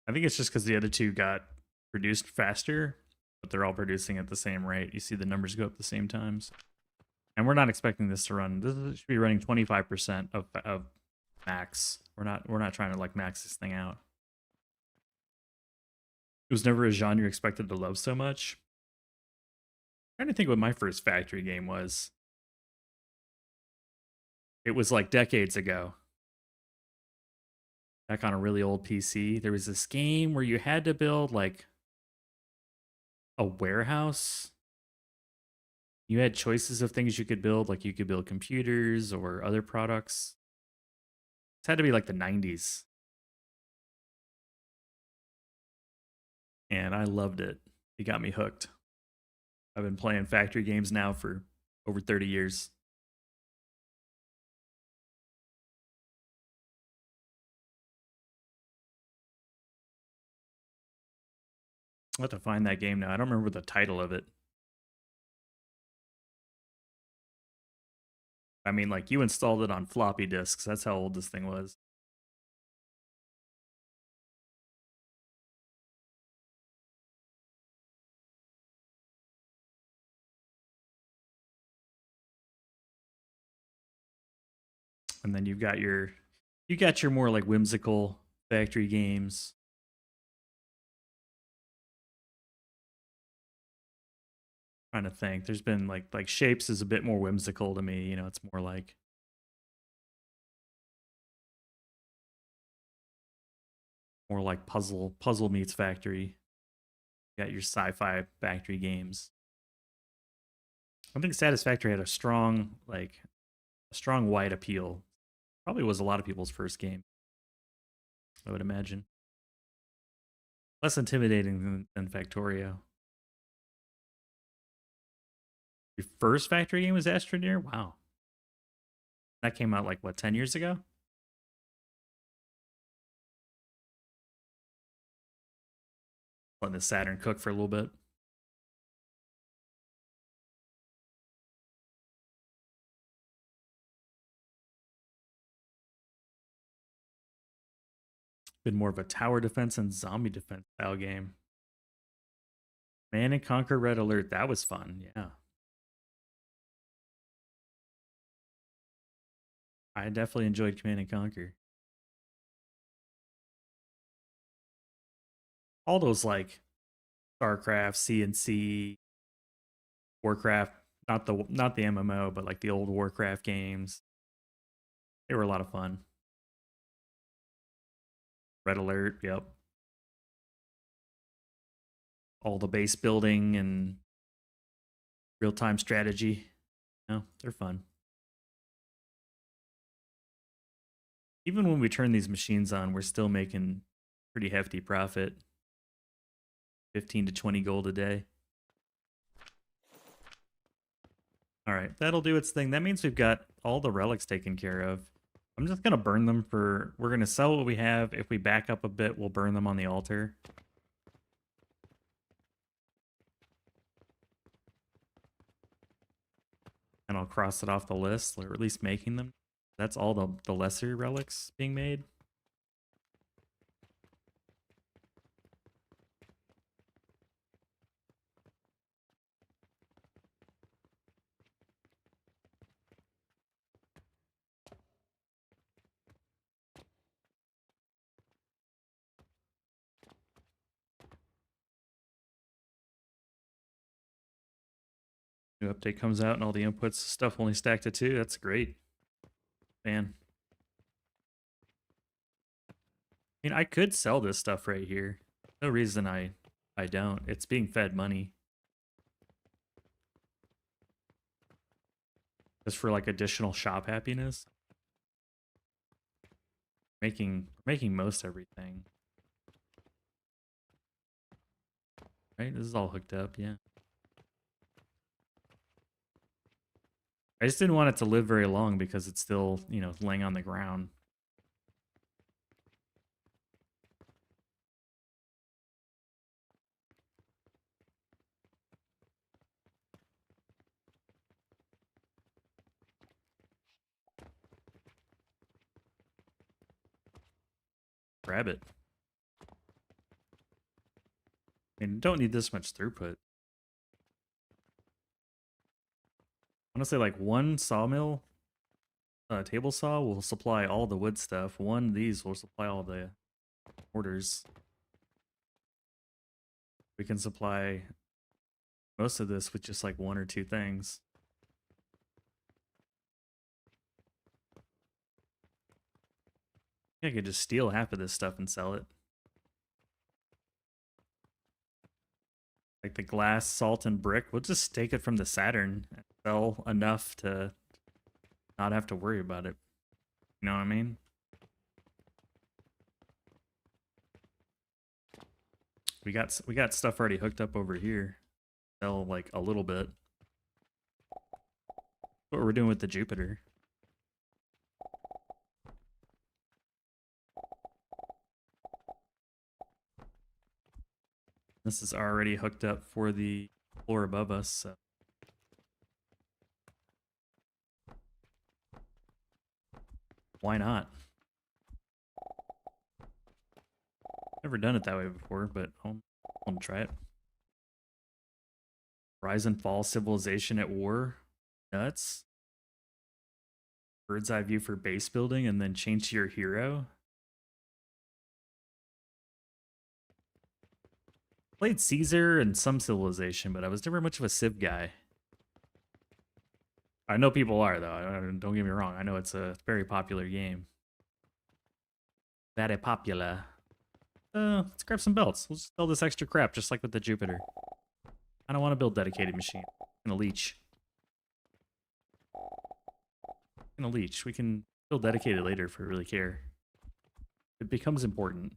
I think it's just because the other two got produced faster, but they're all producing at the same rate. You see the numbers go up the same times. And we're not expecting this to run. This should be running 25% of max. We're not trying to like max this thing out. It was never a genre you expected to love so much. I'm trying to think what my first factory game was. It was like decades ago. Back on a really old PC, there was this game where you had to build like a warehouse. You had choices of things you could build, like you could build computers or other products. It had to be like the 90s. And I loved it. It got me hooked. I've been playing factory games now for over 30 years. I'll have to find that game now. I don't remember the title of it. I mean, like, you installed it on floppy disks. That's how old this thing was. And then you got your more like whimsical factory games. Trying to think. There's been like Shapes is a bit more whimsical to me, you know, it's more like puzzle meets factory. You got your sci-fi factory games. I think Satisfactory had a strong wide appeal. Probably was a lot of people's first game, I would imagine. Less intimidating than Factorio. Your first factory game was Astroneer? Wow. That came out like, what, 10 years ago? Letting the Saturn cook for a little bit. Been more of a tower defense and zombie defense style game. Man and Conquer Red Alert, that was fun, yeah. I definitely enjoyed Command and Conquer. All those like StarCraft, CNC, Warcraft, not the MMO, but like the old Warcraft games. They were a lot of fun. Red Alert, yep. All the base building and real-time strategy. No, they're fun. Even when we turn these machines on, we're still making pretty hefty profit. 15 to 20 gold a day. All right, that'll do its thing. That means we've got all the relics taken care of. I'm just going to burn them for... We're going to sell what we have. If we back up a bit, we'll burn them on the altar. I'll cross it off the list, or at least making them. That's all the lesser relics being made. New update comes out and all the inputs stuff only stacked to 2. That's great. Man. I mean, I could sell this stuff right here. No reason I don't. It's being fed money. Just for like additional shop happiness. Making most everything. Right? This is all hooked up, yeah. I just didn't want it to live very long because it's still, you know, laying on the ground. Grab it. I mean, don't need this much throughput. Honestly, like one sawmill, table saw will supply all the wood stuff. One of these will supply all the orders. We can supply most of this with just like 1 or 2 things. I could just steal half of this stuff and sell it. Like the glass, salt, and brick. We'll just take it from the Saturn and sell enough to not have to worry about it. You know what I mean? We got stuff already hooked up over here. Sell like a little bit. What we're doing with the Jupiter. This is already hooked up for the floor above us, so. Why not? Never done it that way before, but I'll try it. Rise and fall civilization at war. Nuts. Bird's eye view for base building and then change to your hero. Played Caesar and some Civilization, but I was never much of a Civ guy. I know people are, though. Don't get me wrong. I know it's a very popular game. Very popular. Let's grab some belts. We'll just build this extra crap, just like with the Jupiter. I don't want to build dedicated machine. I'm gonna leech. I'm gonna leech. We can build dedicated later if we really care. It becomes important.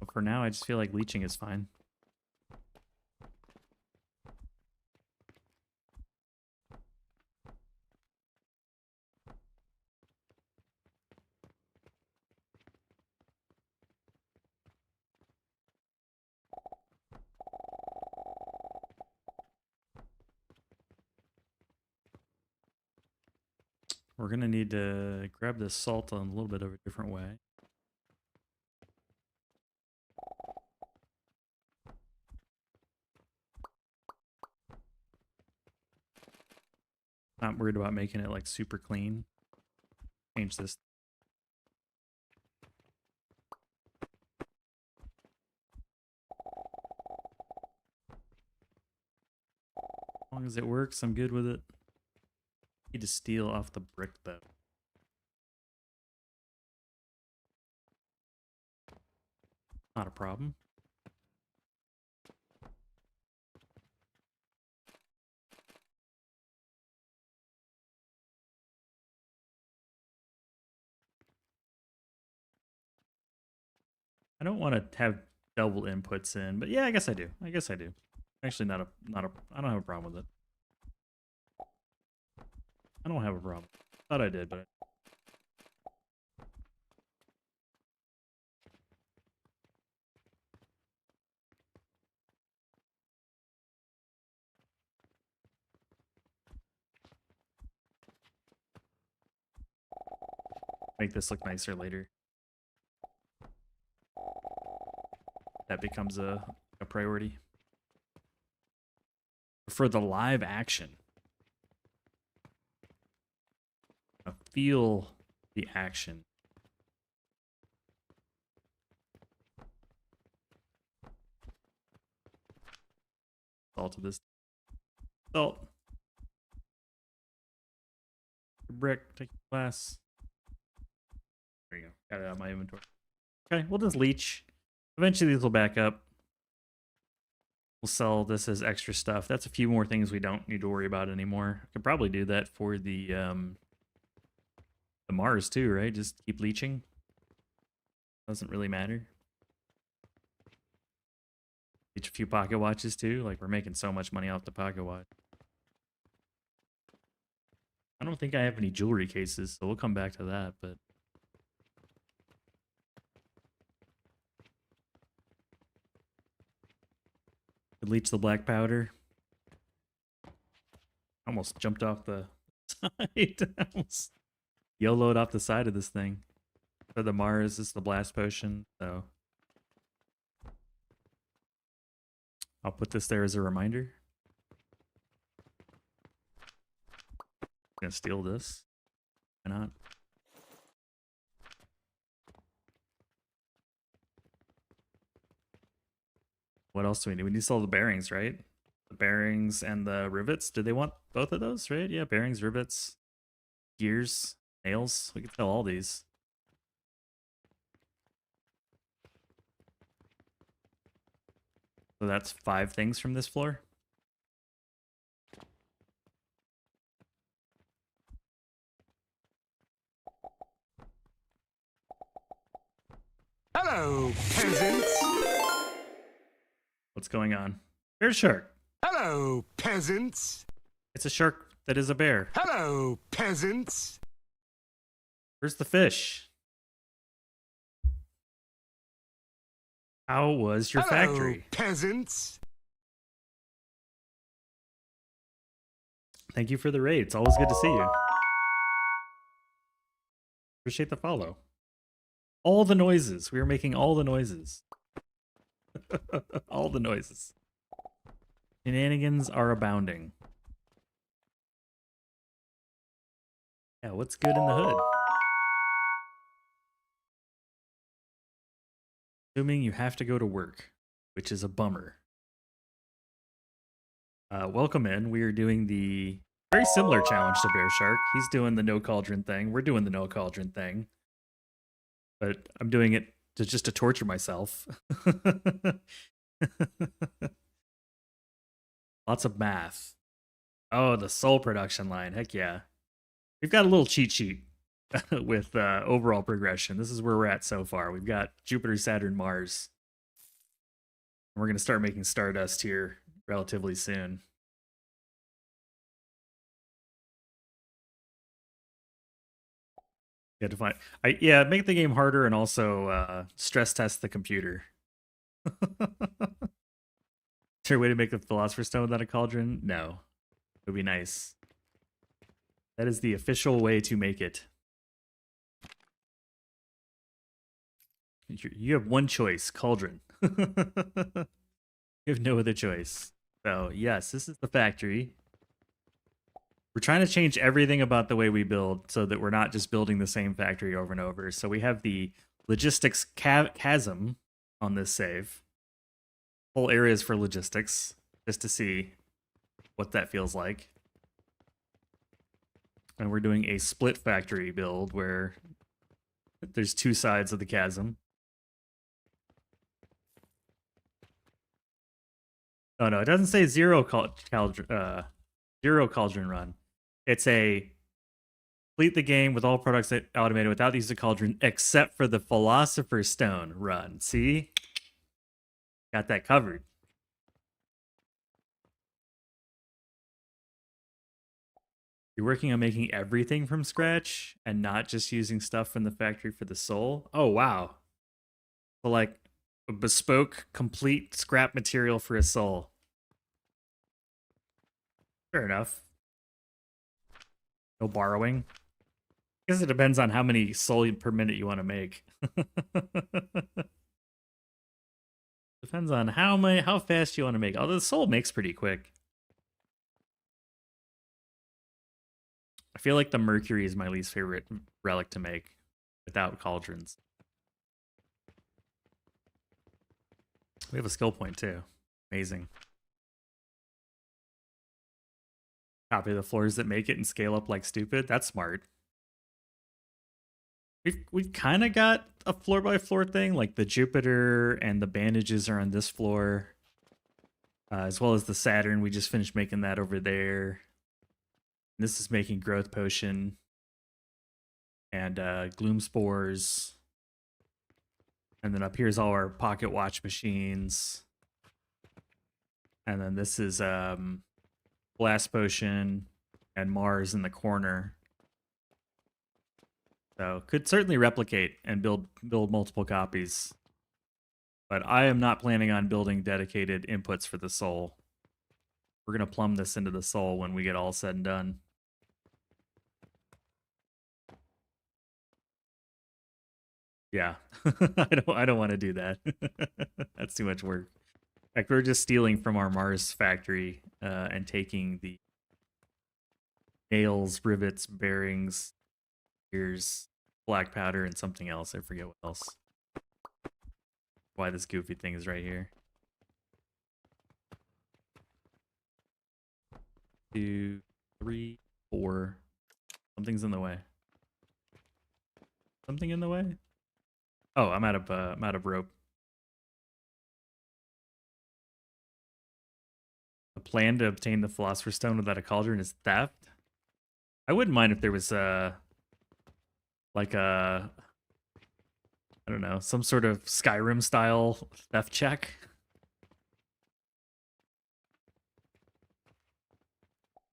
But for now, I just feel like leeching is fine. We're gonna need to grab this salt on a little bit of a different way. Not worried about making it like super clean. Change this. As long as it works, I'm good with it. Need to steal off the brick though. Not a problem. I don't want to have double inputs in, but yeah, I guess I do. I guess I do. Actually, I don't have a problem with it. I don't have a problem. Thought I did, but Make this look nicer later. That becomes a priority. For the live action, feel the action. Salt to this. Salt. Brick. Take glass. There you go. Got it out of my inventory. Okay, we'll just leech. Eventually these will back up. We'll sell this as extra stuff. That's a few more things we don't need to worry about anymore. I could probably do that for the Mars too, right? Just keep leeching. Doesn't really matter. Leech a few pocket watches too. Like, we're making so much money off the pocket watch. I don't think I have any jewelry cases, so we'll come back to that, but could leech the black powder. Almost jumped off the side. Almost YOLO'd off the side of this thing. For the Mars, this is the blast potion, so I'll put this there as a reminder. I'm gonna steal this. Why not? What else do we need? We need to sell the bearings, right? The bearings and the rivets. Do they want both of those, right? Yeah, bearings, rivets, gears, nails. We can sell all these. So that's 5 things from this floor. Hello, peasants. What's going on? Bear shark. Hello, peasants. It's a shark that is a bear. Hello, peasants. Where's the fish? How was your Hello, factory? Peasants. Thank you for the raid. It's always good to see you. Appreciate the follow. All the noises. We were making all the noises. All the noises. Shenanigans are abounding. Yeah, what's good in the hood? Assuming you have to go to work, which is a bummer. Welcome in. We are doing the very similar challenge to Bear Shark. He's doing the no cauldron thing. We're doing the no cauldron thing. But I'm doing it just to torture myself. Lots of math. Oh, the soul production line. Heck yeah. We've got a little cheat sheet with overall progression. This is where we're at so far. We've got Jupiter, Saturn, Mars. And we're going to start making Stardust here relatively soon. You have to find, yeah, make the game harder and also stress test the computer. Is there a way to make a Philosopher's Stone without a cauldron? No. It would be nice. That is the official way to make it. You have one choice, cauldron. You have no other choice. So, yes, this is the factory. We're trying to change everything about the way we build so that we're not just building the same factory over and over. So we have the logistics chasm on this save. Whole areas for logistics, just to see what that feels like. And we're doing a split factory build where there's 2 sides of the chasm. Oh no, it doesn't say zero cauldron run. It's a complete the game with all products automated without the use of cauldron, except for the Philosopher's Stone run. See? Got that covered. You're working on making everything from scratch and not just using stuff from the factory for the soul? Oh, wow. So like a bespoke, complete scrap material for a soul. Fair enough. No borrowing. guess it depends on how many soul per minute you want to make. Depends on how fast you want to make. Although the soul makes pretty quick. I feel like the mercury is my least favorite relic to make without cauldrons. We have a skill point too. Amazing. Copy the floors that make it and scale up like stupid. That's smart. We've kind of got a floor by floor thing, like the Jupiter and the bandages are on this floor, as well as the Saturn. We just finished making that over there. This is making growth potion and gloom spores, and then up here's all our pocket watch machines, and then this is blast potion and Mars in the corner. So could certainly replicate and build multiple copies. But I am not planning on building dedicated inputs for the soul. We're gonna plumb this into the soul when we get all said and done. Yeah, I don't want to do that. That's too much work. In fact, we're just stealing from our Mars factory and taking the nails, rivets, bearings, gears, black powder, and something else. I forget what else. Why this goofy thing is right here. 2, 3, 4. Something's in the way. Something in the way? Oh, I'm out of rope. The plan to obtain the Philosopher's Stone without a cauldron is theft. I wouldn't mind if there was like a, I don't know, some sort of Skyrim style theft check.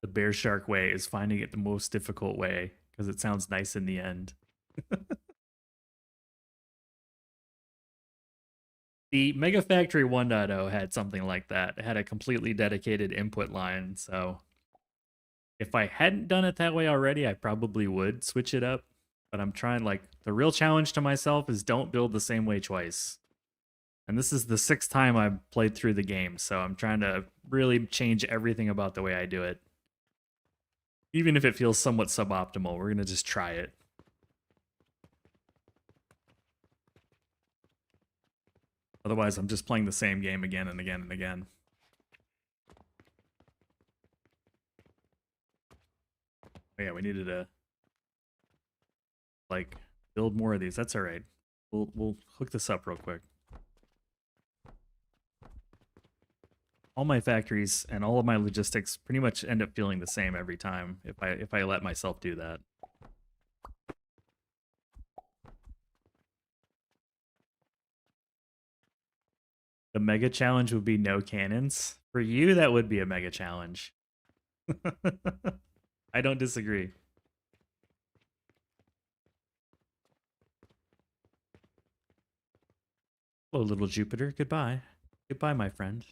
The bear shark way is finding it the most difficult way because it sounds nice in the end. The Mega Factory 1.0 had something like that. It had a completely dedicated input line, so if I hadn't done it that way already, I probably would switch it up. But I'm trying, like, the real challenge to myself is don't build the same way twice. And this is the 6th time I've played through the game, so I'm trying to really change everything about the way I do it. Even if it feels somewhat suboptimal, we're going to just try it. Otherwise, I'm just playing the same game again and again and again. Oh yeah, we needed to, like, build more of these. That's all right. We'll hook this up real quick. All my factories and all of my logistics pretty much end up feeling the same every time if I let myself do that. The mega challenge would be no cannons. For you, that would be a mega challenge. I don't disagree. Hello, little Jupiter. Goodbye. Goodbye, my friend.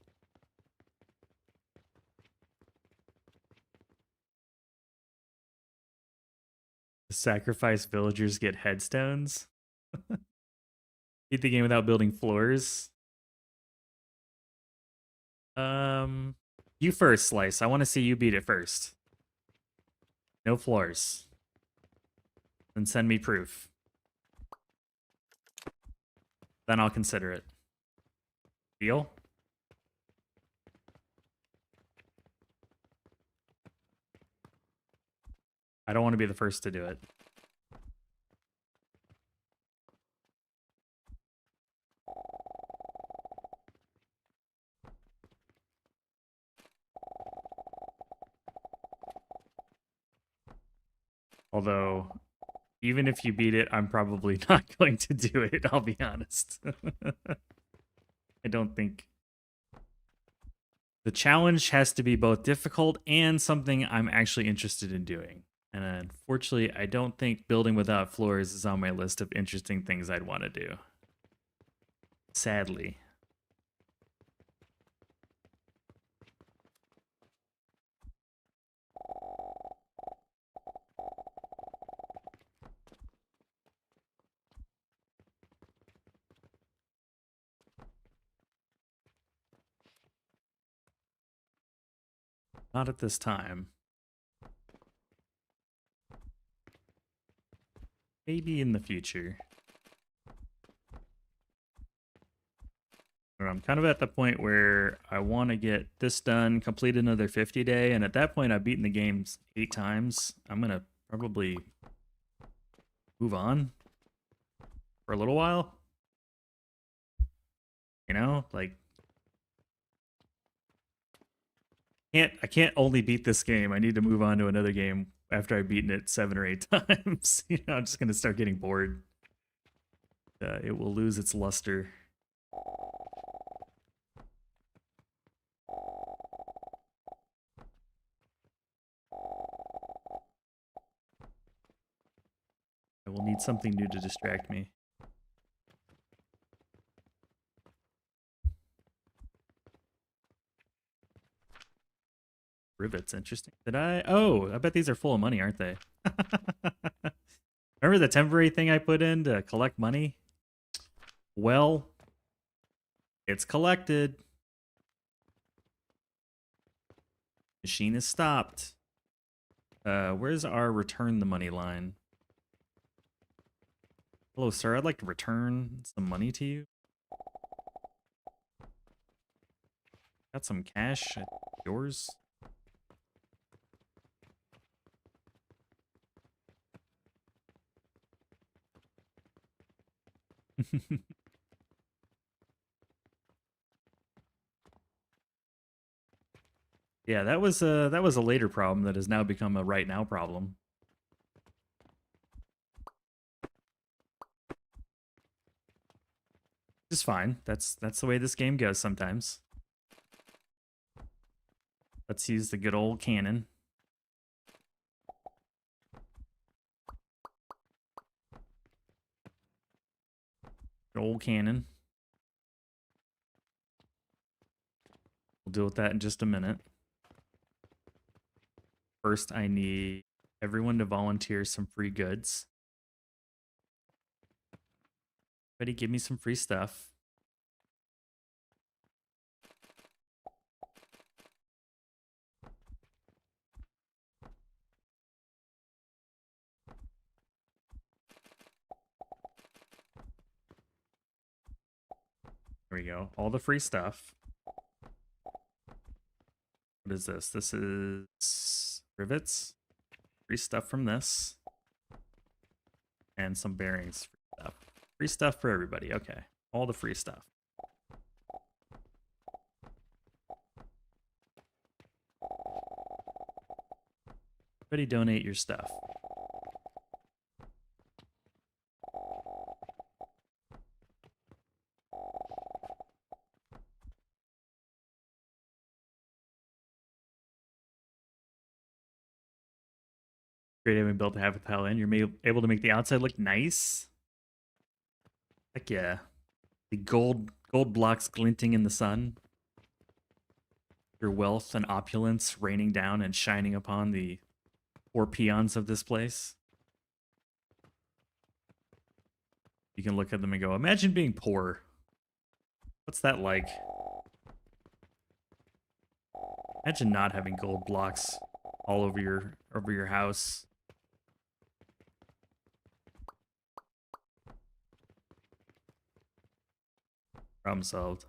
Sacrifice villagers get headstones. Beat the game without building floors. You first, Slice. I want to see you beat it first. No floors. Then send me proof. Then I'll consider it. Deal? I don't want to be the first to do it. Although, even if you beat it, I'm probably not going to do it, I'll be honest. I don't think... The challenge has to be both difficult and something I'm actually interested in doing. And unfortunately, I don't think building without floors is on my list of interesting things I'd want to do. Sadly. Not at this time. Maybe in the future. I'm kind of at the point where I want to get this done, complete another 50 day, and at that point I've beaten the games 8 times. I'm going to probably move on for a little while. You know, like I can't only beat this game. I need to move on to another game after I've beaten it 7 or 8 times. You know, I'm just going to start getting bored. It will lose its luster. I will need something new to distract me. Rivets, interesting. Did I? Oh, I bet these are full of money, aren't they? Remember the temporary thing I put in to collect money? Well, it's collected. Machine is stopped. Where's our return the money line? Hello, sir. I'd like to return some money to you. Got some cash. Yours? Yeah, that was a later problem that has now become a right now problem. Which is fine. That's the way this game goes sometimes. Let's use the good old cannon. Good old cannon. We'll deal with that in just a minute. First, I need everyone to volunteer some free goods. Everybody give me some free stuff. There we go. All the free stuff. What is this? This is rivets. Free stuff from this. And some bearings. Free stuff. Free stuff for everybody. Okay. All the free stuff. Everybody donate your stuff. Great having built a half a tile in. You're able to make the outside look nice. Heck yeah. The gold blocks glinting in the sun. Your wealth and opulence raining down and shining upon the poor peons of this place. You can look at them and go, imagine being poor. What's that like? Imagine not having gold blocks all over your house. Problem solved.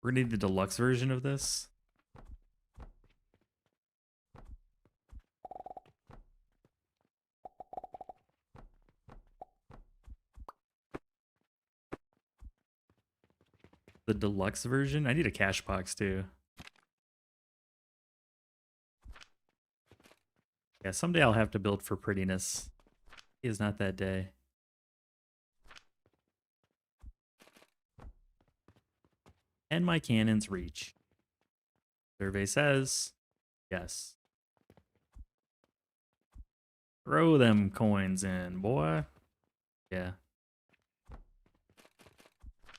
We're gonna need the deluxe version of this. The deluxe version? I need a cash box too. Yeah, someday I'll have to build for prettiness. It is not that day. And my cannons reach. Survey says yes. Throw them coins in, boy. Yeah.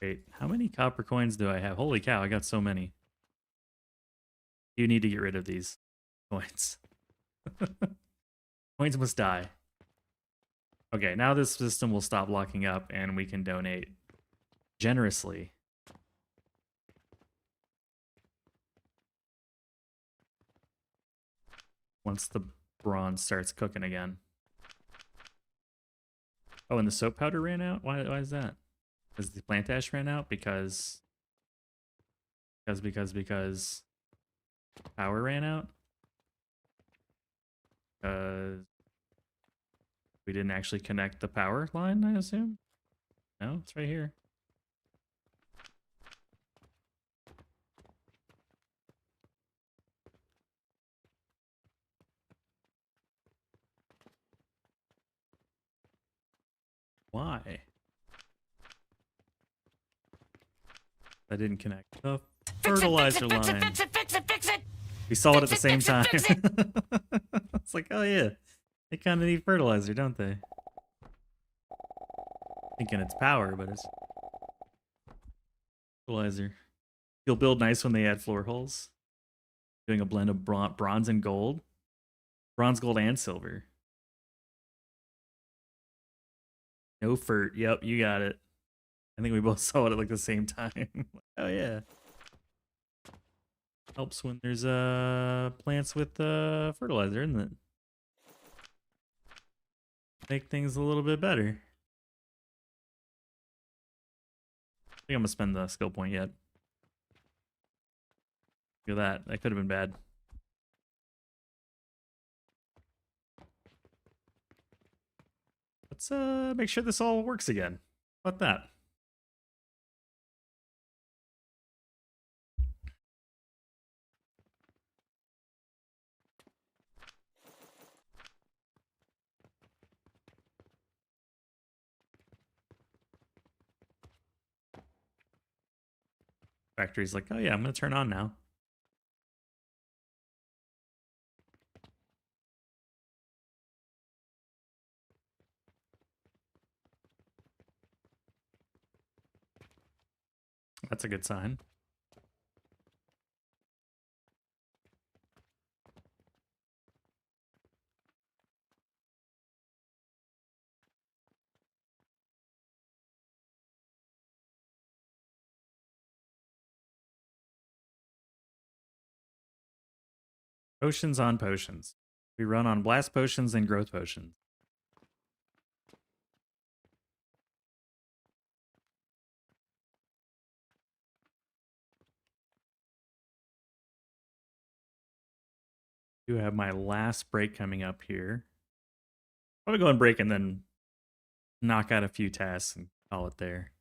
Wait, how many copper coins do I have? Holy cow, I got so many. You need to get rid of these coins. Coins must die. Okay, now this system will stop locking up and we can donate generously. Once the bronze starts cooking again. Oh, and the soap powder ran out? Why is that? Because the plant ash ran out? Because power ran out? Because we didn't actually connect the power line, I assume? No, it's right here. Why? I didn't connect the fertilizer line. Fix it, fix it, fix it! We saw it at the same Fix it, time. fix it, It's like, oh yeah, they kind of need fertilizer, don't they? Thinking it's power, but it's fertilizer. You'll build nice when they add floor holes. Doing a blend of bronze and gold. Bronze, gold, and silver. No fert. Yep, you got it. I think we both saw it at like the same time. Oh yeah. Helps when there's plants with fertilizer, isn't it? Make things a little bit better. I think I'm gonna spend the skill point yet. Look at that. That could have been bad. Let's make sure this all works again. How about that? Factory's like, oh yeah, I'm gonna turn on now. That's a good sign. Potions on potions. We run on blast potions and growth potions. I do have my last break coming up here. I'm gonna go and break and then knock out a few tasks and call it there.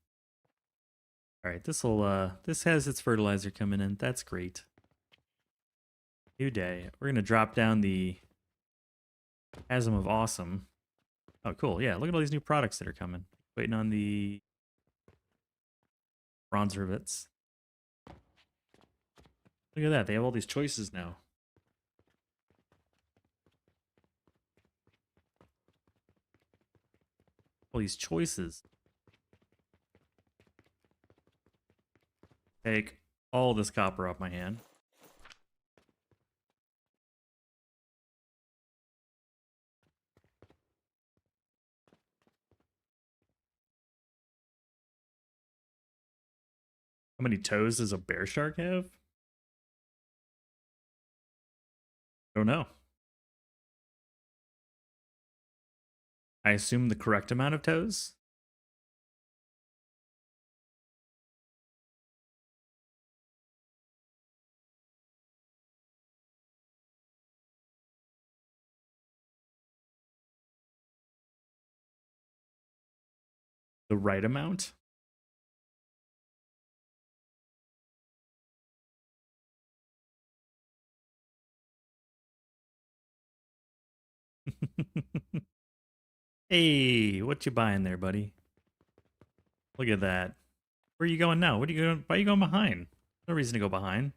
All right, this has its fertilizer coming in. That's great. New day. We're gonna drop down the Chasm of Awesome. Oh, cool. Yeah, look at all these new products that are coming. Waiting on the bronze rivets. Look at that. They have all these choices now. All these choices. Take all this copper off my hand. How many toes does a bear shark have? Don't know. I assume the correct amount of toes? The right amount? Hey, what you buying there, buddy? Look at that. Where are you going now? What are you going? Why are you going behind? No reason to go behind.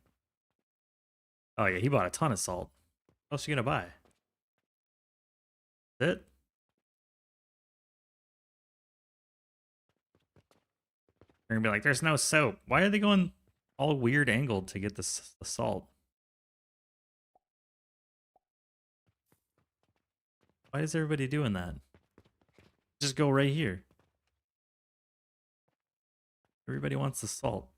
Oh yeah, he bought a ton of salt. What else are you gonna buy? That's it? They're gonna be like, there's no soap. Why are they going all weird angled to get the salt? Why is everybody doing that? Just go right here. Everybody wants the salt.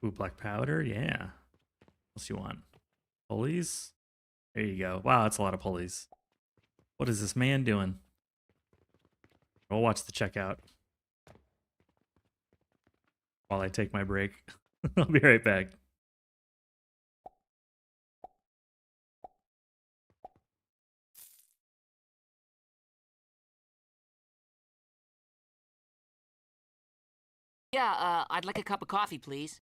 Ooh, black powder. Yeah. What else you want? Pulleys. There you go. Wow, that's a lot of pulleys. What is this man doing? We'll watch the checkout while I take my break. I'll be right back. Yeah, I'd like a cup of coffee, please.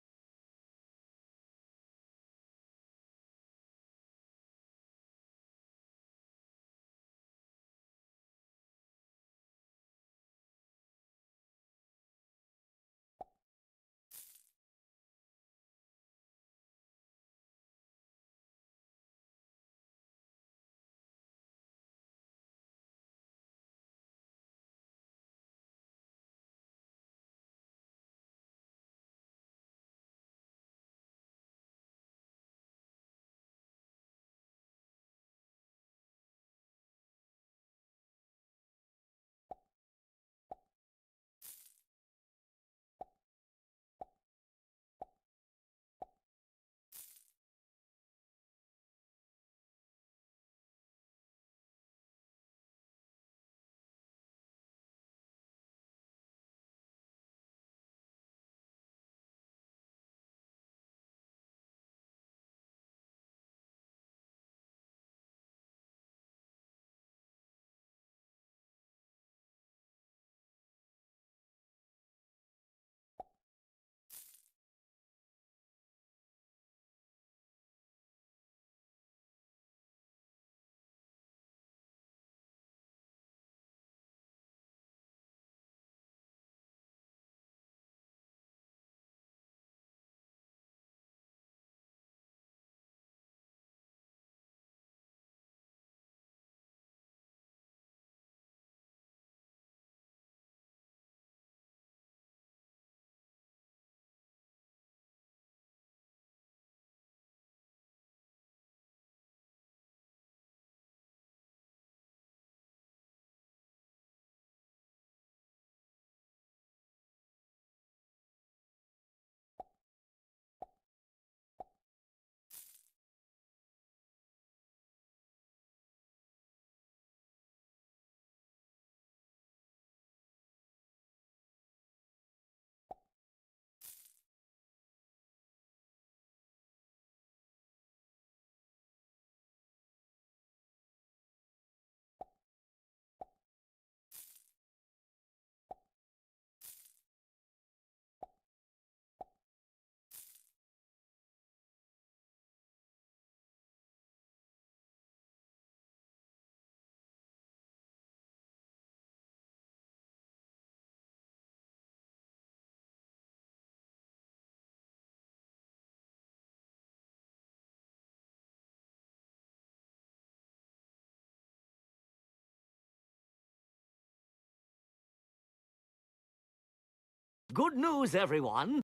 Good news, everyone.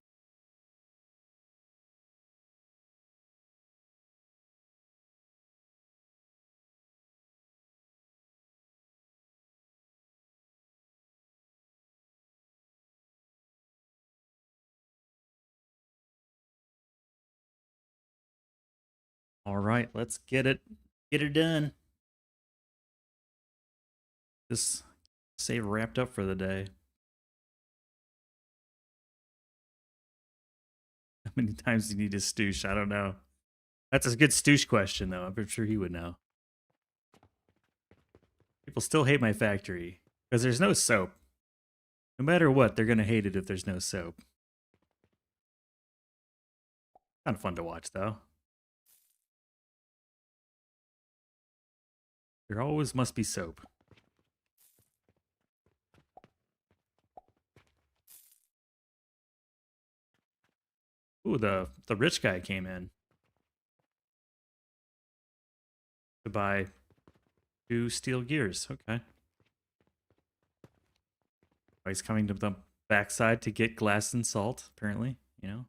All right, let's get it done. This save wrapped up for the day. How many times do you need to stoosh? I don't know. That's a good stoosh question, though. I'm sure he would know. People still hate my factory because there's no soap. No matter what, they're going to hate it if there's no soap. Kind of fun to watch, though. There always must be soap. Ooh, the rich guy came in to buy 2 steel gears. Okay. Oh, he's coming to the backside to get glass and salt, apparently, you know.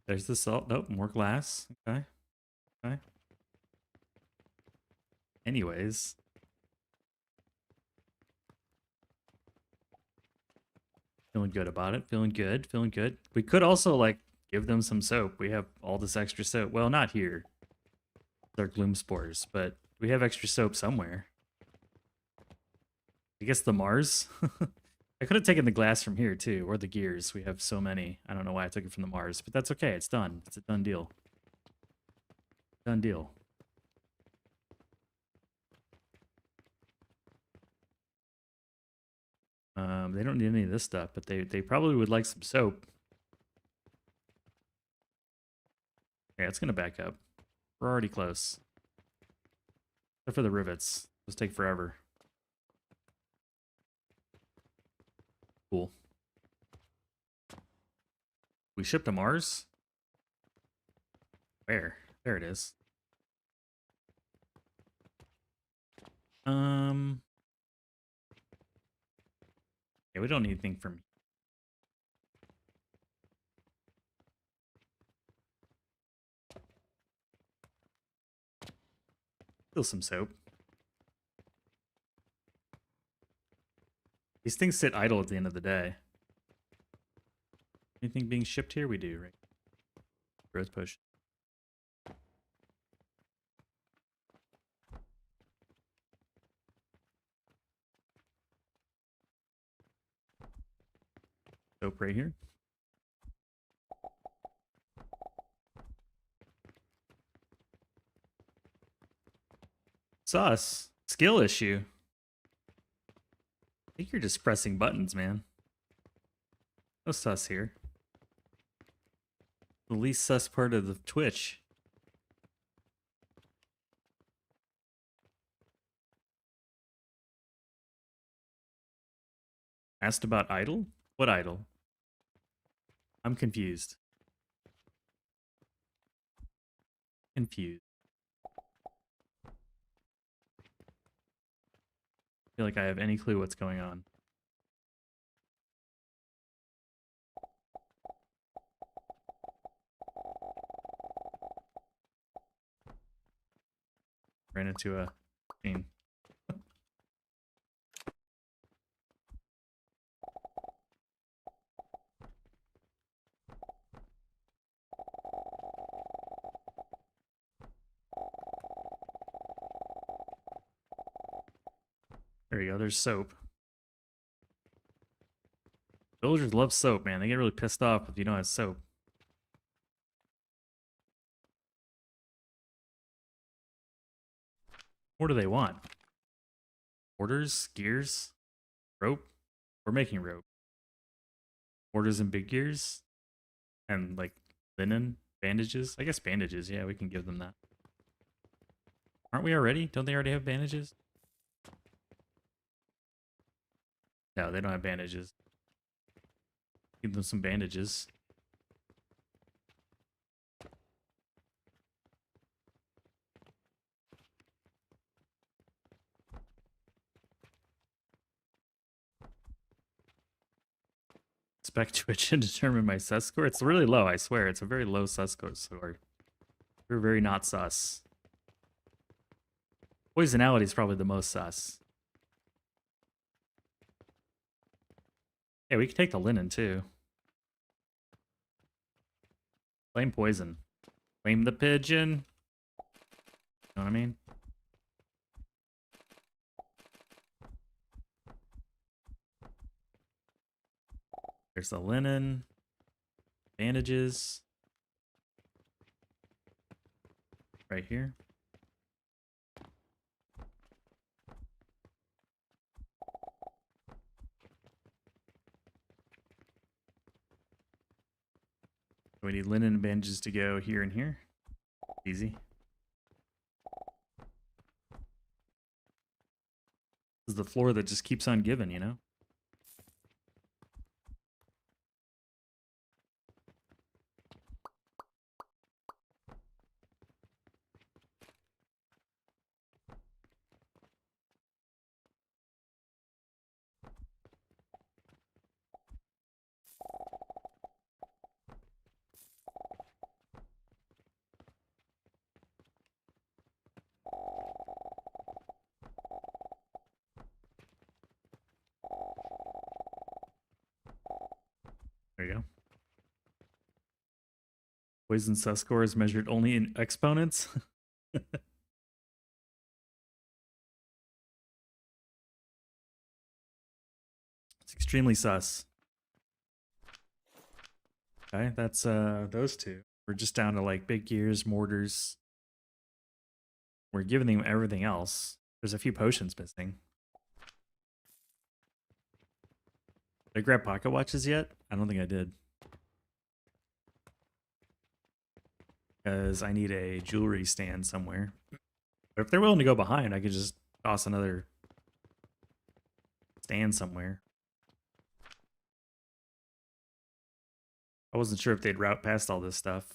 There's the salt. Nope, more glass. Okay. Okay. Anyways. Feeling good about it. Feeling good. Feeling good. We could also, like, give them some soap. We have all this extra soap. Well, not here. They're gloom spores, but we have extra soap somewhere. I guess the Mars. I could have taken the glass from here too, or the gears. We have so many. I don't know why I took it from the Mars, but that's okay. It's done. It's a done deal. Done deal. They don't need any of this stuff, but they probably would like some soap. Yeah, it's gonna back up. We're already close. Except for the rivets. Those take forever. Cool. We shipped to Mars? Where? There it is. Yeah, we don't need anything from... Still some soap. These things sit idle at the end of the day. Anything being shipped here? We do, right? Growth potion. Soap right here. Sus. Skill issue. I think you're just pressing buttons, man. No sus here. The least sus part of the Twitch. Asked about idle? What idle? I'm confused. Confused. I feel like I have any clue what's going on. Ran into a scene. There you go, there's soap. Villagers love soap, man. They get really pissed off if you don't have soap. What do they want? Orders? Gears? Rope? We're making rope. Orders and big gears? And like linen? Bandages? I guess bandages, yeah, we can give them that. Aren't we already? Don't they already have bandages? No, they don't have bandages. Give them some bandages. Spec Twitch and determine my sus score. It's really low, I swear. It's a very low sus score. We're very not sus. Poisonality is probably the most sus. Yeah, we can take the linen too. Flame poison. Flame the pigeon. You know what I mean? There's the linen. Bandages. Right here. We need linen and bandages to go here and here. Easy. This is the floor that just keeps on giving, you know? There you go. Poison sus score is measured only in exponents. It's extremely sus. Okay, that's those two. We're just down to like big gears, mortars. We're giving them everything else. There's a few potions missing. Did I grab pocket watches yet? I don't think I did. Because I need a jewelry stand somewhere. But if they're willing to go behind, I could just toss another stand somewhere. I wasn't sure if they'd route past all this stuff.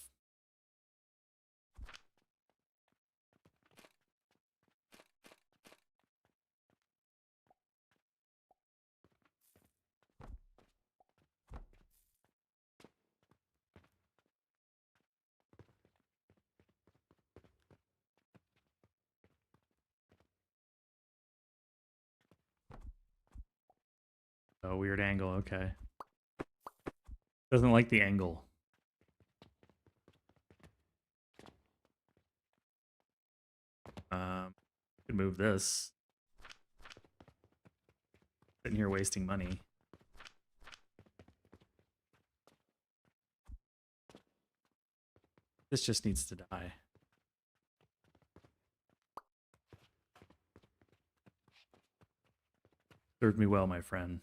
Oh, weird angle, okay. Doesn't like the angle. Could move this. Sitting here wasting money. This just needs to die. Served me well, my friend.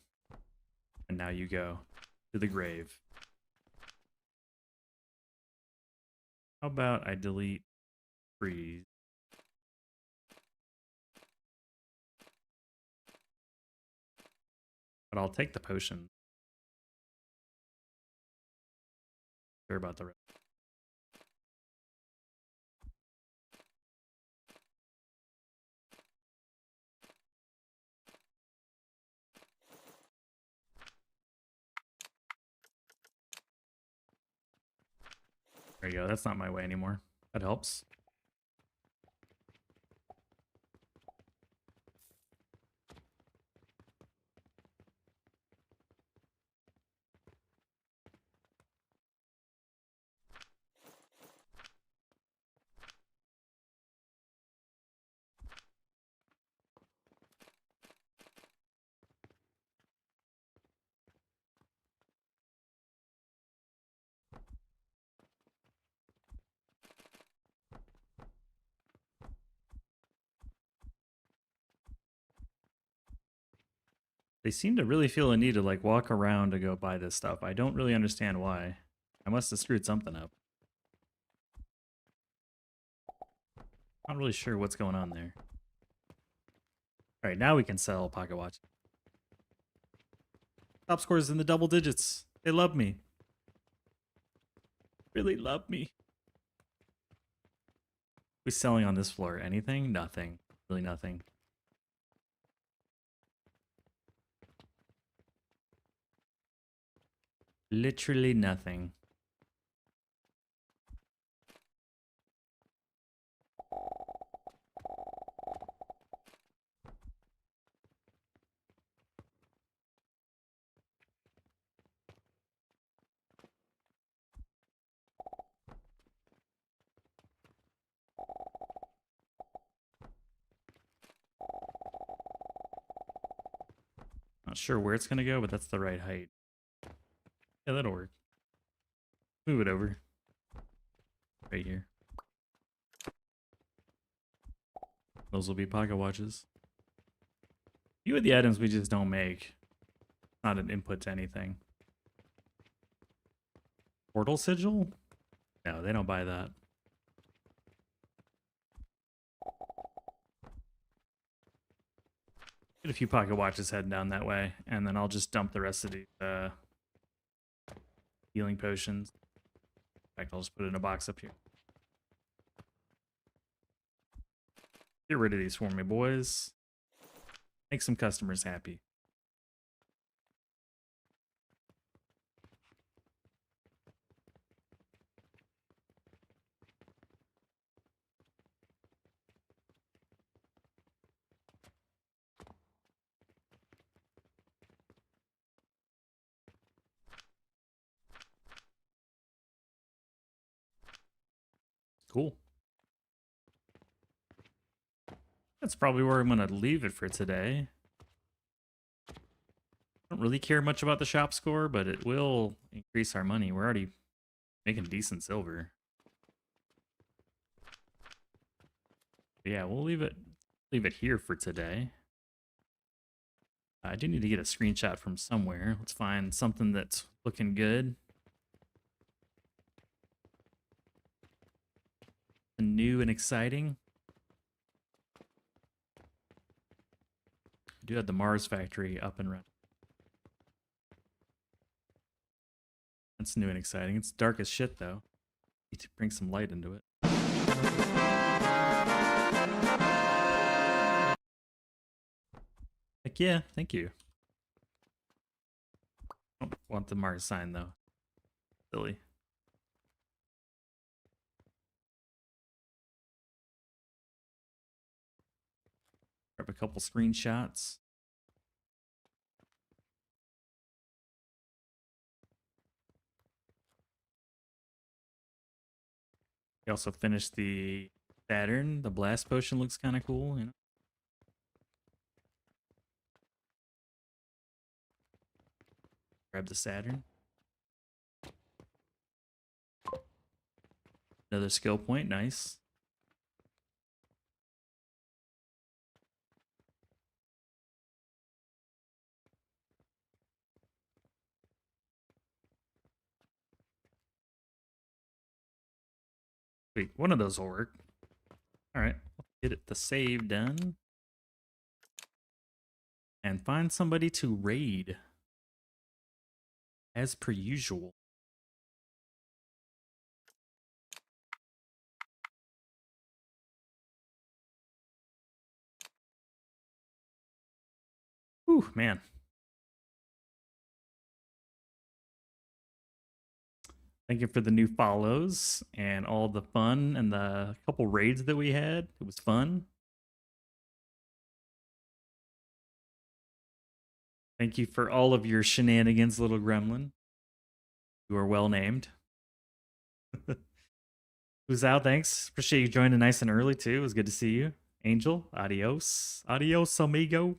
And now you go to the grave. How about I delete freeze? But I'll take the potion. Care about the rest. There you go. That's not my way anymore. That helps. They seem to really feel a need to like walk around to go buy this stuff. I don't really understand why. I must have screwed something up. Not really sure what's going on there. All right, now we can sell pocket watch. Top scores in the double digits. They love me. Really love me. We selling on this floor? Anything? Nothing. Really nothing. Literally nothing. Not sure where it's gonna go, but that's the right height. Yeah, that'll work. Move it over. Right here. Those will be pocket watches. Few of the items we just don't make. Not an input to anything. Portal sigil? No, they don't buy that. Get a few pocket watches heading down that way, and then I'll just dump the rest of the healing potions. In fact, I'll just put it in a box up here. Get rid of these for me, boys. Make some customers happy. Cool. That's probably where I'm going to leave it for today. I don't really care much about the shop score, but it will increase our money. We're already making decent silver. But yeah, we'll leave it here for today. I do need to get a screenshot from somewhere. Let's find something that's looking good. New and exciting. I do have the Mars factory up and running. That's new and exciting. It's dark as shit though. Need to bring some light into it. Heck yeah, thank you. I don't want the Mars sign though. Silly. Grab a couple screenshots. We also finished the Saturn. The blast potion looks kind of cool, you know. Grab the Saturn. Another skill point, nice. Wait, one of those will work. All right, get it the save done. And find somebody to raid. As per usual. Whew, man. Thank you for the new follows and all the fun and the couple raids that we had. It was fun. Thank you for all of your shenanigans, little gremlin. You are well named. Who's out? Thanks. Appreciate you joining nice and early too. It was good to see you. Angel, adios. Adios, amigo.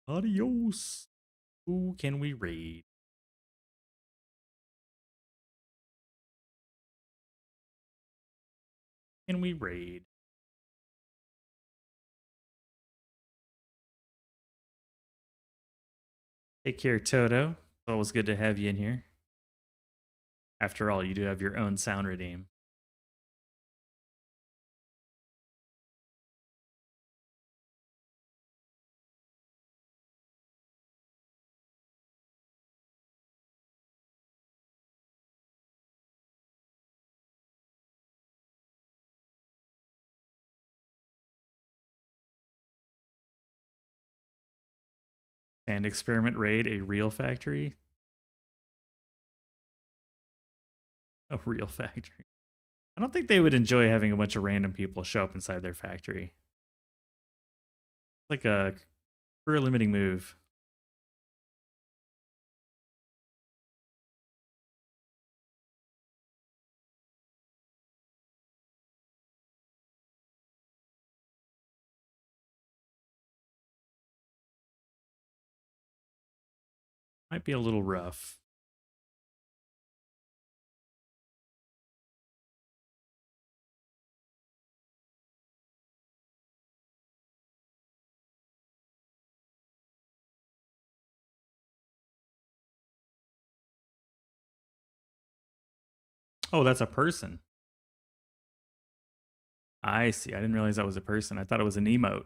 Adios. Who can we raid? Can we raid? Take care, Toto. It's always good to have you in here. After all, you do have your own sound redeem. And experiment raid a real factory. A real factory. I don't think they would enjoy having a bunch of random people show up inside their factory. Like a career limiting move. Might be a little rough. Oh, that's a person. I see. I didn't realize that was a person. I thought it was an emote.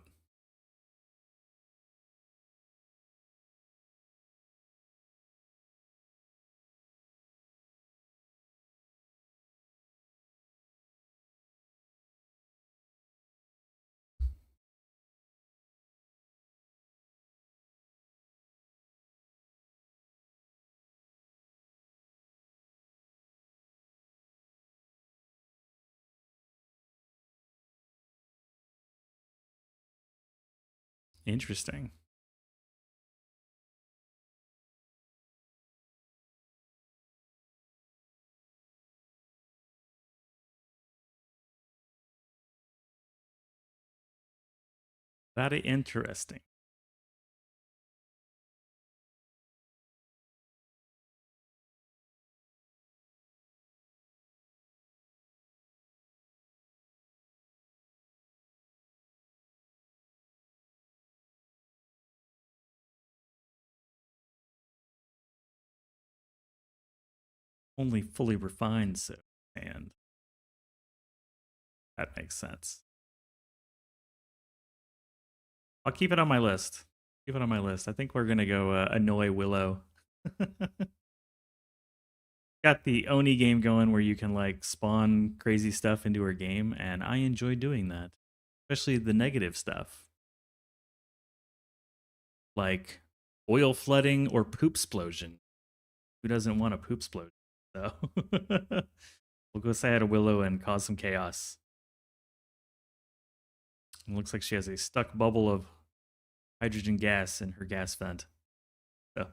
Interesting. Very interesting. Only fully refined so and that makes sense. I'll keep it on my list. Keep it on my list. I think we're gonna go annoy Willow. Got the Oni game going where you can like spawn crazy stuff into her game, and I enjoy doing that, especially the negative stuff like oil flooding or poop explosion. Who doesn't want a poop explosion? So we'll go say hi to Willow and cause some chaos. It looks like she has a stuck bubble of hydrogen gas in her gas vent. So,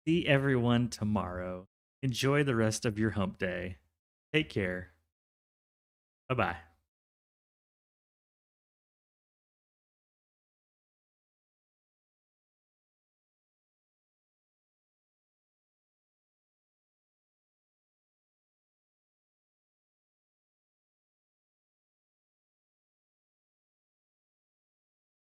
see everyone tomorrow. Enjoy the rest of your hump day. Take care. Bye-bye.